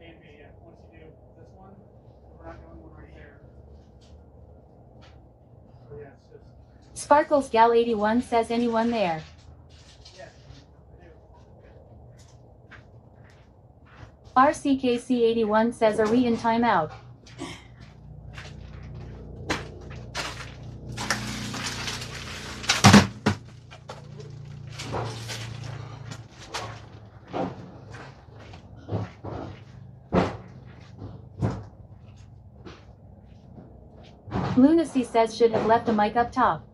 A and B, yeah. Once you do this one, we're not doing one right there. So yeah, it's just. Sparkles Gal 81 says anyone there. Yeah, I do. RCKC 81 says are we in timeout? Lunacy says should have left a mic up top.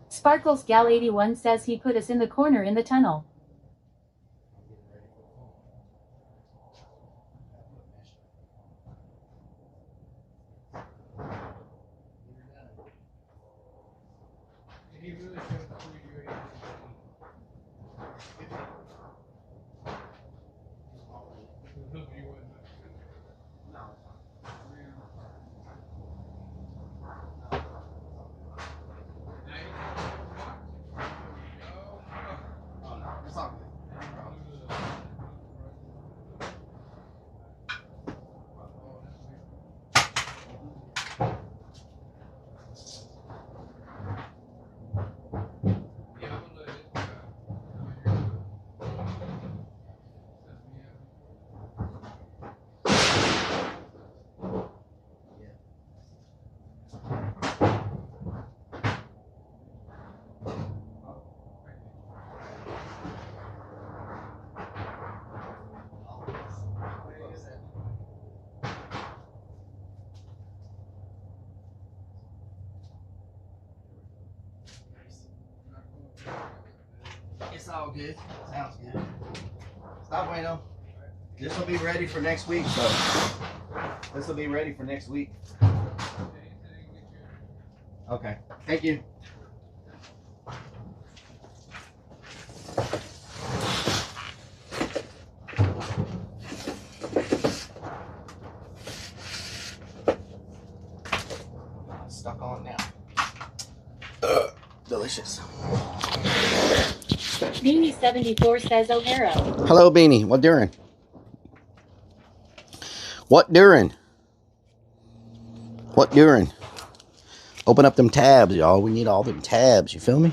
Sparkles Gal 81 says he put us in the corner in the tunnel. It's all good. Sounds good. Stop, Bueno. This will be ready for next week, so This will be ready for next week. Okay. Thank you. Stuck on now. Delicious. Beanie74 says O'Hara. Hello, Beanie. What doing? What doing? What doing? Open up them tabs, y'all. We need all them tabs. You feel me?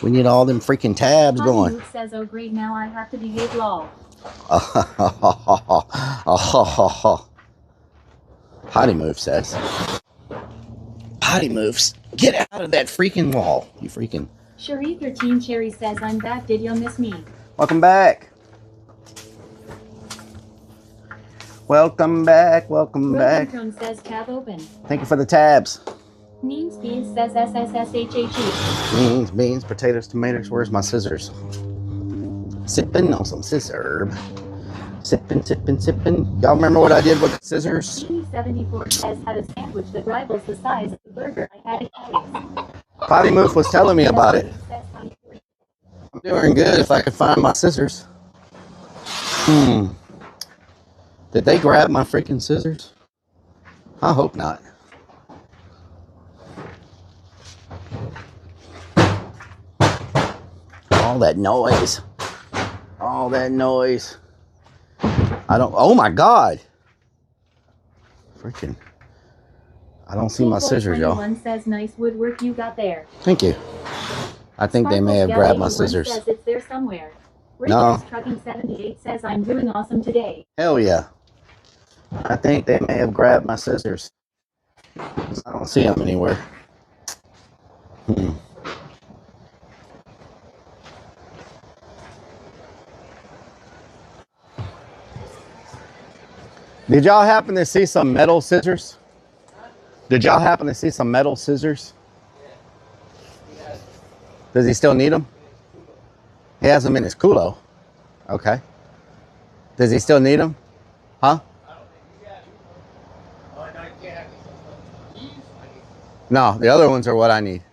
We need all them freaking tabs going. Luke says, oh great, now I have to behave lol. Potty move says. Potty moves. Get out of that freaking wall. You freaking. Cherie13 Cherry says, I'm back. Did you miss me? Welcome back. Welcome back. Welcome back. Rosenstrom says tab open. Thank you for the tabs. Means Beans says SSSHHE. Beans, potatoes, tomatoes. Where's my scissors? Sipping on some scissor. Sipping. Y'all remember what I did with the scissors? Beanie74 says, had a sandwich that rivals the size of the burger I had at Kelly's. Potty Move was telling me about it. I'm doing good if I can find my scissors. Did they grab my freaking scissors? I hope not. All that noise. All that noise. I don't. Oh my God. Freaking. I don't see my scissors, y'all. One says, nice woodwork you got there. Thank you. I think they may have grabbed my scissors. Says it's there somewhere. No. Trucking 78 says I'm doing awesome today. Hell yeah. I think they may have grabbed my scissors. I don't see them anywhere. Did y'all happen to see some metal scissors? Did y'all happen to see some metal scissors? Does he still need them? He has them in his culo. Okay. Does he still need them? Huh? No, the other ones are what I need.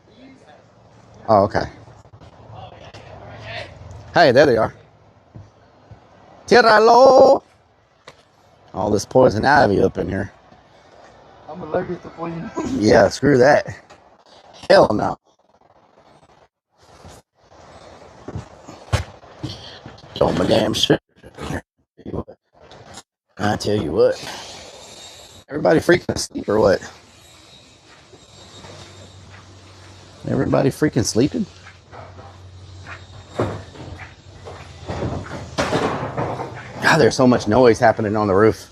Oh, okay. Hey, there they are. Tiralo! All this poison ivy up in here. I'm allergic to poison. Yeah, screw that. Hell no. Oh my damn shit. I tell you what. Everybody freaking asleep or what? Everybody freaking sleeping? God, there's so much noise happening on the roof.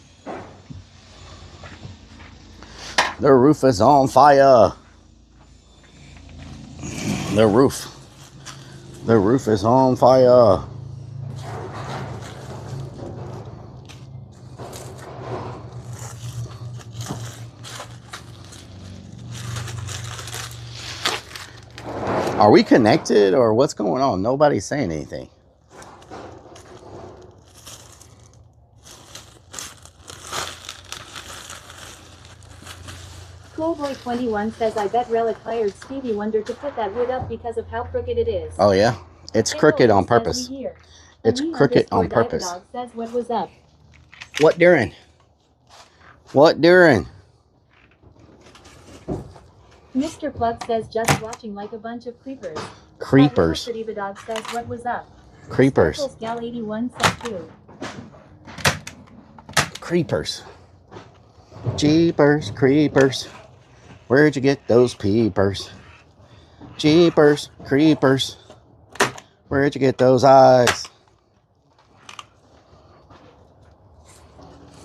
The roof is on fire. The roof is on fire. Are we connected or what's going on? Nobody's saying anything. Schoolboy21 says, I bet Rellik hired Stevie Wonder to put that wood up because of how crooked it is. Oh yeah? It's crooked on purpose. It's crooked on purpose. Dog says, what was up? What during? What during? Mr. Plug says, just watching like a bunch of creepers. Creepers. Diva Dog says, what was up? Creepers. Sparkles Gal 81 says, too. Creepers. Jeepers, creepers. Where'd you get those peepers? Jeepers, creepers. Where'd you get those eyes?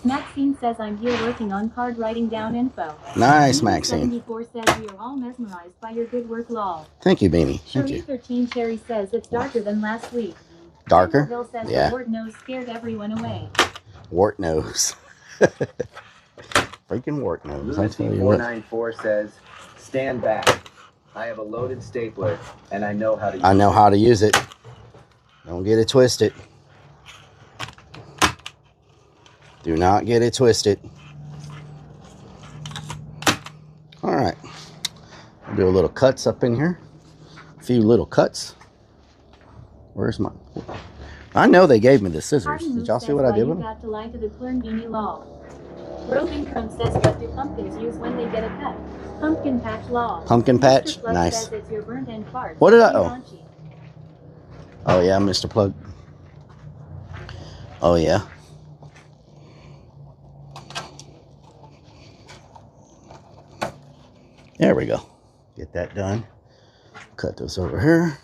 Maxine says, I'm here working on card writing down info. Nice, Maxine. 74 says, we are all mesmerized by your good work, lol. Thank you, Beanie. Thank you. Cherie13 Cherry says, it's darker than last week. Darker? Bill says, Yeah. the wart nose scared everyone away. Wart nose. Freaking wart nose. I tell you what. 494 says, stand back. I have a loaded stapler, and I know how to use it. I know how to use it. Don't get it twisted. Do not get it twisted. All right. I'll do a little cuts up in here. A few little cuts. Where's my... I know they gave me the scissors. Did y'all see what I did with them? Got to lie to the Klernbeanie law. Roving Crumb says, what do pumpkins use when they get a cut? Pumpkin patch law. Pumpkin patch? Mr. Plug Nice. says it's your burnt end farts. What did I... Be Oh. raunchy. Oh, yeah, Mr. Plug. Oh, yeah. There we go. Get that done. Cut this over here.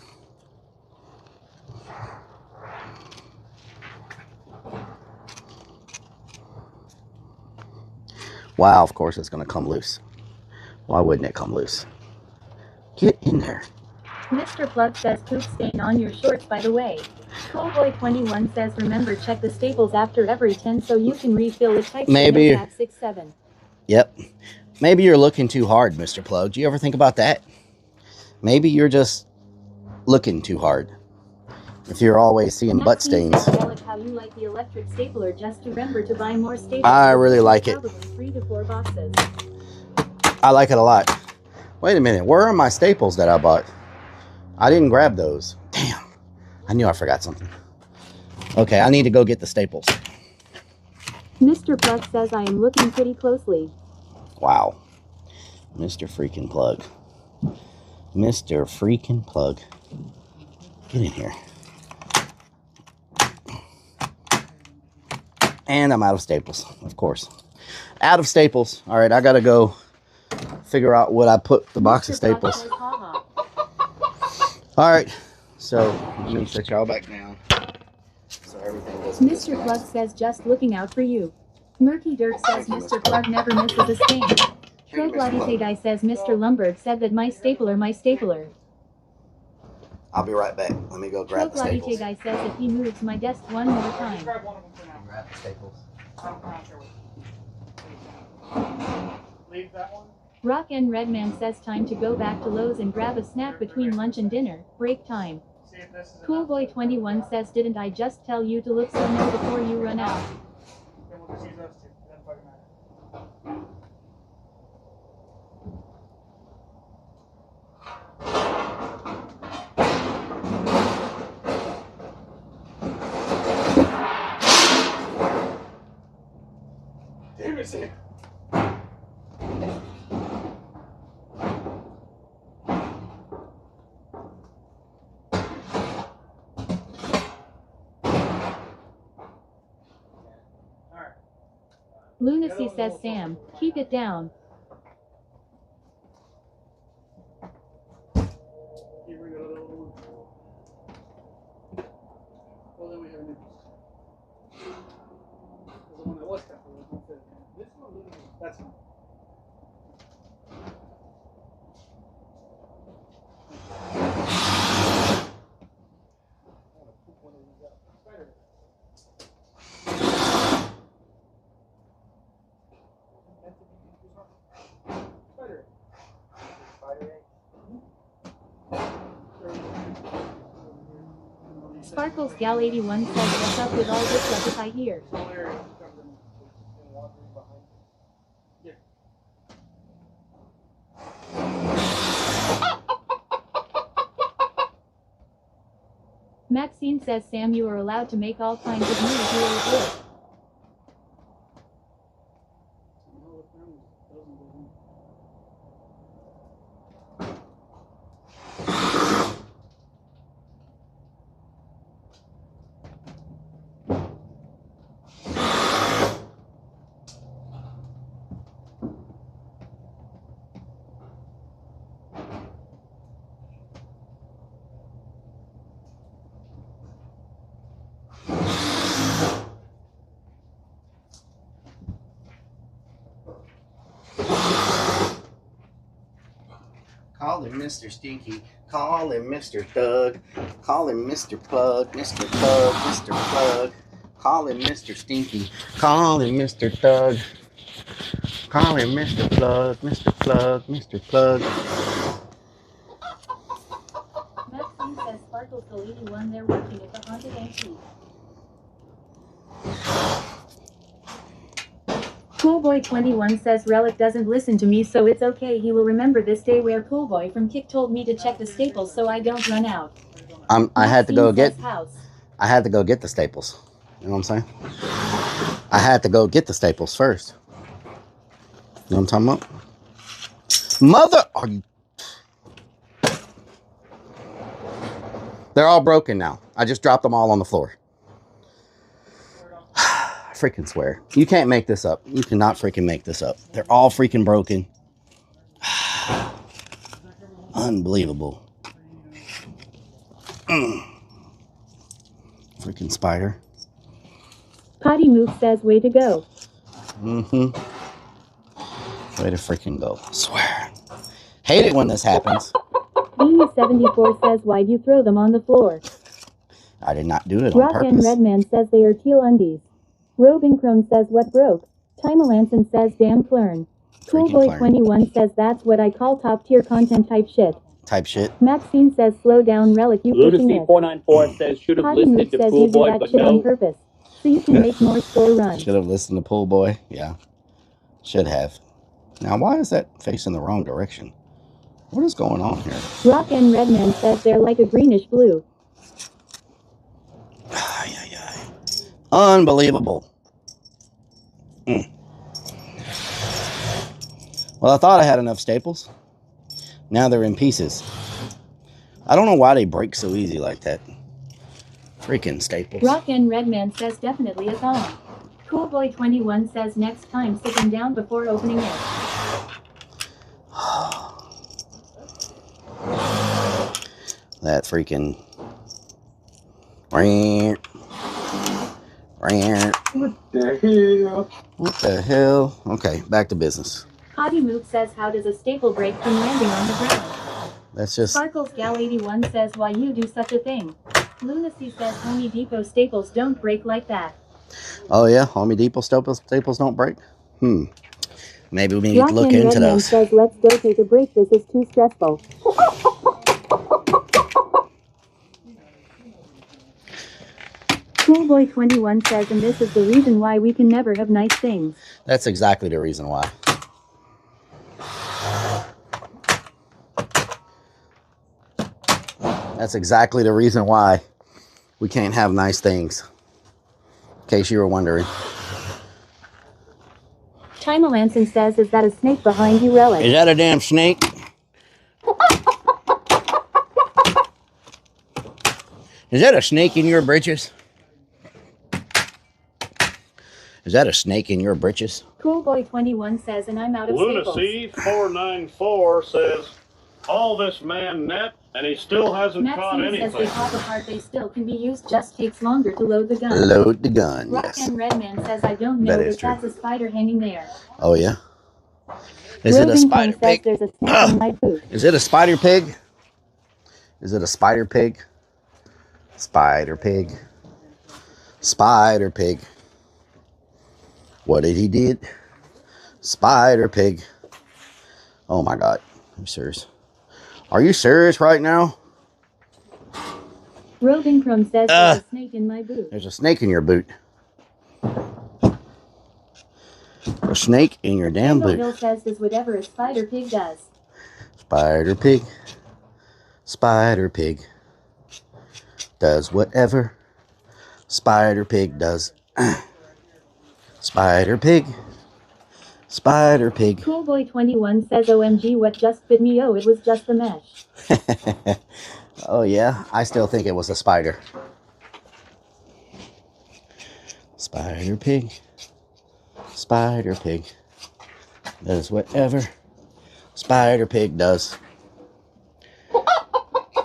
Wow, of course it's going to come loose. Why wouldn't it come loose? Get in there. Mr. Plug says poop stain on your shorts, by the way. Schoolboy21 says remember check the staples after every 10 so you can refill the type. Maybe. At 6-7. Yep. Maybe you're looking too hard, Mr. Plug. Do you ever think about that? Maybe you're just looking too hard. If you're always seeing butt stains. How you like the electric stapler, just remember to buy more staples. I really like it. Probably 3 to 4 boxes. I like it a lot. Wait a minute. Where are my staples that I bought? I didn't grab those. Damn. I knew I forgot something. Okay, I need to go get the staples. Mr. Plug says I am looking pretty closely. Wow. Mr. freaking Plug. Mr. freaking Plug. Get in here. And I'm out of staples, of course. Out of staples. All right, I got to go figure out what I put the box of staples. All right, so let me set y'all back down. So everything doesn't Mr. Plug says just looking out for you. Murky Dirt says Mr. Plug never misses a stain. Troglodite Guy says Mr. Lumberg said that my stapler. I'll be right back. Let me go grab the staples. Guy says if he moves my desk one more time. Grab the staples. Leave that one. Rock and Redman says time to go back to Lowe's and grab a snack between lunch and dinner. Break time. Coolboy21 says didn't I just tell you to look somewhere before you run out? Then we'll just use those two. Doesn't fucking matter. Damn it, Sam. Lunacy says Sam, keep it down. Here we go. Well, then we have a new piece. The one that was cut for was not fit. This one, that's fine. Sparkles Gal 81 says what's up with all this stuff I hear. Maxine says Sam you are allowed to make all kinds of moves here at work. Call him Mr. Stinky. Call him Mr. Thug. Call him Mr. Plug. Mr. Plug. Mr. Plug. Call him Mr. Stinky. Call him Mr. Thug. Call him Mr. Plug. Mr. Plug. Mr. Plug. Maxine says Sparkles Gal 81 they're working at the haunted antique. Poolboy21 says Relic doesn't listen to me, so it's okay. He will remember this day where Poolboy from Kick told me to check the staples so I don't run out. I had to go Maxine get. says house. I had to go get the staples. You know what I'm saying? I had to go get the staples first. You know what I'm talking about? Mother, are you? They're all broken now. I just dropped them all on the floor. I freaking swear. You can't make this up. You cannot freaking make this up. They're all freaking broken. Unbelievable. Freaking spider. Potty Move says way to go. Mm-hmm. Way to freaking go. I swear. Hate it when this happens. Beanie74 says why'd you throw them on the floor? I did not do it on Rock and purpose. Redman says they are teal undies. Robin Crone says what broke. Timelanson says damn Clern. Coolboy21 says that's what I call top tier content type shit. Type shit. Maxine says slow down Relic, you pushing it. Lunacy494 says should have Potty listened Move to says you do Poolboy, that but shit on no. purpose. So you can make more score runs. Should have listened to Pool Boy. Yeah. Should have. Now, why is that facing the wrong direction? What is going on here? Rock and Redman says they're like a greenish blue. Unbelievable. Well, I thought I had enough staples. Now they're in pieces. I don't know why they break so easy like that. Freaking staples. Rock and Redman says definitely a thong. Coolboy21 says next time sit them down before opening it. That freaking... What the hell? What the hell? Okay, back to business. Potty Move says how does a staple break from landing on the ground? That's just... Sparkles Gal 81 says why you do such a thing. Lunacy says Home Depot staples don't break like that. Oh yeah, Home Depot staples don't break? Maybe we need to look into Redman those. says let's go take a break, this is too stressful. Coolboy21 says and this is the reason why we can never have nice things. That's exactly the reason why. That's exactly the reason why we can't have nice things. In case you were wondering. Timelanson says, is that a snake behind you, Relic? Is that a damn snake? Is that a snake in your britches? Is that a snake in your britches? Coolboy21 says, and I'm out of staples. Lunacy494 says, all this man net, and he still hasn't caught Maxine says anything. they pop apart, they still can be used, just takes longer to load the gun. Load the gun, Rock yes. and Redman says, I don't know, That is but that's a spider hanging there. Oh yeah? Is it a spider pig? There's a snake in my boot. Is it a spider pig? Is it a spider pig? Spider pig. Spider pig. What did he did? Spider pig. Oh my God. Are you serious? Are you serious right now? Robin Crumb says there's a snake in my boot. There's a snake in your boot. A snake in your damn boot. Bill says does whatever a spider pig does. Spider pig. Spider pig. Does whatever spider pig does. Spider pig. Spider pig. Coolboy21 says OMG what just bit me, oh it was just the mesh. Oh yeah, I still think it was a spider. Spider pig. Spider pig. Does whatever spider pig does.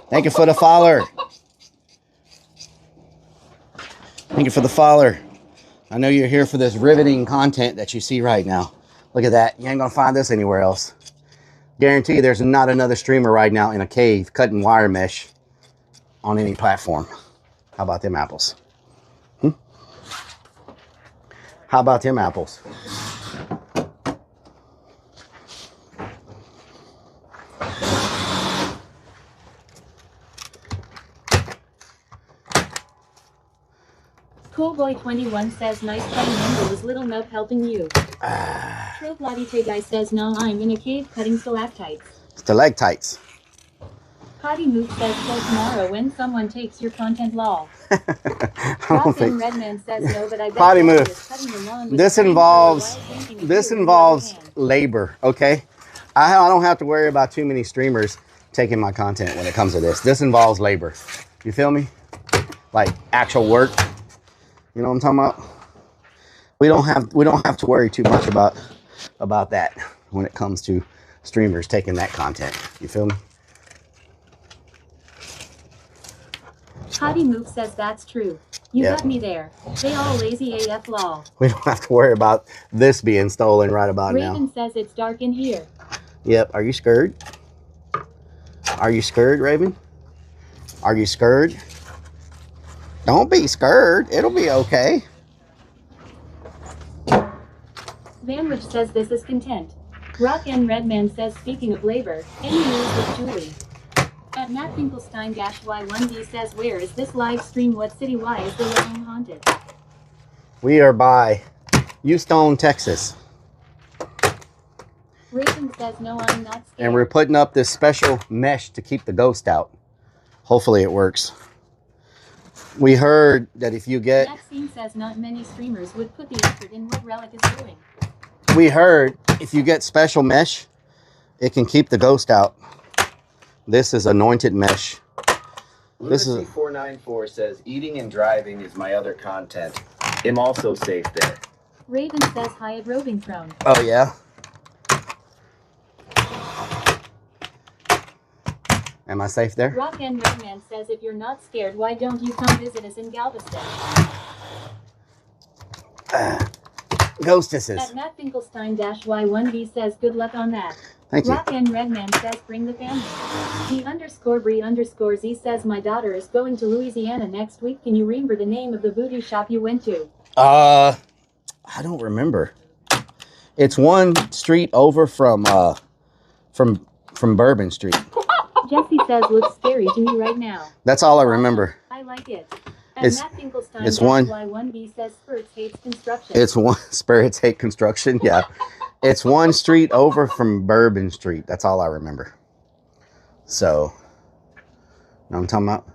Thank you for the follower. Thank you for the follower. I know you're here for this riveting content that you see right now. Look at that. You ain't gonna find this anywhere else. Guarantee you there's not another streamer right now in a cave cutting wire mesh on any platform. How about them apples? How about them apples? Coolboy21 says nice try, Nimble, was Little Nub helping you. Troblotty Guy says, no, I'm in a cave cutting stalactites. Stalactites. Potty Moot says, till tomorrow when someone takes your content lol. I don't Rock think. and Redman says no, but I bet Potty Jesse move. is cutting the lawn with This a involves while drinking a beer with the other hand. labor. Okay, I don't have to worry about too many streamers taking my content when it comes to this. This involves labor. You feel me? Like actual work. You know what I'm talking about? We don't have to worry too much about that when it comes to streamers taking that content. You feel me? Potty Move says that's true. You got me there. They all lazy AF lol. We don't have to worry about this being stolen right about Raven now. says it's dark in here. Yep. Are you scared? Are you scared, Raven? Are you scared? Don't be scared. It'll be okay. Vanwich says this is content. Rock and Redman says, speaking of labor, any news with Julie? At Matt Finkelstein-Y1B says, where is this live stream? What city? Why is the living haunted? We are by Houston, Texas. Raven says, no, I'm not scared. And we're putting up this special mesh to keep the ghost out. Hopefully it works. We heard that if you get... Maxine says not many streamers would put the effort in what Rellik is doing. We heard if you get special mesh, it can keep the ghost out. This is anointed mesh. This is... 494 says, eating and driving is my other content. I'm also safe there. Raven says, hi at Roving Throne. Oh, yeah? Am I safe there? Rock and Redman says, if you're not scared, why don't you come visit us in Galveston? Ghostesses. At Matt Finkelstein-Y1B says, good luck on that. Thank you. Rock and Redman says, bring the family. The_Bree_Z says, my daughter is going to Louisiana next week. Can you remember the name of the voodoo shop you went to? I don't remember. It's one street over from Bourbon Street. Jesse says, looks scary to me right now. That's all I remember. I like it. It's one. Y1B says Spirits hates construction. It's one. Spirits hate construction. Yeah. It's one street over from Bourbon Street. That's all I remember. So, you know what I'm talking about?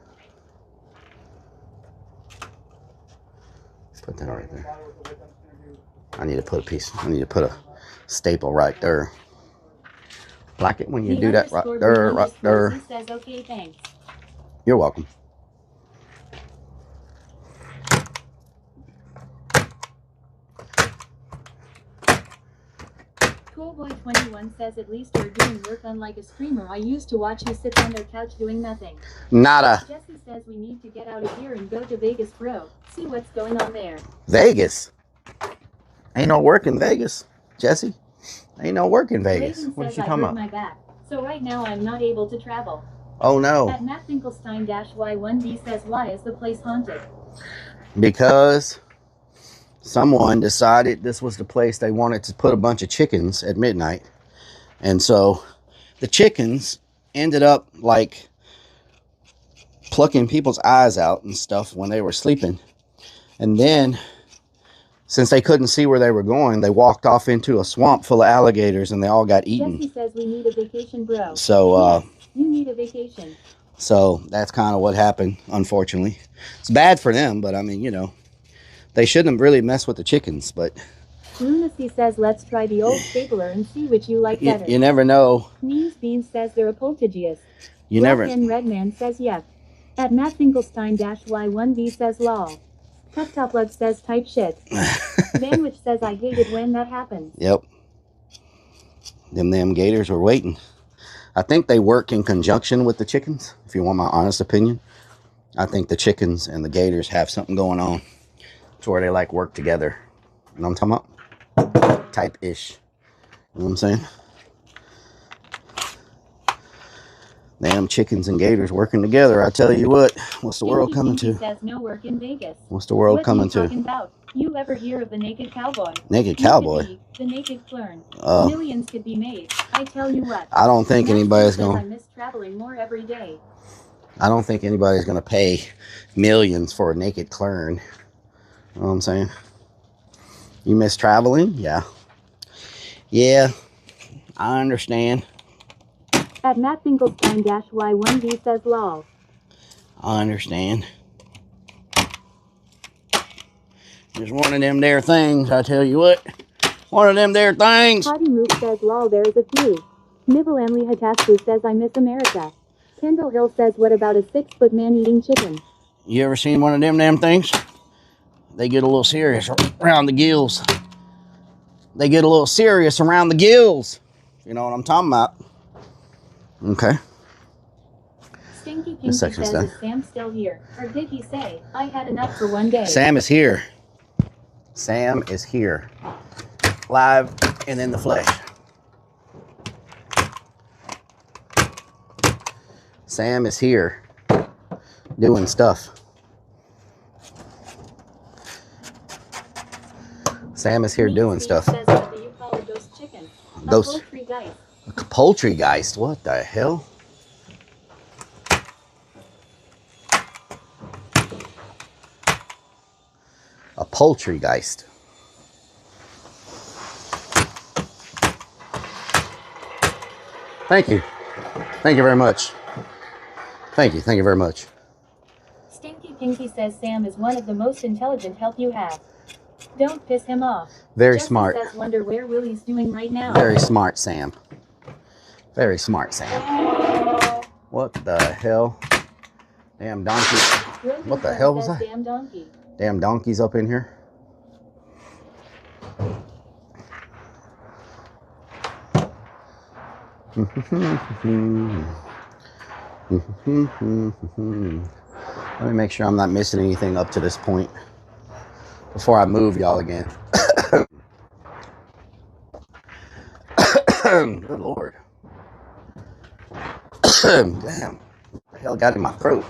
Put that right there. I need to put a piece. I need to put a staple right there. Like it when you do that right there, right there. He says, okay, thanks. You're welcome. Coolboy21 says, at least you're doing work unlike a streamer I used to watch who sits on their couch doing nothing. Nada. Jesse says we need to get out of here and go to Vegas, bro. See what's going on there. Vegas? Ain't no work in Vegas, Jesse. Ain't no work in Vegas. Raven What is says she I talking hurt about? my back, so right now I'm not able to travel. Oh no. At Matt Finkelstein-Y1B says, why is the place haunted? Because someone decided this was the place they wanted to put a bunch of chickens at midnight. And so the chickens ended up like plucking people's eyes out and stuff when they were sleeping. And then, since they couldn't see where they were going, they walked off into a swamp full of alligators and they all got eaten. Jesse says we need a vacation, bro. So, yes, you need a vacation. So that's kind of what happened, unfortunately. It's bad for them, but I mean, you know, they shouldn't have really messed with the chickens, but... Lunacy says, let's try the old stapler and see which you like better. You never know. Memes Beans says they're a poltergeist. You never... And Redman says, yep. At Matt Finkelstein-Y1B says, lol. Tuck says, type shit. Vanwich says, I hate it when that happens. Yep. Them gators were waiting. I think they work in conjunction with the chickens, if you want my honest opinion. I think the chickens and the gators have something going on to where they like work together. You know what I'm talking about? Type-ish. You know what I'm saying? Damn chickens and gators working together. I tell you what. What's the world coming to? Says no work in Vegas. What's the world coming to? What are you talking about? You ever hear of the naked cowboy? Naked cowboy? The naked clern. Millions could be made. I tell you what. I don't think anybody's going I miss traveling more every day. I don't think anybody's going to pay millions for a naked clern. You know what I'm saying? You miss traveling? Yeah. Yeah, I understand. At Matt Finkelstein-Y1V says lol. I understand. Just one of them there things, I tell you what. One of them there things. Potty Moose says lol, there's a few. Nibble Emily Hatasku says I miss America. Kendall Hill says what about a 6-foot man eating chicken? You ever seen one of them damn things? They get a little serious around the gills. They get a little serious around the gills. You know what I'm talking about? Okay. Stinky Pinky This says, section's done. is Sam still here? Or did he say, I had enough for one day? Sam is here. Sam is here. Live and in the flesh. Sam is here. Doing stuff. Sam is here doing stuff. Says, what do you call a ghost chicken? Ghost. A poultry geist. Poultrygeist. What the hell? A poultrygeist. Thank you. Thank you very much. Thank you. Thank you very much. Stinky Pinky says Sam is one of the most intelligent help you have. Don't piss him off. Very Jesse smart. says wonder where Willie's doing right now. Very smart, Sam. Very smart, Sam. What the hell? Damn donkey. What the hell was that? Damn donkey. Damn donkeys up in here. Let me make sure I'm not missing anything up to this point before I move y'all again. Good Lord. Damn. What the hell got in my throat?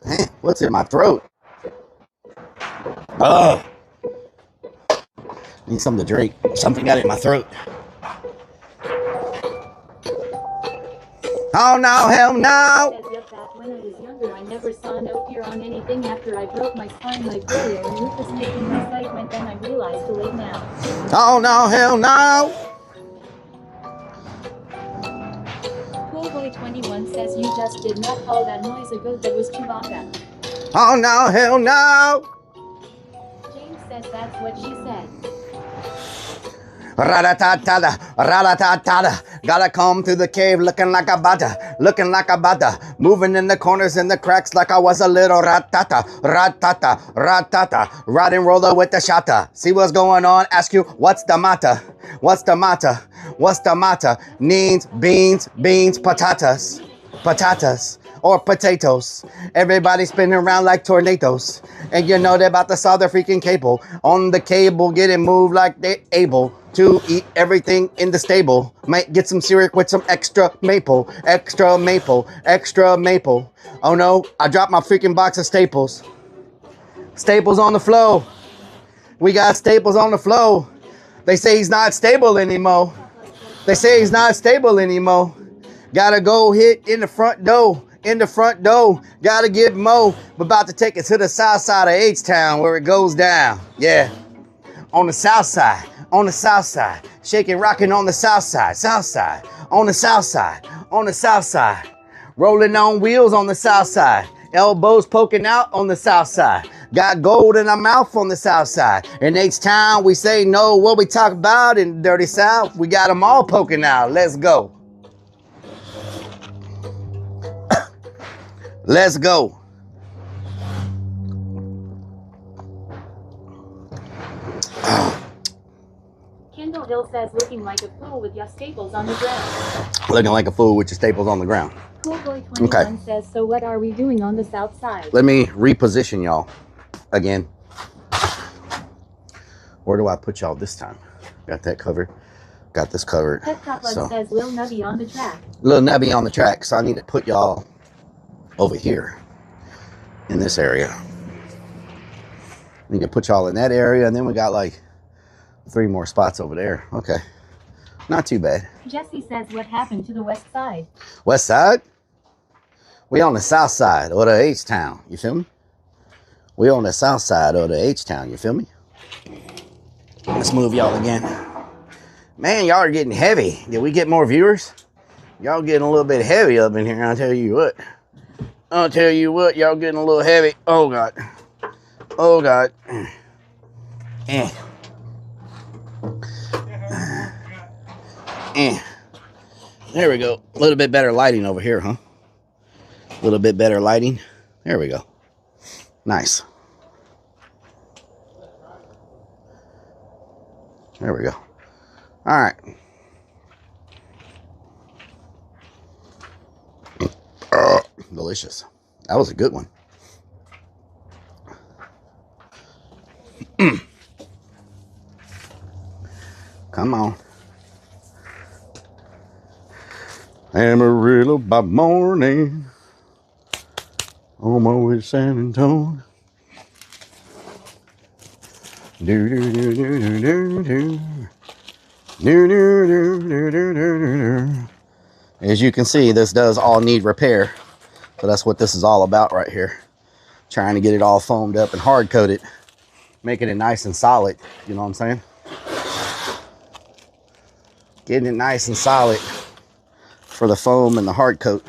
Man, what's in my throat? Oh. Need something to drink. Something got in my throat. Oh no, hell no! When I was younger, I never saw no fear on anything after I broke my spine like polio and lupus taking excitement, then I realized too late now. Oh no, hell no! Poolboy21 says you just did not call that noise a goat, that was Chewbacca. Oh no, hell no! James says that's what she said. Ratatada, ratatada. Gotta come through the cave looking like a bata, looking like a bata. Moving in the corners and the cracks like I was a little ratata, ratata, ratata. Riding roller with the shata. See what's going on? Ask you, what's the matter? What's the matter? What's the matter? Needs, beans, beans, patatas, patatas. Or potatoes. Everybody spinning around like tornadoes. And you know they're about to solve their freaking cable. On the cable, getting moved like they're able to eat everything in the stable. Might get some cereal with some extra maple. Extra maple. Extra maple. Oh no, I dropped my freaking box of staples. Staples on the floor. We got staples on the floor. They say he's not stable anymore. They say he's not stable anymore. Gotta go hit in the front door. In the front door, gotta get Mo. We're about to take it to the south side of H-Town where it goes down. Yeah, on the south side, on the south side. Shaking, rocking on the south side, on the south side, on the south side. Rolling on wheels on the south side. Elbows poking out on the south side. Got gold in our mouth on the south side. In H-Town, we say no. What we talk about in Dirty South, we got them all poking out. Let's go. Let's go. Kendall Hill says looking like a fool with your staples on the ground. Looking like a fool with your staples on the ground. Poolboy21 Okay. says, so what are we doing on the south side? Let me reposition y'all again. Where do I put y'all this time? Got that covered. Got this covered. Pet Top Love So, says Lil Nubby on the track. little nubby on the track. So I need to put y'all over here in this area. Need to put y'all in that area, and then we got like 3 more spots over there. Okay, not too bad. Jesse says what happened to the west side? West side? We on the south side of the H-Town. You feel me? We on the south side of the H-Town. You feel me? Let's move y'all again. Man, y'all are getting heavy. Did we get more viewers? Y'all getting a little bit heavy up in here, I'll tell you what. I'll tell you what, y'all getting a little heavy. Oh, God. Oh, God. Eh. Eh. There we go. A little bit better lighting over here, huh? A little bit better lighting. There we go. Nice. There we go. All right. Delicious. That was a good one. Come on. Amarillo by morning. On my way to San Antonio. Do do do do do do do. Do do do do do do do. As you can see, this does all need repair. So that's what this is all about right here. Trying to get it all foamed up and hard coated. Making it nice and solid. You know what I'm saying? Getting it nice and solid for the foam and the hard coat.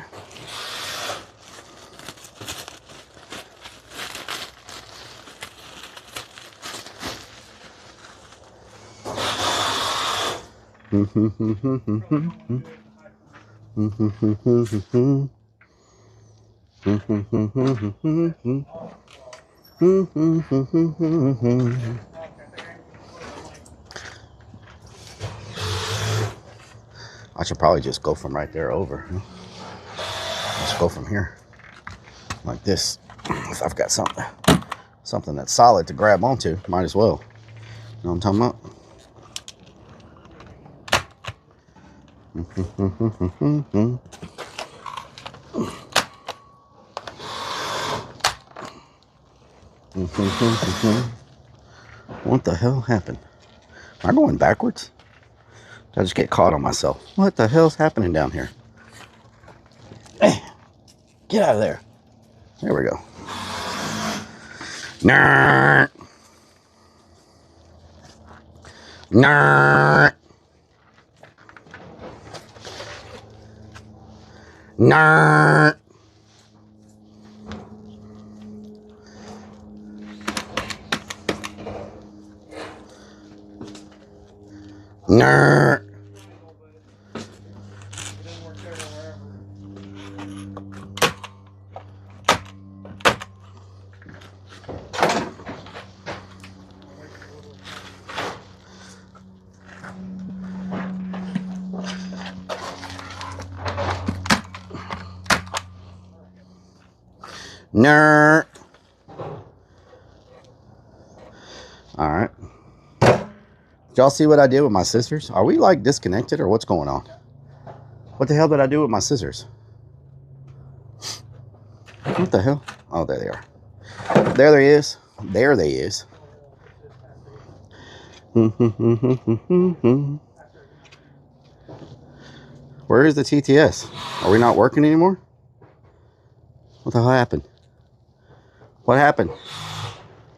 I should probably just go from right there over. Let's go from here. Like this. If I've got something that's solid to grab onto, might as well. You know what I'm talking about? What the hell happened? Am I going backwards? Did I just get caught on myself? What the hell's happening down here? Hey, get out of there. There we go. Nah. Nah. Nah. Nah. Nah. All right. Did y'all see what I did with my scissors? Are we like disconnected or what's going on? What the hell did I do with my scissors? What the hell? Oh, there they are. There they is. There they is. Where is the TTS? Are we not working anymore? What the hell happened? What happened?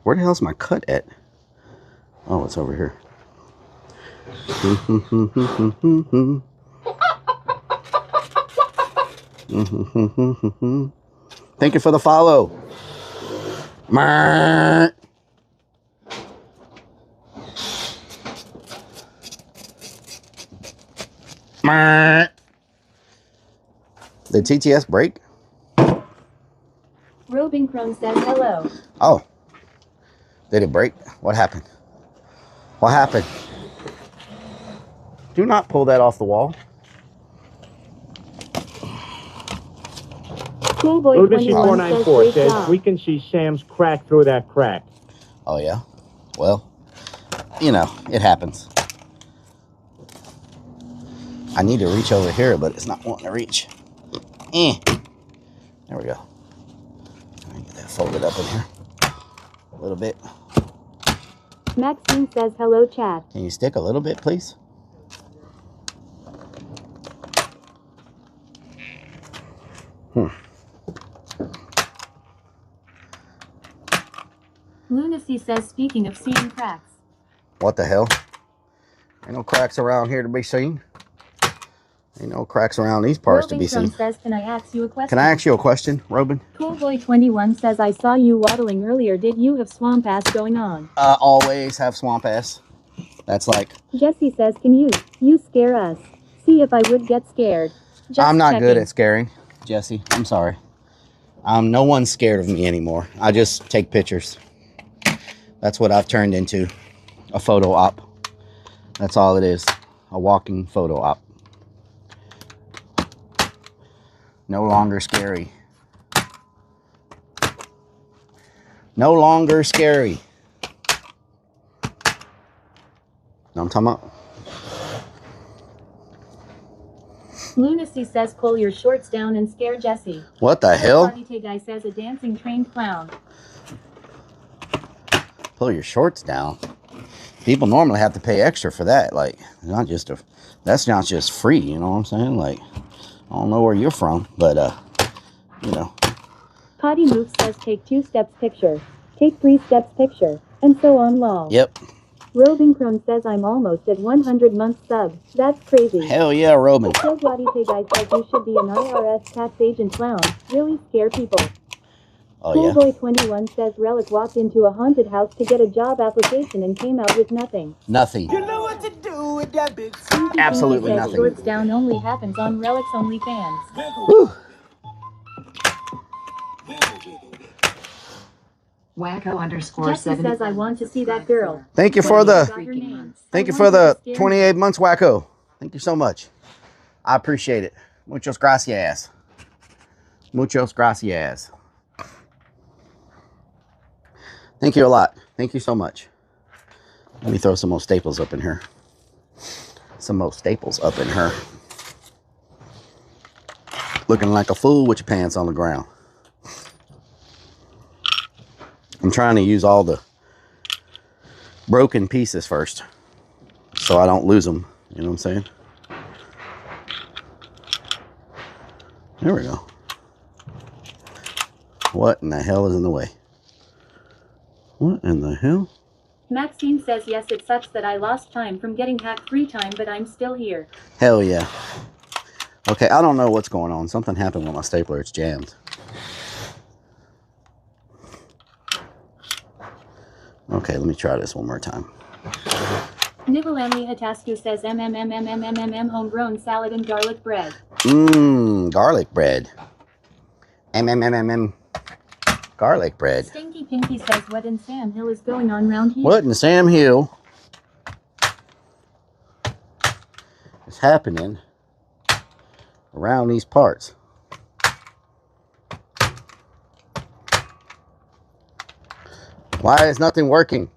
Where the hell's my cut at? Oh, it's over here. Thank you for the follow. Did TTS break? Robin Chrome says hello. Oh. Did it break? What happened? What happened? Do not pull that off the wall. Lunacy494 says we can see Sam's crack through that crack. Oh, yeah? Well, you know, it happens. I need to reach over here, but it's not wanting to reach. There we go. Let me get that folded up in here a little bit. Maxine says hello, chat. Can you stick a little bit, please? Lunacy says, speaking of seeing cracks. What the hell? Ain't no cracks around here to be seen. Ain't no cracks around these parts to be seen. Says, can I ask you a question? Can I ask you a question, Robin? Coolboy21 says, I saw you waddling earlier. Did you have swamp ass going on? Always have swamp ass. That's like... Jesse says, can you scare us? See if I would get scared. Just I'm not checking. good at scaring, Jesse. I'm sorry. No one's scared of me anymore. I just take pictures. That's what I've turned into. A photo op. That's all it is. A walking photo op. No longer scary. No longer scary. Know what I'm talking about? Lunacy says, pull your shorts down and scare Jesse. What the hell? Body guy says, a dancing trained clown. Pull your shorts down. People normally have to pay extra for that. Like, not just a... That's not just free, you know what I'm saying? Like, I don't know where you're from, but, you know. Potty Move says, take 2 steps picture. Take 3 steps picture. And so on lol. Yep. Robin Crone says, I'm almost at 100 months sub. That's crazy. Hell yeah, Robin. So Body guy says, you should be an IRS tax agent clown. Really scare people. Oh, yeah. Coolboy21 says Rellik walked into a haunted house to get a job application and came out with nothing. Nothing. You know what to do with that big Absolutely says nothing. Shorts down only happens on Rellik's OnlyFans. Woo. Jesse says, I want to see that girl. Thank you for the 28 months, Wacko. Thank you so much. I appreciate it. Muchos gracias. Muchos gracias. Thank you a lot. Thank you so much. Let me throw some more staples up in here. Some more staples up in her. Looking like a fool with your pants on the ground. I'm trying to use all the broken pieces first, so I don't lose them. You know what I'm saying? There we go. What in the hell is in the way? What in the hell? Maxine says, yes, it sucks that I lost time from getting hacked 3 times, but I'm still here. Hell yeah. Okay, I don't know what's going on. Something happened with my stapler. It's jammed. Okay, let me try this one more time. Nivelamli Hatasku says, homegrown salad and garlic bread. Garlic bread. Garlic bread. Stinky Pinky says, what in Sam Hill is going on round here? What in Sam Hill is happening around these parts? Why is nothing working?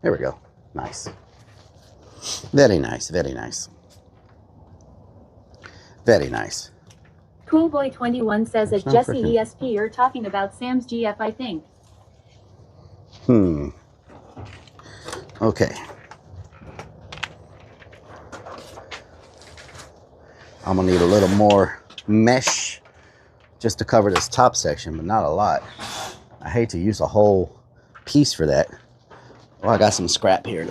There we go. Nice. Very nice. Very nice. Very nice. Coolboy21 says, at Jesse ESP are talking about Sam's GF, I think. Okay. I'm gonna need a little more mesh just to cover this top section, but not a lot. I hate to use a whole piece for that. Oh, I got some scrap here.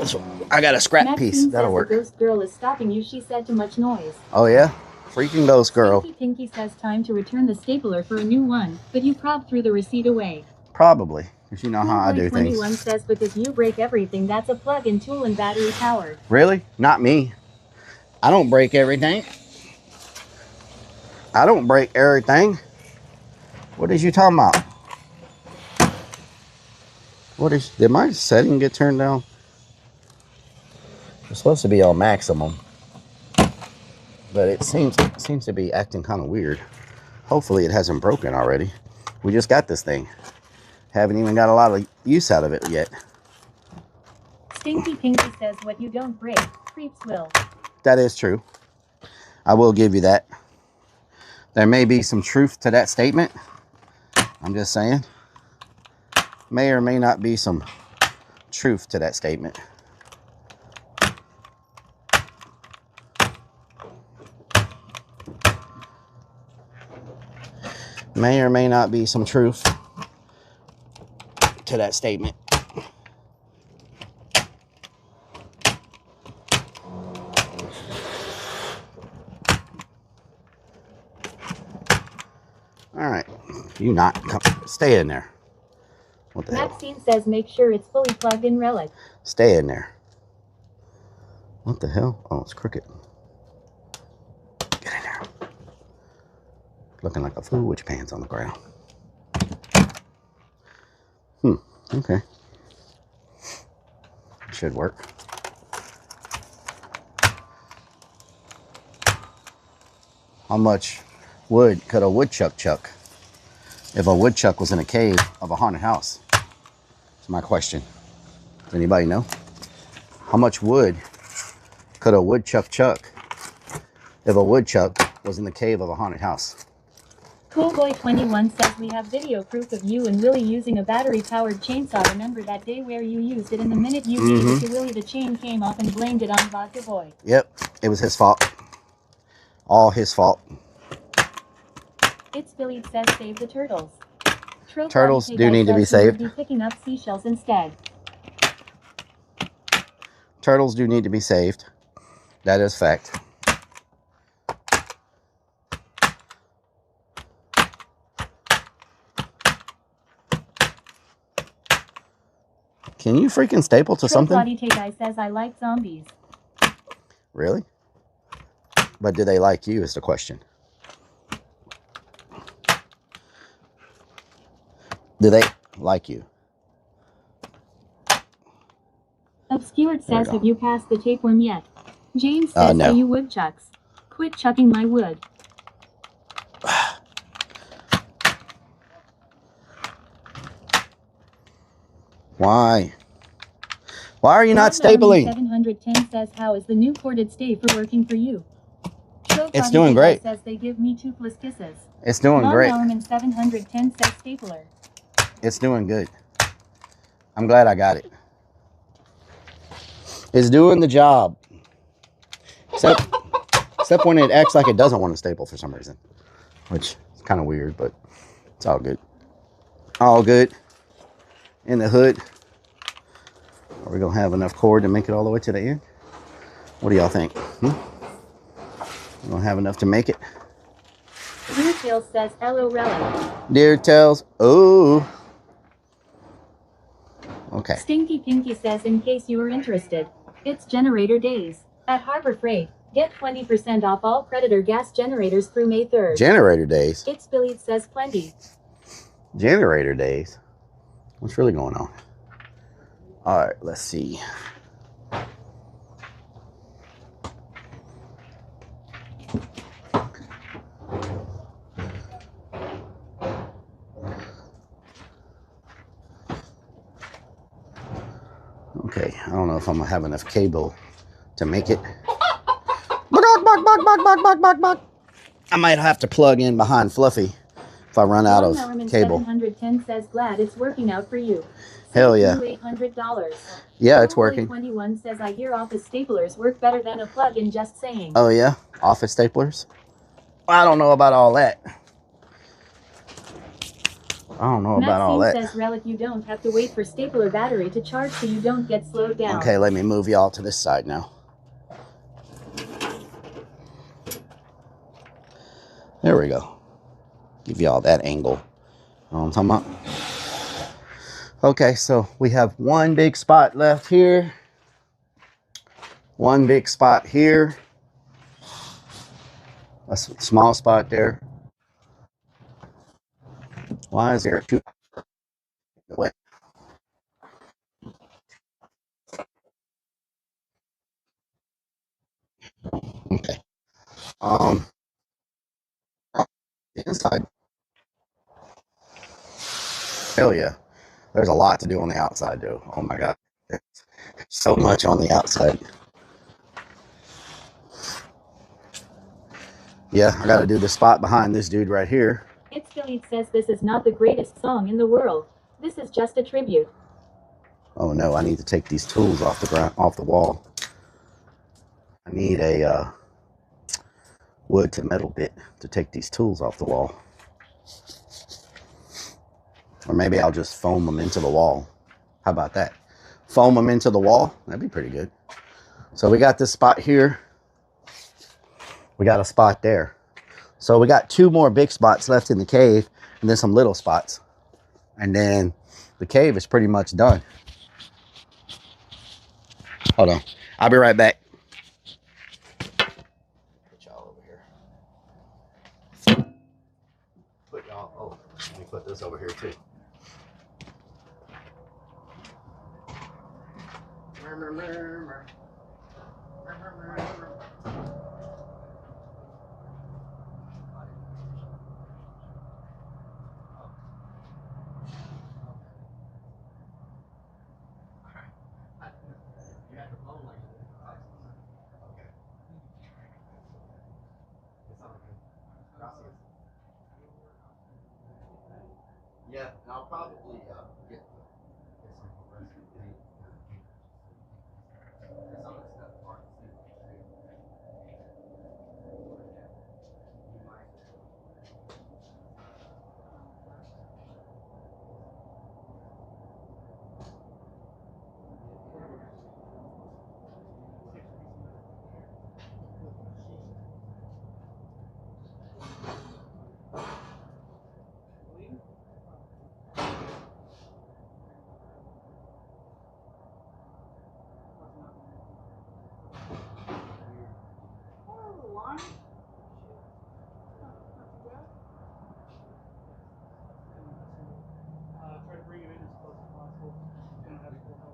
I got a scrap piece. That'll work. The ghost girl is stopping you. She said too much noise. Oh yeah? Freaking ghost girl. Stinky Pinky says time to return the stapler for a new one, but you probably threw the receipt away. Probably, because you know how I do things. 21 says, but if you break everything, that's a plug-in tool and battery powered. Really? Not me. I don't break everything. I don't break everything. What is you talking about? What is... Did my setting get turned down? It's supposed to be on maximum. But it seems to be acting kind of weird. Hopefully it hasn't broken already. We just got this thing. Haven't even got a lot of use out of it yet. Stinky Pinky says, what you don't break, creeps will. That is true. I will give you that. There may be some truth to that statement. I'm just saying. May or may not be some truth to that statement. May or may not be some truth to that statement. You not come, stay in there. What the hell? Maxine says make sure it's fully plugged in, Rellik. Stay in there. What the hell? Oh, it's crooked. Get in there. Looking like a fool with your pants on the ground. Okay. Should work. How much wood could a woodchuck chuck if a woodchuck was in a cave of a haunted house? That's my question. Does anybody know? How much wood could a woodchuck chuck if a woodchuck was in the cave of a haunted house? Coolboy21 says we have video proof of you and Willie using a battery-powered chainsaw. Remember that day where you used it and the minute you gave it to Willie the chain came off and blamed it on Vodka Boy? Yep, it was his fault. All his fault. It's Billy says save the turtles. Turtles do need to be saved. Be picking up seashells instead. Turtles do need to be saved. That is fact. Can you freaking staple to something? Guy says I like zombies. Really? But do they like you is the question. Do they like you? Obscured says have you passed the tapeworm yet? James says no. you woodchucks. Quit chucking my wood. Why? Why are you not stapling? 710 says how is the new corded stay for working for you? It's doing great. Says they give me toothless kisses. It's doing great. Norman 710 says stapler. It's doing good. I'm glad I got it. It's doing the job. Except when it acts like it doesn't want to staple for some reason. Which is kind of weird, but it's all good. All good. In the hood. Are we going to have enough cord to make it all the way to the end? What do y'all think? We going to have enough to make it? Deer Tails says hello, Rellik. Deer Tails. Oh. Okay. Stinky Pinky says in case you were interested, it's generator days at Harbor Freight. Get 20% off all Predator gas generators through May 3rd. Generator days. It's Billy says plenty. Generator days. What's really going on? All right, let's see. Okay, I don't know if I'm gonna have enough cable to make it. I might have to plug in behind Fluffy if I run out of cable. 710 says glad it's working out for you. Hell yeah. $800. Yeah, it's working. 21 says I hear office staplers work better than a plug-in, just saying. Oh yeah, office staplers. I don't know about all that. I don't know about all that. Maxine says Rellik you don't have to wait for stapler battery to charge so you don't get slowed down. Okay, let me move y'all to this side now. There we go. Give y'all that angle. You know what I'm talking about? Okay, so we have one big spot left here. One big spot here. A small spot there. Why is there two? Wait. Okay. Inside. Hell yeah. There's a lot to do on the outside, though. Oh my God. There's so much on the outside. Yeah, I got to do the spot behind this dude right here. It's Philippe says this is not the greatest song in the world. This is just a tribute. Oh no, I need to take these tools off the ground, off the wall. I need a wood to metal bit to take these tools off the wall. Or maybe I'll just foam them into the wall. How about that? Foam them into the wall. That'd be pretty good. So we got this spot here. We got a spot there. So we got two more big spots left in the cave. and then some little spots. And then the cave is pretty much done. Hold on. I'll be right back. Put y'all over here. Put y'all, oh, let me put this over here too. Yeah, and I'll probably get some progressive paint. Some of the stuff hard to see.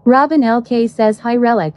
Robin LK says hi Rellik.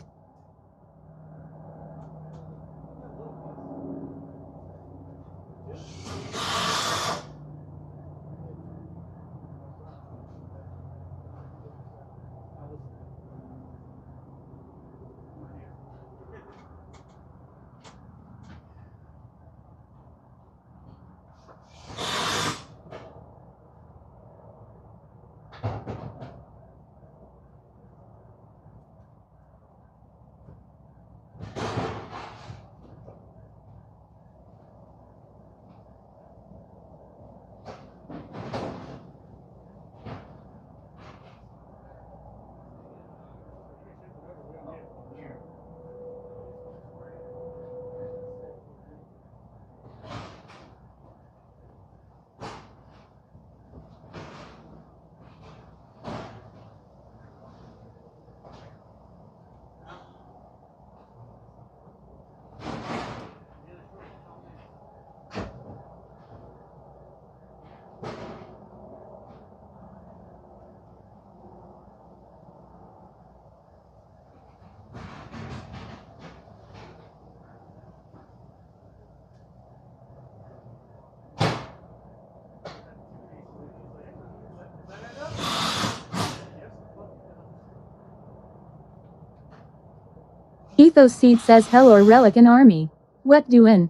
Ethos Seed says hello Rellik and Army. What doin'?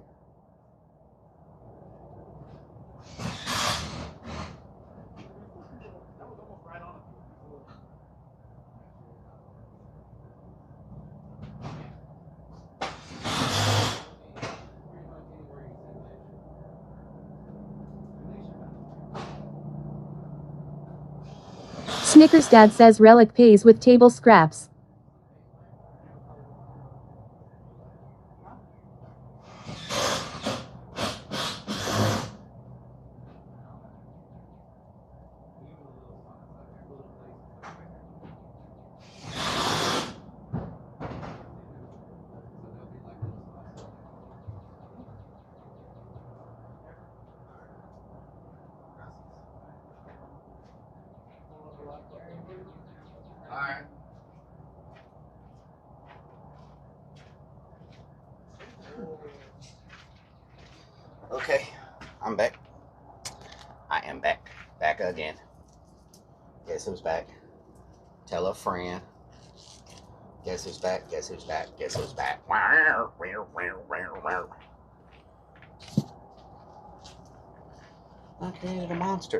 Snickers Dad says Rellik pays with table scraps. Alright. Okay, I'm back. I am back. Back again. Guess who's back? Tell a friend. Guess who's back? Guess who's back? Guess who's back? I created a monster.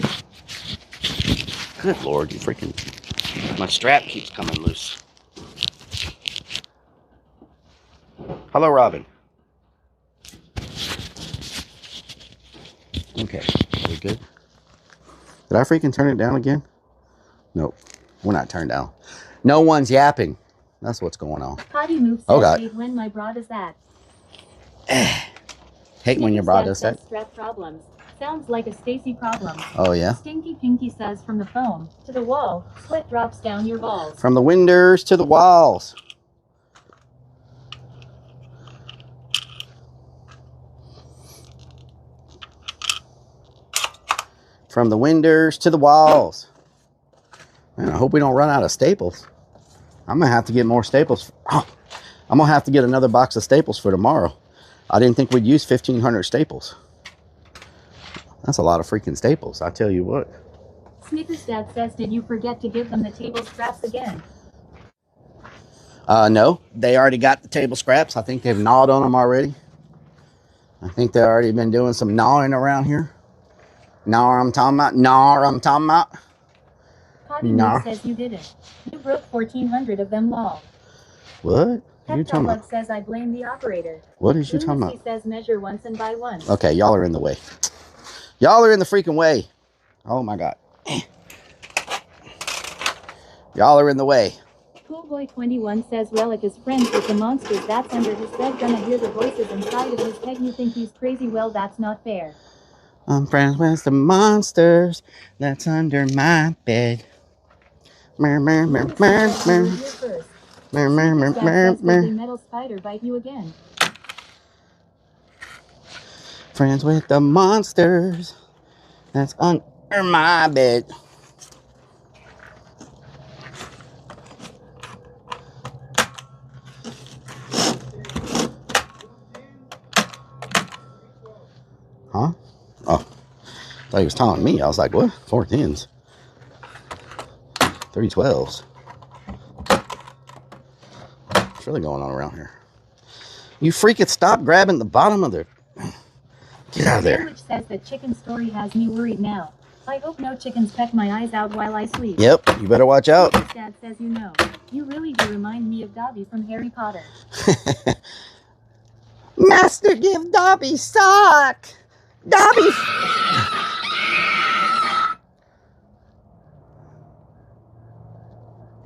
Good Lord, you freaking... My strap keeps coming loose. Hello, Robin. Okay, are we good? Did I freaking turn it down again? Nope, we're not turned down. No one's yapping. That's what's going on. Potty move says Oh, God. hate when my bra does that. Hate when your bra does that. Strap problems. Sounds like a Stacy problem. Oh, yeah? Stinky Pinky says from the foam to the wall, sweat drops down your balls. From the windows to the walls. From the windows to the walls. Man, I hope we don't run out of staples. I'm going to have to get more staples. Oh, I'm going to have to get another box of staples for tomorrow. I didn't think we'd use 1,500 staples. That's a lot of freaking staples, I tell you what. Snickers Dad says, did you forget to give them the table scraps again? No, they already got the table scraps. I think they've gnawed on them already. I think they've already been doing some gnawing around here. Gnaw, I'm talking about. Gnaw, I'm talking about. Potty Move says you didn't. You broke 1,400 of them all. What? What are you Pep talking Plug about? says I blame the operator. What is you talking Lunacy about? says measure once and buy one. Okay, y'all are in the way. Y'all are in the freaking way. Oh my God. Y'all are in the way. Poolboy21 says Rellik is friends with the monsters that's under his bed. Gonna hear the voices inside of his head. You think he's crazy? Well, that's not fair. I'm friends with the monsters that's under my bed. Mer, mer, mer, mer, mer. Mer, mer, mer, mer, Does the mer. metal spider bite you again? Friends with the monsters that's under my bed. Huh? Oh, I thought he was telling me. I was like, what? 4 10s. 3 12s. What's really going on around here? You freaking stop grabbing the bottom of the... Get out of there. Sandwich says the chicken story has me worried now. I hope no chickens peck my eyes out while I sleep. Yep, you better watch out. Dad says you know. You really do remind me of Dobby from Harry Potter. Master, give Dobby sock. Dobby.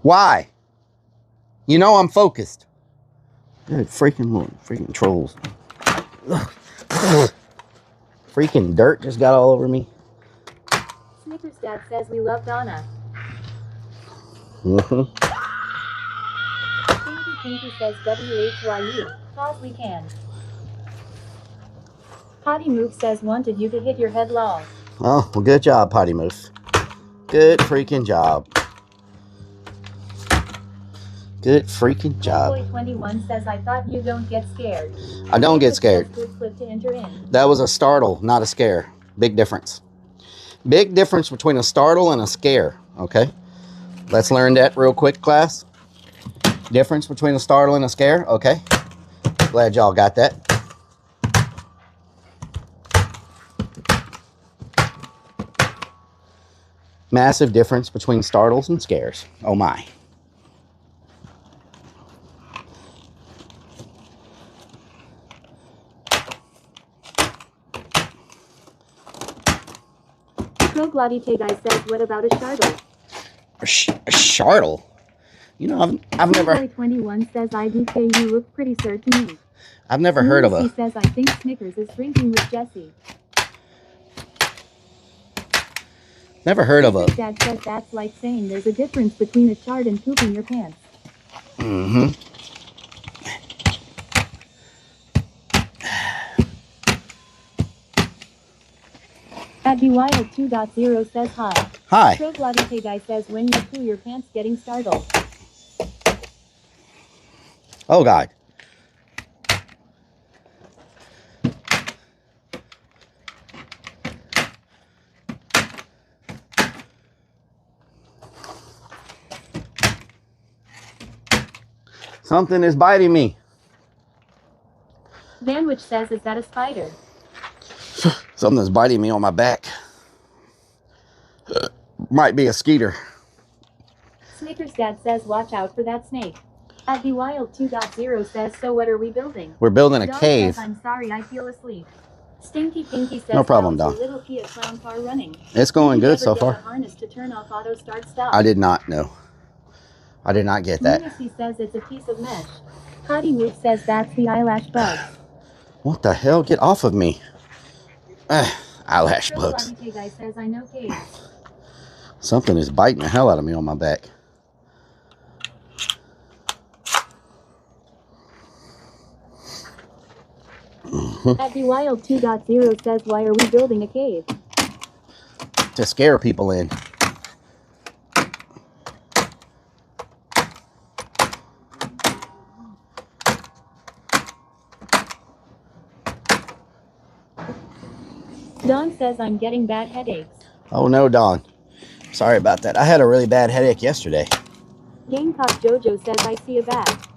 Why? You know I'm focused. Good freaking trolls. Ugh. Freaking dirt just got all over me. Snickers Dad says we love Donna. Mm-hmm. Pinky Pinky says WHYU. Cause we can. Potty Move says wanted you to hit your head lol. Oh, well, good job, Potty Moose. Good freaking job. Good freaking job. Boy21 says I thought you don't get scared. I don't get scared. Good clip to enter in. That was a startle, not a scare. Big difference. Big difference between a startle and a scare, okay? Let's learn that real quick, class. Difference between a startle and a scare, okay? Glad y'all got that. Massive difference between startles and scares. Oh my. Troglodite guy says what about a shardle? A shardle? You know, I've never... Boy21 says IDK you look pretty sir to me. I've never heard of a... He says I think Snickers is drinking with Jesse. Never heard of a... Dad says that's like saying there's a difference between a shard and pooping your pants. Mm-hmm. Wild 2.0 says hi. Hi. Troglodite guy says when you poo your pants getting startled. Oh, God. Something is biting me. Vanwich says, is that a spider? Something's biting me on my back. Might be a skeeter. Snickers Dad says, watch out for that snake. Wild 2.0 says, so what are we building? We're building a Dog cave. Says, I'm sorry, I feel asleep. Stinky Pinky says, No problem, how's Dom. the little Kia clown car running? It's going Did you good ever so get far. a harness to turn off auto start stop? I did not know. I did not get that. Lunacy says it's a piece of mesh. Potty Move says that's the eyelash bug. What the hell? Get off of me. Ow. Eyelash Triple bugs. RBK guy says I know caves. Something is biting the hell out of me on my back. At the Wild 2.0 says, why are we building a cave? To scare people in. Don says I'm getting bad headaches. Oh no, Dawn. Sorry about that. I had a really bad headache yesterday. Gamecock Jojo says I see a bat.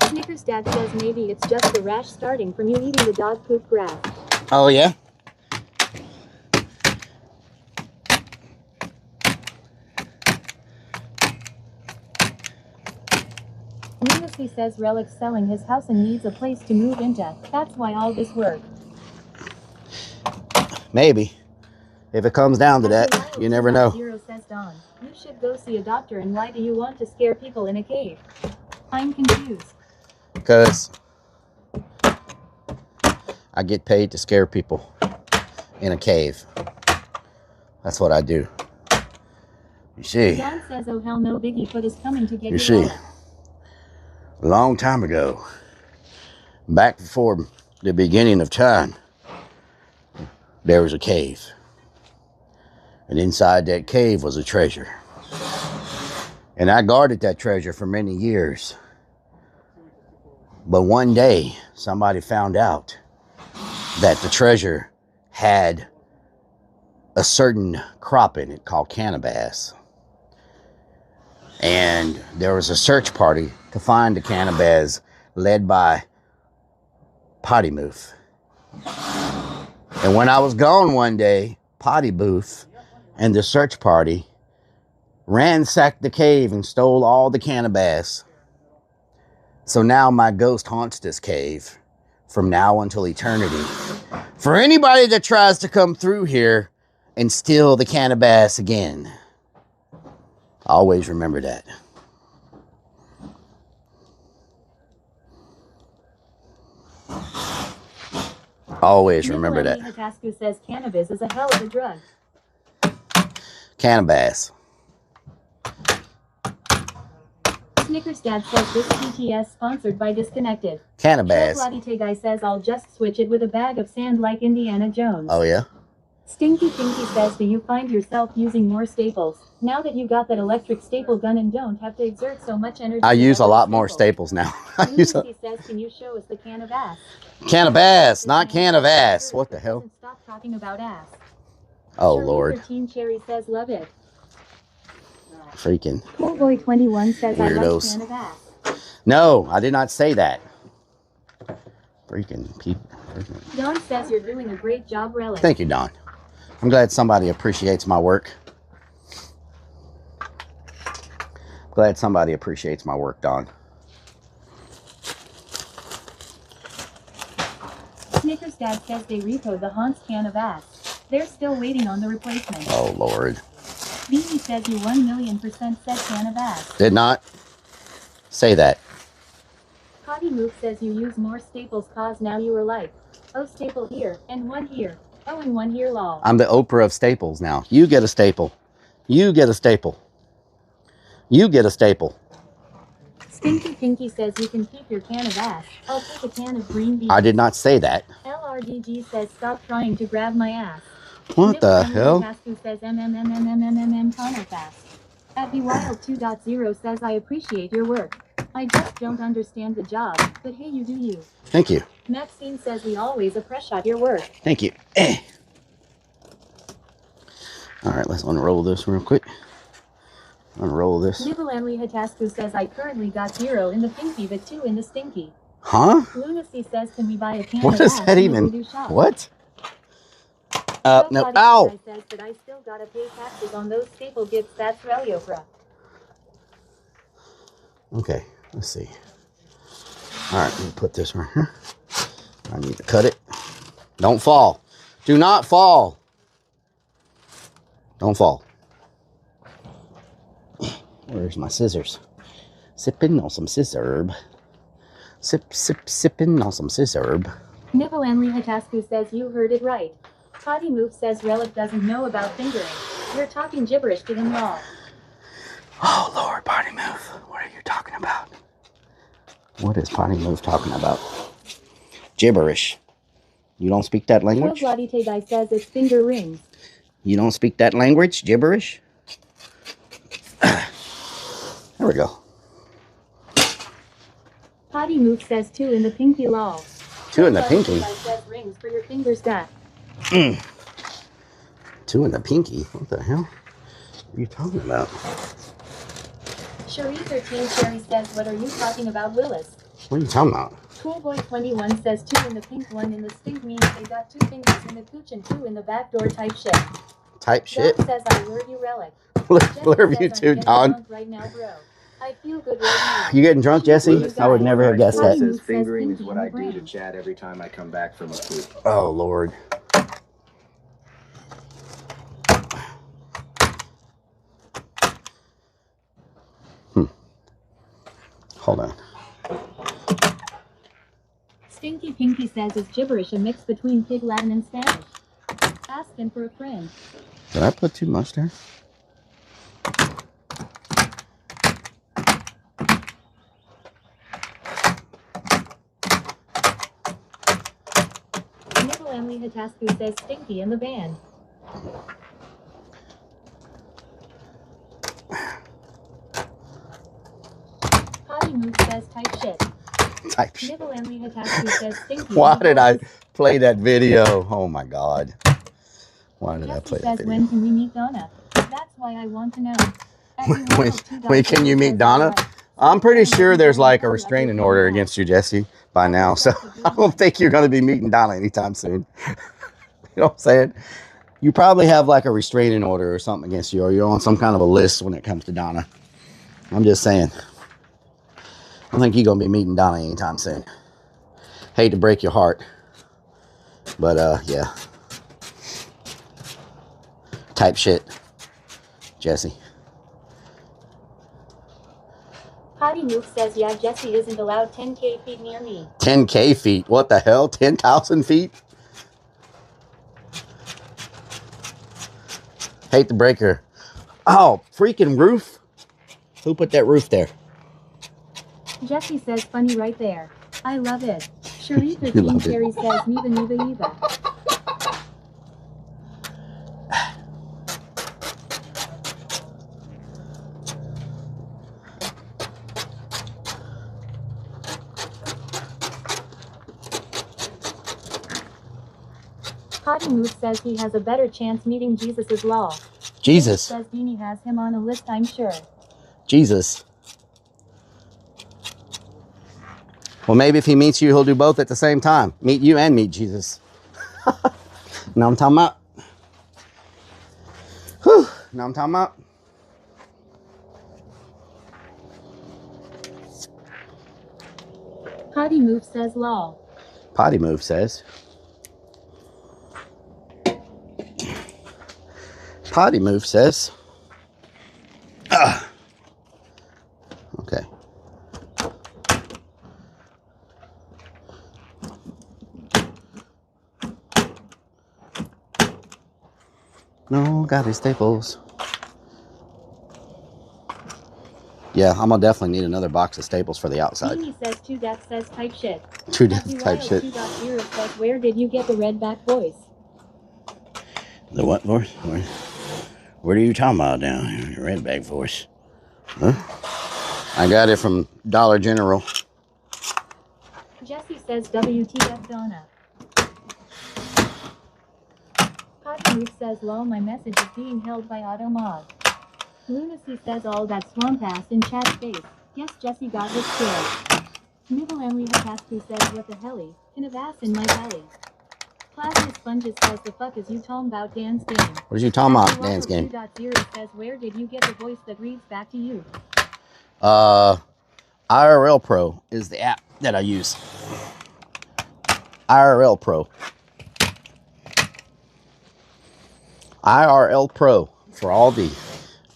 Snickers Dad says maybe it's just the rash starting from you eating the dog poop grass. Oh yeah? Lunacy says Rellik's selling his house and needs a place to move into. That's why all this work. Maybe. If it comes down to that, you never know. Zero says Don, you should go see a doctor, and why do you want to scare people in a cave? I'm confused. Because I get paid to scare people in a cave. That's what I do. You see. Don says, oh hell no, Biggie is coming to get You see. wallet. A long time ago, back before the beginning of time, there was a cave. And inside that cave was a treasure. And I guarded that treasure for many years. But one day, somebody found out that the treasure had a certain crop in it called cannabis. And there was a search party to find the cannabis led by Potty Moof. And when I was gone one day, Potty Booth and the search party ransacked the cave and stole all the cannabis. So now my ghost haunts this cave from now until eternity. For anybody that tries to come through here and steal the cannabis again, always remember that. Always remember that. Hatasku says cannabis is a hell of a drug. Cannabis. Snickers Dad says this PTS sponsored by Disconnected. Cannabis. Latte guy says I'll just switch it with a bag of sand like Indiana Jones. Oh yeah? Stinky Pinky says, do you find yourself using more staples now that you got that electric staple gun and don't have to exert so much energy? I use a lot more staples now. Lucy says, can you show us the can of ass? Cannabis, not can of ass. What the hell? Stop talking about ass. Oh Shirley Lord. 13 Cherry says, love it. Freaking Coolboy 21 says, weirdos. I like can of ass. No, I did not say that. Freaking people. Don says you're doing a great job, Rellik. Thank you, Don. I'm glad somebody appreciates my work. Glad somebody appreciates my work, Don. Snickers Dad says they repoed the Haunts can of ass. They're still waiting on the replacement. Oh Lord. Beanie says you 1,000,000% said can of ass. Did not say that. Potty Move says you use more staples cause now you are like, oh staple here, and one here, oh and one here lol. I'm the Oprah of staples now. You get a staple. You get a staple. You get a staple. Stinky Pinky says you can keep your can of ass. I'll take a can of green beans. I did not say that. LRDG says stop trying to grab my ass. What the hell? Cascu says Connor fast. At the Wild 2.0 says I appreciate your work. I just don't understand the job, but hey, you do you. Thank you. Maxine says we always appreciate your work. Thank you. All right, let's unroll this real quick. Unroll this. Nivalanli Hatasku says I currently got 0 in the pinky but 2 in the stinky. Huh? Lunacy says can we buy a can What of does ass that in the even? voodoo shop? What? No. Ow! Says that I still gotta pay taxes on those staple gifts. That's Reliopra. Okay, let's see. All right, let me put this right here. I need to cut it. Don't fall. Do not fall. Don't fall. Where's my scissors? Sipping on some scissorb. Sipping on some scissorb. Nivalanli Hatasku says you heard it right. Potty Move says Relic doesn't know about fingering. You're talking gibberish to him, y'all. Oh, Lord, Potty Move. What are you talking about? What is Potty Move talking about? Gibberish. You don't speak that language? Guy says it's finger rings. You don't speak that language? Gibberish? There we go. Potty Move says 2 in the pinky lol. 2 in the pinky? Says rings for your fingers that. 2 in the pinky? What the hell are you talking about? Cherie 13 Sherry says, what are you talking about, Willis? What are you talking about? Coolboy 21 says 2 in the pink, 1 in the stink means they got 2 fingers in the cooch and 2 in the back door type shit. Type shit? Don says I lure you Relic. Blurb you too, Don. Right now, bro. I feel good right now. You getting drunk, Jesse? I would never have guessed that. Says fingering is what I do to Chad every time I come back from a poop. Oh, Lord. Hold on. Stinky Pinky says it's gibberish, a mix between Pig Latin and Spanish. Asking for a friend. Did I put too much there? Nickel Emily Hatasku says Stinky in the band. Potty Move says type shit. Type shit. Nibble Emily Hatasku says Stinky. Why did I play that video? Oh my God. Why did I play that says, video? when can we meet Donna? That's why I want to know. When can you meet Donna? I'm pretty sure there's like a restraining order against you, Jesse, by now. So I don't think you're going to be meeting Donna anytime soon. You know what I'm saying? You probably have like a restraining order or something against you, or you're on some kind of a list when it comes to Donna. I'm just saying. I don't think you're going to be meeting Donna anytime soon. Hate to break your heart. But, yeah. Type shit. Jesse. Potty Move says, yeah, Jesse isn't allowed 10K feet near me. 10K feet? What the hell? 10,000 feet? Hate to break her. Oh, freaking roof. Who put that roof there? Jesse says, funny right there. I love it. Cherie 13 Cherry says, Neva. Potty Move says he has a better chance meeting Jesus' law. Jesus. Says Beanie has him on a list, I'm sure. Jesus. Well, maybe if he meets you, he'll do both at the same time. Meet you and meet Jesus. Know what I'm talking about? Whew. Know what I'm talking about? Potty Move says law. Potty Move says. Potty Move says. Okay. No, got his staples. Yeah, I'm gonna definitely need another box of staples for the outside. Beanie says 2 death says type shit. 2 death type shit. 2.0 says, where did you get the red back voice? The what voice? What are you talking about down here? The redback voice. Huh? I got it from Dollar General. Jesse says WTF Donna. Potty Move says lol, my message is being held by Automod. Lunacy says all that swamp ass in chat's face. Yes, Jesse got his scared. Nibble Emily Hatasku says what the helly, can of ass in my belly. Plasma Sponges says the fuck is you talking about dance game? What is you talking about, dance game? 2.0 says where did you get the voice that reads back to you? IRL Pro is the app that I use. IRL Pro. IRL Pro for all the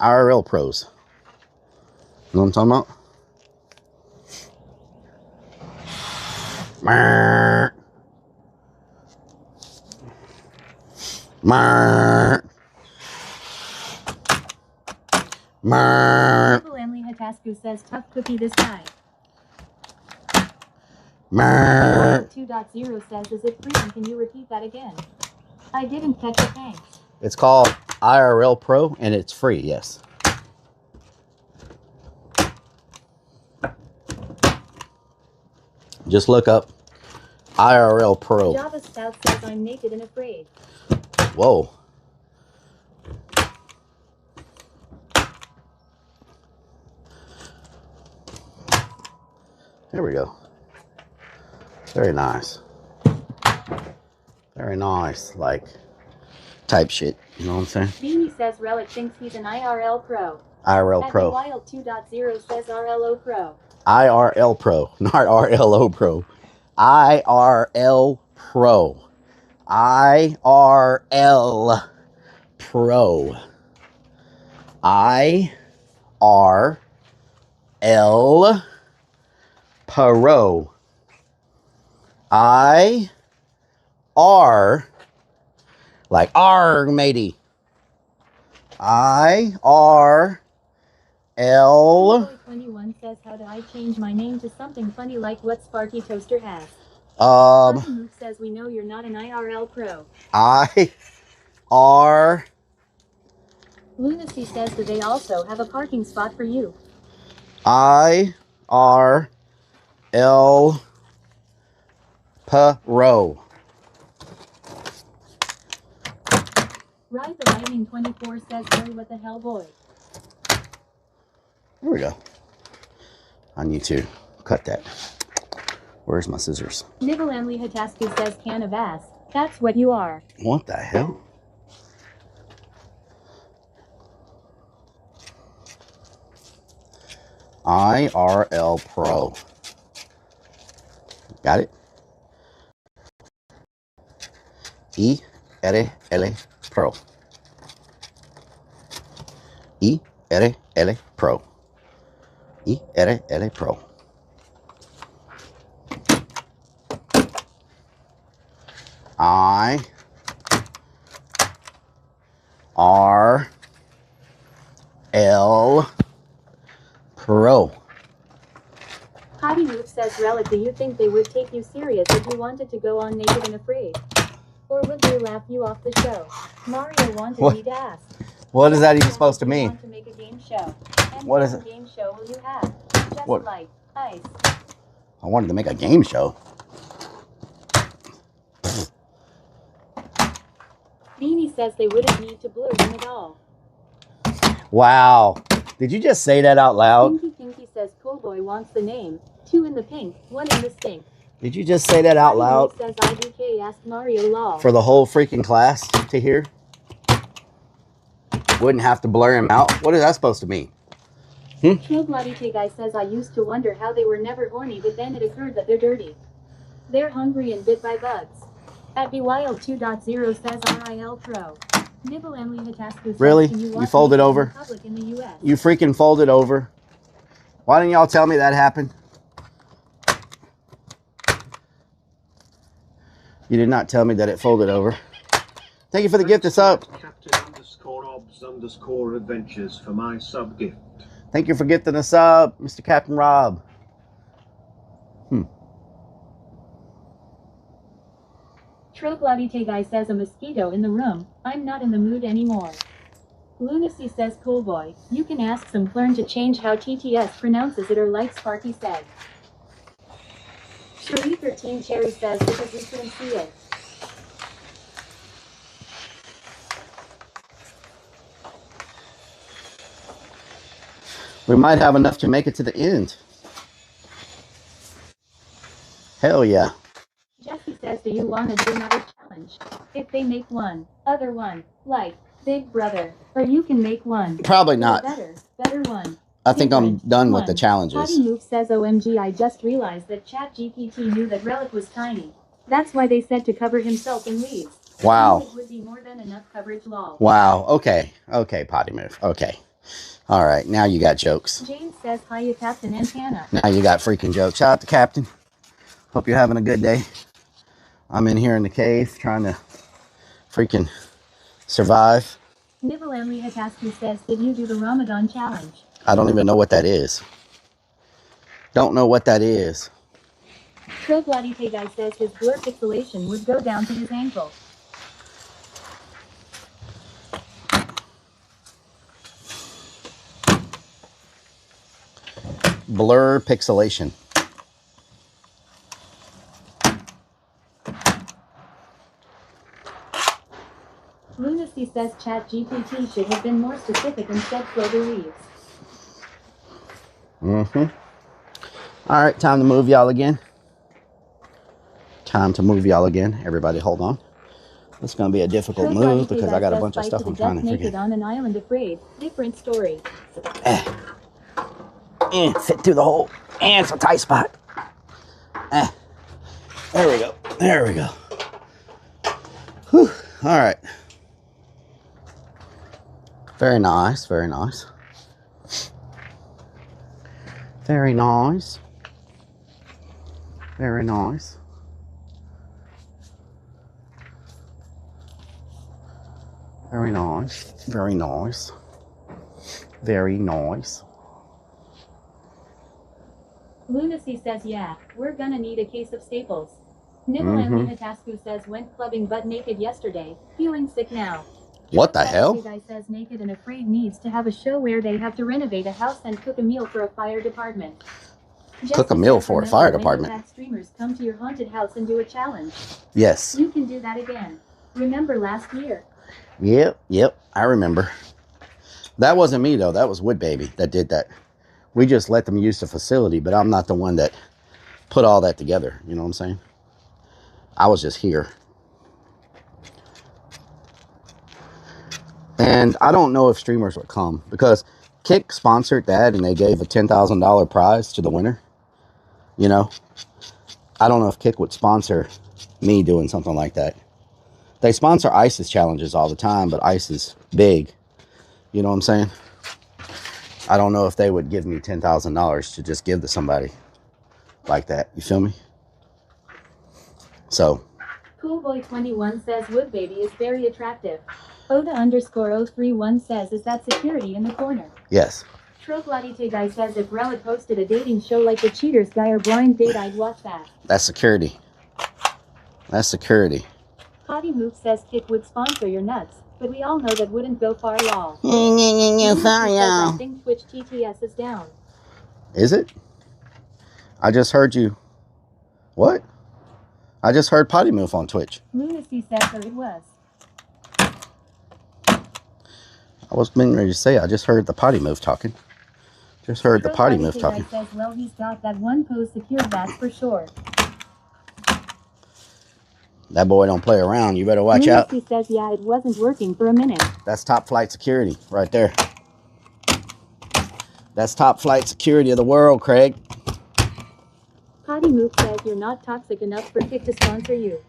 IRL pros. You know what I'm talking about? Mer. Mer. Stanley Hatasku says tough cookie this guy. Mer. 2.0 says, is it free? And can you repeat that again? I didn't catch it, thanks. It's called IRL Pro, and it's free, yes. Just look up IRL Pro. Java Stout says, I'm naked and afraid. Whoa. There we go. Very nice. Very nice, like, type shit. You know what I'm saying? Beanie says Relic thinks he's an IRL Pro. IRL Pro. Wild 2.0 says RLO Pro. IRL Pro, not RLO Pro. IRL Pro. IRL Pro. IRL Pro. IR, like R, matey. IRL. 21 says, how do I change my name to something funny like what Sparky Toaster has? Move says, we know you're not an IRL Pro. IR. Lunacy says that they also have a parking spot for you. IRL Pro. Ride the Lightning 24 says, Harry, what the hell, boy? There we go. I need to cut that. Where's my scissors? Nibble Emily Hatasku says, can of ass. That's what you are. What the hell? IRL Pro. Got it? IRL Pro. IRL Pro. IRL Pro. IRL Pro. Potty Move says, Relic, do you think they would take you serious if you wanted to go on naked and afraid? Or would they laugh you off the show? Mario wanted me to ask. What is that even supposed to mean? Want to make a game show. And What is it? game show will you have? Just What? like ice. I wanted to make a game show. Beanie says they wouldn't need to blur them at all. Wow. Did you just say that out loud? Pinky says Cool Boy wants the name. 2 in the pink, 1 in the stink. Did you just say that out loud Says IDK asked Mario Law. for the whole freaking class to hear? Wouldn't have to blur him out. What is that supposed to mean? Troglodyte guy says I used to wonder how they were never horny, but then it occurred that they're dirty. They're hungry and bit by bugs. At Wild 2.0 says RIL Pro. Nibble Emily Hatasku says, Really? can You folded over? Public in the US? You freaking folded over. Why didn't y'all tell me that happened? You did not tell me that it folded over. Thank you for the gift. It's up. Captain_Obs_Adventures for my sub gift. Thank you for gifting us up, Mr. Captain Rob. Troglodyte guy says a mosquito in the room. I'm not in the mood anymore. Lunacy says Cool Boy, you can ask some Flern to change how TTS pronounces it, or like Sparky said. Cherie 13 Cherry says because we couldn't see it. We might have enough to make it to the end. Hell yeah. Jesse says, do you want to do another challenge? If they make one, other one, like Big Brother, or you can make one. Probably not. Better one. I think I'm done with the challenges. Potty Move says, OMG, I just realized that ChatGPT knew that Relic was tiny. That's why they said to cover himself in leaves. Wow. It would be more than enough coverage, lol. Wow. Okay. Okay, Potty Move. Okay. All right. Now you got jokes. James says, hiya, Captain Antenna. Now you got freaking jokes. Shout out to Captain. Hope you're having a good day. I'm in here in the cave trying to freaking Survive. Nivalamli Hatasku says, did you do the Ramadan challenge? I don't even know what that is. Don't know what that is. Troglodite guy says his blur pixelation would go down to his ankle. Blur pixelation. Lunacy says ChatGPT should have been more specific and said clover leaves. All right, time to move y'all again. Time to move y'all again. Everybody hold on. It's going to be a difficult move because I got a bunch of stuff I'm trying to figure naked on an island afraid. Different story. Fit through the hole. And it's a tight spot. There we go. There we go. Whew. All right. Very nice. Very nice. Very nice. Very nice. Very nice. Very nice. Very nice. Lunacy says, yeah, we're gonna need a case of staples. Nivalamli Hatasku says, went clubbing butt naked yesterday, feeling sick now. What the hell? Guy says naked and afraid needs to have a show where they have to renovate a house and cook a meal for a fire department. Cook a meal for a fire department. Have streamers come to your haunted house and do a challenge. Yes. You can do that again. Remember last year? Yep. I remember. That wasn't me though. That was Wood Baby that did that. We just let them use the facility, but I'm not the one that put all that together. You know what I'm saying? I was just here. And I don't know if streamers would come because Kick sponsored that and they gave a $10,000 prize to the winner. You know, I don't know if Kick would sponsor me doing something like that. They sponsor ISIS challenges all the time, but ICE is big. You know what I'm saying? I don't know if they would give me $10,000 to just give to somebody like that. You feel me? So. Coolboy21 says Wood Baby is very attractive. Oda_031 says, is that security in the corner? Yes. Troglodite guy says if Rellik hosted a dating show like the Cheaters guy or Blind Date, I'd watch that. That's security. That's security. Potty Mook says Kick would sponsor your nuts, but we all know that wouldn't go far, y'all. Sorry, y'all. I think Twitch TTS is down. Is it? I just heard you. What? I just heard Potty Move on Twitch. Lunacy says so it was. I was getting ready to say, I just heard the Potty Move talking. Just heard the Potty Move talking. Says, well, he's got that one pose secured, that's for sure. That boy don't play around. You better watch out. Lunacy says, yeah, it wasn't working for a minute. That's top flight security right there. That's top flight security of the world, Craig. Potty Move says you're not toxic enough for Kick to sponsor you.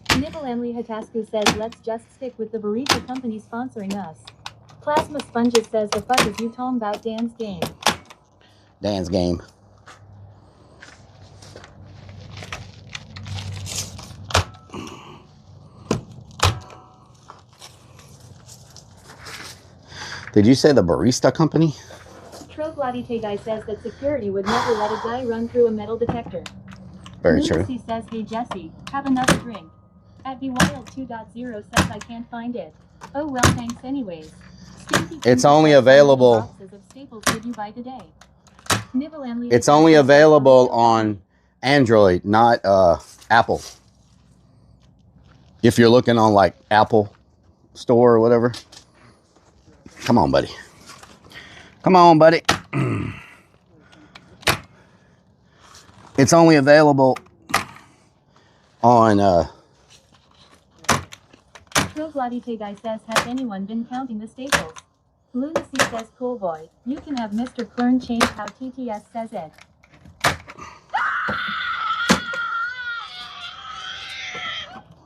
Nivalamli Hatasku says let's just stick with the burrito company sponsoring us. Plasma Sponges says the fuck is you talking about Dan's game? Dan's game. Did you say the barista company? Troglodite guy says that security would never let a guy run through a metal detector. Very true. Lucy says, hey Jesse, have another drink. At Wild 2.0 says I can't find it. Oh well, thanks anyways. It's only available. Of staples did you buy today? It's only available on Android, not Apple. If you're looking on like Apple Store or whatever. Come on, buddy. Come on, buddy. It's only available on Troglodite guy says, has anyone been counting the staples? Lunacy says, cool boy, you can have Mr. Klern change how TTS says it.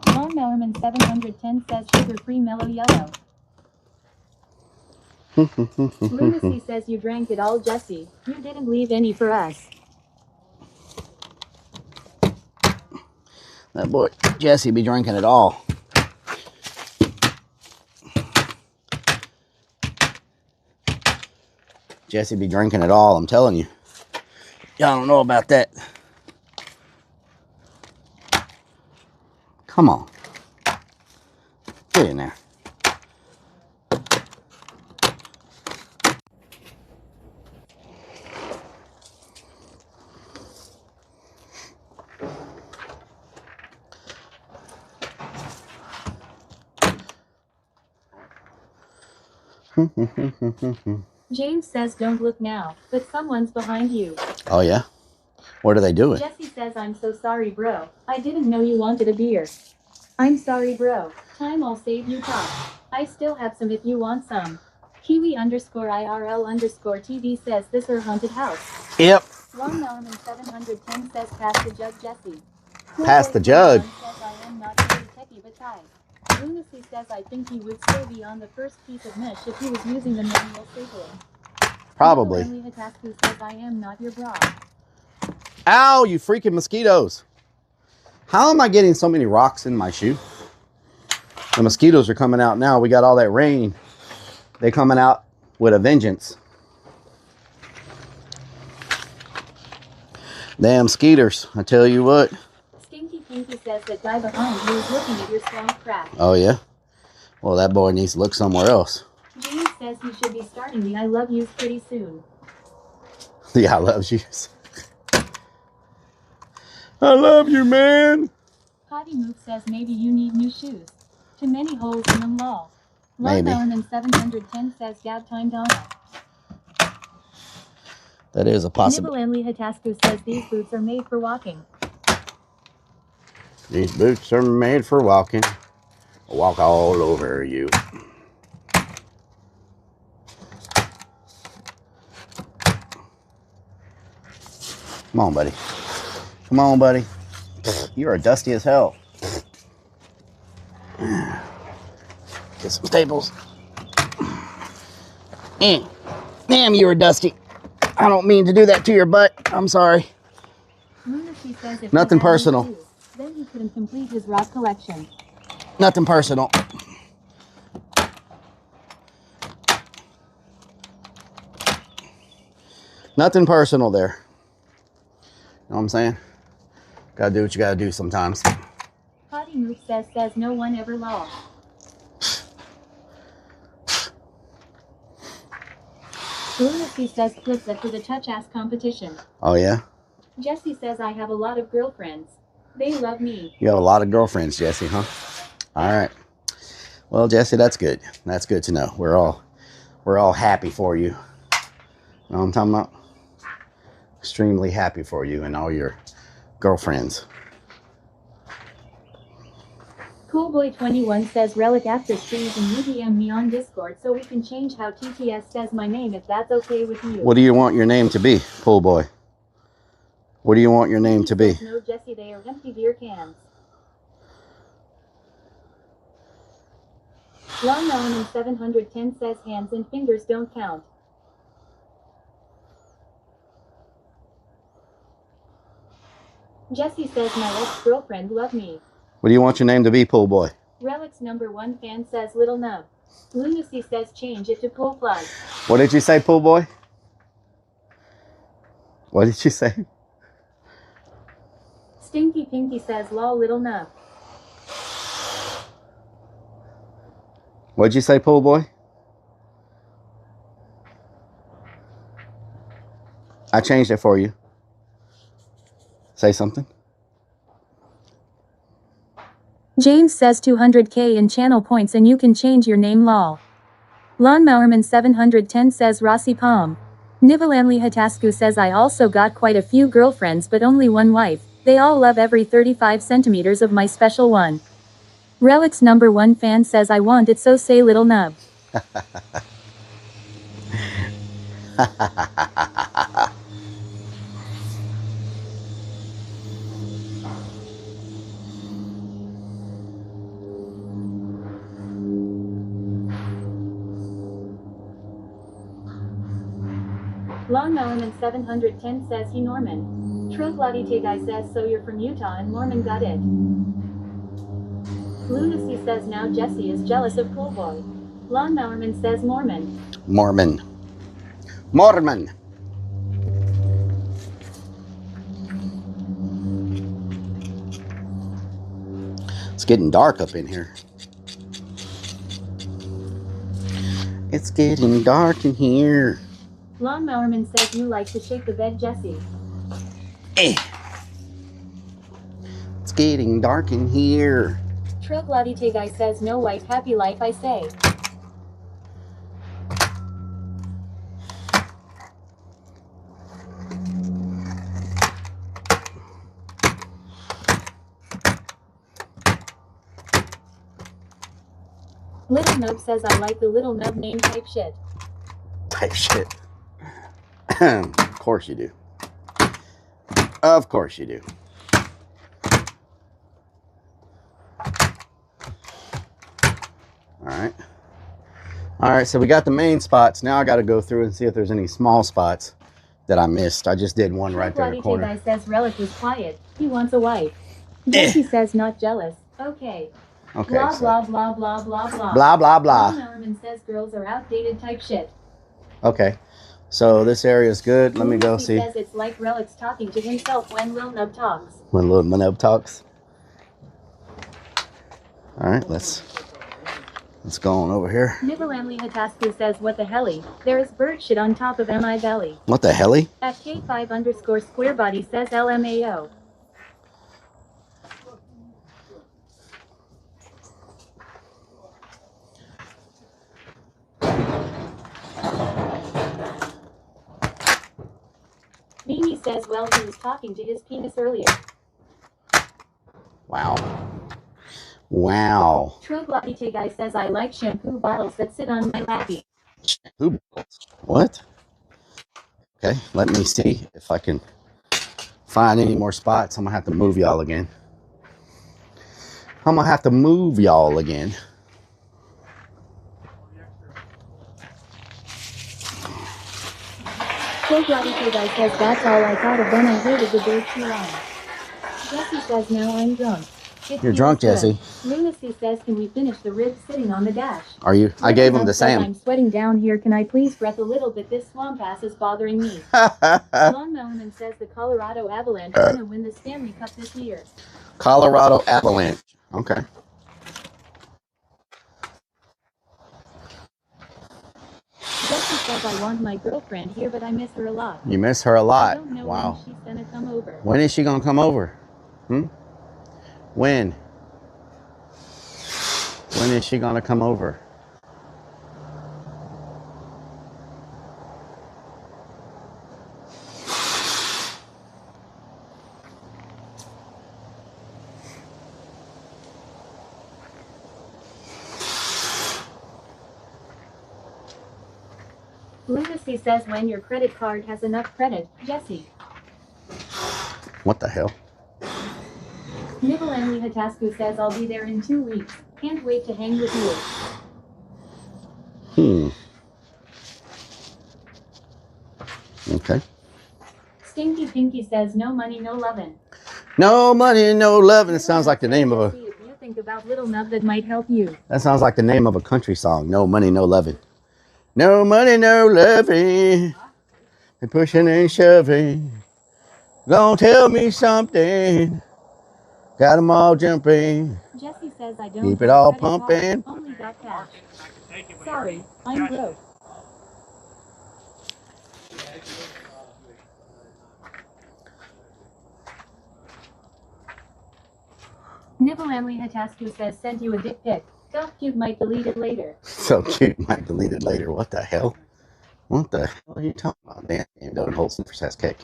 Tom Mellerman 710 says sugar-free mellow yellow. Lunacy says you drank it all, Jesse. You didn't leave any for us. That boy Jesse be drinking it all. Jesse be drinking it all, I'm telling you. Y'all don't know about that. Come on. Get in there. James says don't look now, but someone's behind you. Oh, yeah? What are they doing? Jesse says I'm so sorry, bro. I didn't know you wanted a beer. I'm sorry, bro. Time I'll save you top. I still have some if you want some. Kiwi _IRL _TV says this or haunted house. Yep. Ron Norman 710 says pass the jug, Jesse. Pass the jug. Says I am not really techie but tight. Lunacy says I think he would still be on the first piece of mesh if he was using the manual stapling. Probably. Hitasku says I am not your bra. Ow, you freaking mosquitoes. How am I getting so many rocks in my shoe? The mosquitoes are coming out now. We got all that rain. They're coming out with a vengeance. Damn skeeters, I tell you what. Stinky Pinky says that guy behind you is looking at your swamp crack. Oh, yeah? Well, that boy needs to look somewhere else. James says he should be starting the I love yous pretty soon. Yeah, I love you. I love you, man. Potty Mook says maybe you need new shoes. Too many holes in them, lol. Maybe. Longmelon 710 says gab time Donna. That is a possibility. Nibelenli Hatasku says these boots are made for walking. These boots are made for walking. I'll walk all over you. Come on, buddy. Come on, buddy. You are dusty as hell. Get some staples. Damn, you are dusty. I don't mean to do that to your butt. I'm sorry. Lunacy says if Nothing he had personal. shoes, then he couldn't complete his rock collection. Nothing personal. Nothing personal there. You know what I'm saying? Gotta do what you gotta do sometimes. Potty Mook says no one ever lost. Lunacy says clip that for the touch ass competition. Oh, yeah? Jesse says I have a lot of girlfriends. They love me. You have a lot of girlfriends, Jesse, huh? All right. Well, Jesse, that's good. That's good to know. We're all happy for you. You know what I'm talking about? Extremely happy for you and all your girlfriends. Coolboy21 says Rellik after streams and you DM me on Discord so we can change how TTS says my name if that's okay with you. What do you want your name to be, Pool Boy? What do you want your name to be? No, Jesse, they are empty beer cans. Long Element 710 says hands and fingers don't count. Jesse says my ex-girlfriend love me. What do you want your name to be, Pool Boy? Relic's #1 fan says Little Nub. Lunacy says change it to Pool Plug. What did you say, Pool Boy? What did you say? Stinky Pinky says lol Little Nub. What'd you say, Pool Boy? I changed it for you. Say something. James says 200k in channel points and you can change your name lol. Lawnmowerman 710 says Rossi Palm. Nivelanli Hatasku says I also got quite a few girlfriends but only one wife. They all love every 35 centimeters of my special one. Relic's #1 fan says I want it so say Little Nub. Long Element 710 says he Norman. Troglodite guy says so you're from Utah and Mormon got it. Lunacy says now Jesse is jealous of Pool Boy. Long Mowerman says Mormon. Mormon. Mormon. It's getting dark up in here. It's getting dark in here. Lawnmowerman says you like to shake the bed, Jesse. It's getting dark in here. Troglodite guy says no white happy life, I say. Little Nub says I like the little nub name type shit. Type shit. Of course you do. Of course you do. Alright. Alright, so we got the main spots. Now I got to go through and see if there's any small spots that I missed. I just did one right there in the corner. Guy says Rellik was quiet. He wants a wife. Jesse says not jealous. Okay. Okay. Blah, So blah, blah, blah, blah, blah. blah, blah, blah. Lawnmowerman says girls are outdated type shit. Okay. So this area is good. Let me go see. Says it's like Rellik's talking to himself when Lil Nub talks. When Lil Nub talks. Alright, let's go on over here. Nivalanli Hatasku says what the helly? There is bird shit on top of MI Valley. What the helly? At K5_squarebody says LMAO. Mimi says, well, he was talking to his penis earlier. Wow. Wow. Troglodite guy says, I like shampoo bottles that sit on my lappy. Shampoo bottles? What? Okay, let me see if I can find any more spots. I'm going to have to move y'all again. Troglodite guy says, that's all I thought of when I heard of the bird too long. Jesse says, now I'm drunk. You're drunk, Jesse. Lunacy says, can we finish the ribs sitting on the dash? Are you? I gave him the same. I'm sweating down here. Can I please breath a little bit? This swamp ass is bothering me. Lawnmowerman says the Colorado Avalanche are going to win the Stanley Cup this year. Colorado Avalanche. Okay. Jesse says, I want my girlfriend here, but I miss her a lot. You miss her a lot. I don't know wow. when she's going to come over. When is she going to come over? When? When is she going to come over? Lunacy says when your credit card has enough credit, Jesse. What the hell? Nivalanli Hatasku says I'll be there in 2 weeks. Can't wait to hang with you. Okay. Stinky Pinky says no money, no lovin'. No money, no lovin'. It sounds like the name of a... If you think about Little Nub, that might help you. That sounds like the name of a country song. No money, no lovin'. No money, no loving. They're pushing and shoving. Gonna tell me something. Got them all jumping. Jesse says I don't keep it all pumping. Only got cash. Sorry, I'm broke. Nivalanli Hatasku says sent you a dick pic. So cute, might delete it later. So cute, might delete it later. What the hell? What the hell are you talking about? Damn, don't hold some for sass cake.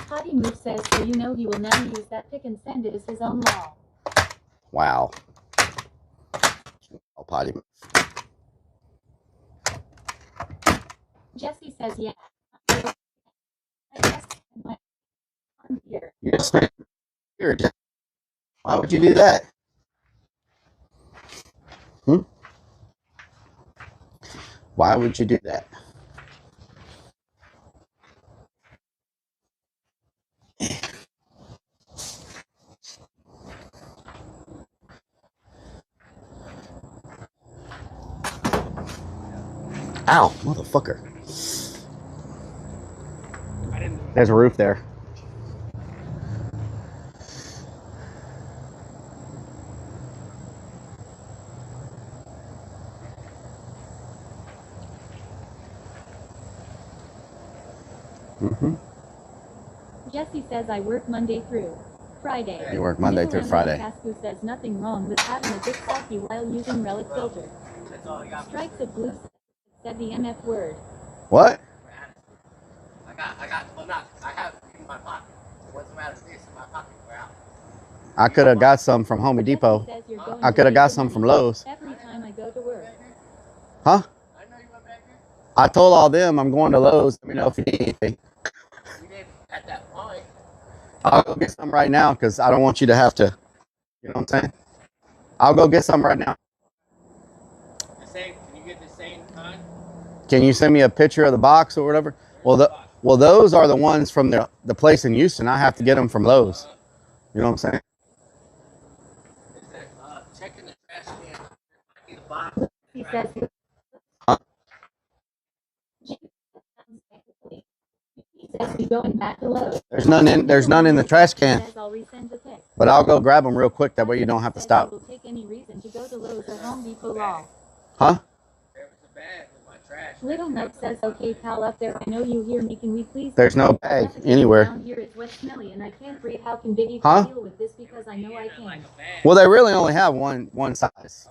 Potty Move says, so you know he will now use that pic and send it as his own wall. Wow. Oh, Potty Move. Jesse says, yeah. I guess I'm here. Yes, here. Why would you do that? Why would you do that? Ow, motherfucker. There's a roof there. Jesse says I work Monday through Friday. You work Monday through Friday. Cascu says nothing wrong with having a big selfie while using Rellik filter. Strikes of blue said the MF word. What? I have it in my pocket. What's the matter with this? In my pocket, we're out. I could have got some from Home Depot. I could have got some from Lowe's. Every time I go to work. Huh? I told all them I'm going to Lowe's. Let me know if you need anything. You did at that point. I'll go get some right now because I don't want you to have to. You know what I'm saying? I'll go get some right now. The same. Can you get the same kind? Can you send me a picture of the box or whatever? Well, those are the ones from the place in Houston. I have to get them from Lowe's. You know what I'm saying? Check in the trash can. I need a box. He says. Huh? He says we going back to Lowe's. There's none in the trash can. I'll resend the pic. But I'll go grab them real quick. That way you don't have to stop. Will take any reason to go to Lowe's or Home Depot law. Huh? Little Nub says, okay, pal, up there. I know you hear me. Can we please? There's no bag anywhere. Down here it's wet, smelly, and I can't breathe. How can Biggie deal with this? Because I know I can. Well, they really only have one size.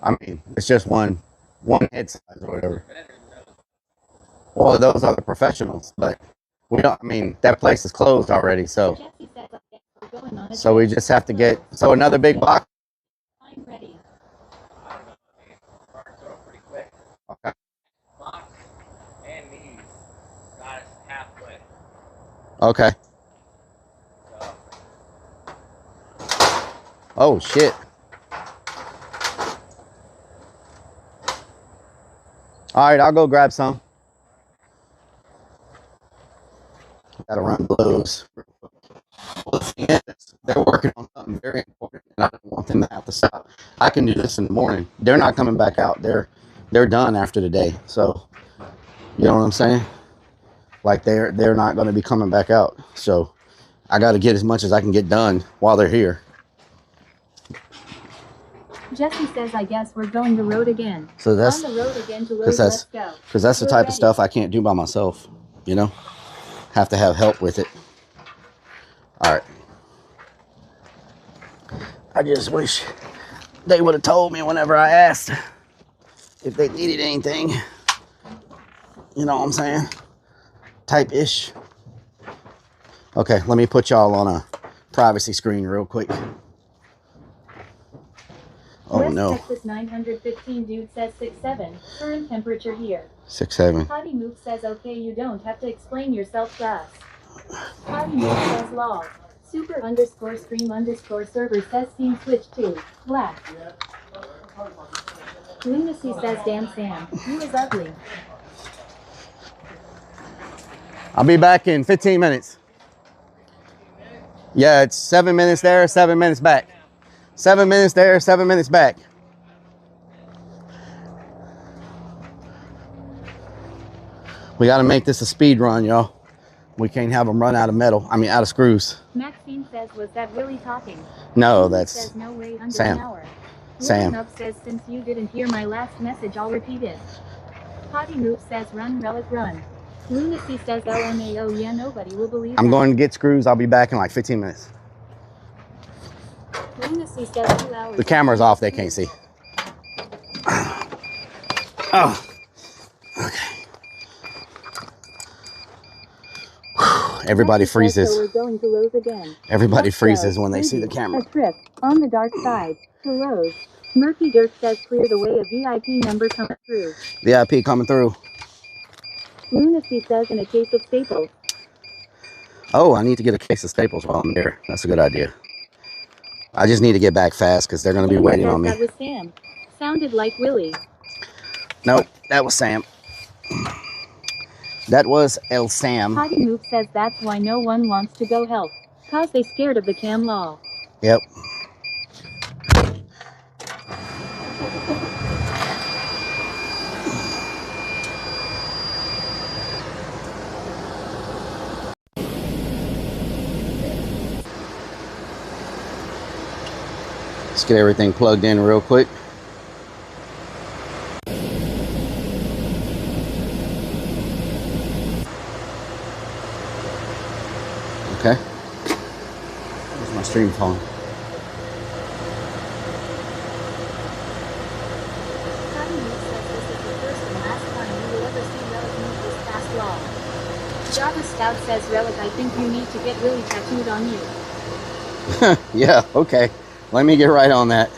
I mean, it's just one head size or whatever. Well, those are the professionals, but we don't. I mean, that place is closed already, so we just have to get another big box. I'm ready. Okay. Box and these got us halfway. Okay. Oh shit. All right, I'll go grab some. Gotta run Lowe's. Well, the thing is, they're working on something very important, and I don't want them to have to stop. I can do this in the morning. They're not coming back out. They're done after today. So, you know what I'm saying? Like they're not going to be coming back out. So, I got to get as much as I can get done while they're here. Jesse says, I guess we're going the road again. So that's on the road again to Lowe's, let's go. Because that's the type of stuff I can't do by myself. You know, have to have help with it. All right. I just wish they would have told me whenever I asked if they needed anything. You know what I'm saying? Type-ish. Okay, let me put y'all on a privacy screen real quick. Oh West no. Texas 915 dude says 6'7". Current temperature here. 6'7". Potty Move says, okay, you don't have to explain yourself to us. Potty Move says lol. Super_stream_server says team switch to black. Lunacy says, damn Sam, you is ugly. I'll be back in 15 minutes. Yeah, it's 7 minutes there, 7 minutes back. 7 minutes there, 7 minutes back. We got to make this a speed run, y'all. We can't have them run out of metal. I mean, out of screws. Maxine says, was that really talking? No, Lucy that's says, no way, under Sam. an hour. Sam. Up says, since you didn't hear my last message, I'll repeat it. Potty Move says, run, Rellik, run. Lunacy says, LMAO, yeah, nobody will believe I'm that. going to get screws. I'll be back in like 15 minutes. Lunacy says 2 hours. The camera's off. They can't see. Oh. Okay. Everybody freezes. So we're going to Lowe's again. Everybody Let's freezes go. when they see the Maybe camera. A trip on the dark side to Lowe's. Murky Dirt says, clear the way, a VIP number coming through. VIP coming through. Lunacy says, in a case of Staples. Oh, I need to get a case of Staples while I'm there. That's a good idea. I just need to get back fast because they're going to be waiting on me. That was Sam. Sounded like Willie. Nope. That was Sam. That was El Sam. Potty Move says that's why no one wants to go help. Cause they scared of the cam law. Yep. Let's get everything plugged in real quick. Okay. Where's my stream phone? Potty Move says this is the first and last time you will ever see Relic move this fast law. Java Stout says Relic, I think you need to get really tattooed on you. Yeah, okay. Let me get right on that.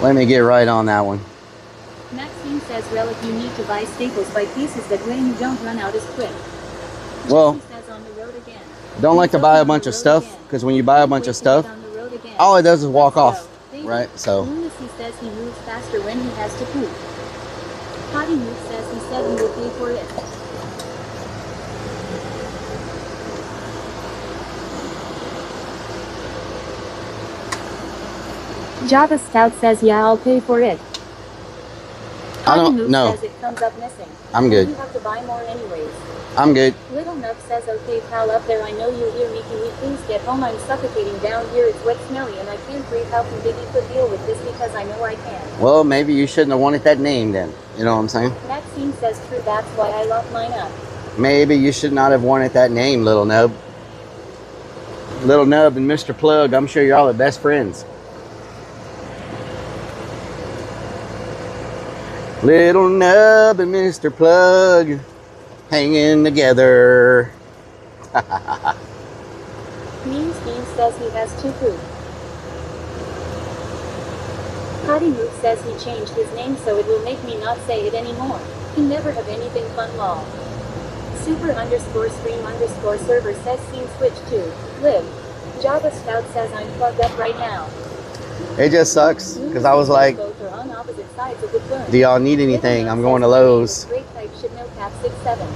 Let me get right on that one. Maxine says Relic, you need to buy staples by pieces that way you don't run out as quick. Well, Jesse says on the road again. don't like to buy a bunch of stuff, because when you buy a bunch of stuff, all it does is walk off, right? So, Lunacy says he moves faster when he has to poop. Potty Move says he said he will pay for it. Java Stout says yeah, I'll pay for it. I Potty Move don't know. says it comes up missing. I'm good. You have to buy more anyways. I'm good. Little Nub says, okay pal up there, I know you hear me, can you please get home, I'm suffocating down here, it's wet, smelly, and I can't breathe. How can Biggie deal with this, because I know I can. Well, maybe you shouldn't have wanted that name then. You know what I'm saying? Maxine says true, that's why I locked mine up. Maybe you should not have wanted that name, Little Nub. Little Nub and Mr. Plug, I'm sure you're all the best friends. Little Nub and Mr. Plug hanging together. Mean Scheme says he has to poop. Potty Move says he changed his name so it will make me not say it anymore. Can never have anything fun law. Super_stream_server says scene switch to live. Java Stout says I'm plugged up right now. It just sucks, because I was like, Both are on opposite sides of the burn. do y'all need anything? I'm going to Lowe's. Great type should know cap 6-7.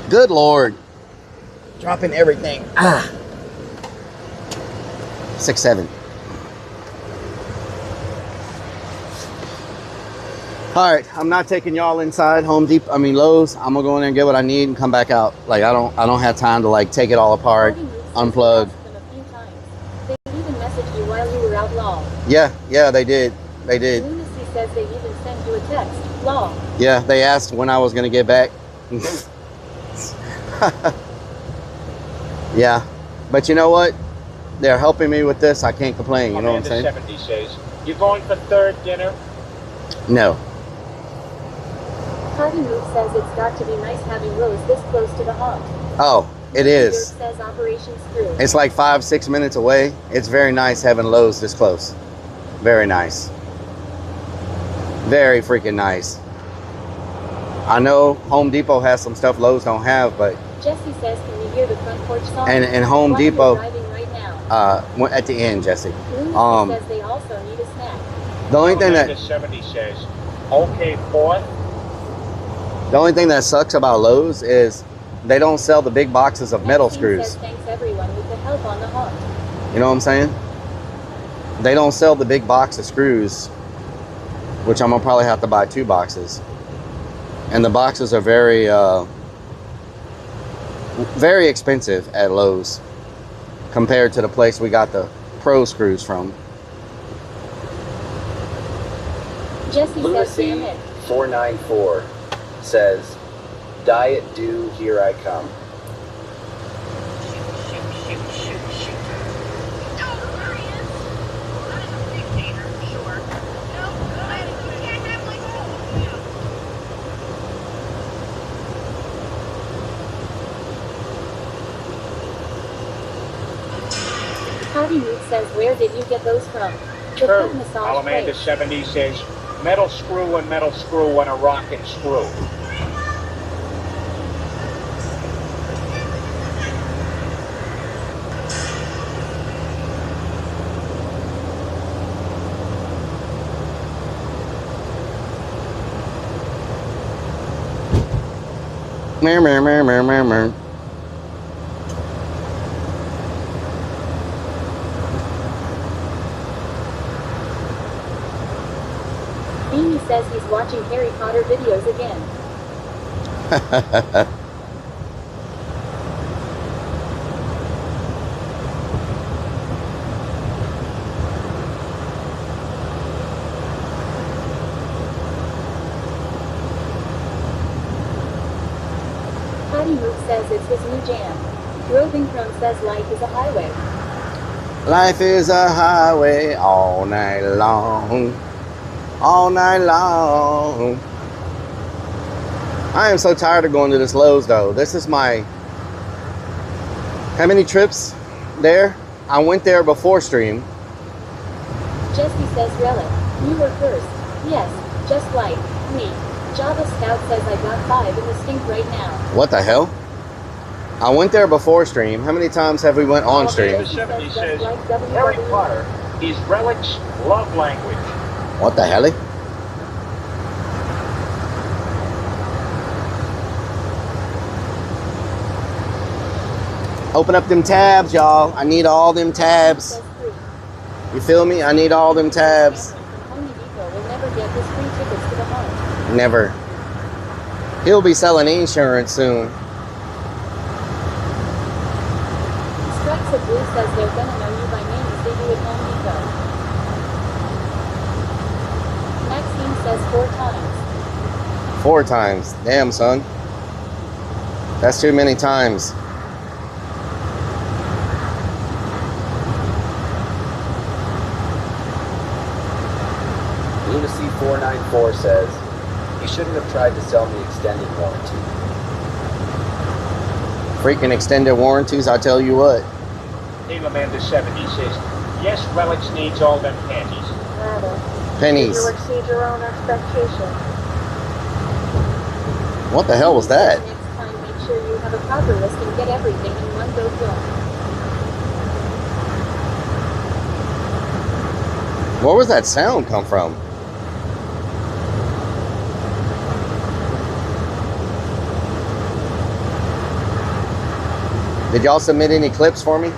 Good Lord. Dropping everything. 6-7. All right, I'm not taking y'all inside Lowe's. I'm gonna go in there and get what I need and come back out. Like I don't have time to like take it all apart, unplug. They even messaged you while you were out law. Yeah, they did. They did. Lunacy says they even sent you a text. Law. Yeah, they asked when I was gonna get back. Yeah, but you know what? They're helping me with this. I can't complain. You know what I'm saying? 70 says, you going for third dinner? No. Potty Move says it's got to be nice having Rose this close to the haunt. Oh, it is. Says Operation Screw. It's like 5-6 minutes away. It's very nice having Lowe's this close. Very nice. Very freaking nice. I know Home Depot has some stuff Lowe's don't have, but Jesse says, can you hear the front porch song? and Home Depot driving right now. at the end, Jesse. Lunacy says they also need a snack. The only thing that 70 says, okay, fourth. the only thing that sucks about Lowe's is they don't sell the big boxes of metal screws. Says, thanks everyone with the help on the haunt. You know what I'm saying? They don't sell the big box of screws, which I'm gonna probably have to buy 2 boxes. And the boxes are very very expensive at Lowe's compared to the place we got the pro screws from. Jesse says, damn Lunacy it. 494 says, Diet Dew, here I come. Potty Move says, where did you get those from? The foot massage Alamander place. 70 says, metal screw and a rocket screw. Mer, mer, mer, mer, mer, mer. Amy says he's watching Harry Potter videos again. Patty Mook says it's his new jam. Roving Chrome says life is a highway. Life is a highway all night long. All night long. I am so tired of going to this Lowe's though. This is my... How many trips there? I went there before stream. Jesse says Rellik, you were first. Yes, just like me. Java Scout says I got 5 in the stink right now. What the hell? I went there before stream. How many times have we went on stream? He says Harry Potter is Rellik's love language. What the hell? Open up them tabs, y'all. I need all them tabs. You feel me? I need all them tabs. Never. He'll be selling insurance soon. Strikes of Blue says they're gonna know you by name as they do at Home Depot. Maxine says 4 times. 4 times. Damn, son. That's too many times. Lunacy494 says, you shouldn't have tried to sell me extended warranty. Freaking extended warranties, I tell you what. Amanda70 says, yes, Rellik needs all them panties. Pennies. You exceed your own expectations. What the hell was that? Next time, make sure you have a proper list and get everything in one go film. Where was that sound come from? Did y'all submit any clips for me?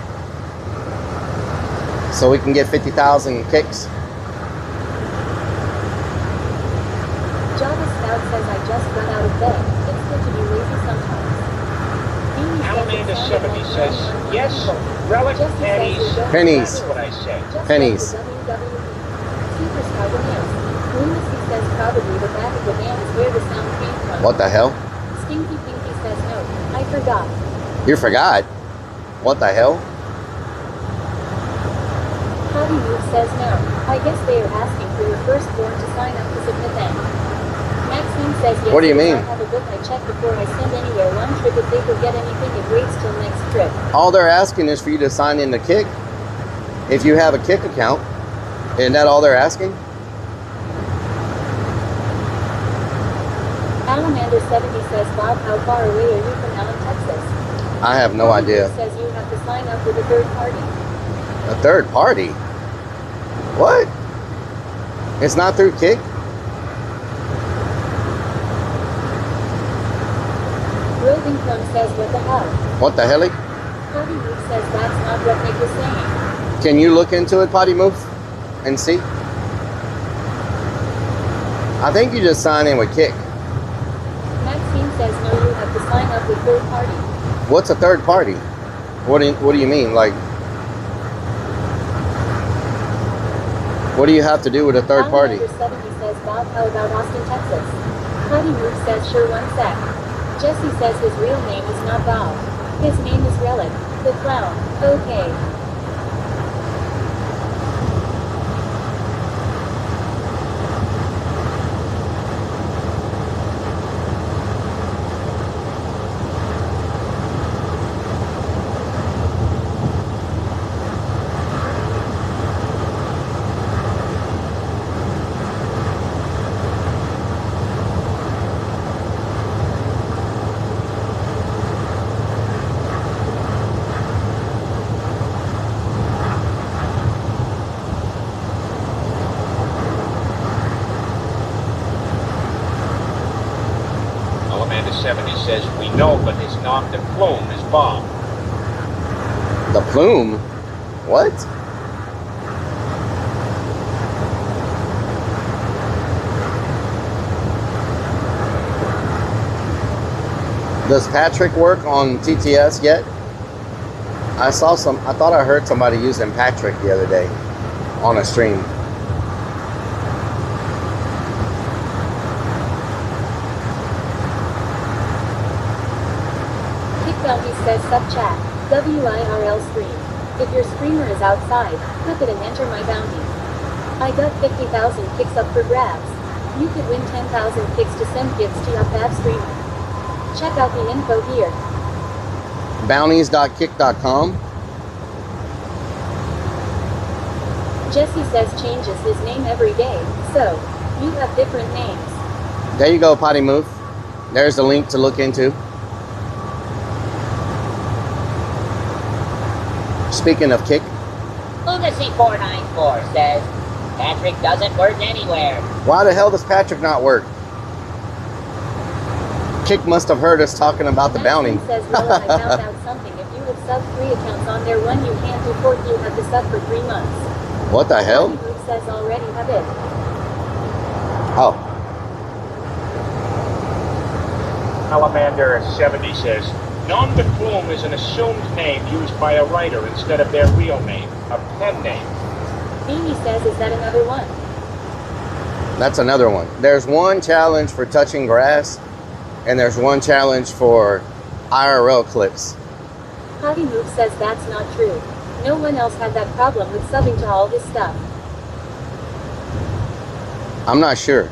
So we can get 50,000 kicks? Java Scout says I just got out of bed. It's good to be lazy sometimes. Amanda70 says, yes, Rellik pennies. Pennies. That's what I said. Pennies. Super Skyboneers. Lunacy says probably the back of the van is where the sound came from. What the hell? Stinky Pinky says no. I forgot. You forgot? What the hell? Patty Mood says no. I guess they are asking for your firstborn to sign up to submit them. Maxine says yes. What do you mean? I have a book I check before I send anywhere. One trip if they forget anything it waits till next trip. All they're asking is for you to sign in the Kick. If you have a Kick account. Isn't that all they're asking? Alamander70 says, Bob, how far away are you from Allen, Texas? I have no idea. Says you have to sign up with a third party. A third party? What? It's not through Kick? Roving Chrome says, what the hell? What the hell? Potty Move says that's not what Nick was saying. Can you look into it, Potty Move? And see? I think you just sign in with Kick. Maxine says no, you have to sign up with third party. What's a third party? What do you mean? Like, what do you have to do with a third party? 70 says, Bob, how about Austin, Texas? Potty Move says, sure, one sec. Jesse says his real name is not Bob. His name is Rellik, the clown. Okay. 70 says, we know, but his nom de plume is Bob. The plume? What? Does Patrick work on TTS yet? I thought I heard somebody using Patrick the other day on a stream. Kick Bounty says sub-chat, WIRL stream. If your streamer is outside, click it and enter my bounty. I got 50,000 kicks up for grabs. You could win 10,000 kicks to send gifts to your bad streamer. Check out the info here. Bounties.kick.com. Jesse says changes his name every day, so you have different names. There you go, Potty Move. There's the link to look into. Speaking of Kick, Lunacy494 says, Patrick doesn't work anywhere. why the hell does Patrick not work? Kick must have heard us talking about the bounty. Says, well, I found out something. If you have sub 3 accounts on there, one you can't do 4, you have to sub for 3 months. What the hell? Group says already have it. Oh. Salamander 70 says, nom de plume is an assumed name used by a writer instead of their real name, a pen name. Amy says, is that another one? That's another one. There's one challenge for touching grass, and there's one challenge for IRL clips. Potty Move says that's not true. No one else had that problem with subbing to all his stuff. I'm not sure.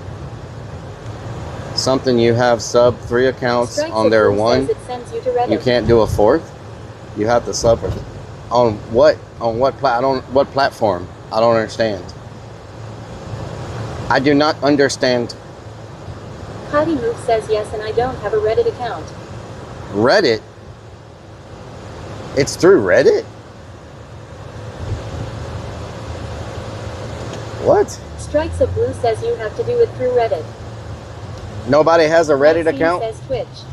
Something you have sub 3 accounts Strikes on their Blue one. says it sends you to Reddit. You can't do a 4th. You have to sub on what? On what what platform? I don't understand. I do not understand. Potty Move says yes, and I don't have a Reddit account. Reddit? It's through Reddit? What? Strikes of Blue says you have to do it through Reddit. Nobody has a Reddit Maxine account? says Twitch.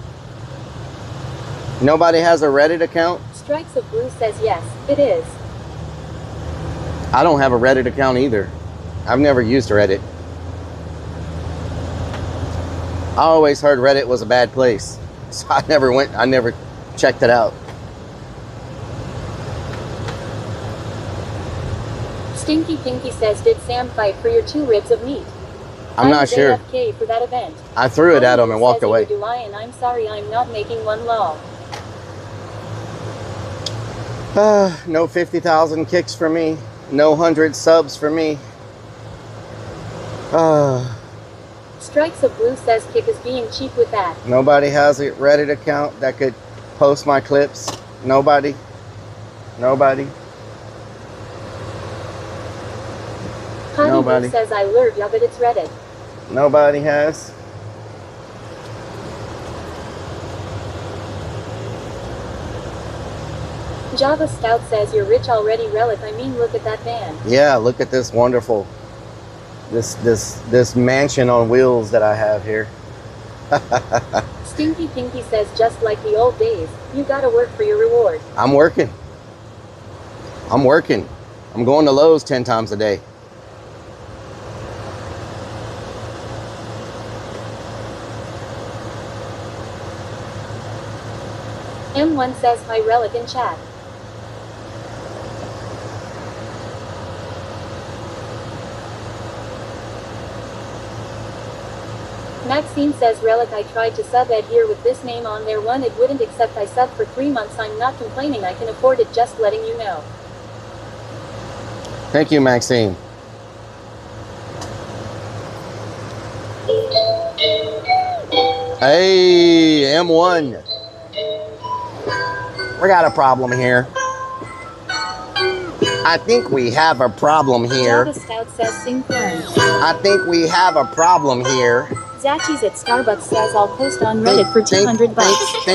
Nobody has a Reddit account? Strikes of Blue says yes, it is. I don't have a Reddit account either. I've never used Reddit. I always heard Reddit was a bad place. So I never checked it out. Stinky Pinky says, did Sam fight for your 2 ribs of meat? I'm not sure. AFK for that event. I threw it at him and walked away. Do I, and I'm sorry I'm not making one law. No 50,000 kicks for me. No 100 subs for me. Strikes of Blue says Kick is being cheap with that. Nobody has a Reddit account that could post my clips. Nobody. Nobody. Nobody says I lured ya, but it's Reddit. Nobody has. Java Stout says you're rich already, Relic. I mean, look at that van. Yeah, look at this wonderful, this mansion on wheels that I have here. Stinky Pinky says just like the old days, you gotta work for your reward. I'm working. I'm working. I'm going to Lowe's 10 times a day. M1 says hi Relic in chat. Maxine says Relic, I tried to sub Ed here with this name on there one, it wouldn't accept. I subbed for 3 months. I'm not complaining, I can afford it, just letting you know. Thank you, Maxine. Hey, M1. We got a problem here. I think we have a problem here. Java Stout says sing firm. I think we have a problem here. Zachi's at Starbucks says I'll post on Reddit for 200 bucks.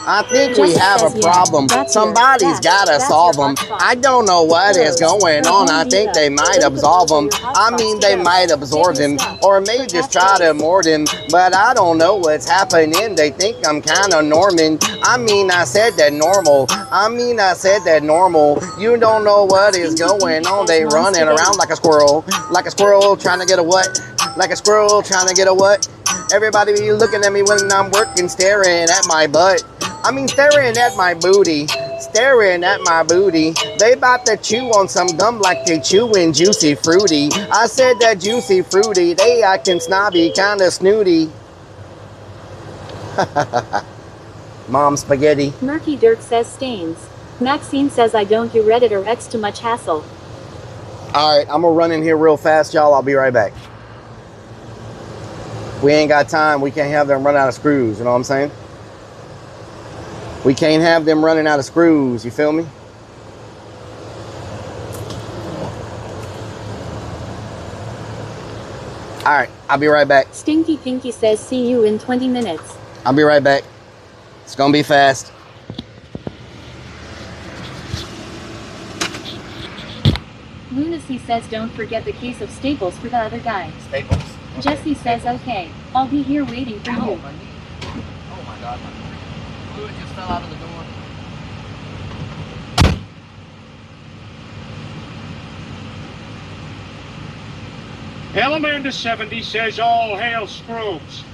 I think we Jesse have a says, yeah, problem. that's your- Somebody's that's- gotta that's solve your them. hotspot. I don't know what is Close. going From on. Home I think Depot. they might Look absolve above them. where your I hotspots mean, to they go. might absorb Get your him, stuff. or may just try to mord him. But I don't know what's happening. They think I'm kind of Norman. I mean, I said that normal. You don't know what is going on. They running around like a squirrel trying to get a what? Like a squirrel trying to get a what? Everybody be looking at me when I'm working, staring at my butt. I mean, staring at my booty. They about to chew on some gum like they chewing Juicy Fruity. I said that Juicy Fruity. They acting snobby, kinda snooty. Mom spaghetti. Murky Dirt says stains. Maxine says I don't do Reddit or X, too much hassle. All right, I'm gonna run in here real fast, y'all. I'll be right back. We ain't got time. We can't have them run out of screws. You know what I'm saying? We can't have them running out of screws. You feel me? All right, I'll be right back. Stinky Pinky says see you in 20 minutes. I'll be right back. It's gonna be fast. Lunacy says don't forget the case of staples for the other guy. Staples. Okay. Jesse says okay. I'll be here waiting for you. Oh my God. Fluid just fell out of the door. Elamander 70 says all hail Scrooge.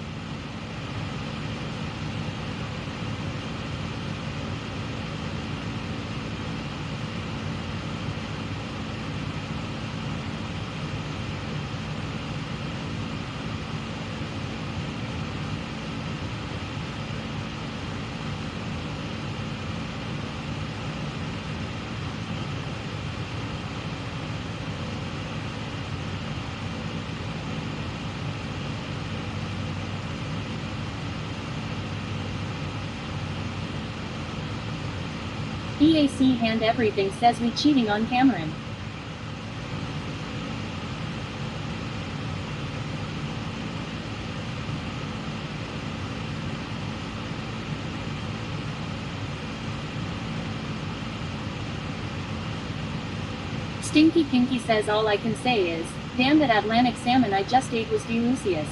EAC Hand Everything says we cheating on Cameron. Stinky Pinky says all I can say is, damn, that Atlantic salmon I just ate was delicious.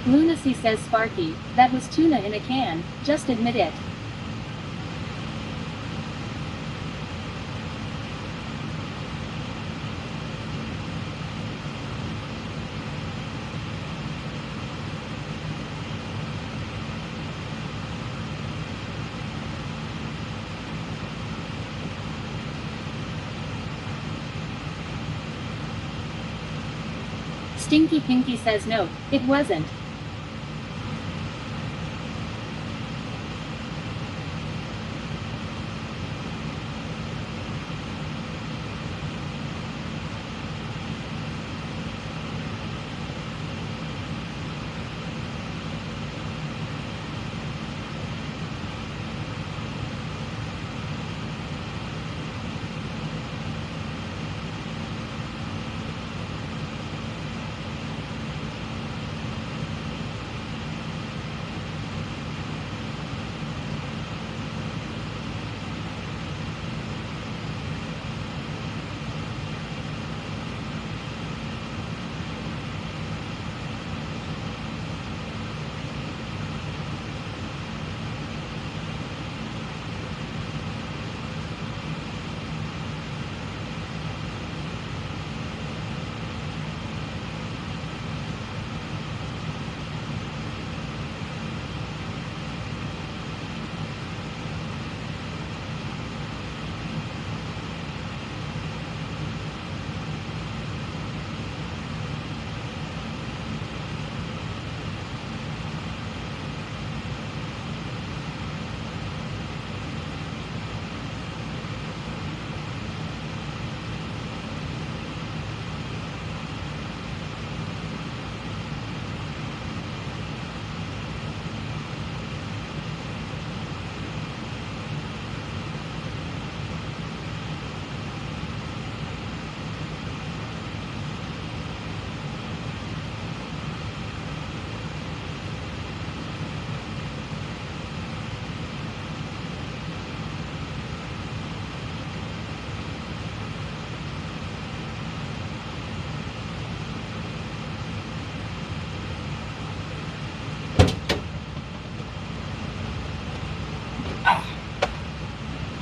Lunacy says Sparky, that was tuna in a can, just admit it. Stinky Pinky says no, it wasn't.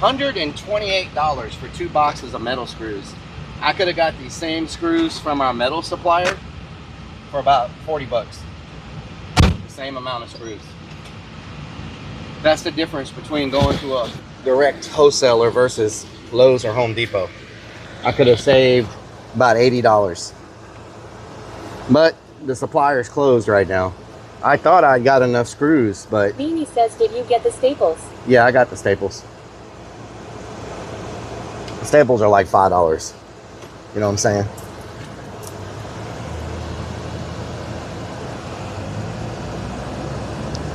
$128 for 2 boxes of metal screws. I could have got these same screws from our metal supplier for about 40 bucks. The same amount of screws. That's the difference between going to a direct wholesaler versus Lowe's or Home Depot. I could have saved about $80. But the supplier's closed right now. I thought I got enough screws, but... Beanie says, did you get the staples? Yeah, I got the staples. The staples are like $5. You know what I'm saying?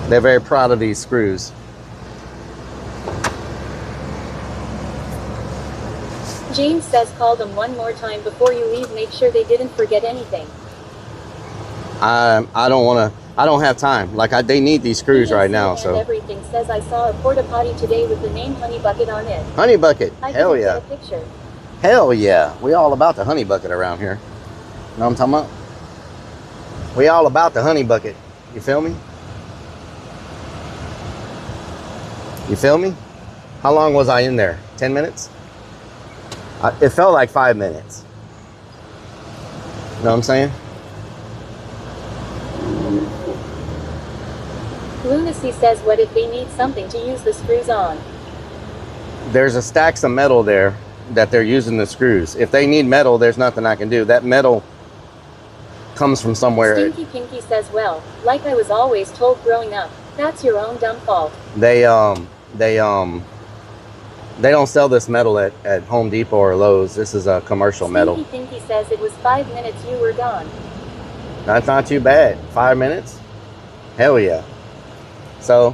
They're very proud of these screws. James says, call them one more time before you leave. Make sure they didn't forget anything. I don't have time. Like, they need these screws right now, And so. everything says, I saw a porta potty today with the name Honey Bucket on it. Honey Bucket. I Hell didn't yeah. get a picture. Hell yeah. We all about the Honey Bucket around here. You know what I'm talking about? We all about the Honey Bucket. You feel me? You feel me? How long was I in there? 10 minutes? It felt like 5 minutes. You know what I'm saying? Lunacy says, what if they need something to use the screws on? There's a stacks of metal there that they're using the screws. If they need metal, there's nothing I can do. That metal comes from somewhere. Stinky Pinky says, well, like I was always told growing up, that's your own dumb fault. They don't sell this metal at Home Depot or Lowe's. This is a commercial metal. Stinky Pinky says it was 5 minutes you were gone. That's not too bad. 5 minutes? Hell yeah. So,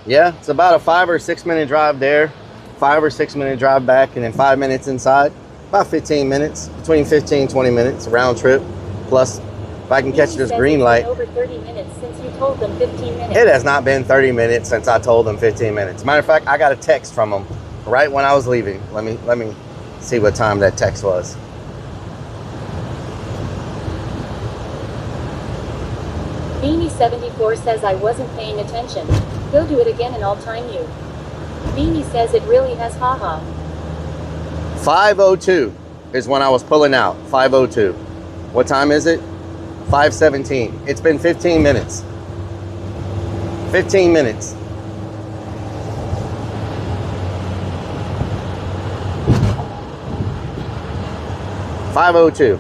yeah, it's about a 5 or 6 minute drive there, 5 or 6 minute drive back, and then 5 minutes inside. About 15 minutes, between 15 and 20 minutes, round trip. Plus, if I can catch this green light. Over 30 minutes since you told them 15 minutes. It has not been 30 minutes since I told them 15 minutes. Matter of fact, I got a text from them right when I was leaving. Let me see what time that text was. Beanie74 says, I wasn't paying attention. Go do it again and I'll time you. Beanie says it really has haha. 5:02 is when I was pulling out. 5:02. What time is it? 5:17. It's been 15 minutes. 15 minutes. $5:02.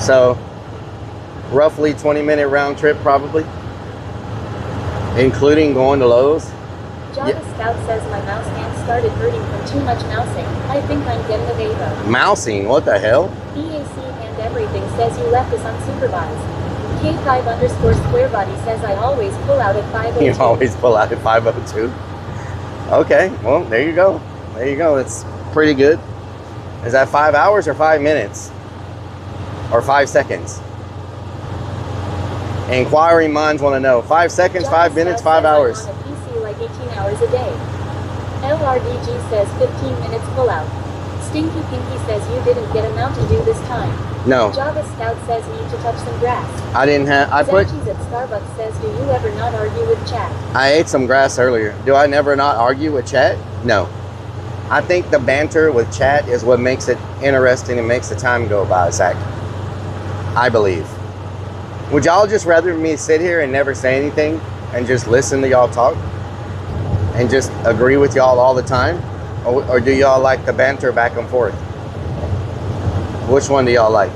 So, roughly 20-minute round trip, probably, including going to Lowe's. Java Scout says my mouse hand started hurting from too much mousing. I think I'm getting a Devo. Mousing? What the hell? BAC and everything says you left us unsupervised. K5_square body says I always pull out at 5:02. You always pull out at 5:02. Okay, well, there you go. There you go. That's pretty good. Is that 5 hours or 5 minutes? Or 5 seconds? Inquiring minds want to know. 5 seconds, 5 minutes, 5 hours. I'm on a PC like 18 hours a day. LRDG says 15 minutes pull out. Stinky Pinky says you didn't get a Mountain Dew this time. No. Java Scout says need to touch some grass. I didn't have. I put. Zachi's at Starbucks says, do you ever not argue with chat? I ate some grass earlier. Do I never not argue with chat? No. I think the banter with chat is what makes it interesting and makes the time go by, Zach. I believe. Would y'all just rather me sit here and never say anything and just listen to y'all talk and just agree with y'all all the time? Or do y'all like the banter back and forth? Which one do y'all like?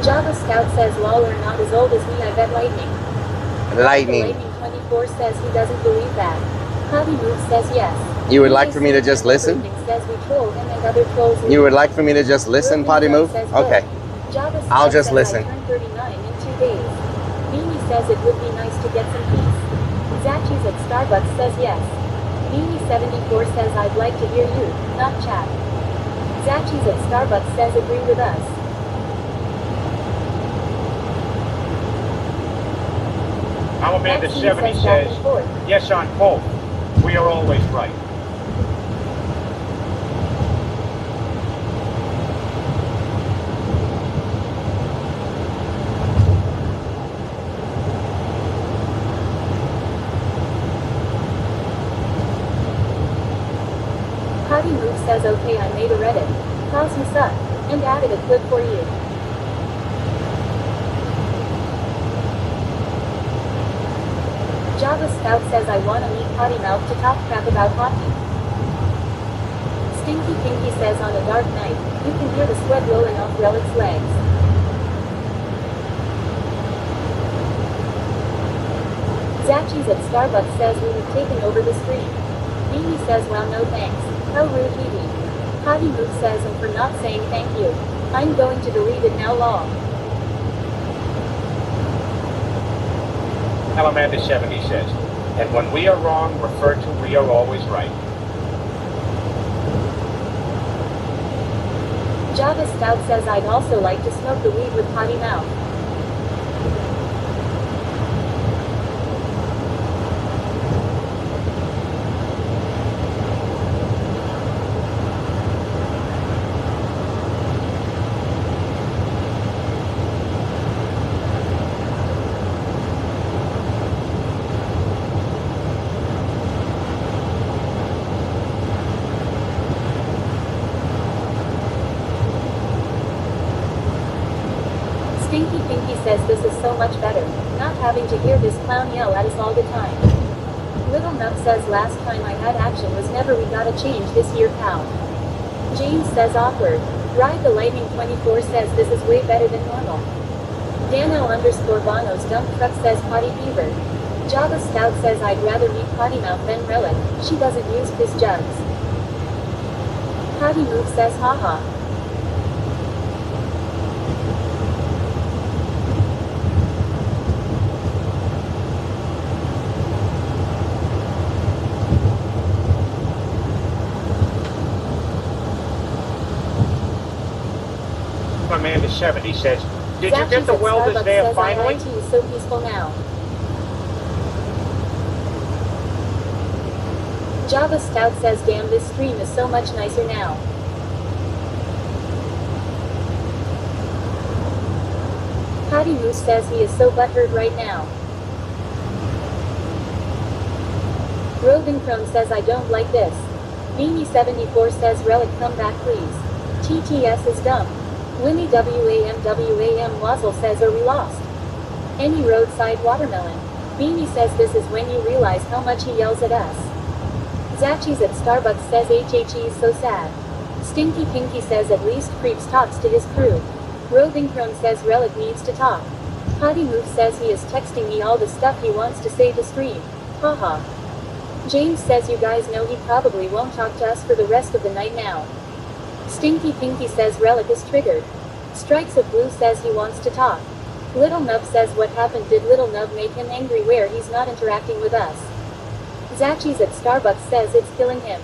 Java Scout says lol are not as old as me, I bet lightning. Lightning. Lightning 24 says he doesn't believe that. Hobby Move says yes. You would like for me to just listen? Says we troll him and other trolls. You would like for me to just listen, Potty Move? Okay. Java I'll Scout just says listen. I turned 39 in 2 days. Beanie says it would be nice to get some peace. Zachi's at Starbucks says yes. Beanie74 says I'd like to hear you, not chat. Zachi's at Starbucks says agree with us. Our Amanda 70 says, yes on both. We are always right. says okay, I made a Reddit. Cause you suck. And added a clip for you. Java Scout says I wanna meet Potty Mouth to talk crap about hockey. Stinky Pinky says on a dark night, you can hear the sweat rolling off Rellik's legs. Zachi's at Starbucks says we have taken over the stream. Mimi says well no thanks. How rude Hebe. Potty Move says and for not saying thank you. I'm going to delete it now long. Alamander70 says, and when we are wrong, refer to we are always right. Java Stout says I'd also like to smoke the weed with Potty Mouth. Stinky Pinky says this is so much better, not having to hear this clown yell at us all the time. Little Nub says last time I had action was never we gotta change this year pal. James says awkward. Ride the Lightning 24 says this is way better than normal. Dano_Bono's dump truck says potty fever. Java Stout says I'd rather meet Potty Mouth than Rellik, she doesn't use piss jugs. Potty Move says haha. Amanda70 says, did you get the welders there finally? IT is so peaceful now. Java Stout says damn this stream is so much nicer now. Patty Moose says he is so butthurt right now. Rogan Chrome says I don't like this. Beanie74 says Rellik come back please. TTS is dumb. Winnie WAM Wazzle says are we lost? Any roadside watermelon. Beanie says this is when you realize how much he yells at us. Zachi's at Starbucks says HHE is so sad. Stinky Pinky says at least Creeps talks to his crew. Roving Crone says Rellik needs to talk. Potty Move says he is texting me all the stuff he wants to say to stream. Haha. James says you guys know he probably won't talk to us for the rest of the night now. Stinky Pinky says Rellik is triggered. Strikes of Blue says he wants to talk. Little Nub says what happened, did Little Nub make him angry where he's not interacting with us? Zachi's at Starbucks says it's killing him.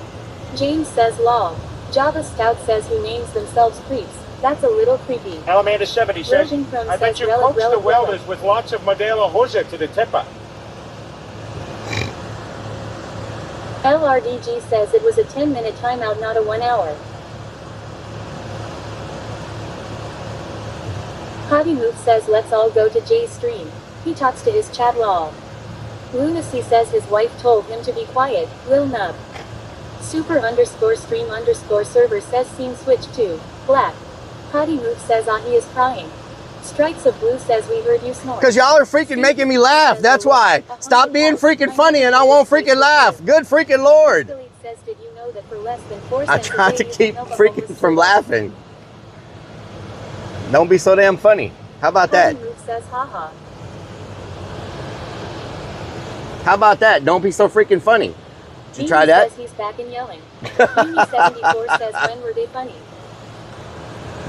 James says lol. Java Stout says who names themselves creeps. That's a little creepy. Alamander70 says, I bet you coach the welders with lots of Modelo Jose to the tipper. LRDG says it was a 10-minute timeout, not a 1 hour. Potty Move says let's all go to Jay's stream. He talks to his chat lol. Lunacy says his wife told him to be quiet, Lil Nub. Super_stream_server says scene switch to black. Potty Move says he is crying. Strikes of Blue says we heard you snore. Because y'all are freaking making me laugh, that's why. Stop being freaking funny and I won't freaking laugh. Good freaking Lord. Says, did you know that for less than 4 I cents tried a to day, keep you can help a freaking homeless from person? laughing. Don't be so damn funny. How about that? Potty Move says haha. How about that? Don't be so freaking funny. Did you try Beanie that? says he's back and yelling. Beanie74 says when were they funny?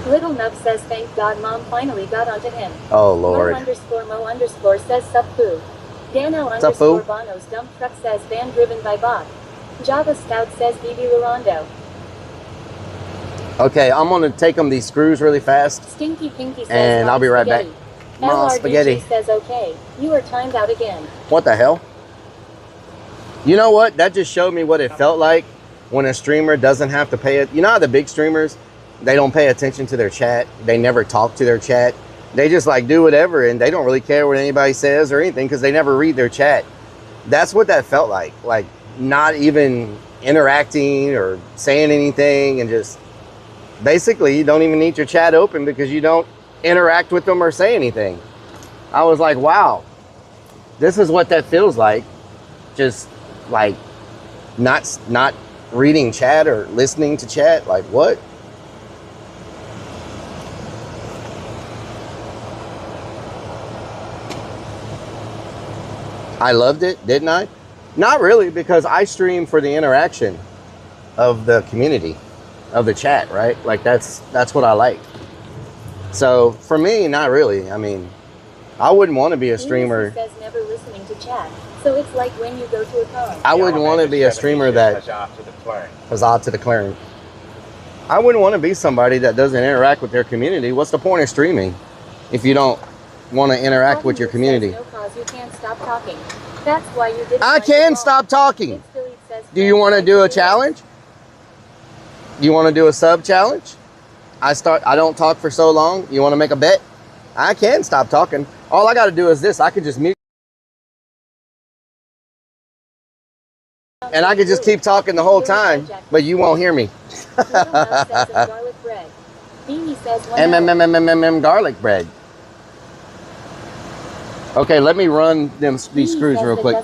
Little Nub says thank God mom finally got onto him. Oh Lord. Mo_Mo_ says sup foo. Dano_Bono's dump truck says van driven by bot. Java Stout says BB Larondo. Okay, I'm gonna take them these screws really fast. Stinky Pinky says and I'll be right back. Mom, LRDG spaghetti. says okay. You are timed out again. What the hell? You know what? That just showed me what it felt like when a streamer doesn't have to pay it. You know how the big streamers, they don't pay attention to their chat. They never talk to their chat. They just like do whatever and they don't really care what anybody says or anything because they never read their chat. That's what that felt like. Like not even interacting or saying anything, and just basically you don't even need your chat open because you don't interact with them or say anything. I was like, wow, this is what that feels like. Just like not reading chat or listening to chat. Like, what? I loved it, didn't I? Not really, because I stream for the interaction of the community, of the chat, right? Like that's what I like. So for me, not really. I mean, I wouldn't want to be a streamer. Says never listening to chat. So it's like when you go to a car. I wouldn't want to be a streamer that huzzah to the clearing. I wouldn't want to be somebody that doesn't interact with their community. What's the point of streaming if you don't want to interact with your community? No cause you can't stop talking. That's why you didn't. I can stop talking. Do you want to do a challenge? Do you want to do a sub challenge? I don't talk for so long. You want to make a bet? I can stop talking. All I got to do is this. I could just mute. And I could just keep talking the whole time, but you won't hear me. Garlic bread. Okay, let me run these screws real quick.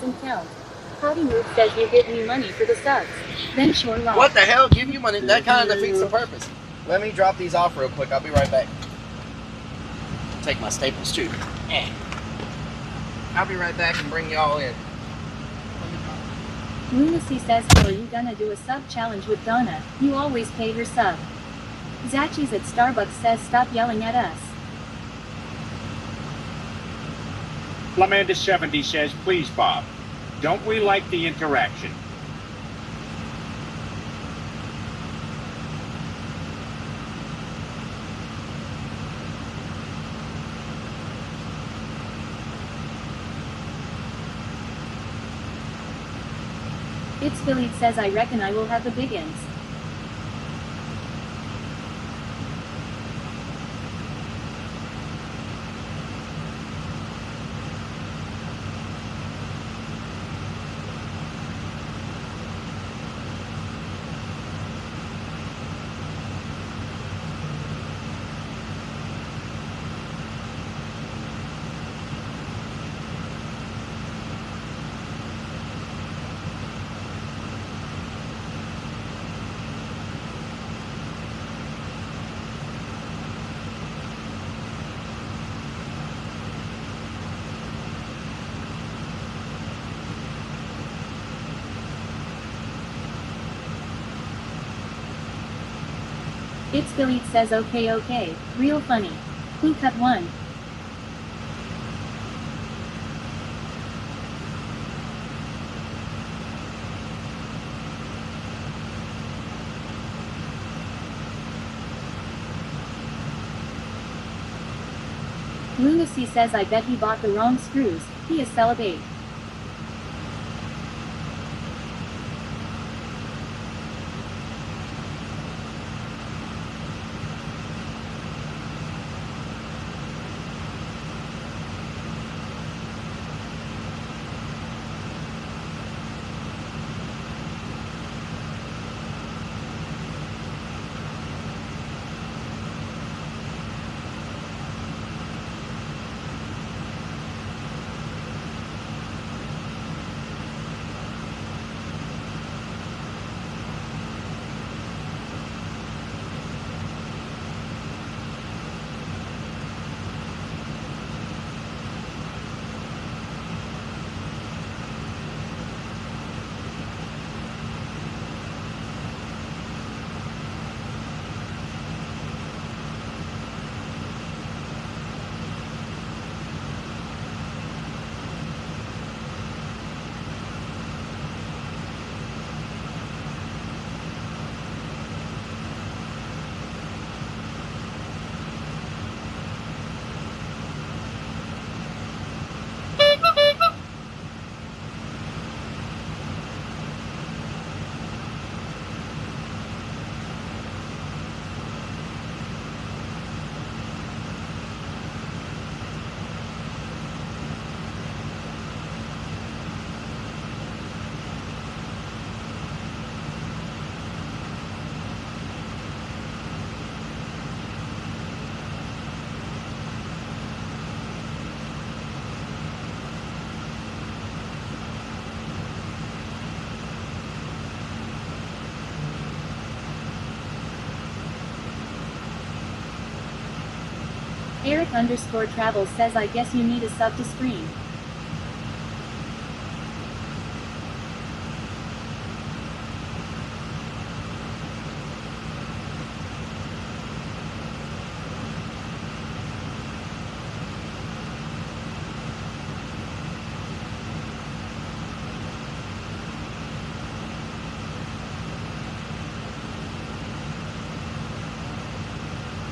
Potty Move says you give me money for the subs. Then sure lost. What the hell? Give you money? That kind of defeats the purpose. Let me drop these off real quick. I'll be right back. Take my staples too. I'll be right back and bring y'all in. Lunacy says, are you gonna do a sub challenge with Donna? You always pay her sub. Zachi's at Starbucks says stop yelling at us. Flamanda70 says, please, Bob, don't we like the interaction? It's Philly says I reckon I will have the big ends. It's Philly says okay, real funny. Who cut one? Lunacy says I bet he bought the wrong screws. He is celibate. Eric_Travels says I guess you need a sub to stream.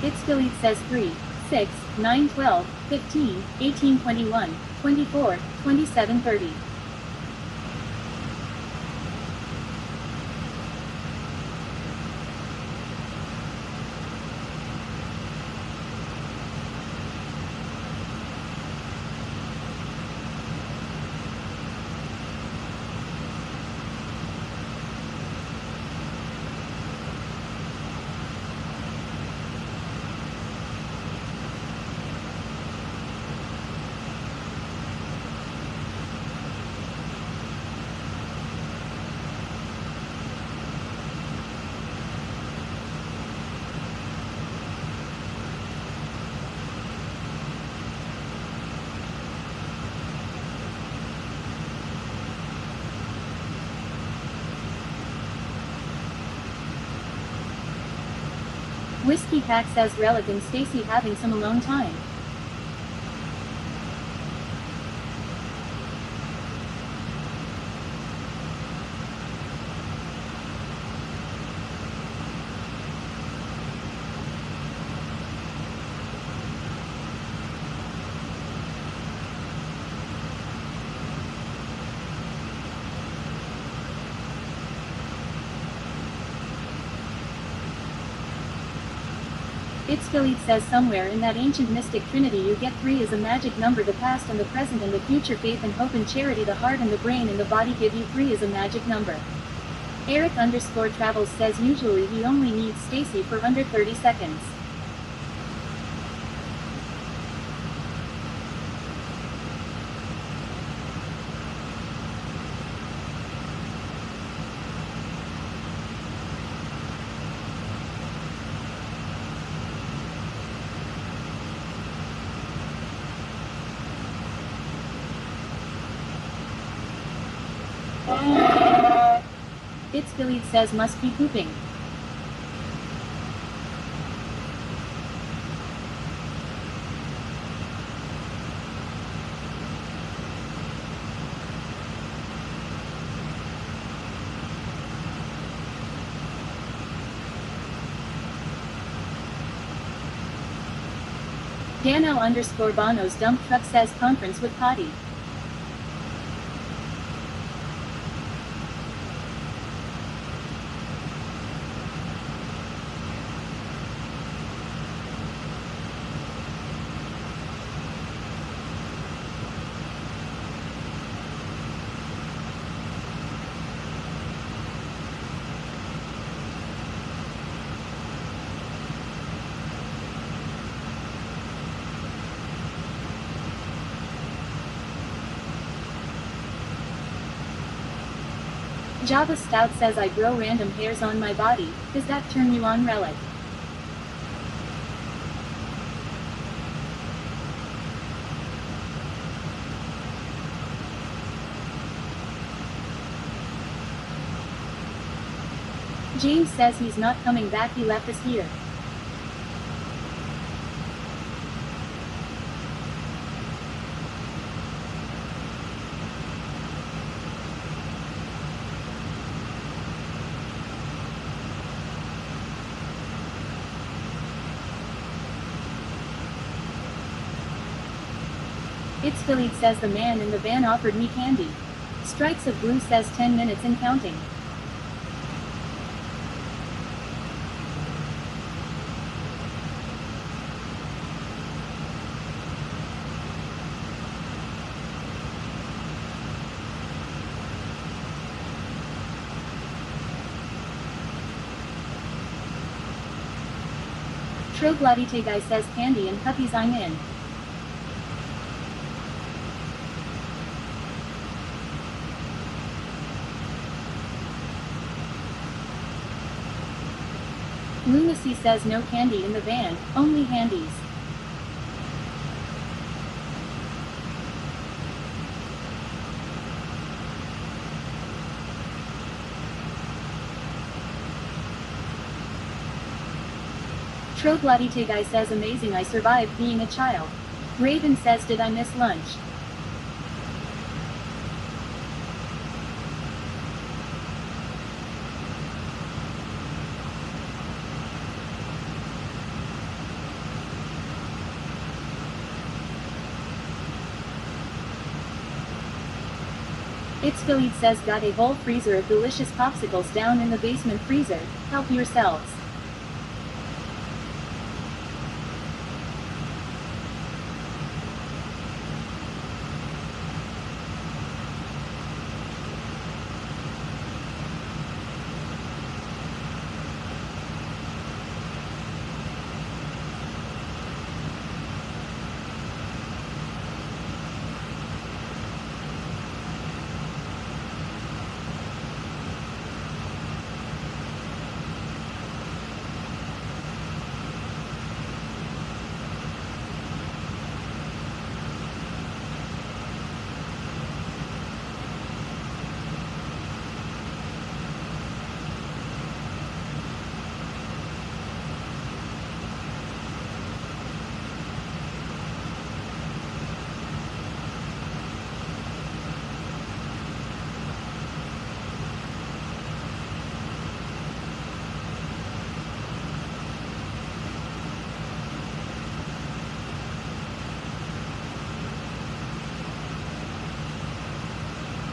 Itsdelete says 3, 6, 9, 12, 15, 18, 21, 24, 27, 30. Whiskey Pack says Rellik and Stacy having some alone time. Itsdelete says somewhere in that ancient mystic trinity you get 3 as a magic number. The past and the present and the future, faith and hope and charity, the heart and the brain and the body give you 3 as a magic number. Eric_Travels says usually he only needs Stacy for under 30 seconds. Itsdelete says must be pooping. Daniel_Bono's dump truck says conference with Potty. Java Stout says I grow random hairs on my body. Does that turn you on, Rellik? James says he's not coming back, he left us here. Itsdelete says the man in the van offered me candy. Strikes of Blue says 10 minutes and counting. Troglodyte guy says candy and cookies, I'm in. Lunacy says no candy in the van, only handies. Troglodite guy says amazing, I survived being a child. Raven says did I miss lunch? It's Philippe says got a whole freezer of delicious popsicles down in the basement freezer, help yourselves.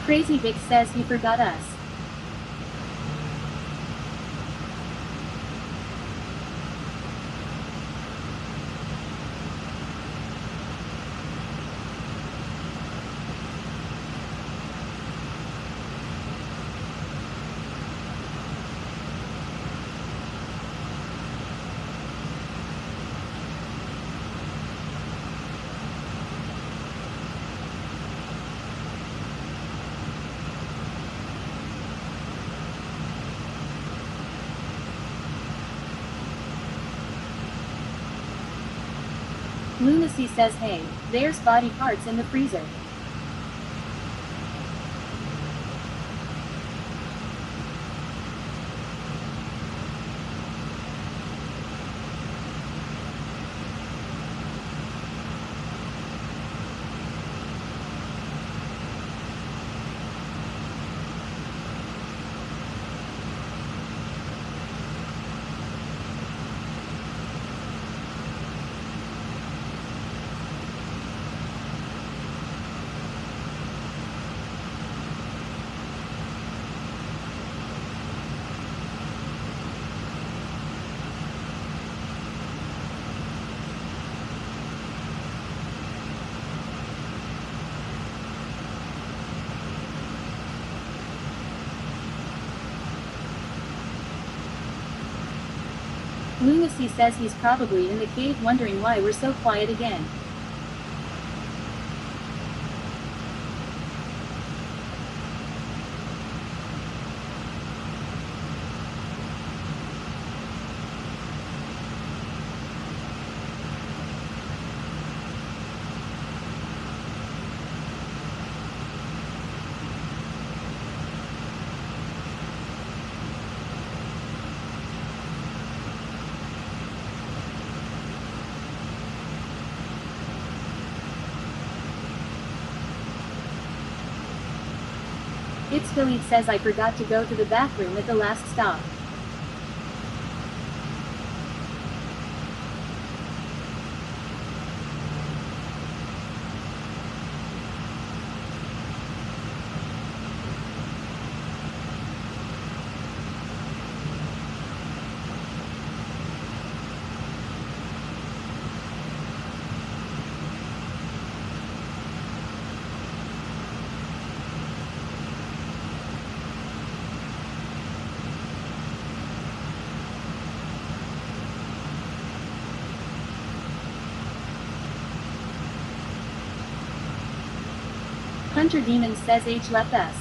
Crazy Vic says he forgot us. Lunacy says hey, there's body parts in the freezer. Lunacy says he's probably in the cave wondering why we're so quiet again. It's Philippe says I forgot to go to the bathroom at the last stop. Hunter Demon says H left us.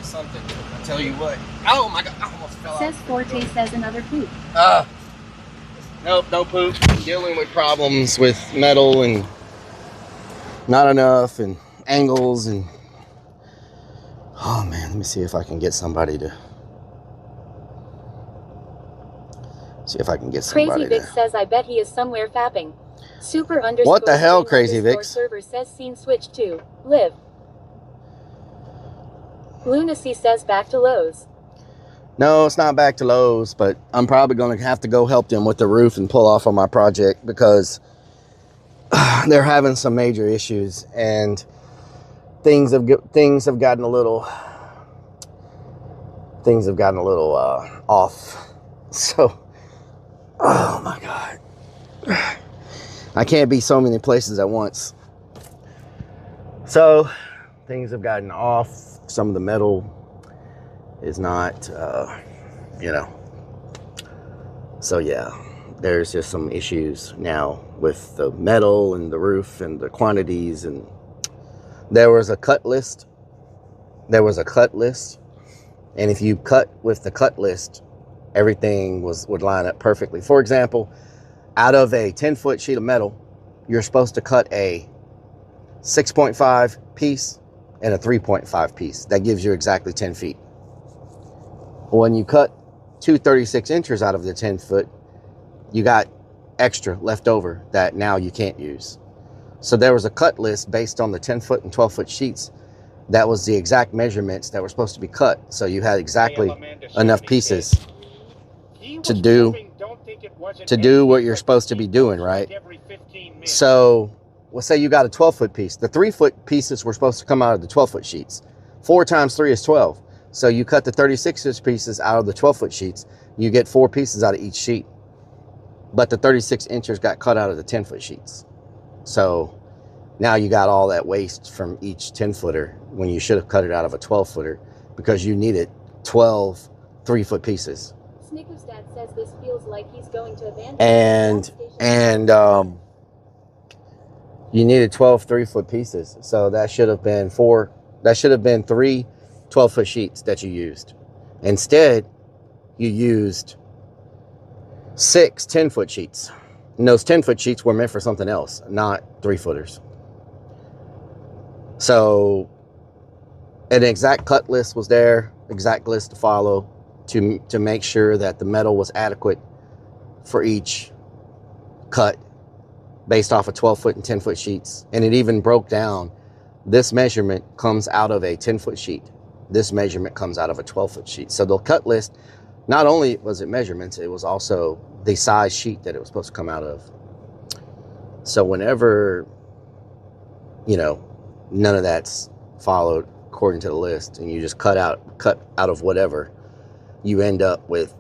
something. I tell you what. Oh my God, I almost fell out. Says Forte says another poop. Nope, no poop. Dealing with problems with metal and not enough and angles and oh man, let me see if I can get somebody to Crazy Vic says I bet he is somewhere fapping. Super underscore What the hell, screen Crazy underscore Vic? server says scene switch to live. Lunacy says back to Lowe's. No, it's not back to Lowe's, but I'm probably going to have to go help them with the roof and pull off on my project because they're having some major issues and things have gotten a little off. So, oh my God, I can't be so many places at once. So things have gotten off. Some of the metal is not, so yeah, there's just some issues now with the metal and the roof and the quantities. And there was a cut list. And if you cut with the cut list, everything would line up perfectly. For example, out of a 10-foot sheet of metal, you're supposed to cut a 6.5 piece and a 3.5 piece. That gives you exactly 10 feet. When you cut 236 inches out of the 10 foot, you got extra left over that now you can't use. So there was a cut list based on the 10 foot and 12 foot sheets. That was the exact measurements that were supposed to be cut. So you had exactly enough pieces to do what you're supposed to be doing, right? So let's say you got a 12-foot piece. The 3-foot pieces were supposed to come out of the 12-foot sheets. 4 times 3 is 12. So you cut the 36-inch pieces out of the 12-foot sheets. You get 4 pieces out of each sheet. But the 36 inches got cut out of the 10-foot sheets. So now you got all that waste from each 10-footer when you should have cut it out of a 12-footer because you needed 12 3-foot pieces. Snickers Dad says this feels like he's going to abandon And you needed 12 3-foot pieces. So that should have been 3 12-foot sheets that you used. Instead, you used 6 10-foot sheets. And those 10-foot sheets were meant for something else, not 3-footers. So an exact cut list was there, exact list to follow to make sure that the metal was adequate for each cut based off of 12-foot and 10-foot sheets. And it even broke down, this measurement comes out of a 10-foot sheet. This measurement comes out of a 12-foot sheet. So the cut list, not only was it measurements, it was also the size sheet that it was supposed to come out of. So whenever, none of that's followed according to the list and you just cut out of whatever, you end up with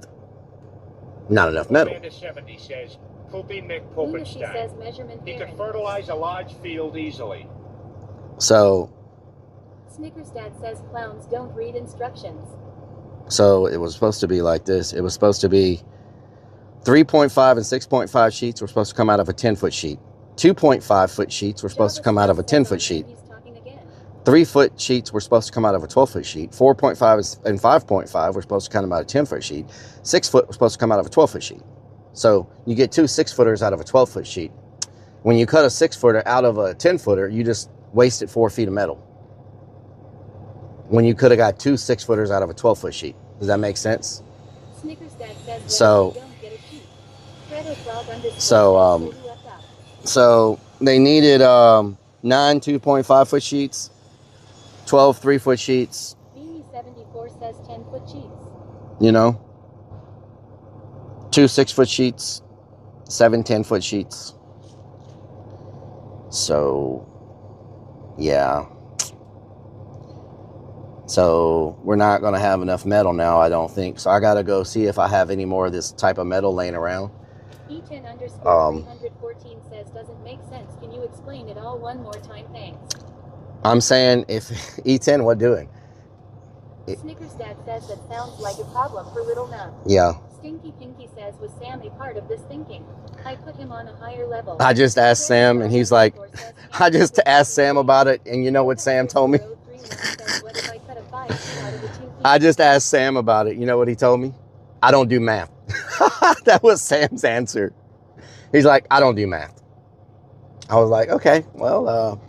not enough metal. Amanda 70 says, Poopy McPoopinstein. He could fertilize a large field easily. So Snickers Dad says clowns don't read instructions. So it was supposed to be like this. It was supposed to be 3.5 and 6.5 sheets were supposed to come out of a 10-foot sheet. 2.5 foot sheets were supposed to come out of a 10-foot sheet. 3-foot sheets were supposed to come out of a 12-foot sheet. 4.5 and 5.5 were supposed to come out of a 10-foot sheet. 6-foot was supposed to come out of a 12-foot sheet. So you get 2 6-footers out of a 12-foot sheet. When you cut a 6-footer out of a 10-footer, you just wasted 4 feet of metal. When you could have got 2 6-footers out of a 12-foot sheet. Does that make sense? Snickers Dad says So they needed 9 2.5-foot sheets, 12 3-foot sheets. Beanie 74 says 10-foot sheets. 2 6-foot sheets, 7 10-foot sheets. So, yeah. So we're not going to have enough metal now, I don't think. So I got to go see if I have any more of this type of metal laying around. E10_314 says doesn't make sense. Can you explain it all one more time? Thanks. I'm saying if E10, what doing? Snickers Dad says that sounds like a problem for Little Nub. Yeah. Stinky Pinky says, was Sam a part of this thinking? I put him on a higher level. I just asked Sam and he's like, I just asked Sam about it. And you know what Sam told me? What if I cut a 5 out of the 2 I just asked Sam about it. You know what he told me? I don't do math. That was Sam's answer. He's like, I don't do math. I was like, okay, well,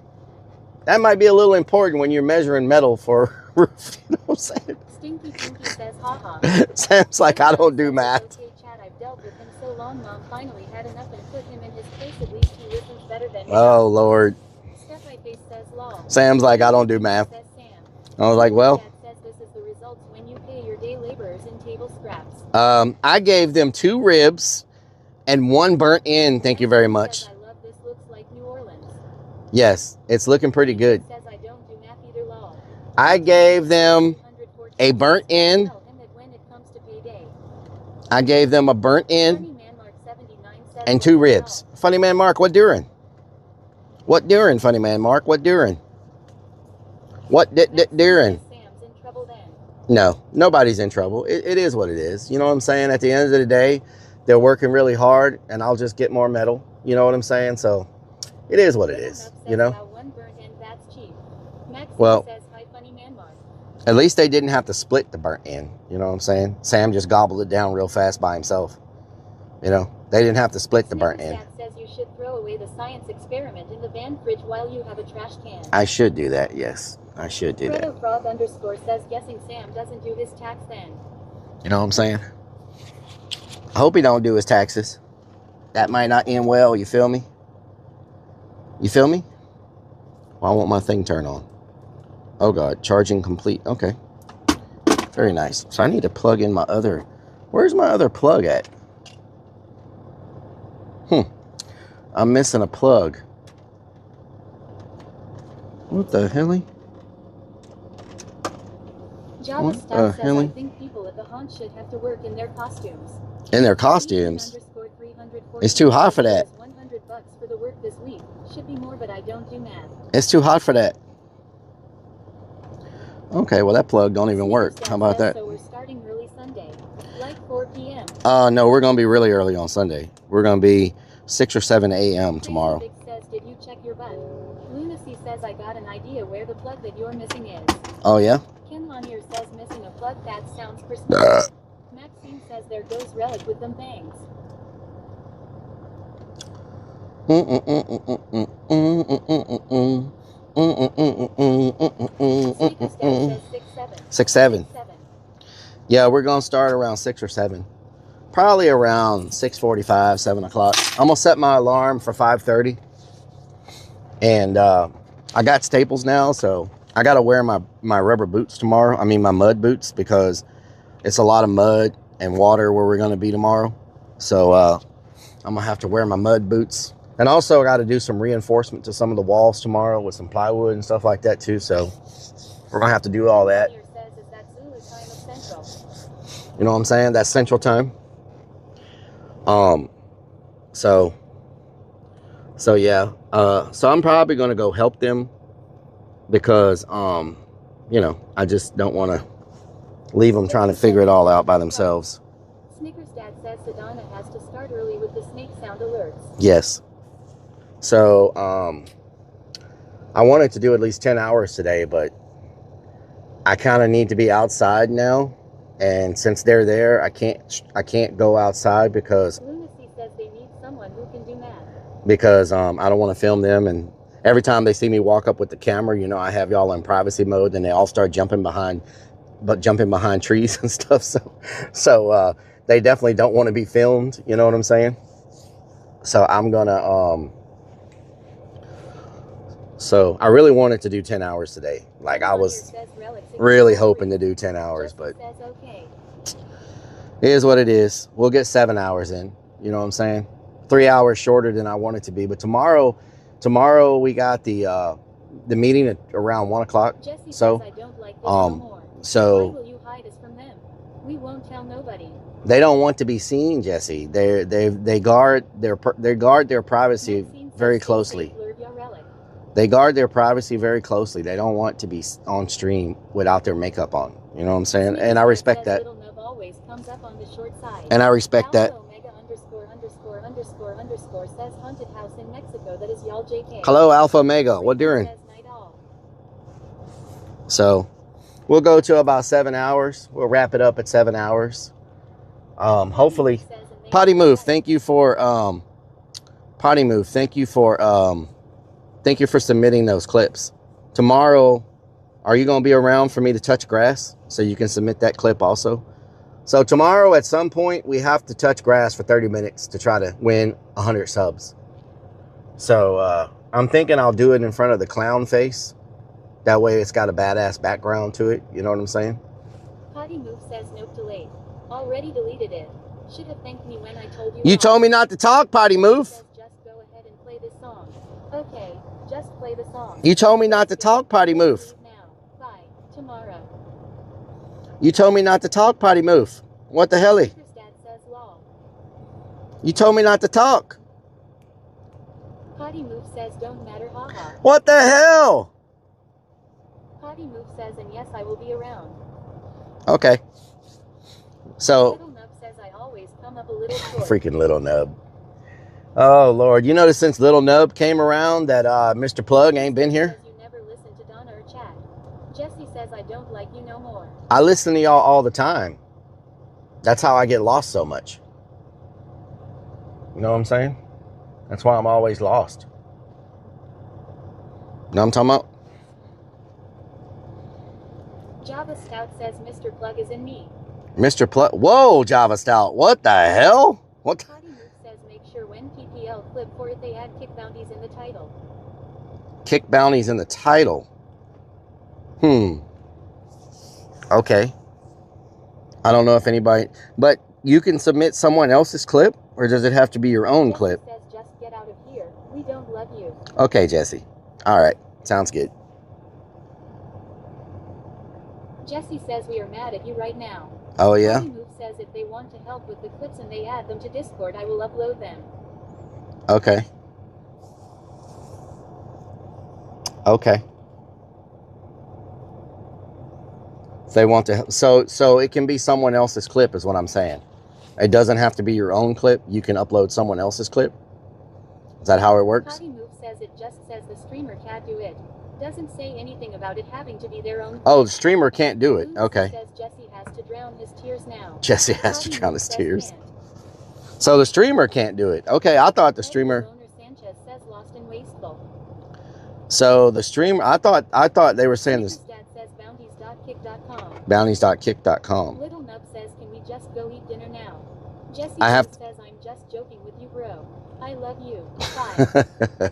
that might be a little important when you're measuring metal for roof. You know what I'm saying? Stinky Pinky says, haha. Sam's like, I don't do math. Okay, Chad, I've dealt with him so long, Mom finally had enough and put him in his place. At least he listens better than me. Oh, Lord. Steph I face says, lol. Sam's like, I don't do math. I was like, well. Dad says this is the results when you pay your day laborers in table scraps. I gave them 2 ribs and 1 burnt end. Thank you very much. I love this. Looks like New Orleans. Yes, it's looking pretty good. Says I don't do math either, lol. I gave them a burnt end. I gave them a burnt end and 2 ribs. Funny Man Mark, what during? What during, Funny Man Mark? What during? What during? No, nobody's in trouble. It is what it is. You know what I'm saying? At the end of the day, they're working really hard, and I'll just get more metal. You know what I'm saying? So it is what it is, you know? Well, at least they didn't have to split the burnt end. You know what I'm saying? Sam just gobbled it down real fast by himself. You know, they didn't have to split the burnt end. Says you should throw away the science experiment in the van fridge while you have a trash can. I should do that, yes. I should do that. Frog _ says guessing Sam doesn't do his tax then. You know what I'm saying? I hope he don't do his taxes. That might not end well, you feel me? You feel me? Well, I want my thing turned on. Oh God, charging complete. Okay. Very nice. So I need to plug in my other... Where's my other plug at? I'm missing a plug. What the hell? Java Staff says I think people at the haunt should have to work in their costumes. In their costumes? It's too hot for that. $100 for the work this week. Should be more, but I don't do math. It's too hot for that. Okay, well that plug don't even work. How about that? So we're starting early Sunday, like 4 p.m. No, we're gonna be really early on Sunday. We're gonna be 6 or 7 a.m. tomorrow. Big says, did you check your butt? Lunacy says I got an idea where the plug that you're missing is. Oh yeah? Ken Lanier says missing a plug. That sounds personal. Maxine says there goes Rellik with them bangs. Six, seven. Yeah, we're gonna start around 6 or 7. Probably around 6:45, 7 o'clock. I'm gonna set my alarm for 5:30. And I got staples now, so I gotta wear my rubber boots tomorrow. I mean my mud boots, because it's a lot of mud and water where we're gonna be tomorrow. So I'm gonna have to wear my mud boots. And also I gotta do some reinforcement to some of the walls tomorrow with some plywood and stuff like that too. So we're gonna have to do all that. You know what I'm saying? That's Central Time. So yeah. So I'm probably gonna go help them because you know, I just don't want to leave them trying to figure it all out by themselves. Snickers Dad says Sedona has to start early with the snake sound alerts. Yes. So I wanted to do at least 10 hours today, but I kind of need to be outside now, and since they're there, I can't go outside because Lunacy says they need someone who can do math. Because I don't want to film them, and every time they see me walk up with the camera, you know, I have y'all in privacy mode, and they all start jumping behind trees and stuff. So they definitely don't want to be filmed. You know what I'm saying? So I'm gonna so I really wanted to do 10 hours today. Like I was really hoping to do 10 hours, but it is what it is. We'll get 7 hours in. You know what I'm saying? 3 hours shorter than I want it to be. But tomorrow we got the meeting at around 1 o'clock. So so why will you hide us from them? We won't tell nobody. They don't want to be seen, Jesse. They guard their privacy very closely. They guard their privacy very closely. They don't want to be on stream without their makeup on. You know what I'm saying? And I respect that. And I respect that. Says haunted house in Mexico. That is y'all JK. Hello, Alpha Omega. What doing? So We'll go to about 7 hours. We'll wrap it up at 7 hours. Hopefully, Potty Move. Thank you for Potty Move. Thank you for submitting those clips. Tomorrow, are you going to be around for me to touch grass so you can submit that clip also? So tomorrow at some point, we have to touch grass for 30 minutes to try to win 100 subs. So I'm thinking I'll do it in front of the clown face. That way it's got a badass background to it. You know what I'm saying? Potty Move says nope, delayed. Already deleted it. Should have thanked me when I told you. You told me not to talk, Potty Move. Just go ahead and play this song. Okay, just play the song. You told me not to talk, Potty Move. Now. Bye. Tomorrow. You told me not to talk, Potty Move. What the hell? You told me not to talk. Potty Move says don't matter, haha. What the hell? Potty Move says, and yes, I will be around. Okay. So, Little Nub says I always come up a little short. freaking Little Nub. Oh, Lord. You notice since Little Nub came around that Mr. Plug ain't been here? You never listen to Donna or chat. Jesse says I don't like you no more. I listen to y'all all the time. That's how I get lost so much. You know what I'm saying? That's why I'm always lost. You know what I'm talking about? Java Stout says Mr. Plug is in me. Mr. Plug. Whoa, Java Stout. What the hell? What? Potty Move says make sure when PPL clip for it they add kick bounties in the title. Kick bounties in the title. Okay. I don't know if anybody, but you can submit someone else's clip, or does it have to be your own clip? Says just get out of here. We don't love you. Okay, Jesse. All right. Sounds good. Jesse says we are mad at you right now. Oh, yeah? Potty Move says if they want to help with the clips and they add them to Discord, I will upload them. Okay. Okay. If they want to, so it can be someone else's clip is what I'm saying. It doesn't have to be your own clip. You can upload someone else's clip. Is that how it works? Potty Move says it just says the streamer can't do it. Doesn't say anything about it having to be their own. Oh, the streamer can't do it. Okay. Says Jesse has to drown his tears now. Jesse has to drown his tears. So the streamer can't do it. Okay, I thought the streamer. Sanchez says lost and wasteful. So the streamer, I thought they were saying this. Dad says bounties.kick.com. Bounties.kick.com. Little Nub says, can we just go eat dinner now? Jesse says, I'm just joking with you, bro. I love you. Bye.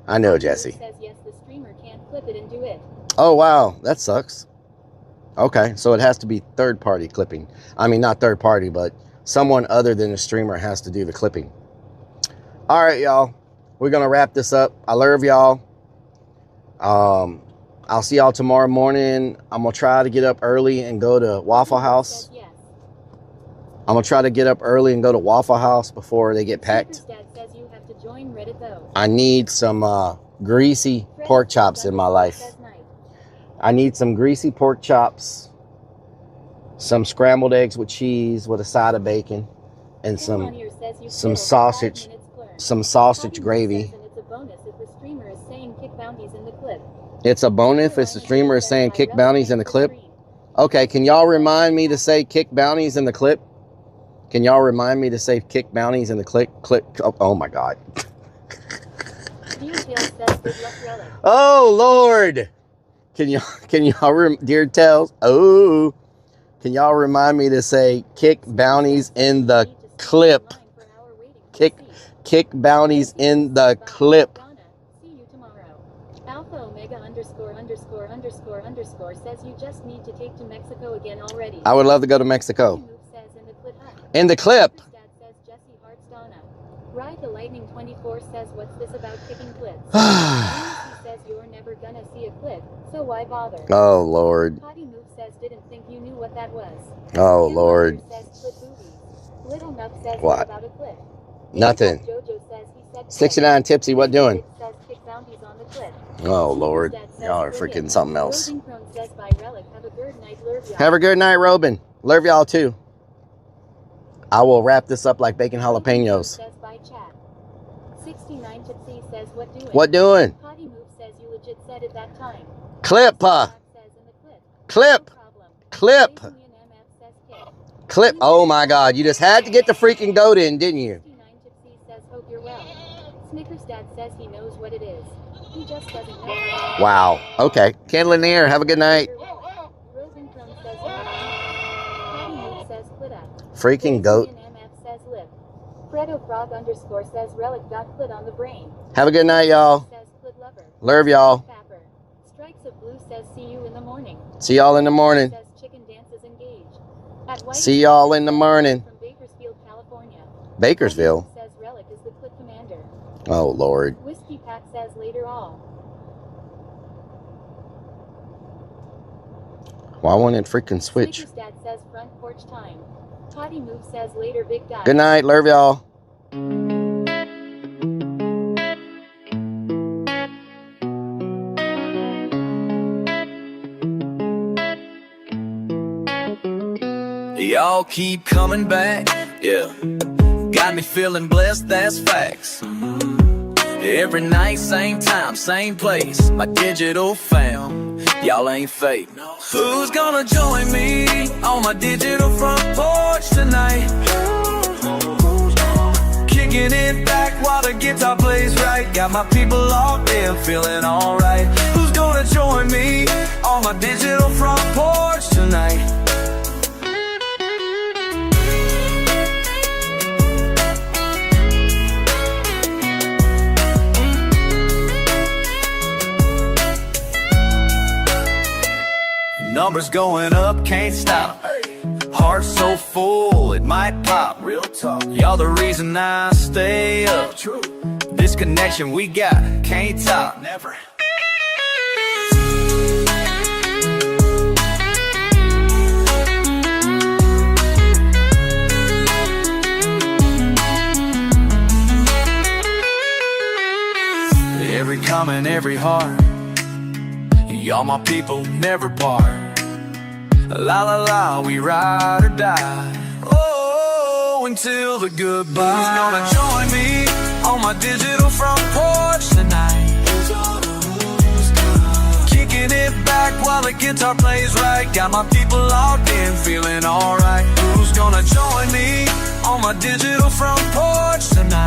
I know, Jesse. Says yes, the streamer can't clip it and do it. Oh, wow. That sucks. Okay, so it has to be third-party clipping. I mean, not third-party, but someone other than the streamer has to do the clipping. All right, y'all. We're going to wrap this up. I love y'all. I'll see y'all tomorrow morning. I'm going to try to get up early and go to Waffle House. Yes. I'm going to try to get up early and go to Waffle House before they get packed. Dad says you have to join Reddit though. I need some greasy pork chops in my life. I need some greasy pork chops, some scrambled eggs with cheese with a side of bacon, and some sausage gravy. It's a bonus if the streamer is saying kick bounties in the clip. It's a bonus if the streamer is saying kick bounties in the clip. Okay, can y'all remind me to say kick bounties in the clip? Can y'all remind me to say kick bounties in the clip? Oh my God. Oh Lord. Can y'all Dear Tails? Oh. Can y'all remind me to say kick bounties in the clip? Kick bounties in the clip. See you tomorrow. Alpha Omega ____ says you just need to take to Mexico again already. I would love to go to Mexico. In the clip. Dad says Jesse Hearts Donna. Ride the Lightning 24 says what's this about kicking clips? He says you're never gonna see a clip, so why bother? Oh Lord. Potty Move says didn't think you knew what that was. Oh Lord. Says clip boobies. Little Nub says what about a clip. Nothing. Jojo says he said 69 Tipsy, what doing? Says kick bounties on the clip. Oh Lord. Y'all are freaking something else. Says by Rellik, have a good night, love y'all. Have a good night, Robin. Love y'all too. I will wrap this up like bacon jalapenos. Says by chat. 69 Tipsy says what doing? What doing? Potty Move says you legit said it that time. Clip. Clip. Clip. Clip. Oh my God. You just had to get the freaking goat in, didn't you? Says, hope you're well. Snickers Dad says he knows what it is. He just doesn't know. Wow. Okay. Candle in the air. Have a good night. Rosencrumb says, says clit up. Freaking goat. MF says lip. Fredo Frog underscore says Rellik got clit on the brain. Have a good night, y'all. Says clit lover. Love y'all. Strikes of Blue says see you in the morning. See y'all in the morning. Says chicken dances engaged. At White See y'all in the morning. From Bakersfield, California. Bakersfield. Says Rellik is the clit commander. Oh Lord. Whiskey Pack says later all. Well, I wanted freaking switch. Snickers Dad says front porch time. Potty Move says later big guy. Good night. Love y'all. Y'all keep coming back, yeah. Got me feeling blessed, that's facts. Every night, same time, same place. My digital fam, y'all ain't fake. Who's gonna join me on my digital front porch tonight? Kicking it back while the guitar plays right. Got my people locked in, feeling alright. Who's gonna join me on my digital front porch tonight? Numbers going up, can't stop. Heart so full, it might pop. Real talk. Y'all the reason I stay up. True. This connection we got, can't top. Never. Every comment, every heart. Y'all my people, never part. La la la, we ride or die. Oh, until the goodbye. Who's gonna join me on my digital front porch tonight? Kicking it back while the guitar plays right. Got my people locked in, feeling alright. Who's gonna join me on my digital front porch tonight?